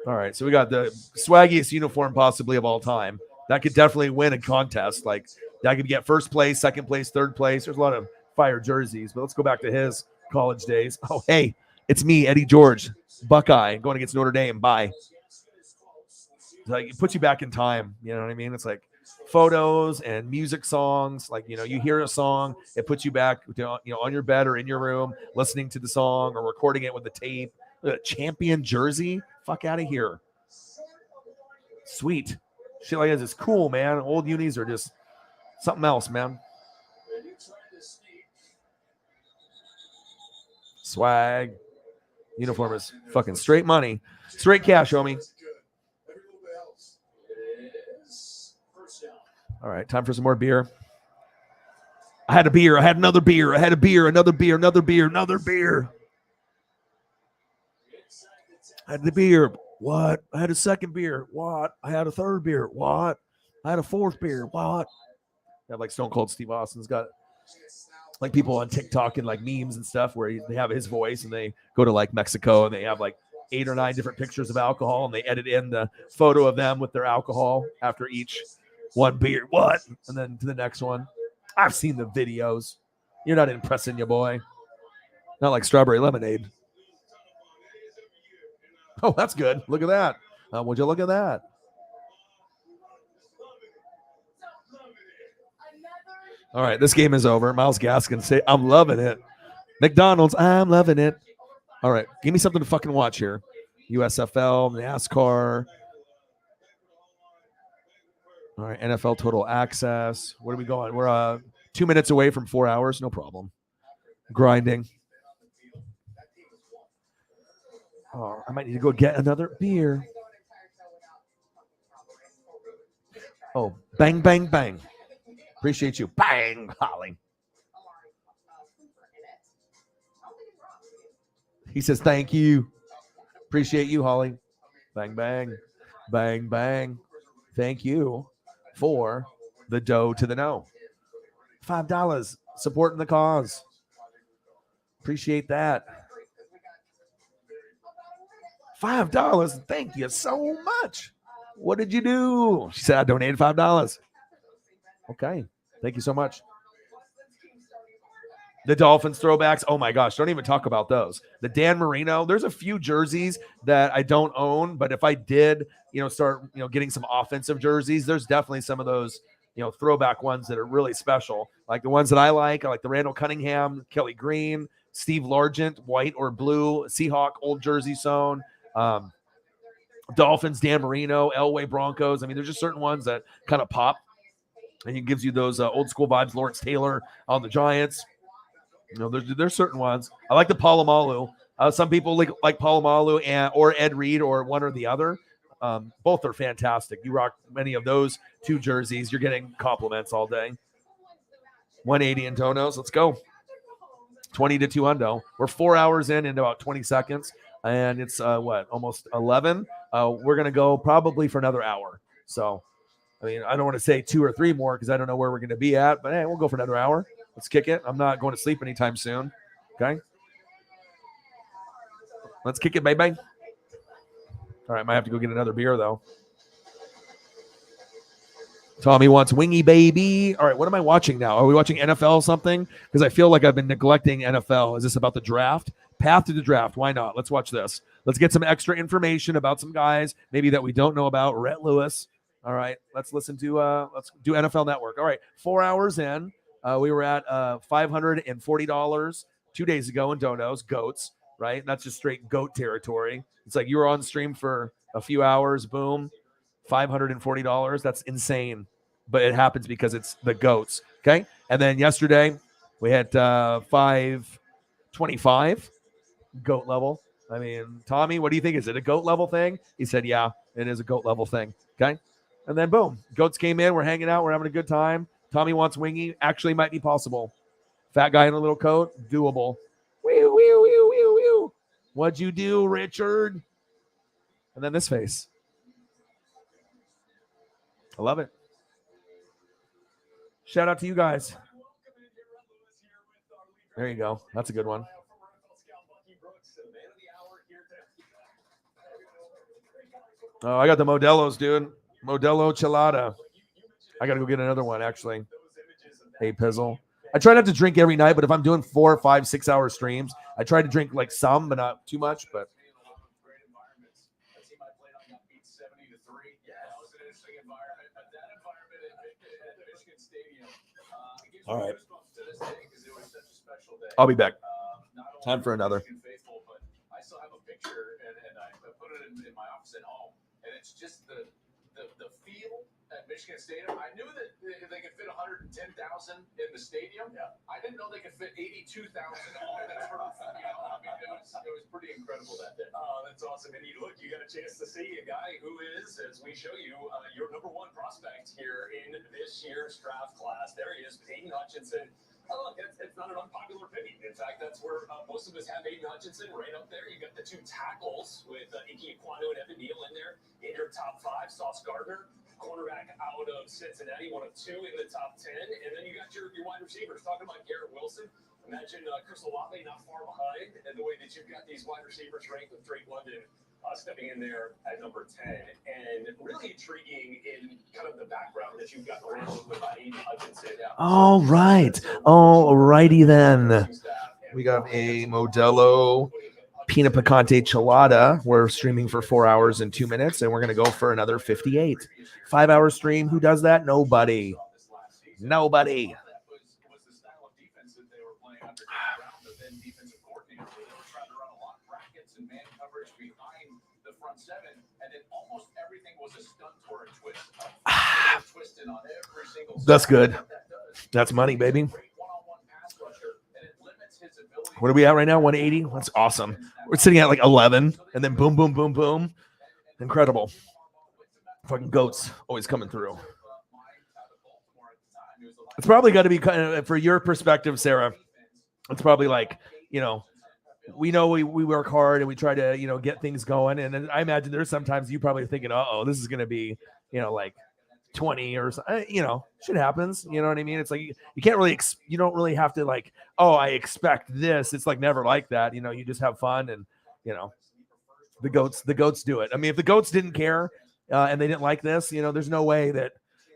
All right, so we got the swaggiest uniform possibly of all time. That could definitely win a contest. Like that could get first place, second place, third place. There's a lot of fire jerseys, but let's go back to his college days. Oh, hey, it's me, Eddie George, Buckeye, going against Notre Dame. Bye. Like it puts you back in time. You know what I mean? It's like photos and music songs. Like, you hear a song, it puts you back, on your bed or in your room, listening to the song or recording it with the tape. Champion jersey? Fuck out of here. Sweet. Shit like this is cool, man. Old unis are just something else, man. Swag. Uniform is fucking straight money. Straight cash, homie. All right, time for some more beer. I had a beer. I had another beer. I had a beer. Another beer. Another beer. Another beer. I had the beer. What? I had a second beer. What? I had a third beer. What? I had a fourth beer. What? I have like Stone Cold Steve Austin's got like people on TikTok and like memes and stuff where they have his voice and they go to like Mexico and they have like 8 or 9 different pictures of alcohol and they edit in the photo of them with their alcohol after each one beer. What? And then to the next one. I've seen the videos. You're not impressing your boy. Not like strawberry lemonade. Oh, that's good. Look at that. Would you look at that? All right, this game is over. Myles Gaskin say, I'm loving it. McDonald's, I'm loving it. All right, give me something to fucking watch here. USFL, NASCAR. All right, NFL Total Access. Where are we going? We're 2 minutes away from 4 hours. No problem. Grinding. Oh, I might need to go get another beer. Oh, bang, bang, bang. Appreciate you. Bang, Holly. He says, thank you. Appreciate you, Holly. Bang, bang. Bang, bang. Thank you for the dough to the no. $5. Supporting the cause. Appreciate that. $5. Thank you so much. What did you do? She said, I donated $5. Okay. Thank you so much. The Dolphins throwbacks. Oh my gosh. Don't even talk about those. The Dan Marino. There's a few jerseys that I don't own, but if I did, start, getting some offensive jerseys, there's definitely some of those, throwback ones that are really special. Like the ones that I like the Randall Cunningham, Kelly Green, Steve Largent, white or blue, Seahawk, old jersey sewn. Dolphins, Dan Marino, Elway Broncos. I mean, there's just certain ones that kind of pop. And he gives you those old school vibes. Lawrence Taylor on the Giants. You know, there's certain ones. I like the Palomalu. Some people like Palomalu or Ed Reed or one or the other. Both are fantastic. You rock many of those two jerseys, you're getting compliments all day. 180 in Donos. Let's go. 20 to 2 hundo. We're 4 hours in about 20 seconds. And it's almost 11. We're going to go probably for another hour. So, I mean, I don't want to say 2 or 3 more because I don't know where we're going to be at. But, hey, we'll go for another hour. Let's kick it. I'm not going to sleep anytime soon. Okay? Let's kick it, baby. All right, might have to go get another beer, though. Tommy wants wingy, baby. All right, what am I watching now? Are we watching NFL something? Because I feel like I've been neglecting NFL. Is this about the draft? Path to the draft. Why not? Let's watch this. Let's get some extra information about some guys maybe that we don't know about. Rhett Lewis. All right, let's listen to let's do NFL Network. All right, 4 hours in. We were at $540 2 days ago in Donos, goats, right? That's just straight goat territory. It's like you were on stream for a few hours, boom, $540. That's insane. But it happens because it's the goats, okay? And then yesterday we had 525 goat level. I mean, Tommy, what do you think? Is it a goat level thing? He said, yeah, it is a goat level thing, okay? And then boom, goats came in. We're hanging out. We're having a good time. Tommy wants wingy. Actually might be possible. Fat guy in a little coat, doable. Wee, wee, wee, wee, wee. What'd you do, Richard? And then this face. I love it. Shout out to you guys. There you go. That's a good one. Oh, I got the Modelo's, dude. Modelo Chelada. I got to go get another one, actually. Hey, Pizzle. I try not to drink every night, but if I'm doing 4, 5, 6 hour streams, I try to drink like some, but not too much. But all right. I'll be back. Time for another. I still have a picture, and I put it in my office at home, and it's just the field at Michigan Stadium. I knew that they could fit 110,000 in the stadium. Yeah. I didn't know they could fit 82,000 on the turf. I mean, it was pretty incredible that day. Oh, that's awesome. And you got a chance to see a guy who is, as we show you, your number one prospect here in this year's draft class. There he is, Peyton Hutchinson. Oh, look, it's not an unpopular opinion. In fact, that's where most of us have Aiden Hutchinson right up there. You got the 2 tackles with Ike Ekwonu and Evan Neal in there in your top 5. Sauce Gardner, cornerback out of Cincinnati, one of 2 in the top 10. And then you got your wide receivers. Talking about Garrett Wilson, imagine Chris Olave not far behind, and the way that you've got these wide receivers ranked with Drake London stepping in there at number 10, and really intriguing in kind of the background that you've got around with Aiden Hutchinson. all right. All righty then. We got a Modelo Pina Picante Chelada. We're streaming for 4 hours and 2 minutes, and we're going to go for another 58. 5 hour stream. Who does that? Nobody. Nobody. That's good. That's money, baby. What are we at right now? 180? That's awesome. We're sitting at like 11, and then boom, boom, boom, boom. Incredible. Fucking goats always coming through. It's probably got to be kind of, for your perspective, Sarah, it's probably like, we know we work hard and we try to, get things going. And then I imagine there's sometimes you probably thinking, this is going to be, like 20 or something, shit happens. You know what I mean? It's like, you can't really, you don't really have to like, I expect this. It's like never like that. You just have fun and, the goats do it. I mean, if the goats didn't care and they didn't like this, there's no way that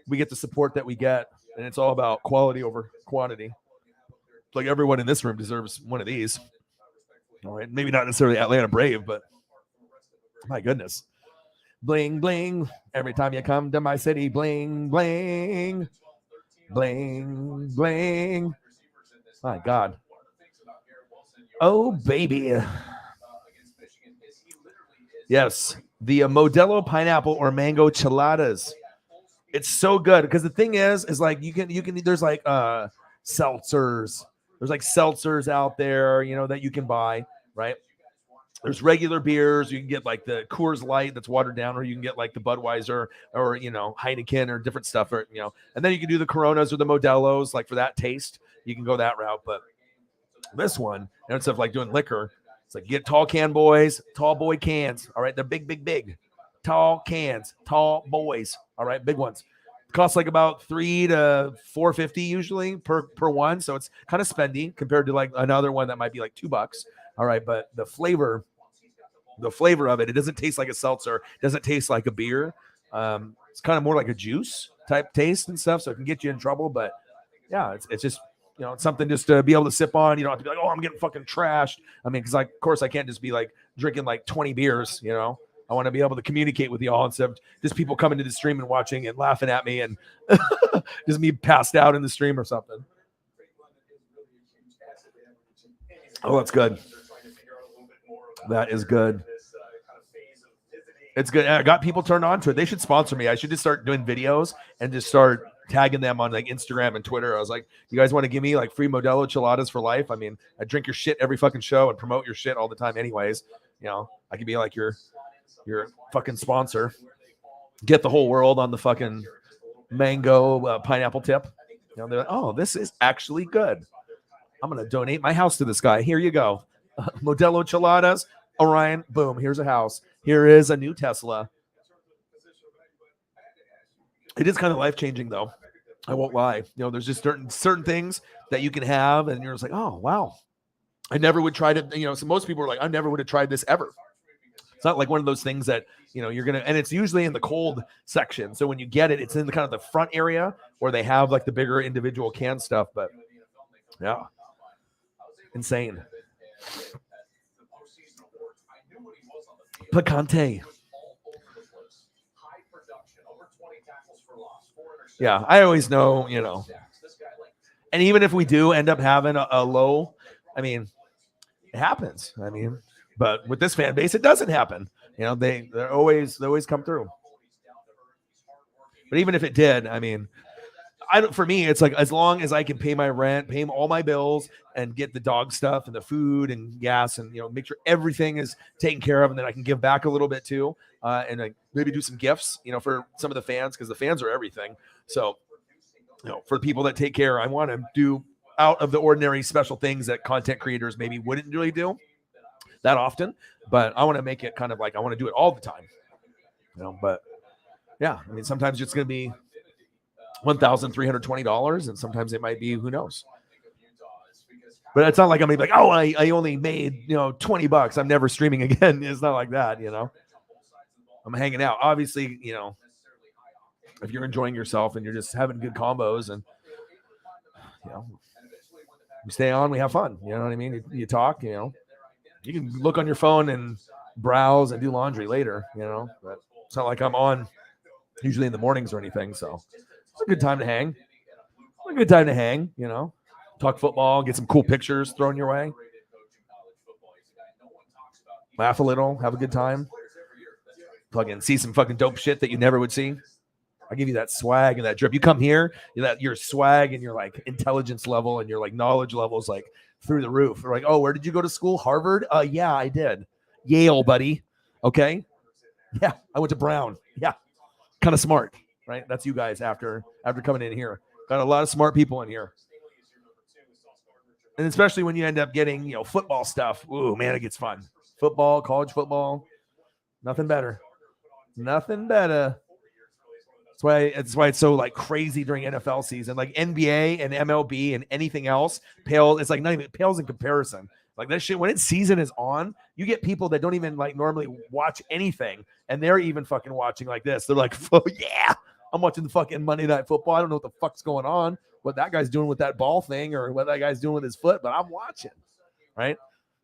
we get the support that we get. And it's all about quality over quantity. Like everyone in this room deserves one of these. All right. Maybe not necessarily Atlanta Brave, but my goodness. Bling, bling. Every time you come to my city, bling, bling. Bling, bling. My God. Oh, baby. Yes. The Modelo pineapple or mango cheladas. It's so good because the thing is like you can there's like seltzers. There's like seltzers out there, that you can buy, right? There's regular beers. You can get like the Coors Light that's watered down, or you can get like the Budweiser or Heineken or different stuff, or and then you can do the Coronas or the Modelo's, like for that taste. You can go that route, but this one, instead of like doing liquor, it's like you get tall can boys, tall boy cans. All right, they're big, tall cans, tall boys. All right, big ones. Costs like about $3 to $4.50 usually per one, so it's kind of spendy compared to like another one that might be like $2. All right, but the flavor of it doesn't taste like a seltzer. It doesn't taste like a beer. It's kind of more like a juice type taste and stuff, so it can get you in trouble. But yeah, it's just it's something just to be able to sip on. You don't have to be like, oh, I'm getting fucking trashed. I mean, because of course I can't just be like drinking like 20 beers. I want to be able to communicate with y'all instead of just people coming to the stream and watching and laughing at me and just me passed out in the stream or something. Oh, that's good. That is good. It's good. I got people turned on to it. They should sponsor me. I should just start doing videos and just start tagging them on like Instagram and Twitter. I was like, you guys want to give me like free Modelo Chiladas for life? I mean, I drink your shit every fucking show and promote your shit all the time anyways. I could be like your fucking sponsor. Get the whole world on the fucking mango pineapple tip. They're like, oh, this is actually good. I'm going to donate my house to this guy. Here you go. Modelo Chiladas. Orion, boom, here's a house. Here is a new Tesla. It is kind of life-changing, though. I won't lie. There's just certain things that you can have, and you're just like, oh, wow. I never would try to, so most people are like, I never would have tried this ever. It's not like one of those things that, you're going to, and it's usually in the cold section. So when you get it, it's in the kind of the front area where they have like the bigger individual can stuff. But yeah, insane. Picante. Yeah, I always know, and even if we do end up having a low, I mean, it happens. I mean, but with this fan base, it doesn't happen. They always come through. But even if it did, I mean, for me, it's like as long as I can pay my rent, pay all my bills, and get the dog stuff and the food and gas, and make sure everything is taken care of, and then I can give back a little bit too, and like maybe do some gifts, for some of the fans, because the fans are everything. So, for the people that take care, I want to do out of the ordinary special things that content creators maybe wouldn't really do that often, but I want to make it kind of like I want to do it all the time. But yeah, I mean, sometimes it's going to be $1,320, and sometimes it might be, who knows. But it's not like I'm gonna be like, oh, I only made $20. I'm never streaming again. It's not like that, I'm hanging out. Obviously, if you're enjoying yourself and you're just having good combos, and we stay on, we have fun. You know what I mean? You talk. You can look on your phone and browse and do laundry later. But it's not like I'm on usually in the mornings or anything. So it's a good time to hang. Talk football, get some cool pictures thrown your way. Laugh a little, have a good time. Fucking see some fucking dope shit that you never would see. I give you that swag and that drip. You come here, your swag and your like intelligence level and your like knowledge level is like through the roof. They're like, oh, where did you go to school? Harvard? Yeah, I did. Yale, buddy. Okay. Yeah, I went to Brown. Yeah, kind of smart, right? That's you guys after coming in here. Got a lot of smart people in here. And especially when you end up getting, football stuff. Ooh, man, it gets fun. Football, college football, nothing better. Nothing better. That's why it's so like crazy during NFL season. Like NBA and MLB and anything else pales. It's like not even pales in comparison. Like that shit, when its season is on, you get people that don't even like normally watch anything, and they're even fucking watching like this. They're like, oh yeah, I'm watching the fucking Monday Night Football. I don't know what the fuck's going on, what that guy's doing with that ball thing, or what that guy's doing with his foot, but I'm watching, right?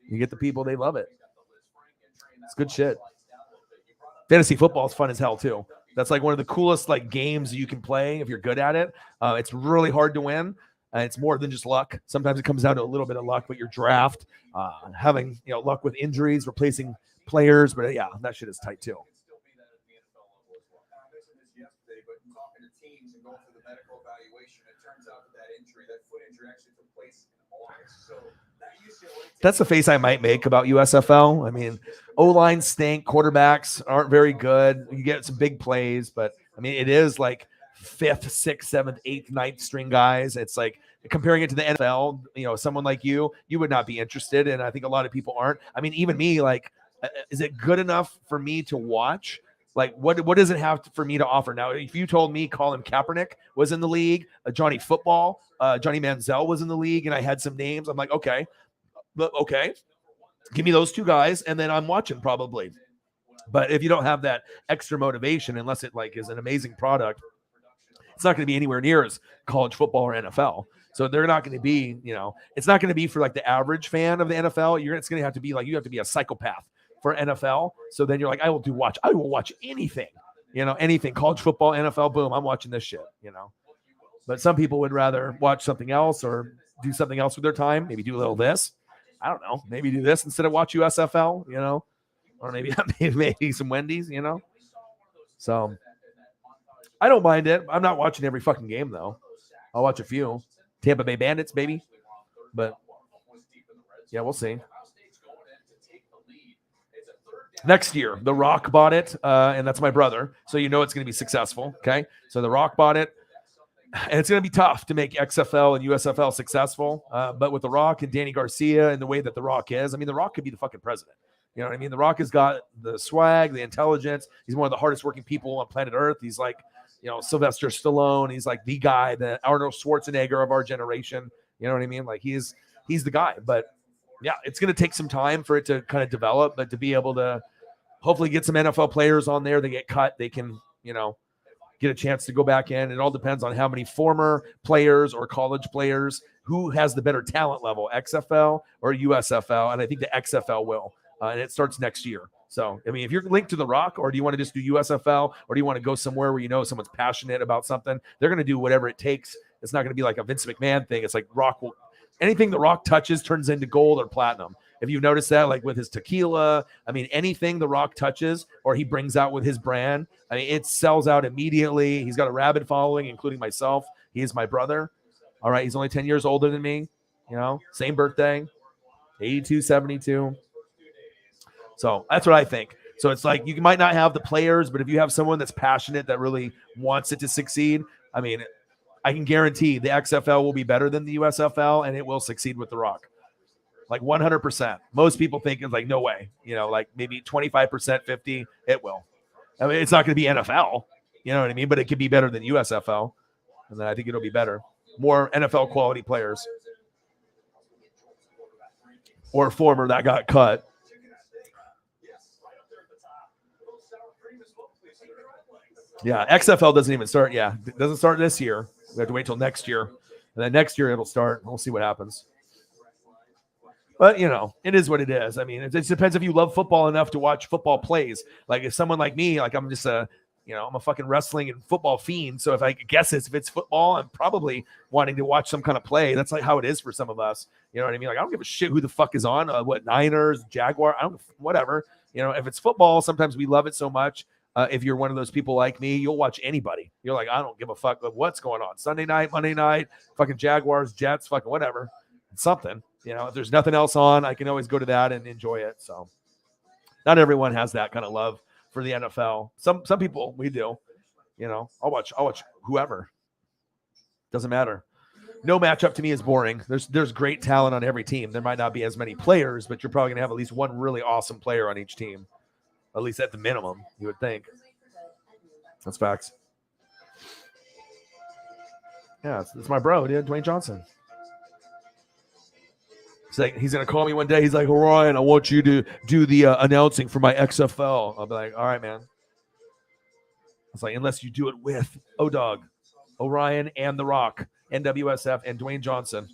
You get the people, they love it. It's good shit. Fantasy football is fun as hell too. That's like one of the coolest like games you can play if you're good at it. It's really hard to win. It's more than just luck. Sometimes it comes down to a little bit of luck, but your draft, having luck with injuries, replacing players. But yeah, that shit is tight too. turns out that foot injury actually took place in August. So that UCLA That's the face I might make about USFL. I mean, O-line stink, quarterbacks aren't very good. You get some big plays, but I mean, it is like 5th, 6th, 7th, 8th, 9th string guys. It's like comparing it to the NFL, someone like you would not be interested. And I think a lot of people aren't. I mean, even me, like, is it good enough for me to watch? Like, what does it have for me to offer? Now, if you told me Colin Kaepernick was in the league, Johnny Football, Johnny Manziel was in the league, and I had some names, I'm like, okay, give me those two guys, and then I'm watching probably. But if you don't have that extra motivation, unless it like is an amazing product, it's not going to be anywhere near as college football or NFL. So they're not going to be, it's not going to be for like the average fan of the NFL. It's going to have to be like, you have to be a psychopath for NFL. So then you're like, I will watch anything, anything, college football, NFL, boom, I'm watching this shit, But some people would rather watch something else or do something else with their time. Maybe do a little this. I don't know. Maybe do this instead of watch USFL, or maybe some Wendy's, So I don't mind it. I'm not watching every fucking game though. I'll watch a few. Tampa Bay Bandits, baby. But yeah, we'll see. Next year, The Rock bought it, and that's my brother. So it's going to be successful. Okay, so The Rock bought it, and it's going to be tough to make XFL and USFL successful. But with The Rock and Danny Garcia and the way that The Rock is, I mean, The Rock could be the fucking president. You know what I mean? The Rock has got the swag, the intelligence. He's one of the hardest working people on planet Earth. He's like, Sylvester Stallone. He's like the guy, the Arnold Schwarzenegger of our generation. You know what I mean? Like he's the guy. But yeah, it's going to take some time for it to kind of develop, but to be able to hopefully get some NFL players on there, they get cut, they can, get a chance to go back in. It all depends on how many former players or college players, who has the better talent level, XFL or USFL. And I think the XFL will, and it starts next year. So, I mean, if you're linked to The Rock, or do you want to just do USFL, or do you want to go somewhere where someone's passionate about something, they're going to do whatever it takes. It's not going to be like a Vince McMahon thing. It's like anything The Rock touches turns into gold or platinum. If you notice that, like with his tequila, I mean, anything The Rock touches or he brings out with his brand, I mean, it sells out immediately. He's got a rabid following, including myself. He is my brother. All right. He's only 10 years older than me, same birthday, 82, 72. So that's what I think. So it's like, you might not have the players, but if you have someone that's passionate, that really wants it to succeed, I mean, I can guarantee the XFL will be better than the USFL, and it will succeed with The Rock. Like 100%. Most people think it's like, no way, like maybe 25%, 50, it will. I mean, it's not going to be NFL, you know what I mean? But it could be better than USFL. And then I think it'll be better. More NFL quality players. Or former that got cut. Yeah, XFL doesn't even start. Yeah, it doesn't start this year. We have to wait till next year. And then next year it'll start. We'll see what happens. But, it is what it is. I mean, it depends if you love football enough to watch football plays. Like if someone like me, like I'm just I'm a fucking wrestling and football fiend. So if it's football, I'm probably wanting to watch some kind of play. That's like how it is for some of us. You know what I mean? Like I don't give a shit who the fuck is on. Niners, Jaguar, whatever. If it's football, sometimes we love it so much. If you're one of those people like me, you'll watch anybody. You're like, I don't give a fuck of what's going on. Sunday night, Monday night, fucking Jaguars, Jets, fucking whatever. It's something. If there's nothing else on, I can always go to that and enjoy it. So not everyone has that kind of love for the NFL. Some people, we do. I'll watch whoever. Doesn't matter. No matchup to me is boring. There's great talent on every team. There might not be as many players, but you're probably going to have at least one really awesome player on each team. At least at the minimum, you would think. That's facts. Yeah, it's my bro, dude, Dwayne Johnson. He's going to call me one day. He's like, Ryan, I want you to do the announcing for my XFL. I'll be like, all right, man. It's like, unless you do it with O-Dog, Orion, and The Rock, NWSF, and Dwayne Johnson.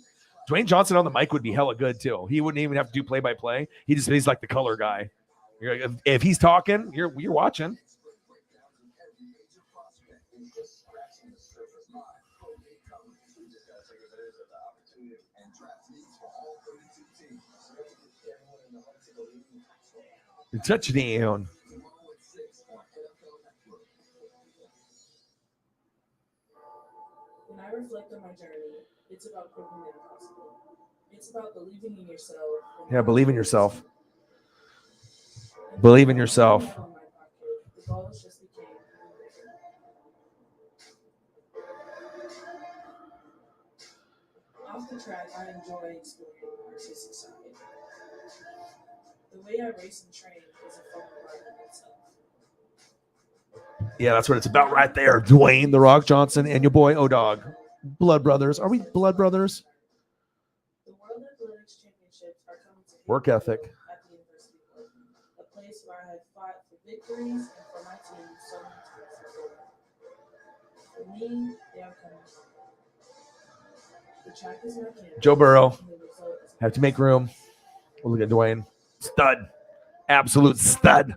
Dwayne Johnson on the mic would be hella good, too. He wouldn't even have to do play-by-play. He's like the color guy. If he's talking, you're watching. Touchdown. When I reflect on my journey, It's about proving the impossible. It's about believing in yourself. Yeah, believe in yourself. Believe in yourself. The balls just became off the track. I enjoy exploring the artistic side. The way I race and train is a fun part of itself. Yeah, that's what it's about right there. Dwayne The Rock Johnson and your boy O-Dog. Blood brothers. Are we blood brothers? The World Athletics Championships are coming to Work ethic. at the University of Oregon, a place where I have fought for victories and for my team so many times before. For me, they are coming. The track is my canvas, Joe Burrow. and the result is Have to make room. We'll look at Dwayne. Stud. Absolute stud.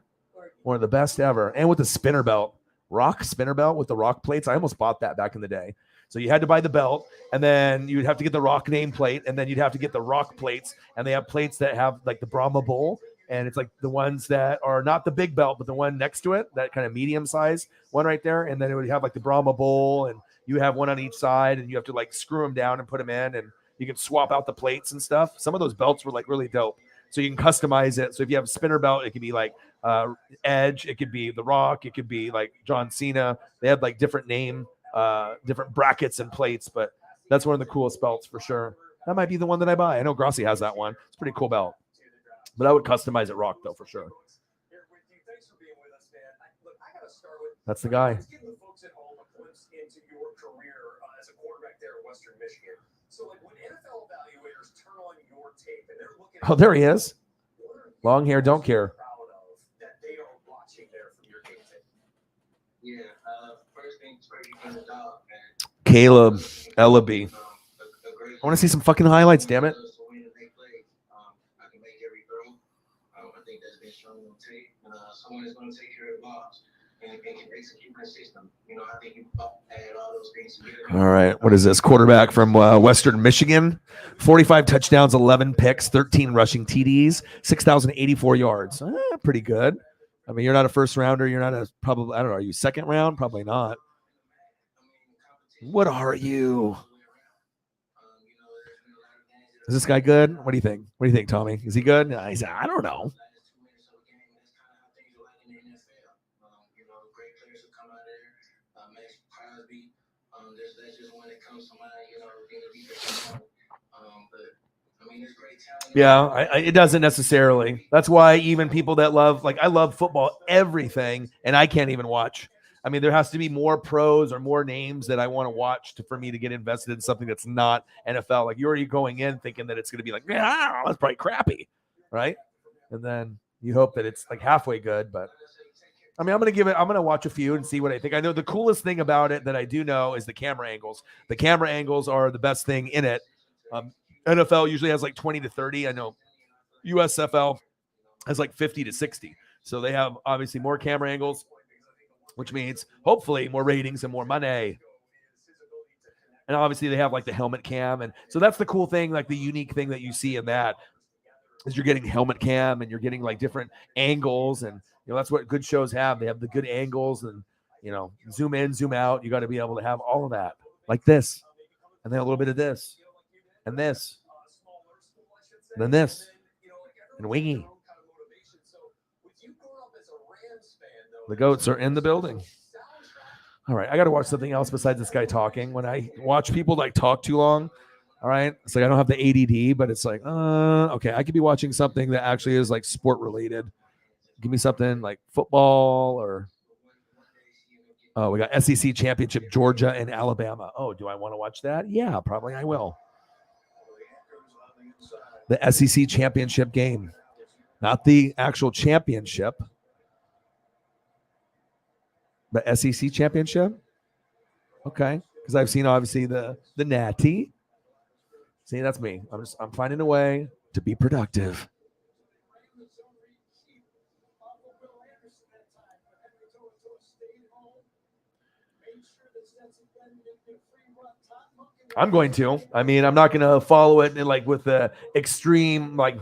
One of the best ever. And with the spinner belt. Rock spinner belt with the rock plates. I almost bought that back in the day. So you had to buy the belt, and then you'd have to get the rock nameplate, and then you'd have to get the rock plates. And they have plates that have like the Brahma bowl, and it's like the ones that are not the big belt, but the one next to it, that kind of medium size one right there. And then it would have like the Brahma bowl, and you have one on each side, and you have to like screw them down and put them in, and you can swap out the plates and stuff. Some of those belts were like really dope. So you can customize it. So if you have a spinner belt, it could be like Edge, it could be The Rock, it could be like John Cena. They had like different different brackets and plates, but that's one of the coolest belts for sure. That might be the one that I buy. I know Grossi has that one. It's a pretty cool belt. But I would customize it Rock though for sure. That's the guy. Let's give the folks at home a glimpse into your career as a quarterback there at Western Michigan. So, like, when NFL evaluators turn on your tape and they're looking at Oh, there he is. Long hair, don't care. that they are watching there from your game tape. Yeah, first thing you came to dog, man. Caleb Ellaby. I want to see some fucking highlights, damn it. I can make every throw. I think that's been shown on tape. Someone is going to take care of the balls and can execute my system. You know, I think you add all those things together. All right. What is this? Quarterback from Western Michigan. 45 touchdowns, 11 picks, 13 rushing TDs, 6,084 yards. Pretty good. I mean, you're not a first rounder. You're not I don't know. Are you second round? Probably not. What are you? Is this guy good? What do you think? What do you think, Tommy? Is he good? I don't know. Yeah, it doesn't necessarily. That's why even people that love, like, I love football, everything, and I can't even watch. I mean, there has to be more pros or more names that I want to watch for me to get invested in something that's not NFL. Like, you're already going in thinking that it's going to be like, yeah, that's probably crappy, right? And then you hope that it's like halfway good. But I mean, I'm going to watch a few and see what I think. I know the coolest thing about it that I do know is the camera angles. The camera angles are the best thing in it. NFL usually has like 20 to 30. I know USFL has like 50 to 60. So they have obviously more camera angles, which means hopefully more ratings and more money. And obviously they have like the helmet cam. And so that's the cool thing, like the unique thing that you see in that is you're getting helmet cam and you're getting like different angles. And, you know, that's what good shows have. They have the good angles and, you know, zoom in, zoom out. You got to be able to have all of that like this. And then a little bit of this. And this, and then this, and wingy. The goats are in the building. All right, I got to watch something else besides this guy talking. When I watch people like talk too long, all right, it's like I don't have the ADD, but it's like, okay, I could be watching something that actually is like sport related. Give me something like football or, oh, we got SEC championship, Georgia and Alabama. Oh, do I want to watch that? Yeah, probably I will. The SEC championship game, not the actual championship, but SEC championship. Okay, because I've seen obviously the Natty. See, that's me. I'm finding a way to be productive. I'm going to. I mean, I'm not going to follow it like with the extreme, like,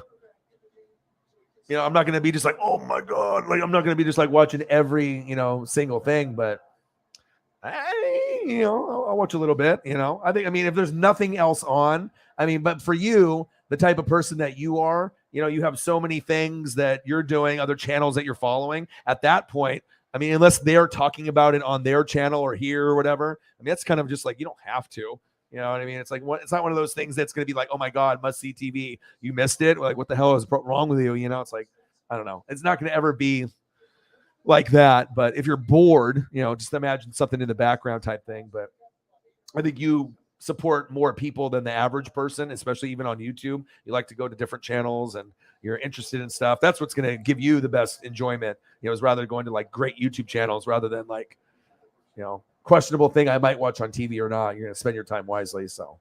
you know, I'm not going to be just like, oh my God. Like, I'm not going to be just like watching every, you know, single thing, but I'll watch a little bit. I mean, if there's nothing else on, but for you, the type of person that you are, you have so many things that you're doing, other channels that you're following. At that point, unless they're talking about it on their channel or here or whatever, that's kind of just like, you don't have to. You know what I mean? It's like, it's not one of those things that's going to be like, oh my God, must see TV. You missed it. Like, what the hell is wrong with you? It's like, I don't know. It's not going to ever be like that. But if you're bored, just imagine something in the background type thing. But I think you support more people than the average person, especially even on YouTube. You like to go to different channels and you're interested in stuff. That's what's going to give you the best enjoyment, is rather going to like great YouTube channels rather than like, questionable thing I might watch on TV or not. You're going to spend your time wisely. So,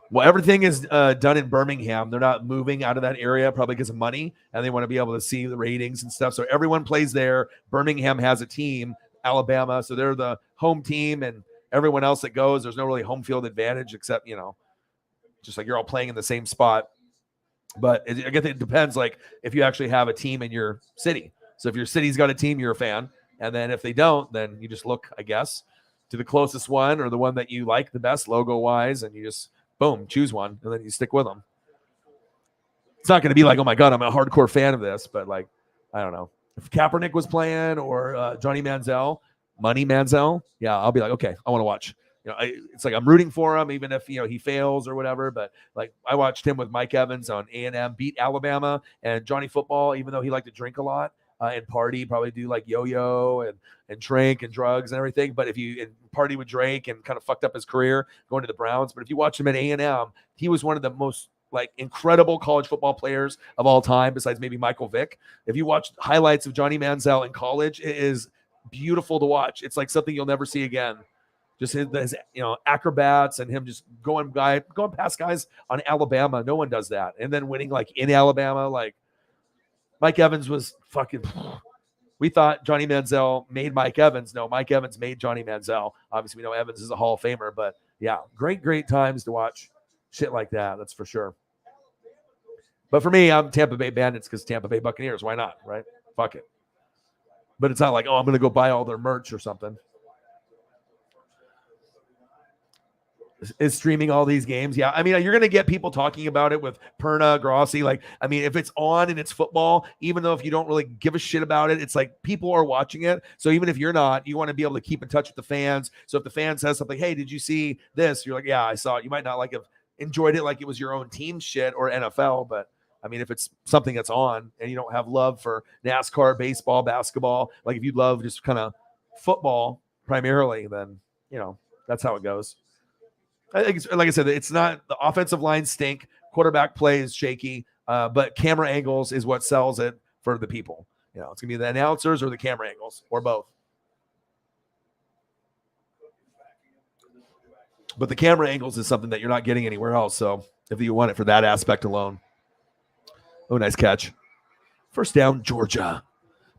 well, everything is done in Birmingham. They're not moving out of that area probably because of money, and they want to be able to see the ratings and stuff. So everyone plays there. Birmingham has a team, Alabama, so they're the home team, and everyone else that goes, there's no really home field advantage except, just like you're all playing in the same spot. But I guess it depends, like if you actually have a team in your city. So if your city's got a team, you're a fan. And then if they don't, then you just look, I guess, to the closest one or the one that you like the best logo-wise, and you just, boom, choose one, and then you stick with them. It's not going to be like, oh, my God, I'm a hardcore fan of this. But, like, I don't know. If Kaepernick was playing or Money Manziel, yeah, I'll be like, okay, I want to watch. It's like I'm rooting for him, even if, he fails or whatever. But, like, I watched him with Mike Evans on A&M beat Alabama, and Johnny Football, even though he liked to drink a lot, and party, probably do like yo-yo and drink and drugs and everything. But if you party with Drake and kind of fucked up his career going to the Browns, but if you watch him at A&M, he was one of the most like incredible college football players of all time, besides maybe Michael Vick. If you watch highlights of Johnny Manziel in college, it is beautiful to watch. It's like something you'll never see again. Just his acrobats and him just going past guys on Alabama. No one does that. And then winning like in Alabama, like Mike Evans was fucking. We thought Johnny Manziel made Mike Evans. No, Mike Evans made Johnny Manziel. Obviously, we know Evans is a Hall of Famer, but yeah, great times to watch shit like that. That's for sure. But for me, I'm Tampa Bay Bandits because Tampa Bay Buccaneers. Why not, right? Fuck it. But it's not like, oh, I'm going to go buy all their merch or something. Is streaming all these games. Yeah. You're going to get people talking about it with Perna, Grossi. Like, if it's on and it's football, even though if you don't really give a shit about it, it's like people are watching it. So even if you're not, you want to be able to keep in touch with the fans. So if the fan says something, hey, did you see this? You're like, yeah, I saw it. You might not like have enjoyed it like it was your own team shit or NFL, but if it's something that's on and you don't have love for NASCAR, baseball, basketball, like if you love just kind of football primarily, then, that's how it goes. I think, like I said, it's not the offensive line stink. Quarterback play is shaky, but camera angles is what sells it for the people. It's going to be the announcers or the camera angles or both. But the camera angles is something that you're not getting anywhere else. So if you want it for that aspect alone. Oh, nice catch. First down, Georgia.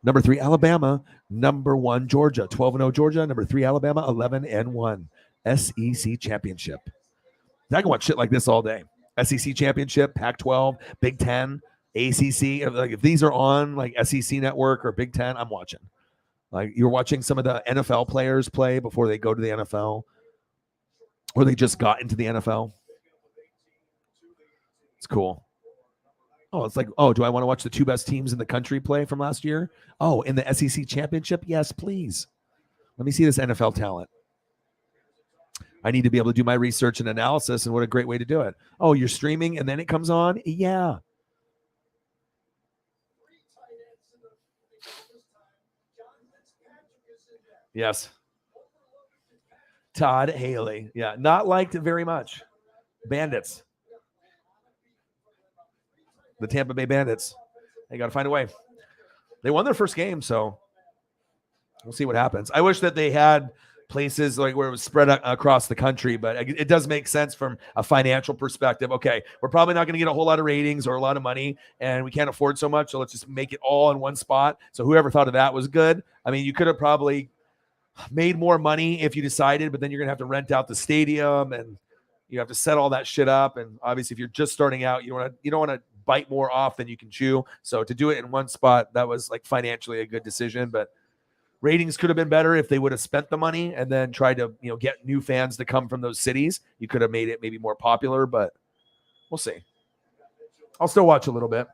Number 3, Alabama. Number 1, Georgia. 12-0 Georgia. Number 3, Alabama. 11-1. SEC championship. I can watch shit like this all day. SEC championship, Pac-12, Big Ten, ACC. Like if these are on like SEC network or Big Ten, I'm watching. Like you're watching some of the NFL players play before they go to the NFL, or they just got into the NFL. It's cool. Oh, it's like, oh, do I want to watch the 2 best teams in the country play from last year? Oh, in the SEC championship? Yes, please. Let me see this NFL talent. I need to be able to do my research and analysis, and what a great way to do it. Oh, you're streaming and then it comes on? Yeah. Yes. Todd Haley. Yeah, not liked very much. Bandits. The Tampa Bay Bandits. They got to find a way. They won their first game, so we'll see what happens. I wish that they had places like where it was spread across the country, but it does make sense from a financial perspective. Okay, we're probably not going to get a whole lot of ratings or a lot of money, and we can't afford so much, so let's just make it all in one spot. So whoever thought of that was good. You could have probably made more money if you decided, but then you're going to have to rent out the stadium, and you have to set all that shit up. And obviously, if you're just starting out, you don't want to bite more off than you can chew. So to do it in one spot, that was like financially a good decision, but Ratings could have been better if they would have spent the money and then tried to, get new fans to come from those cities. You could have made it maybe more popular, but we'll see. I'll still watch a little bit.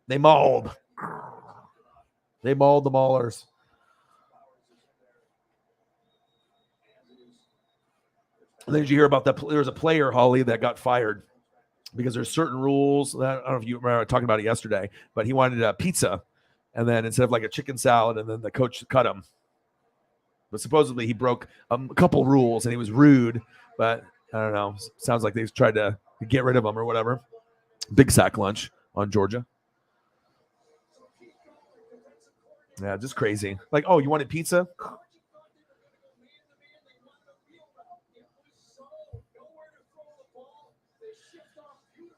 They mauled the Maulers. And then did you hear about that? There was a player, Holly, that got fired because there's certain rules that, I don't know if you remember talking about it yesterday, but he wanted a pizza. And then instead of like a chicken salad, and then the coach cut him. But supposedly he broke a couple rules and he was rude, but I don't know. Sounds like they tried to get rid of him or whatever. Big sack lunch on Georgia. Yeah, just crazy. Like, oh, you wanted pizza?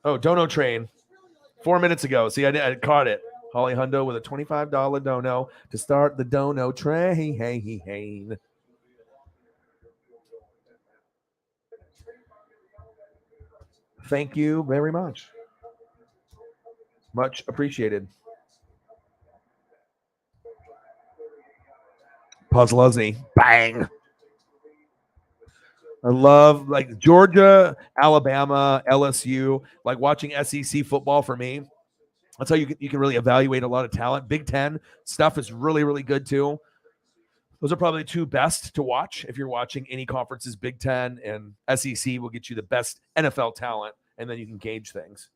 Oh, dono train. 4 minutes ago. See, I caught it. Holly Hundo with a $25 dono to start the dono train. Hey. Thank you very much. Much appreciated. Puzzlesny. Bang. I love like Georgia, Alabama, LSU, like watching SEC football for me. That's how you can really evaluate a lot of talent. Big Ten stuff is really, really good too. Those are probably the two best to watch if you're watching any conferences. Big Ten and SEC will get you the best NFL talent, and then you can gauge things.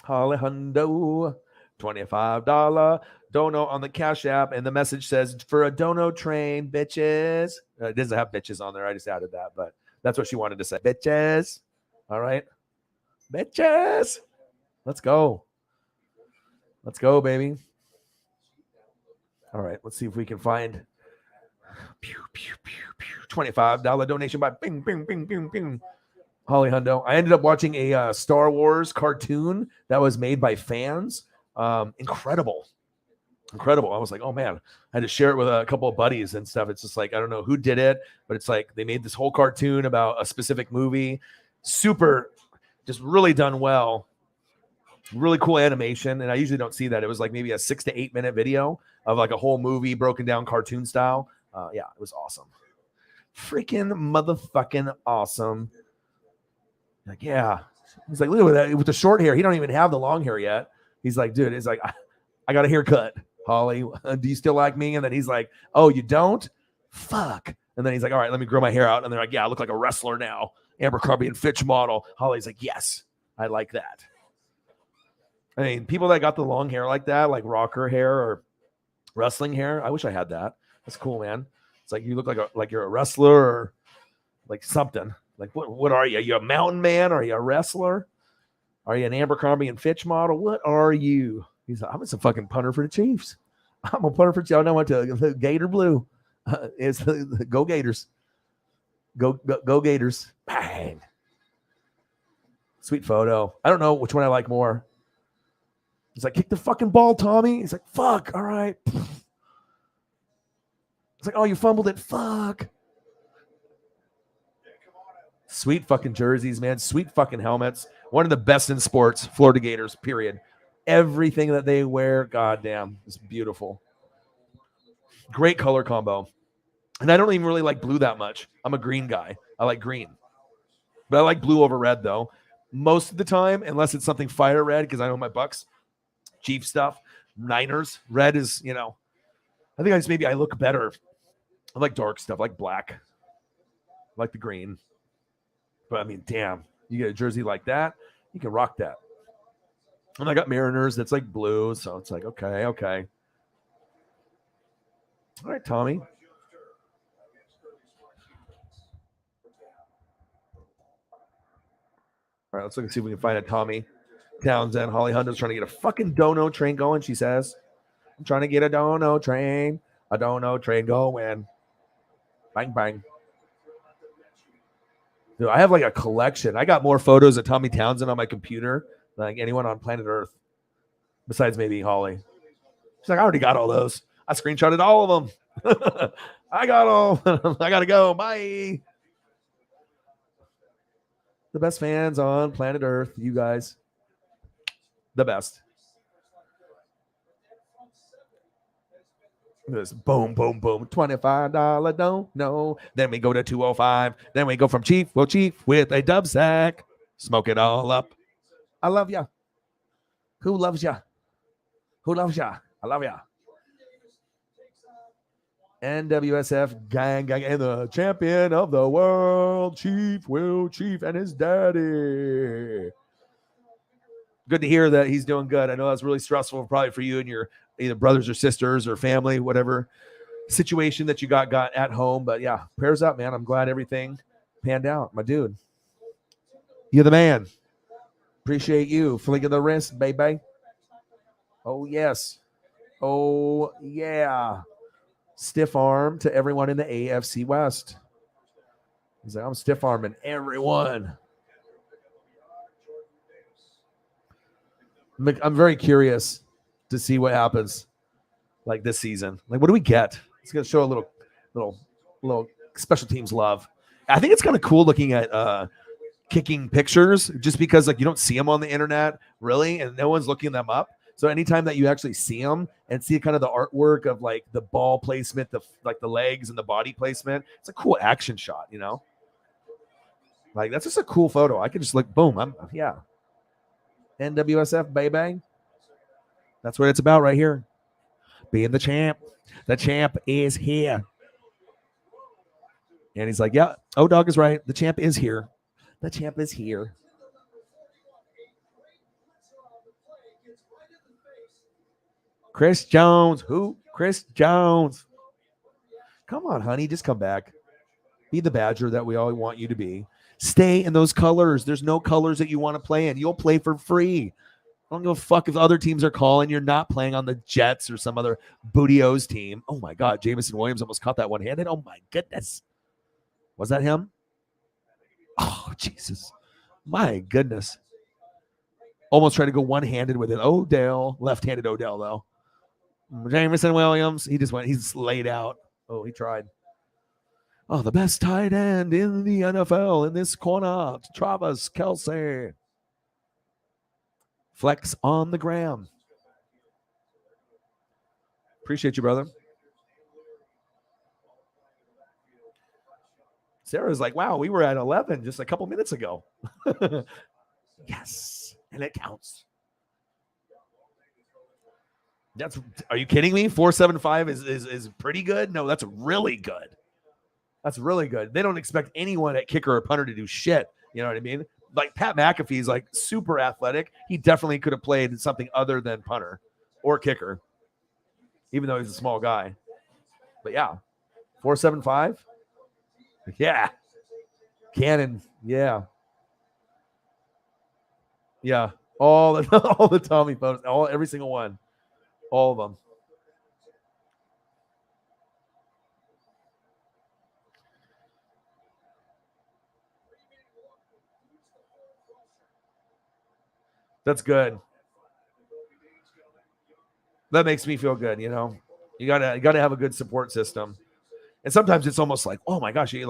Holly Hundo, $25 dono on the Cash App, and the message says, for a dono train, bitches. It doesn't have bitches on there. I just added that, but that's what she wanted to say. Bitches. All right. Bitches. Let's go. Let's go, baby. All right. Let's see if we can find $25 donation by bing, bing, bing, bing, bing. Holly Hundo. I ended up watching a Star Wars cartoon that was made by fans. Incredible. I was like, oh man, I had to share it with a couple of buddies and stuff. It's just like, I don't know who did it, but it's like they made this whole cartoon about a specific movie. Super, just really done well. Really cool animation. And I usually don't see that. It was like maybe a 6 to 8 minute video of like a whole movie broken down cartoon style. Yeah, it was awesome. Freaking motherfucking awesome. Like, yeah. He's like, look at that with the short hair. He don't even have the long hair yet. He's like, dude, it's like, I got a haircut. Holly, do you still like me? And then he's like, oh, you don't? Fuck. And then he's like, all right, let me grow my hair out. And they're like, yeah, I look like a wrestler now. Abercrombie and Fitch model. Holly's like, yes, I like that. I mean, people that got the long hair like that, like rocker hair or wrestling hair, I wish I had that. That's cool, man. It's like you look like you're a wrestler or like something. Like what are you? Are you a mountain man? Are you a wrestler? Are you an Abercrombie and Fitch model? What are you? He's like, I'm just a fucking punter for the Chiefs. I'm a punter for y'all know what to Gator Blue. It's the Go Gators. Go Gators. Bang. Sweet photo. I don't know which one I like more. He's like, kick the fucking ball, Tommy. He's like, fuck. All right. It's like, oh, you fumbled it. Fuck. Sweet fucking jerseys, man. Sweet fucking helmets. One of the best in sports. Florida Gators, period. Everything that they wear, goddamn, is beautiful. Great color combo. And I don't even really like blue that much. I'm a green guy. I like green. But I like blue over red, though. Most of the time, unless it's something fire red, because I know my Bucks, Chief stuff, Niners. Red is, I think I look better. I like dark stuff. I like black. I like the green. But, I mean, damn. You get a jersey like that, you can rock that. And I got Mariners that's like blue, so it's like, okay. All right, Tommy. All right, let's look and see if we can find a Tommy Townsend. Holly Hunter's trying to get a fucking dono train going, she says. I'm trying to get a dono train going. Bang, bang. Dude, I have like a collection. I got more photos of Tommy Townsend on my computer than like anyone on planet Earth. Besides maybe Holly. She's like, I already got all those. I screenshotted all of them. I got all. I got to go. Bye. The best fans on planet Earth. You guys. The best. This boom, boom, boom, $25 don't know. Then we go to 205. Then we go from Chief, well, Chief with a dub sack. Smoke it all up. I love ya. Who loves ya? Who loves ya? I love ya. NWSF gang, and the champion of the world, Chief Will Chief and his daddy. Good to hear that he's doing good. I know that's really stressful probably for you and your either brothers or sisters or family, whatever situation that you got at home. But yeah, prayers up, man. I'm glad everything panned out. My dude, you're the man. Appreciate you. Flick of the wrist, baby. Oh, yes. Oh, yeah. Stiff arm to everyone in the AFC West. He's like, I'm stiff arming everyone. I'm very curious to see what happens like this season. Like, what do we get? It's going to show a little special teams love. I think it's kind of cool looking at kicking pictures just because like you don't see them on the internet really, and no one's looking them up. So anytime that you actually see them and see kind of the artwork of like the ball placement, the legs and the body placement, it's a cool action shot, you know? Like that's just a cool photo. I could just like boom, yeah. NWSF baby. That's what it's about right here. Being the champ. The champ is here. And he's like, yeah, O-Dog is right. The champ is here. The champ is here. Chris Jones. Who? Chris Jones. Come on, honey. Just come back. Be the Badger that we all want you to be. Stay in those colors. There's no colors that you want to play in. You'll play for free. I don't give a fuck if other teams are calling. You're not playing on the Jets or some other Booty-O's team. Oh, my God. Jameson Williams almost caught that one-handed. Oh, my goodness. Was that him? Oh, Jesus. My goodness. Almost tried to go one-handed with it. Odell. Left-handed Odell, though. Jameson Williams. He's laid out. Oh, he tried. Oh, the best tight end in the NFL in this corner. Travis Kelce. Flex on the gram. Appreciate you, brother. Sarah's like, wow, we were at 11 just a couple minutes ago. Yes, and it counts. Are you kidding me? 475 is pretty good. No, that's really good. That's really good. They don't expect anyone at kicker or punter to do shit. You know what I mean? Like Pat McAfee's like super athletic. He definitely could have played something other than punter or kicker, even though he's a small guy. But yeah, 475. Yeah, Cannon. Yeah, yeah. All the Tommy photos. Every single one. All of them. That's good. That makes me feel good. You know, you gotta have a good support system. And sometimes it's almost like, oh my gosh, I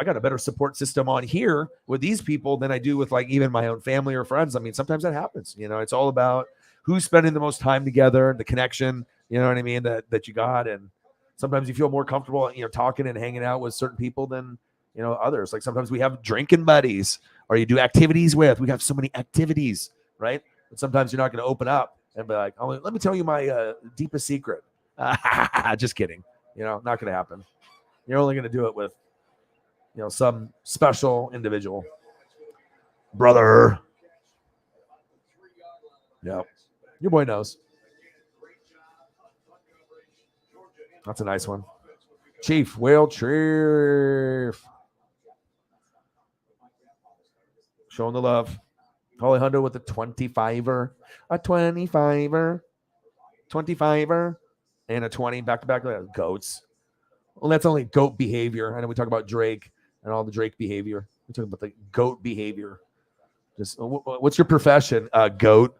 got a better support system on here with these people than I do with like even my own family or friends. I mean, sometimes that happens. You know, it's all about who's spending the most time together, the connection. You know what I mean? That you got, and sometimes you feel more comfortable, you know, talking and hanging out with certain people than others. Like sometimes we have drinking buddies, or you do activities with. We have so many activities, right? But sometimes you're not going to open up and be like, oh, let me tell you my deepest secret. Just kidding. Not going to happen. You're only going to do it with, some special individual. Brother. Yep. Your boy knows. That's a nice one. Chief, Will Chief. Showing the love. Holly Hundo with a 25er. A 25er. 25er. And a 20. Back-to-back. Goats. Well, that's only goat behavior. I know we talk about Drake and all the Drake behavior. We're talking about the goat behavior. Just what's your profession? Goat.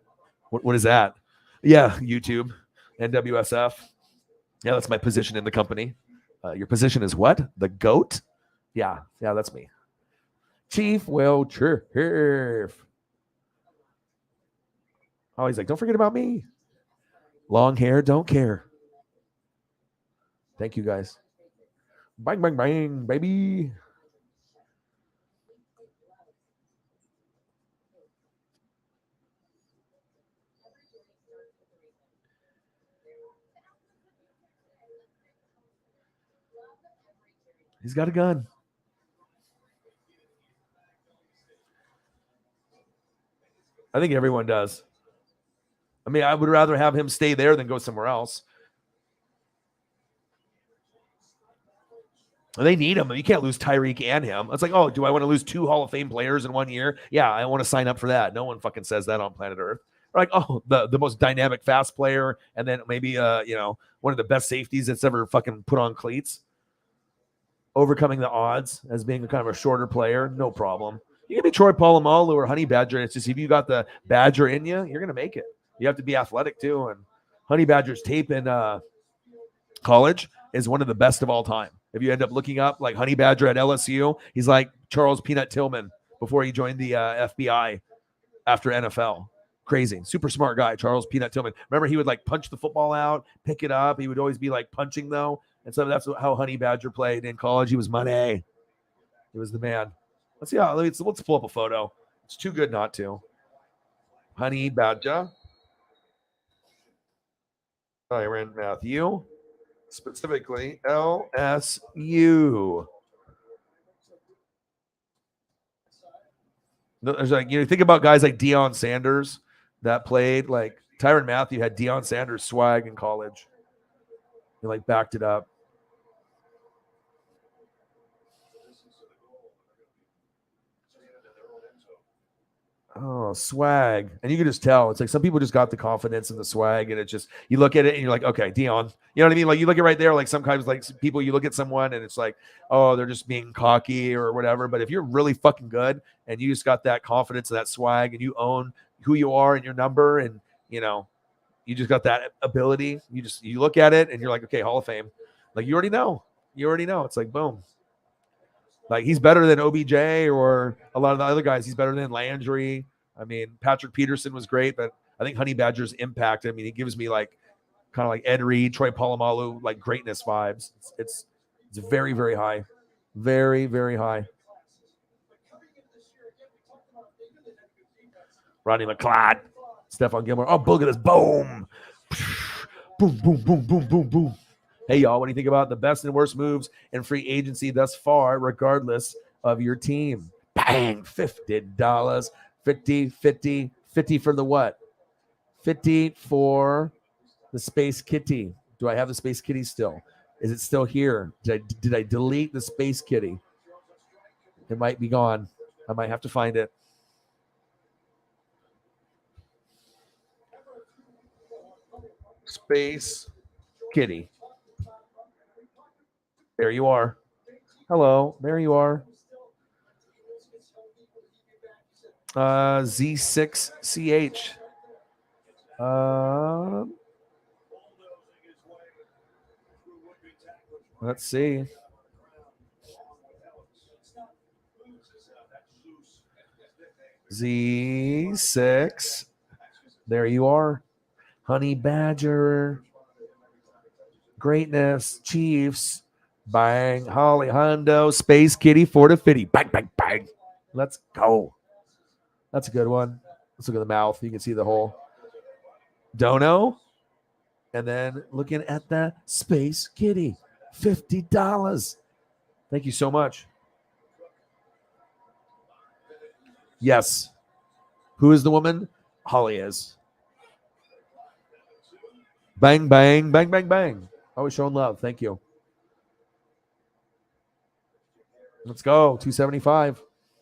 What is that? Yeah, YouTube. NWSF. Yeah, that's my position in the company. Your position is what? The goat? Yeah, that's me. Chief Will Chief. Oh, he's like, don't forget about me. Long hair, don't care. Thank you, guys. Bang, bang, bang, baby. He's got a gun. I think everyone does. I mean, I would rather have him stay there than go somewhere else. They need him. You can't lose Tyreek and him. It's like, oh, do I want to lose 2 Hall of Fame players in 1 year? Yeah, I want to sign up for that. No one fucking says that on planet Earth. They're like, oh, the most dynamic fast player, and then maybe one of the best safeties that's ever fucking put on cleats. Overcoming the odds as being kind of a shorter player, no problem. You can be Troy Polamalu or Honey Badger. It's just if you got the Badger in you, you're gonna make it. You have to be athletic too. And Honey Badger's tape in college is one of the best of all time. If you end up looking up like Honey Badger at LSU, he's like Charles Peanut Tillman before he joined the FBI after NFL. Crazy, super smart guy, Charles Peanut Tillman. Remember, he would like punch the football out, pick it up. He would always be like punching though, and so that's how Honey Badger played in college. He was money. He was the man. Let's see how. Let's pull up a photo. It's too good not to. Honey Badger. Tyrann Mathieu. Specifically, LSU. There's like, think about guys like Deion Sanders that played. Like Tyrann Mathieu had Deion Sanders swag in college. He like backed it up. Oh, swag. And you can just tell. It's like some people just got the confidence and the swag, and it just, you look at it and you're like, okay, Deion. You know what I mean? Like you look at right there, like sometimes like people, you look at someone and it's like, oh, they're just being cocky or whatever. But if you're really fucking good and you just got that confidence and that swag and you own who you are and your number and, you just got that ability, you look at it and you're like, okay, Hall of Fame. Like you already know. It's like, boom. Like he's better than OBJ or a lot of the other guys. He's better than Landry. I mean, Patrick Peterson was great, but I think Honey Badger's impact. I mean, he gives me like kind of like Ed Reed, Troy Polamalu, like greatness vibes. It's very, very high, very, very high. Rodney McLeod, Stephon Gilmore. Oh, look at this! Boom, boom, boom, boom, boom, boom, boom. Hey, y'all, what do you think about the best and worst moves in free agency thus far, regardless of your team? Bang, $50. 50 for the what? 50 for the Space Kitty. Do I have the Space Kitty still? Is it still here? Did I delete the Space Kitty? It might be gone. I might have to find it. Space Kitty. There you are. Hello, there you are. Z6CH. Let's see. Z6. There you are. Honey Badger. Greatness. Chiefs. Bang. Holly Hondo. Space Kitty. 4-50. Bang, bang, bang. Let's go. That's a good one. Let's look at the mouth. You can see the whole dono. And then looking at the Space Kitty. $50. Thank you so much. Yes. Who is the woman? Holly is. Bang, bang, bang, bang, bang. Always showing love. Thank you. Let's go. 275.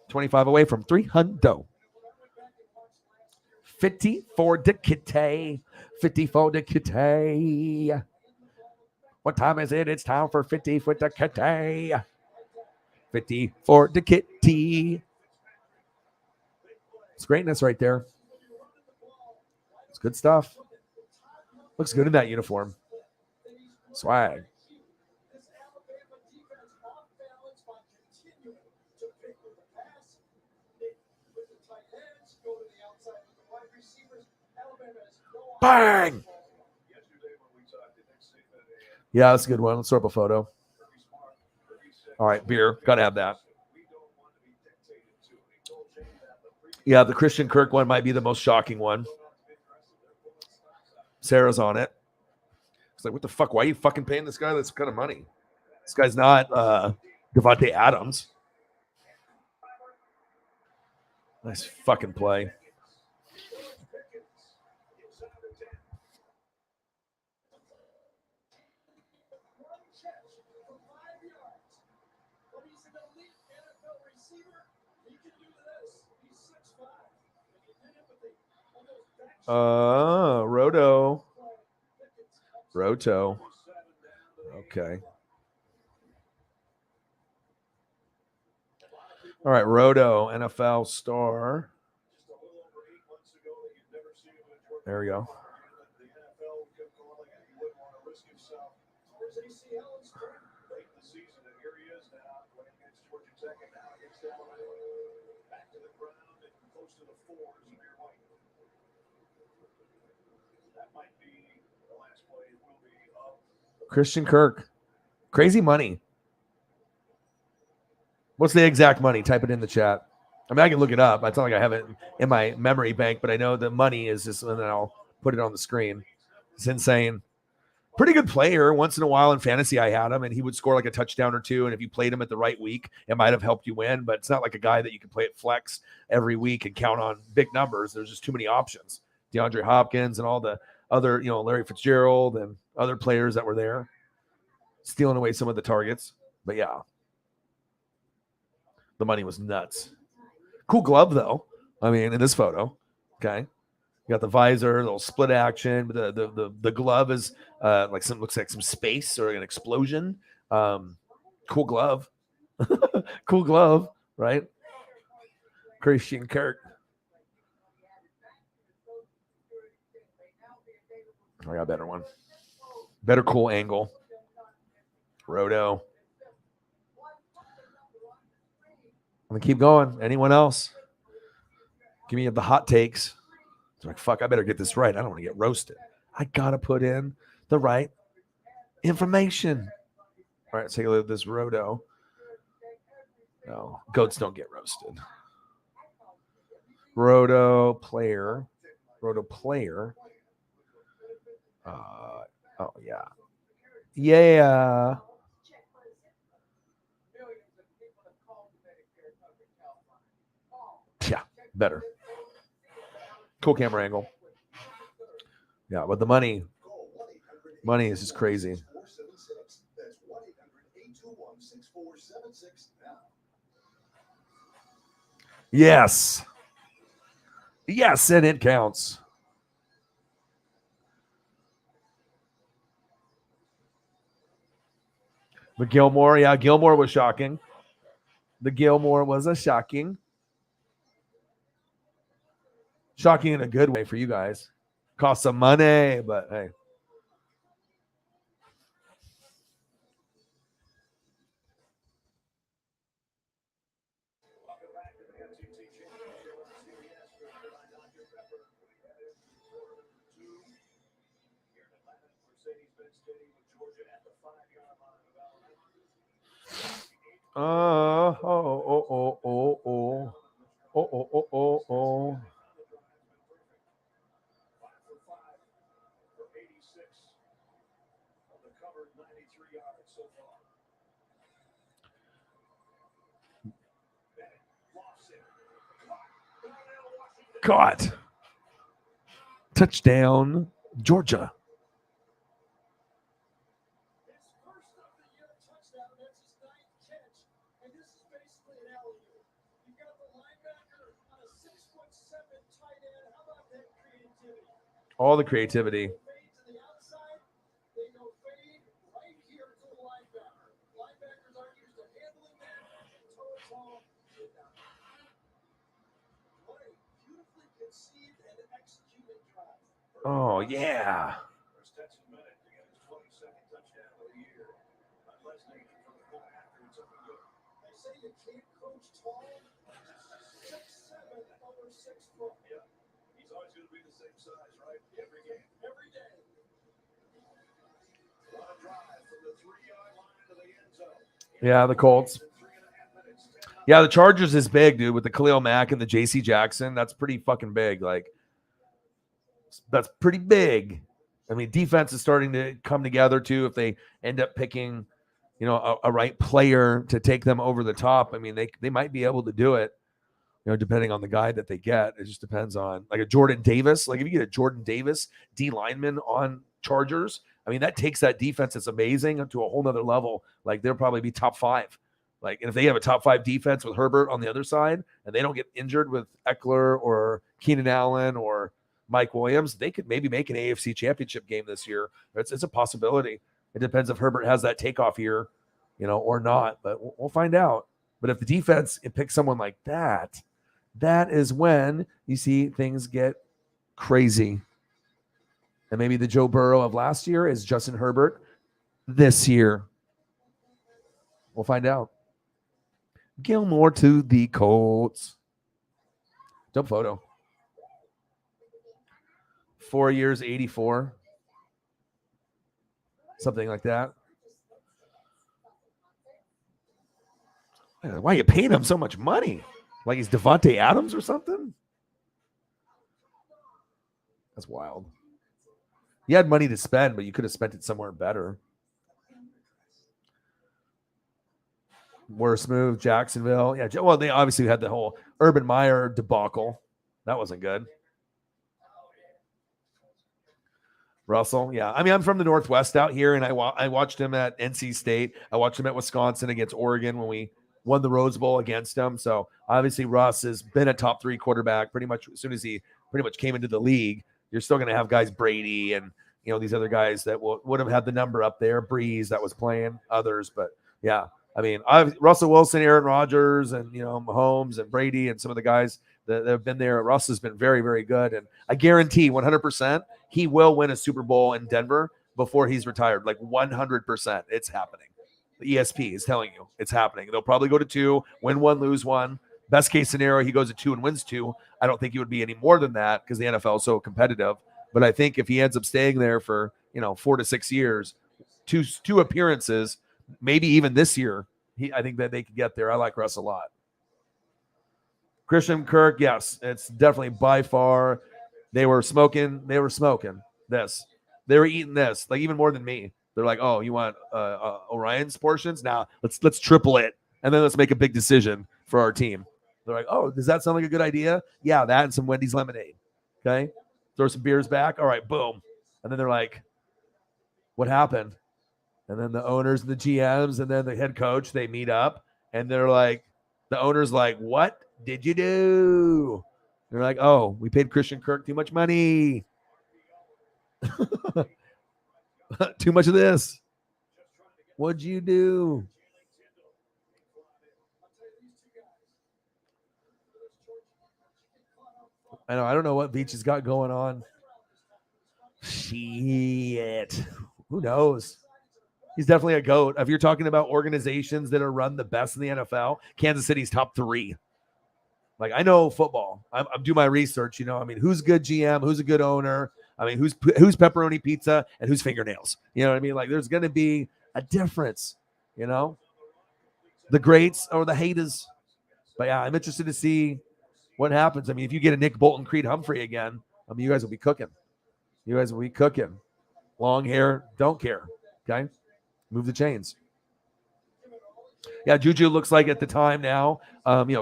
25 away from 300. 50 for the kitty. 50 for the kitty. What time is it? It's time for 50 for the kitty. 50 for the kitty. It's greatness right there. It's good stuff. Looks good in that uniform. Swag. Bang! Yeah, that's a good one. Let's throw up a photo. All right, beer. Got to have that. Yeah, the Christian Kirk one might be the most shocking one. Sarah's on it. It's like, what the fuck? Why are you fucking paying this guy this kind of money? This guy's not Devontae Adams. Nice fucking play. Roto. Okay. All right, Roto, NFL star. There we go. Christian Kirk. Crazy money. What's the exact money? Type it in the chat. I mean, I can look it up. It's not like I have it in my memory bank, but I know the money is just, and then I'll put it on the screen. It's insane. Pretty good player. Once in a while in fantasy, I had him, and he would score like a touchdown or two. And if you played him at the right week, it might have helped you win. But it's not like a guy that you can play at flex every week and count on big numbers. There's just too many options. DeAndre Hopkins and all the other, Larry Fitzgerald and other players that were there, stealing away some of the targets. But yeah, the money was nuts. Cool glove though. I mean, in this photo, okay, you got the visor, little split action. The glove is looks like some space or an explosion. Cool glove, cool glove, right? Christian Kirk. I got a better one, better cool angle. Roto. I'm gonna keep going. Anyone else? Give me the hot takes. It's like, fuck, I better get this right. I don't want to get roasted. I gotta put in the right information. All right, let's take a look at this Roto. No, goats don't get roasted. Roto player. Oh yeah. Yeah. Yeah, better. Cool camera angle. Yeah, but the money is just crazy. Yes. Yes, and it counts. But Gilmore, yeah, Gilmore was shocking. The Gilmore was a shocking in a good way for you guys. Cost some money, but hey. Oh. Caught. Touchdown, Georgia. All the creativity. Oh, yeah. Yeah, the Colts. Yeah, the Chargers is big, dude, with the Khalil Mack and the J.C. Jackson. That's pretty fucking big. Like, that's pretty big. I mean, defense is starting to come together too. If they end up picking, a right player to take them over the top, I mean, they might be able to do it. Depending on the guy that they get, it just depends on like a Jordan Davis. Like if you get a Jordan Davis D lineman on Chargers, I mean, that takes that defense. It's amazing to a whole nother level. Like they'll probably be top 5. Like, and if they have a top 5 defense with Herbert on the other side, and they don't get injured with Eckler or Keenan Allen or Mike Williams, they could maybe make an AFC championship game this year. It's a possibility. It depends if Herbert has that takeoff year, or not, but we'll find out. But if the defense picks someone like that, that is when you see things get crazy. And maybe the Joe Burrow of last year is Justin Herbert this year. We'll find out. Gilmore to the Colts. Dope photo. 4 years, 84. Something like that. Why are you paying him so much money? Like he's Devontae Adams or something? That's wild. You had money to spend, but you could have spent it somewhere better. Worst move, Jacksonville. Yeah, well, they obviously had the whole Urban Meyer debacle. That wasn't good. Russell, yeah. I mean, I'm from the Northwest out here, and I watched him at NC State. I watched him at Wisconsin against Oregon when we won the Rose Bowl against him. So obviously Russ has been a top 3 quarterback pretty much as soon as he pretty much came into the league. You're still going to have guys Brady and these other guys that would have had the number up there. Breeze that was playing, others, but yeah. I mean, Russell Wilson, Aaron Rodgers, and Mahomes and Brady and some of the guys that have been there. Russ has been very, very good, and I guarantee 100% he will win a Super Bowl in Denver before he's retired. Like 100%, it's happening. The ESP is telling you it's happening. They'll probably go to 2, win 1, lose 1. Best case scenario, he goes to 2 and wins 2. I don't think he would be any more than that because the NFL is so competitive. But I think if he ends up staying there for 4 to 6 years, two appearances, maybe even this year, I think that they could get there. I like Russ a lot. Christian Kirk, yes, it's definitely by far. They were smoking this. They were eating this, like even more than me. They're like, oh, you want Orion's portions? Now let's triple it, and then let's make a big decision for our team. They're like, oh, does that sound like a good idea? Yeah, that and some Wendy's lemonade. Okay, throw some beers back. All right, boom. And then they're like, what happened? And then the owners and the GMs and then the head coach, they meet up, and they're like, the owner's like, what did you do? They're like, oh, we paid Christian Kirk too much money. Too much of this. What'd you do? I don't know what Beach has got going on. Shit. Who knows? He's definitely a GOAT. If you're talking about organizations that are run the best in the NFL, Kansas City's top 3. Like, I know football. I'm doing my research, I mean, who's a good GM? Who's a good owner? I mean, who's pepperoni pizza and who's fingernails? You know what I mean? Like, there's going to be a difference, the greats or the haters. But yeah, I'm interested to see what happens. I mean, if you get a Nick Bolton, Creed Humphrey again, I mean, you guys will be cooking. Long hair, don't care. Okay? Move the chains. Yeah, Juju looks like at the time now,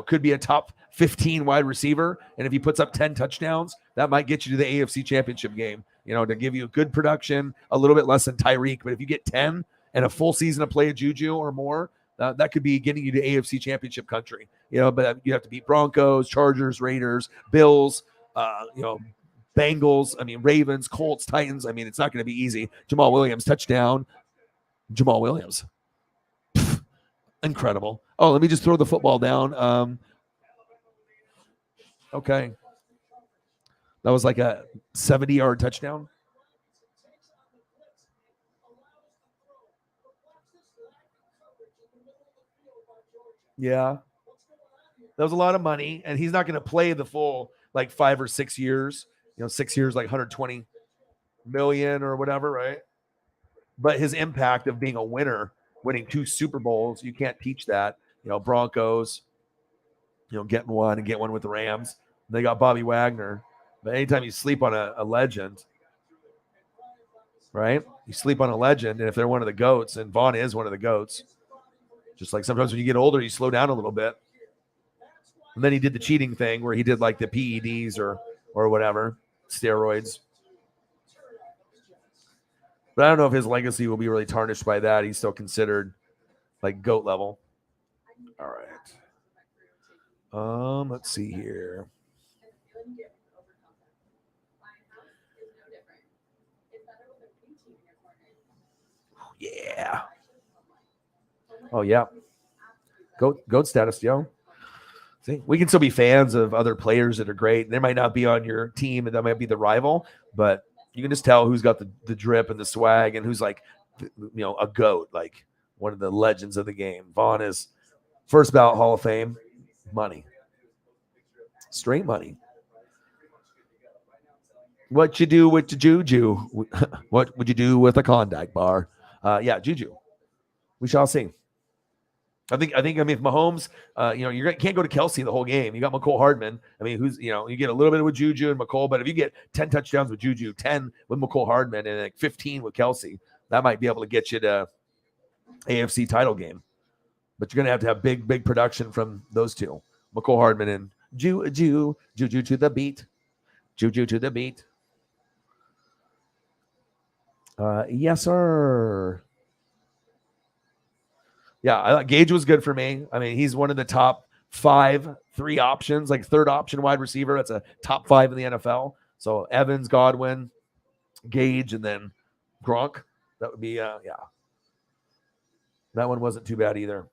could be a top 15 wide receiver. And if he puts up 10 touchdowns, that might get you to the AFC championship game, to give you good production, a little bit less than Tyreek. But if you get 10 and a full season of play of Juju or more, that could be getting you to AFC championship country, but you have to beat Broncos, Chargers, Raiders, Bills, Bengals, I mean, Ravens, Colts, Titans. I mean, it's not going to be easy. Jamal Williams, touchdown. Jamal Williams. Pfft, incredible. Oh, let me just throw the football down. Okay. That was like a 70-yard touchdown. Yeah. That was a lot of money, and he's not going to play the full like 5 or 6 years. 6 years, like 120 million or whatever, right? But his impact of being a winner winning 2 Super Bowls. You can't teach that. Broncos, getting one and get one with the Rams. They got Bobby Wagner. But anytime you sleep on a legend, right? You sleep on a legend, and if they're one of the GOATs, and Vaughn is one of the GOATs, just like sometimes when you get older, you slow down a little bit. And then he did the cheating thing where he did like the PEDs or whatever, steroids. But I don't know if his legacy will be really tarnished by that. He's still considered like GOAT level. All right. Let's see here. Yeah. Oh yeah. GOAT status, yo. See, we can still be fans of other players that are great. They might not be on your team, and that might be the rival, but you can just tell who's got the drip and the swag, and who's like, a GOAT, like one of the legends of the game. Vaughn is first ballot Hall of Fame. Money, straight money. What you do with the juju? What would you do with a Klondike bar? Yeah, juju. We shall see. I mean, if Mahomes, you can't go to Kelsey the whole game. You got McCole Hardman. I mean, you get a little bit with Juju and McCole, but if you get 10 touchdowns with Juju, 10 with McCole Hardman, and like 15 with Kelsey, that might be able to get you to AFC title game. But you're going to have big production from those two, McCole Hardman and Juju to the beat. Juju to the beat. Yes, sir. Yeah, Gage was good for me. I mean, he's one of the top 5, 3 options, like third option wide receiver. That's a top 5 in the NFL. So Evans, Godwin, Gage, and then Gronk. That would be, yeah. That one wasn't too bad either.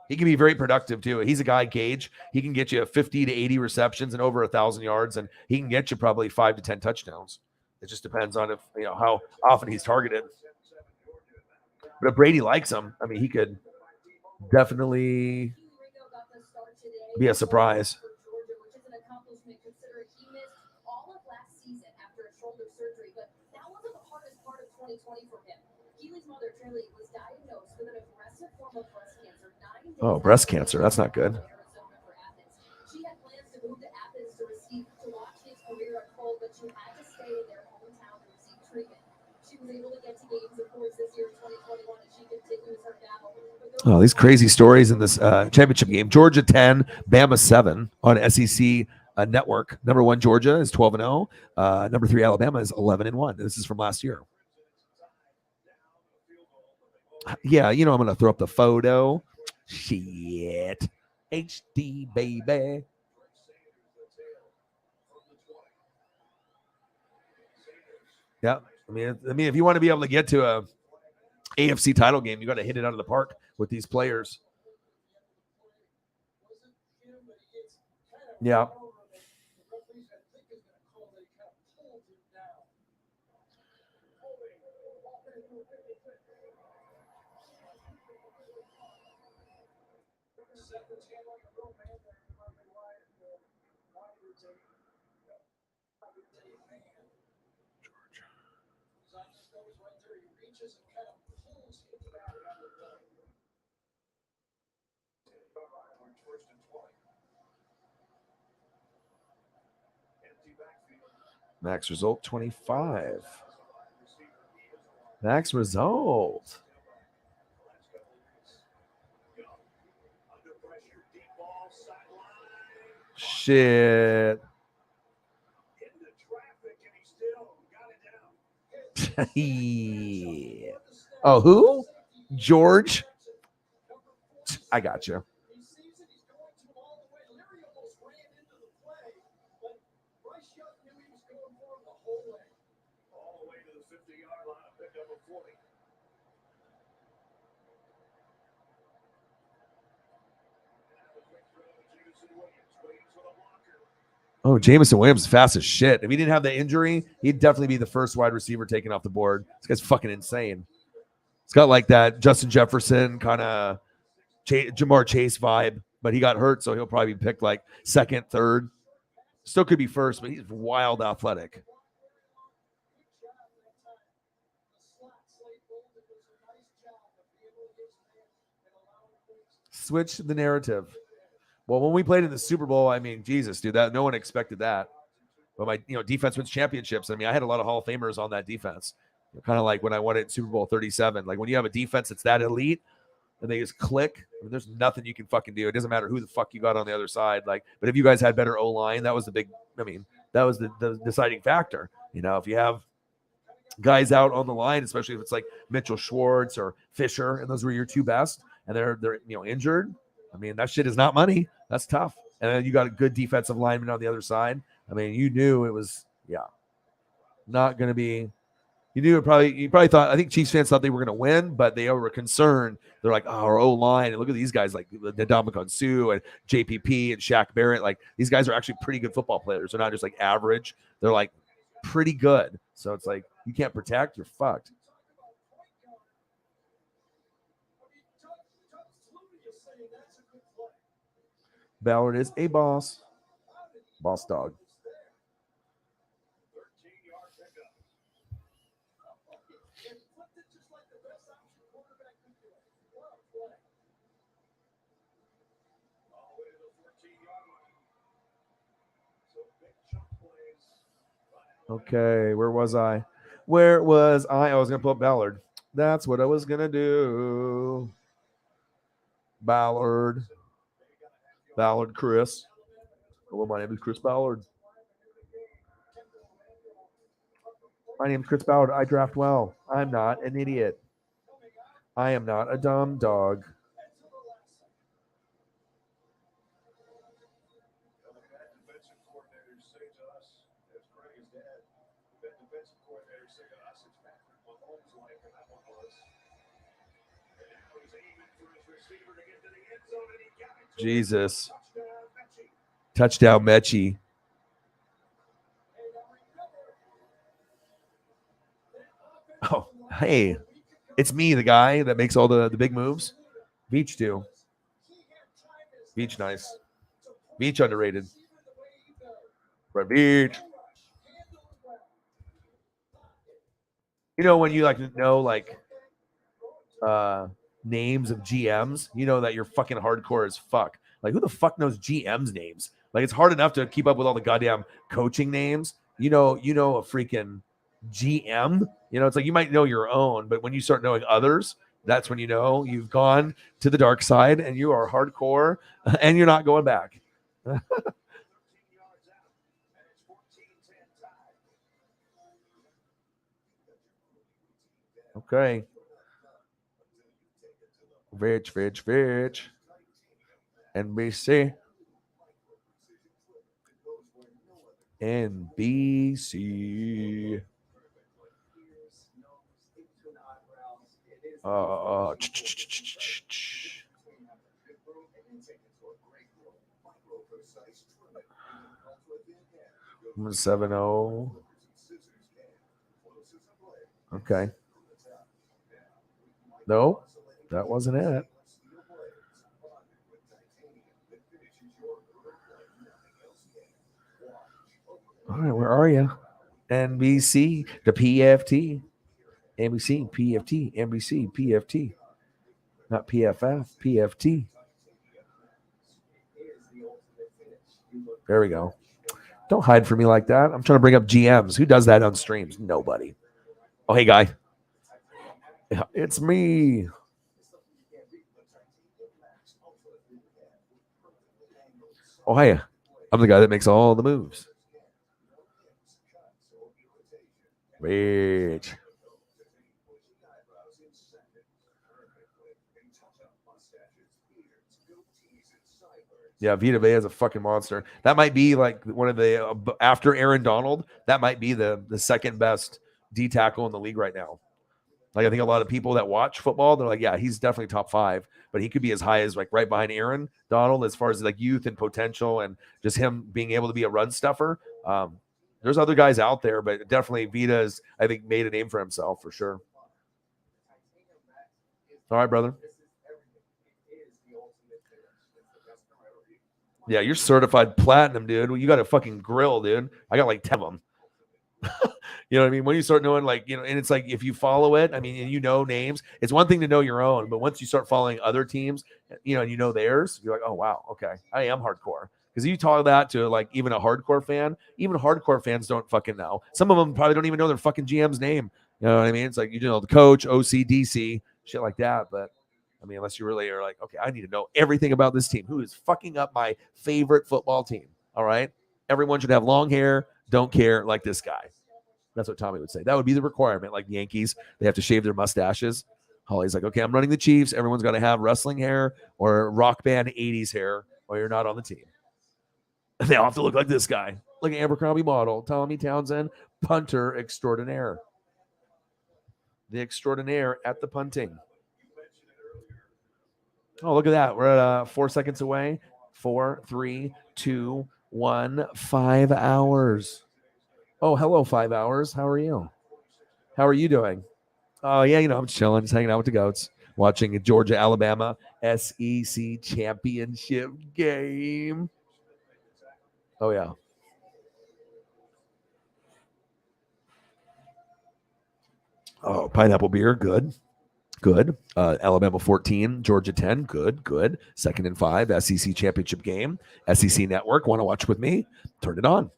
He can be very productive too. He's a guy, Gage. He can get you 50 to 80 receptions and over 1,000 yards, and he can get you probably 5 to 10 touchdowns. It just depends on how often he's targeted. But if Brady likes him, I mean, he could definitely be a surprise. Oh, breast cancer. That's not good. She had plans to move to Athens to watch his career unfold, but she had to stay in their hometown to receive treatment. She was able to get to games, of course, this year in 2021, and she continues her battle. Oh, these crazy stories in this championship game. Georgia 10, Bama 7 on SEC network. Number 1 Georgia is 12-0. Number 3 Alabama is 11-1. This is from last year. Yeah, I'm going to throw up the photo. Shit. HD, baby. Yeah. I mean, if you want to be able to get to a AFC title game, you got to hit it out of the park with these players. Yeah. Max result 25. Max result. Shit. Yeah. Oh, who? George? I got you. Oh, Jameson Williams is fast as shit. If he didn't have the injury, he'd definitely be the first wide receiver taken off the board. This guy's fucking insane. It's got like that Justin Jefferson kind of Jamar Chase vibe, but he got hurt, so he'll probably be picked like second, third. Still could be first, but he's wild athletic. Switch the narrative. Well, when we played in the Super Bowl, I mean, Jesus, dude, that no one expected that. But my defense wins championships. I mean, I had a lot of Hall of Famers on that defense. Kind of like when I won it in Super Bowl 37. Like when you have a defense that's that elite and they just click, I mean, there's nothing you can fucking do. It doesn't matter who the fuck you got on the other side. Like, but if you guys had better O-line, that was the big, I mean, that was the deciding factor. If you have guys out on the line, especially if it's like Mitchell Schwartz or Fisher, and those were your two best, and they're injured. I mean, that shit is not money. That's tough. And then you got a good defensive lineman on the other side. I mean, you knew it was not going to be. You probably thought. I think Chiefs fans thought they were going to win, but they were concerned. They're like, oh, our O line, and look at these guys like Ndamukong Suh and JPP and Shaq Barrett. Like these guys are actually pretty good football players. They're not just like average. They're like pretty good. So it's like you can't protect, you're fucked. Ballard is a boss dog. Okay, where was I? I was going to pull up Ballard. That's what I was going to do. Ballard Chris. Hello, my name is Chris Ballard. My name is Chris Ballard. I draft well. I'm not an idiot. I am not a dumb dog. Jesus. Touchdown, Mechie. Oh, hey. It's me, the guy that makes all the big moves. Beach do. Beach nice. Beach underrated. Right, Beach. When you names of GMs, that you're fucking hardcore as fuck. Like, who the fuck knows GM's names? Like, it's hard enough to keep up with all the goddamn coaching names. A freaking GM. It's like you might know your own, but when you start knowing others, that's when you've gone to the dark side and you are hardcore and you're not going back. Okay. Rich. NBC. I'm 7-0. Okay. No, that wasn't it. All right, where are you? NBC, the PFT. NBC, PFT, NBC, PFT. Not PFF, PFT. There we go. Don't hide from me like that. I'm trying to bring up GMs. Who does that on streams? Nobody. Oh, hey, guy. It's me. Oh, hey. I'm the guy that makes all the moves. Rich. Yeah, Vita Vea is a fucking monster. That might be like one of the after Aaron Donald. That might be the second best D tackle in the league right now. Like I think a lot of people that watch football, they're like, yeah, he's definitely top 5, but he could be as high as like right behind Aaron Donald as far as like youth and potential and just him being able to be a run stuffer. There's other guys out there, but definitely Vita's, I think, made a name for himself for sure. All right, brother. Yeah, you're certified platinum, dude. Well, you got a fucking grill, dude. I got like 10 of them. You know what I mean? When you start knowing, like, and it's like if you follow it, I mean, and you know names, it's one thing to know your own, but once you start following other teams, and you know theirs, you're like, oh wow, okay, I am hardcore. Because you talk that to like even a hardcore fan, even hardcore fans don't fucking know. Some of them probably don't even know their fucking GM's name. You know what I mean? It's like, the coach, OC, DC, shit like that. But I mean, unless you really are like, okay, I need to know everything about this team. Who is fucking up my favorite football team? All right. Everyone should have long hair, don't care, like this guy. That's what Tommy would say. That would be the requirement. Like the Yankees, they have to shave their mustaches. Holly's like, okay, I'm running the Chiefs. Everyone's got to have wrestling hair or rock band 80s hair, or you're not on the team. And they all have to look like this guy, like an Abercrombie model, Tommy Townsend, punter extraordinaire. The extraordinaire at the punting. Oh, look at that. We're at 4 seconds away. 4, 3, 2, 1, 5 hours. Oh, hello, 5 hours. How are you? How are you doing? Oh, yeah, I'm chilling, just hanging out with the goats, watching a Georgia-Alabama SEC championship game. Oh, yeah. Oh, pineapple beer, good. Good. Alabama 14, Georgia 10, good. 2nd and 5, SEC championship game. SEC Network, want to watch with me? Turn it on.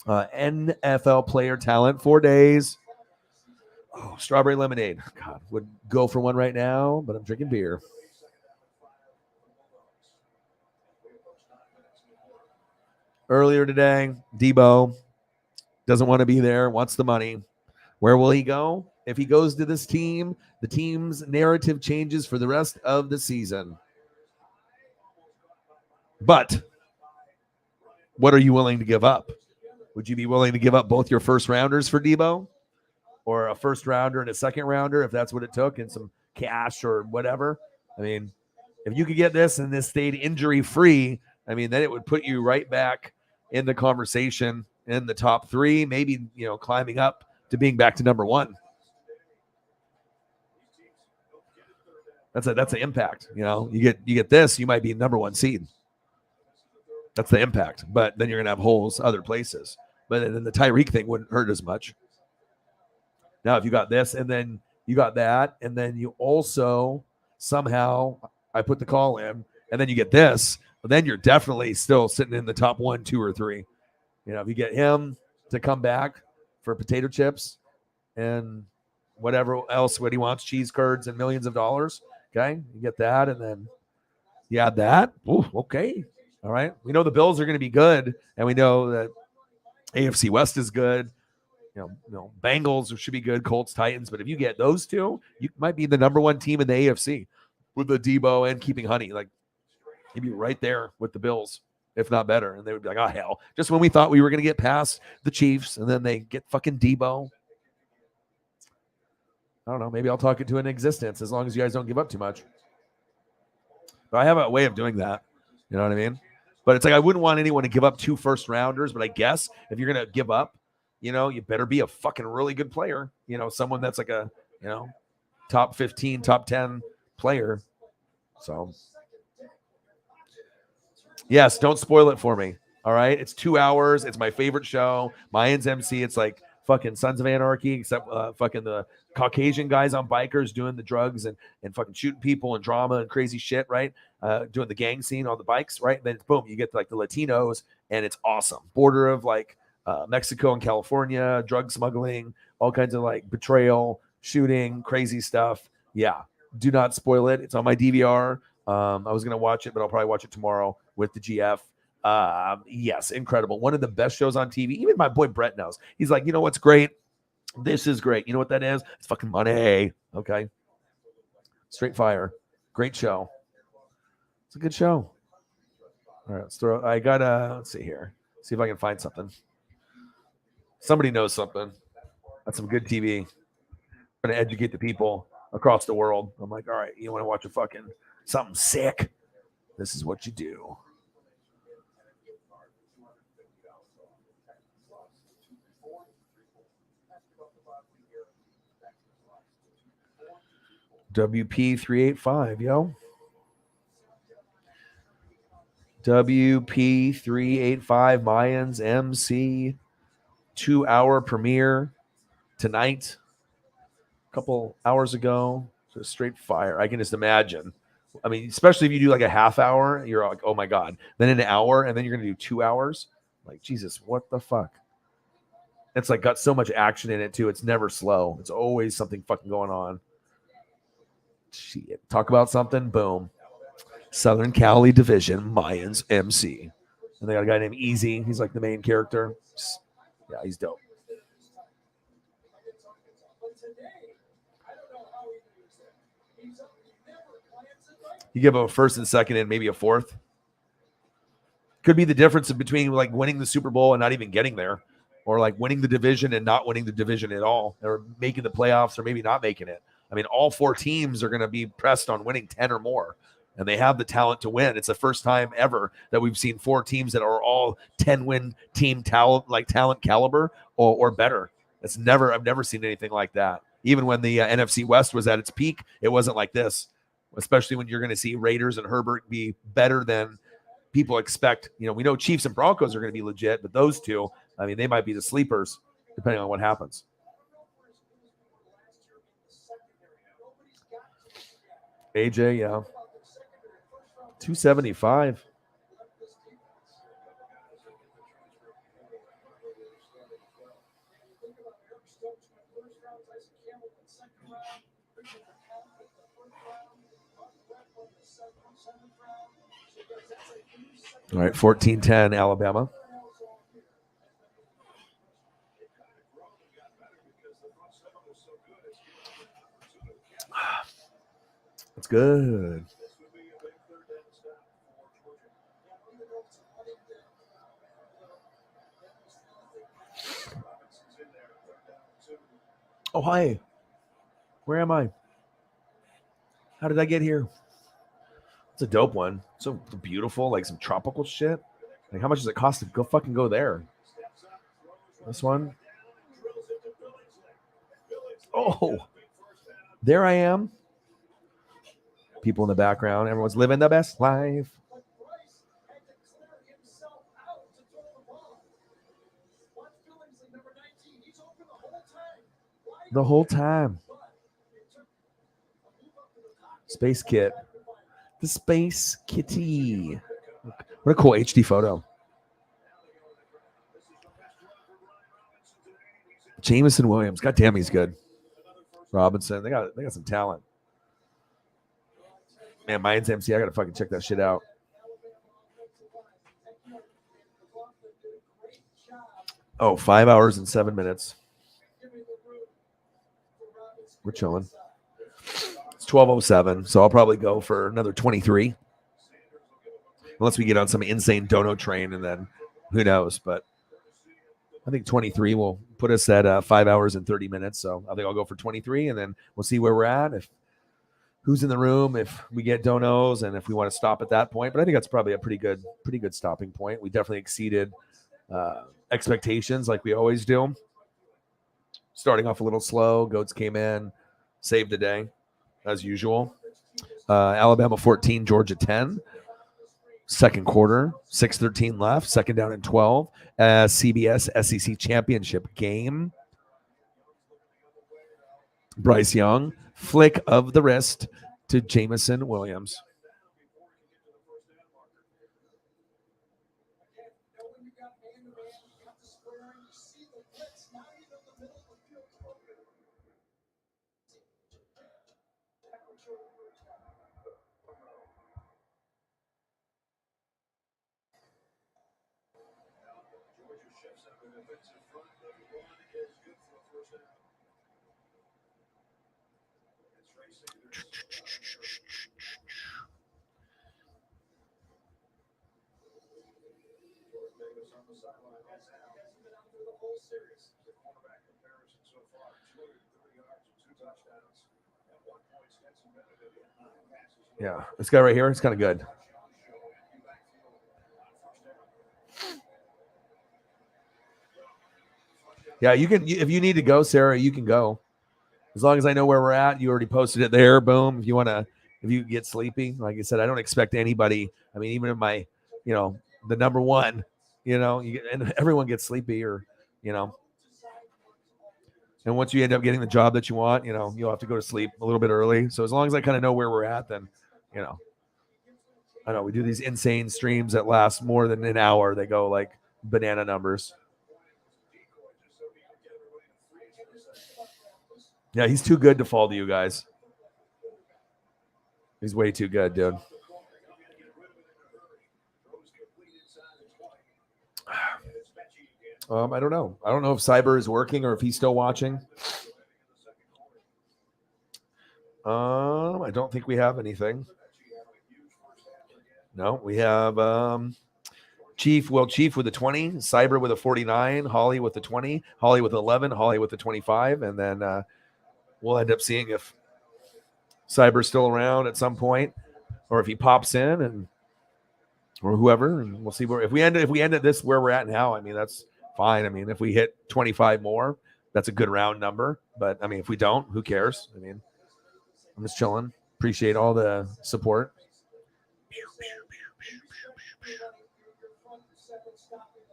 NFL player talent, 4 days. Oh, strawberry lemonade. God, would go for one right now, but I'm drinking beer. Earlier today, Debo doesn't want to be there, wants the money. Where will he go? If he goes to this team, the team's narrative changes for the rest of the season. But what are you willing to give up? Would you be willing to give up both your first rounders for Debo, or a first rounder and a second rounder if that's what it took, and some cash or whatever? I mean, if you could get this and this stayed injury free, I mean, then it would put you right back in the conversation in the top 3, maybe, climbing up to being back to number 1. That's an impact. You get this, you might be number 1 seed. That's the impact. But then you're gonna have holes other places. But then the Tyreek thing wouldn't hurt as much. Now, if you got this and then you got that, and then you also somehow I put the call in, and then you get this, then you're definitely still sitting in the top 1, 2, or 3. If you get him to come back for potato chips and whatever else, what he wants, cheese curds and millions of dollars. Okay, you get that, and then you add that. Ooh, okay, all right. We know the Bills are going to be good, and we know that AFC West is good. Bengals should be good, Colts, Titans. But if you get those two, you might be the number 1 team in the AFC with the Debo and keeping Honey. Like, you'd be right there with the Bills, if not better. And they would be like, oh, hell. Just when we thought we were going to get past the Chiefs, and then they get fucking Debo. I don't know. Maybe I'll talk it to an existence as long as you guys don't give up too much. But I have a way of doing that. You know what I mean? But it's like I wouldn't want anyone to give up 2 first rounders. But I guess if you're going to give up, you better be a fucking really good player. Someone that's like a, top 15, top 10 player. So, yes, don't spoil it for me. All right? It's 2 hours. It's my favorite show. Mayans MC. It's like fucking Sons of Anarchy, except fucking the Caucasian guys on bikers doing the drugs and fucking shooting people and drama and crazy shit, right? Doing the gang scene on the bikes, right? And then boom, you get like the Latinos, and it's awesome. Border of like Mexico and California, drug smuggling, all kinds of like betrayal, shooting, crazy stuff. Yeah, do not spoil it. It's on my DVR. I was gonna watch it, but I'll probably watch it tomorrow with the GF. Yes, incredible. One of the best shows on TV. Even my boy Brett knows. He's like, what's great? This is great. You know what that is? It's fucking money. Okay. Straight fire. Great show. It's a good show. All right, let's see here. See if I can find something. Somebody knows something. That's some good TV. I'm going to educate the people across the world. I'm like, all right, you want to watch something sick? This is what you do. WP385, yo. WP385 Mayans MC. 2-hour premiere tonight, a couple hours ago. So straight fire. I can just imagine. I mean, especially if you do like a half hour, you're like, oh my God. Then an hour, and then you're going to do 2 hours. Like, Jesus, what the fuck? It's like got so much action in it too. It's never slow. It's always something fucking going on. Shit. Talk about something. Boom. Southern Cali Division, Mayans MC. And they got a guy named Easy. He's like the main character. Yeah, he's dope. You give him a first and second and maybe a fourth. Could be the difference between like winning the Super Bowl and not even getting there, or like winning the division and not winning the division at all, or making the playoffs or maybe not making it. I mean, all 4 teams are going to be pressed on winning 10 or more, and they have the talent to win. It's the first time ever that we've seen 4 teams that are all 10-win team talent, like talent caliber or better. I've never seen anything like that. Even when the NFC West was at its peak, it wasn't like this, especially when you're going to see Raiders and Herbert be better than people expect. You know, we know Chiefs and Broncos are going to be legit, but those two, I mean, they might be the sleepers depending on what happens. AJ, yeah. 275. All right, 14-10 Alabama. That's good. Oh, hi. Where am I? How did I get here? It's a dope one. So beautiful, like some tropical shit. Like, how much does it cost to go there? This one. Oh, there I am. People in the background. Everyone's living the best life. The whole time. Space Kit. The Space Kitty. What a cool HD photo. Jameson Williams. God damn, he's good. Robinson. They got some talent. Man, Mayans MC. I gotta fucking check that shit out. Oh, 5 hours and 7 minutes. We're chilling. It's 12:07, so I'll probably go for another 23. Unless we get on some insane dono train, and then who knows. But I think 23 will put us at 5 hours and 30 minutes. So I think I'll go for 23, and then we'll see where we're at. If who's in the room, if we get donos, and if we want to stop at that point. But I think that's probably a pretty good stopping point. We definitely exceeded expectations like we always do. Starting off a little slow. Goats came in, saved the day, as usual. Alabama 14, Georgia 10. Second quarter, 6:13 left. Second down and 12. CBS SEC Championship game. Bryce Young, flick of the wrist to Jameson Williams. Yeah, this guy right here, it's kind of good. Yeah, you can. If you need to go, Sarah, you can go. As long as I know where we're at, you already posted it there. Boom. If you get sleepy, like I said, I don't expect anybody. I mean, even in my, the number one, and everyone gets sleepy, or, And once you end up getting the job that you want, you'll have to go to sleep a little bit early. So as long as I kind of know where we're at, then, I know we do these insane streams that last more than an hour. They go like banana numbers. Yeah, he's too good to fall to you guys. He's way too good, dude. I don't know. I don't know if Cyber is working or if he's still watching. I don't think we have anything. No, we have Chief with a 20, Cyber with a 49, Holly with a 20, Holly with 11, Holly with a 25, and then we'll end up seeing if Cyber's still around at some point, or if he pops in or whoever, and we'll see where if we end at this where we're at now. I mean, that's fine. I mean, if we hit 25 more, that's a good round number. But I mean, if we don't, who cares? I mean, I'm just chilling. Appreciate all the support.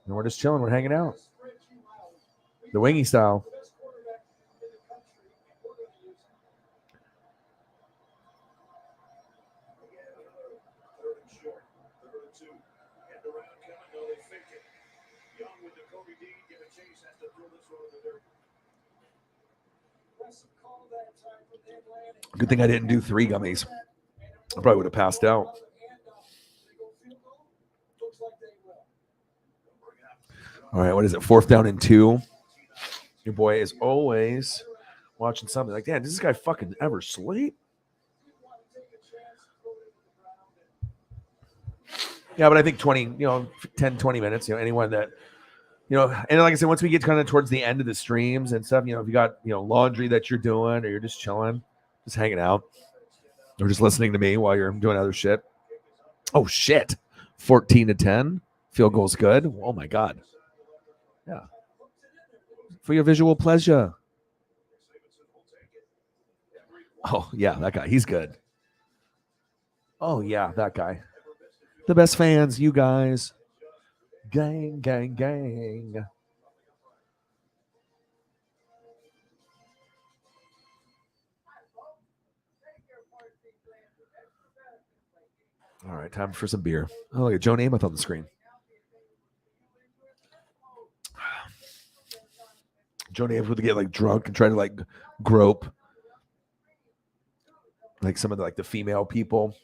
And we're just chilling. We're hanging out. The wingy style. Good thing I didn't do 3 gummies. I probably would have passed out. All right, what is it? 4th down and 2. Your boy is always watching something like, damn, does this guy fucking ever sleep? Yeah, but I think 20, 10, 20 minutes, anyone that, and like I said, once we get kind of towards the end of the streams and stuff, if you got, laundry that you're doing or you're just chilling, just hanging out or just listening to me while you're doing other shit. Oh, shit. 14-10. Field goal's good. Oh, my God. Yeah. For your visual pleasure. Oh, yeah, that guy. He's good. Oh, yeah, that guy. The best fans, you guys. Gang, gang, gang. All right, time for some beer. Oh, look at Joe Namath on the screen. Joe Namath would get like drunk and try to like grope like some of the female people.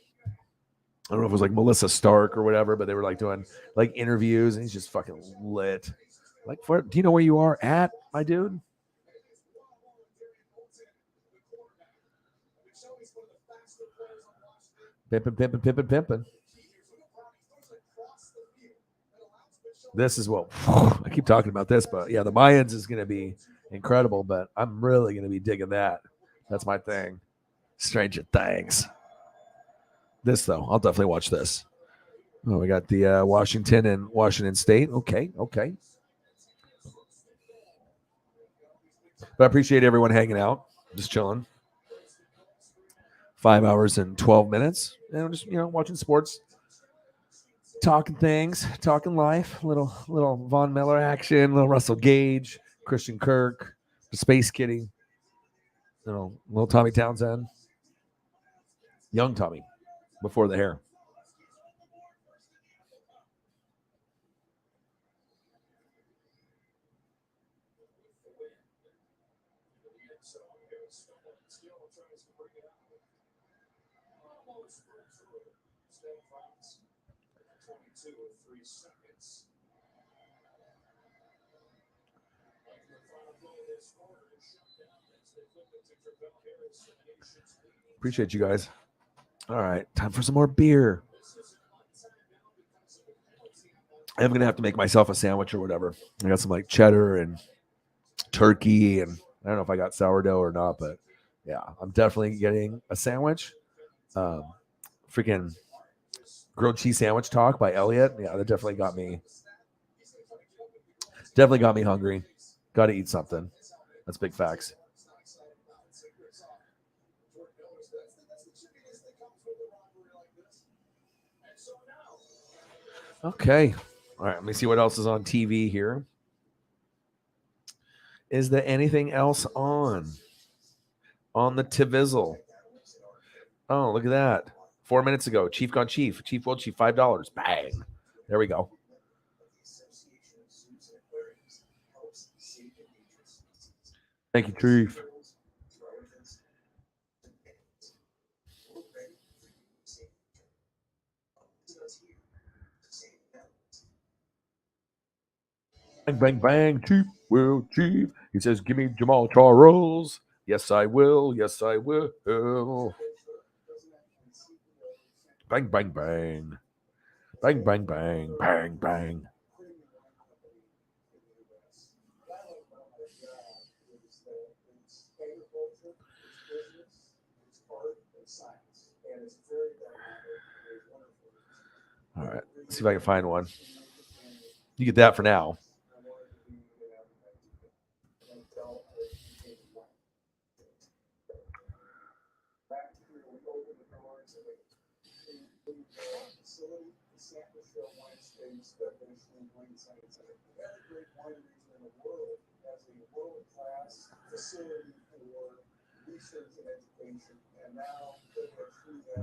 I don't know if it was like Melissa Stark or whatever, but they were like doing like interviews, and he's just fucking lit. Like, do you know where you are at, my dude? Pimping. This is what I keep talking about this, but yeah, the Mayans is going to be incredible, but I'm really going to be digging that. That's my thing. Stranger Things. This, though, I'll definitely watch this. Oh, we got the Washington and Washington State. Okay. But I appreciate everyone hanging out, just chilling. 5 hours and 12 minutes. And I'm just, watching sports, talking things, talking life, little Von Miller action, little Russell Gage, Christian Kirk, the Space Kitty, little Tommy Townsend, young Tommy, before the hair. Appreciate you guys. All right, time for some more beer. I'm going to have to make myself a sandwich or whatever. I got some like cheddar and turkey, and I don't know if I got sourdough or not, but yeah, I'm definitely getting a sandwich. Freaking grilled cheese sandwich talk by Elliot. Yeah, that definitely got me hungry. Got to eat something. That's big facts. Okay. All right. Let me see what else is on TV here. Is there anything else on the Tivizzle? Oh, look at that. 4 minutes ago, Chief gone Chief. Chief World Chief, $5. Bang. There we go. Thank you, Chief. Bang, bang, bang, Chief Will Chief. He says, give me Jamal Charles. Yes, I will. Yes, I will. Bang, bang, bang. Bang, bang, bang. Bang, bang. All right. Let's see if I can find one. You get that for now.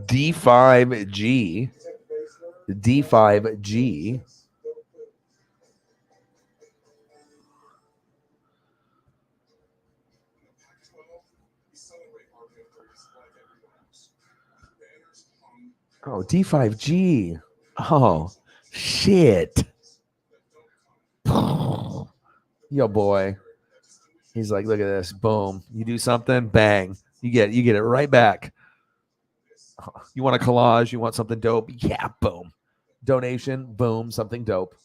D5G. D5G. Oh, D5G. Oh, shit. Yo, boy. He's like, look at this. Boom. You do something, bang. You get it right back. You want a collage? You want something dope? Yeah, boom. Donation, boom, something dope.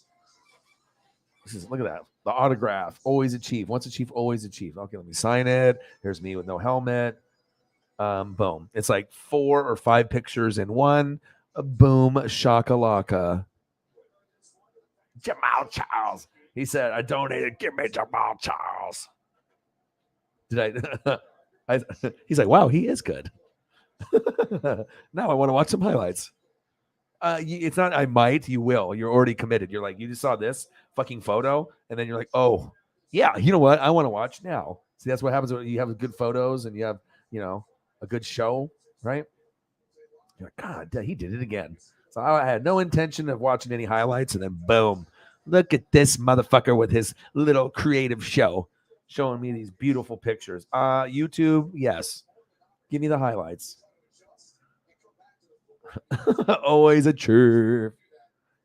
Look at that. The autograph, always a Chief. Once a Chief, always a Chief. Okay, let me sign it. Here's me with no helmet. Boom. It's like 4 or 5 pictures in one. Boom, shakalaka. Jamal Charles. He said, I donated. Give me Jamal Charles. Did I? He's like, wow, he is good. Now I want to watch some highlights. It's not I might, you will. You're already committed. You're like, you just saw this fucking photo, and then you're like, oh, yeah, you know what? I want to watch now. See, that's what happens when you have good photos and you have, a good show, right? You're like, God, he did it again. So I had no intention of watching any highlights, and then boom, look at this motherfucker with his little creative show showing me these beautiful pictures. YouTube, yes. Give me the highlights. Always a chirp.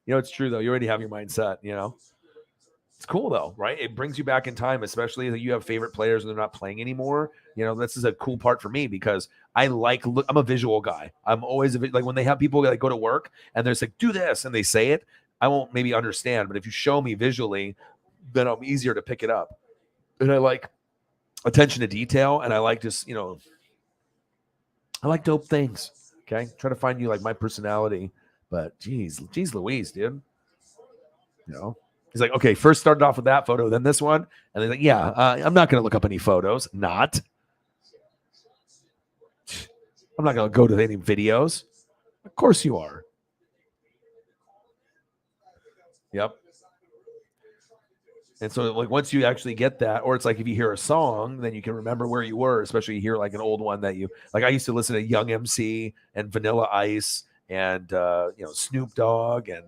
It's true, though. You already have your mindset, It's cool, though, right? It brings you back in time, especially that you have favorite players and they're not playing anymore. This is a cool part for me because I'm a visual guy. I'm always like when they have people that go to work and they're like, do this, and they say it, I won't maybe understand. But if you show me visually, then I'm easier to pick it up. And I like attention to detail, and I like just, I like dope things. Okay, try to find you like my personality, but geez Louise, dude. He's like, okay, first started off with that photo, then this one, and they're like, yeah, I'm not gonna look up any photos. I'm not gonna go to any videos. Of course you are. Yep. And so, like, once you actually get that, or it's like if you hear a song, then you can remember where you were, especially you hear like an old one that you like. I used to listen to Young MC and Vanilla Ice and Snoop Dogg and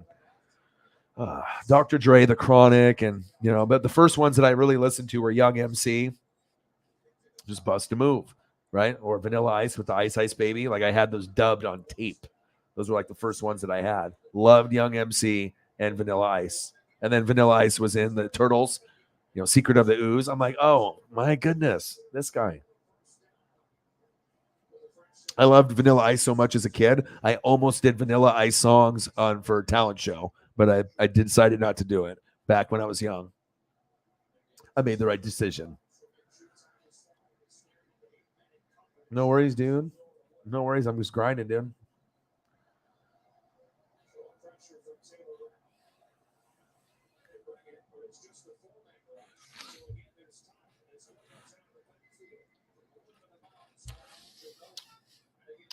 Dr. Dre, The Chronic, and but the first ones that I really listened to were Young MC, just Bust a Move, right? Or Vanilla Ice with the Ice Ice Baby. Like I had those dubbed on tape. Those were like the first ones that I had. Loved Young MC and Vanilla Ice. And then Vanilla Ice was in the Turtles, Secret of the Ooze. I'm like, oh my goodness, this guy. I loved Vanilla Ice so much as a kid. I almost did Vanilla Ice songs for a talent show, but I decided not to do it back when I was young. I made the right decision. No worries, dude. No worries. I'm just grinding, dude.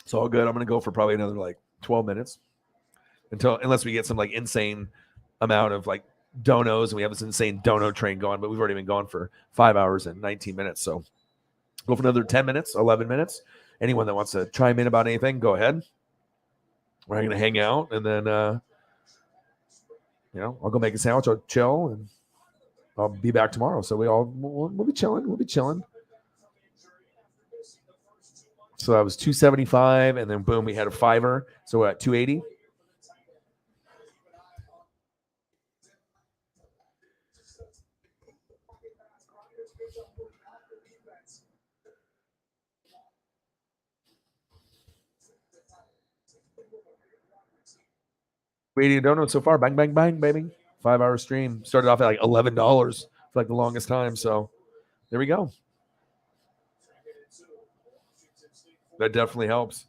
It's all good. I'm going to go for probably another like 12 minutes unless we get some like insane amount of like donos, and we have this insane dono train going, but we've already been going for 5 hours and 19 minutes. So go for another 10 minutes, 11 minutes. Anyone that wants to chime in about anything, go ahead. We're going to hang out, and then, I'll go make a sandwich. I'll chill, and I'll be back tomorrow. So we'll be chilling. We'll be chilling. So that was 275, and then boom, we had a $5. So we're at 280. $280 donuts so far. Bang, bang, bang, baby. 5 hour stream. Started off at like $11 for like the longest time. So there we go. That definitely helps.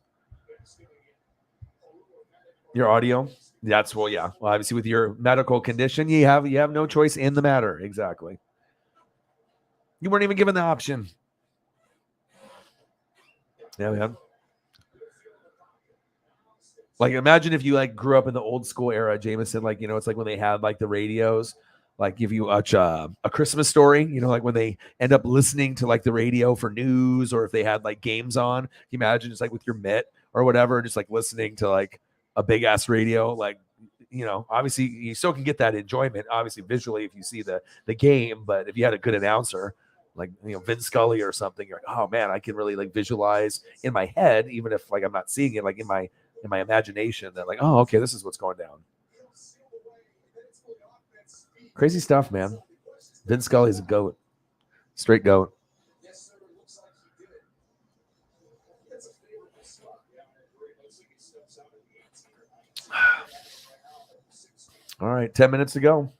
Your audio. That's yeah. Well, obviously with your medical condition, you have no choice in the matter. Exactly. You weren't even given the option. Yeah, man. Like imagine if you like grew up in the old school era, Jameson, like, it's like when they had like the radios, like give you a Christmas story, like when they end up listening to like the radio for news, or if they had like games on. Can you imagine just like with your mitt or whatever, just like listening to like a big ass radio, like, obviously you still can get that enjoyment, obviously visually if you see the game, but if you had a good announcer, like, Vin Scully or something, you're like, oh man, I can really like visualize in my head, even if like I'm not seeing it, like in my imagination, that like, oh, okay, this is what's going down. Crazy stuff, man. Vin Scully's a goat. Straight goat. All right, 10 minutes to go.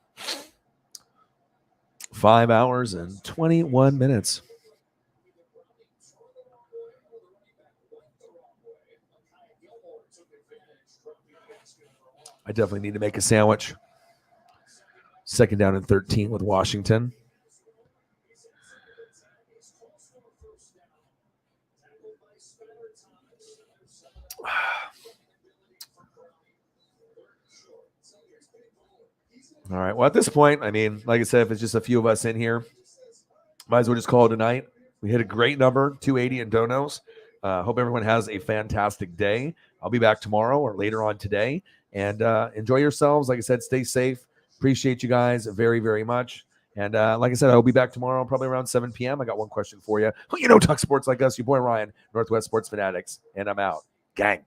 5 hours and 21 minutes. I definitely need to make a sandwich. 2nd down and 13 with Washington. All right. Well, at this point, I mean, like I said, if it's just a few of us in here, might as well just call it a night. We hit a great number, 280 in donos. Hope everyone has a fantastic day. I'll be back tomorrow or later on today. And enjoy yourselves. Like I said, stay safe. Appreciate you guys very, very much. And like I said, I'll be back tomorrow, probably around 7 p.m. I got one question for you. Talk sports like us, your boy Ryan, Northwest Sports Fanatics. And I'm out. Gang.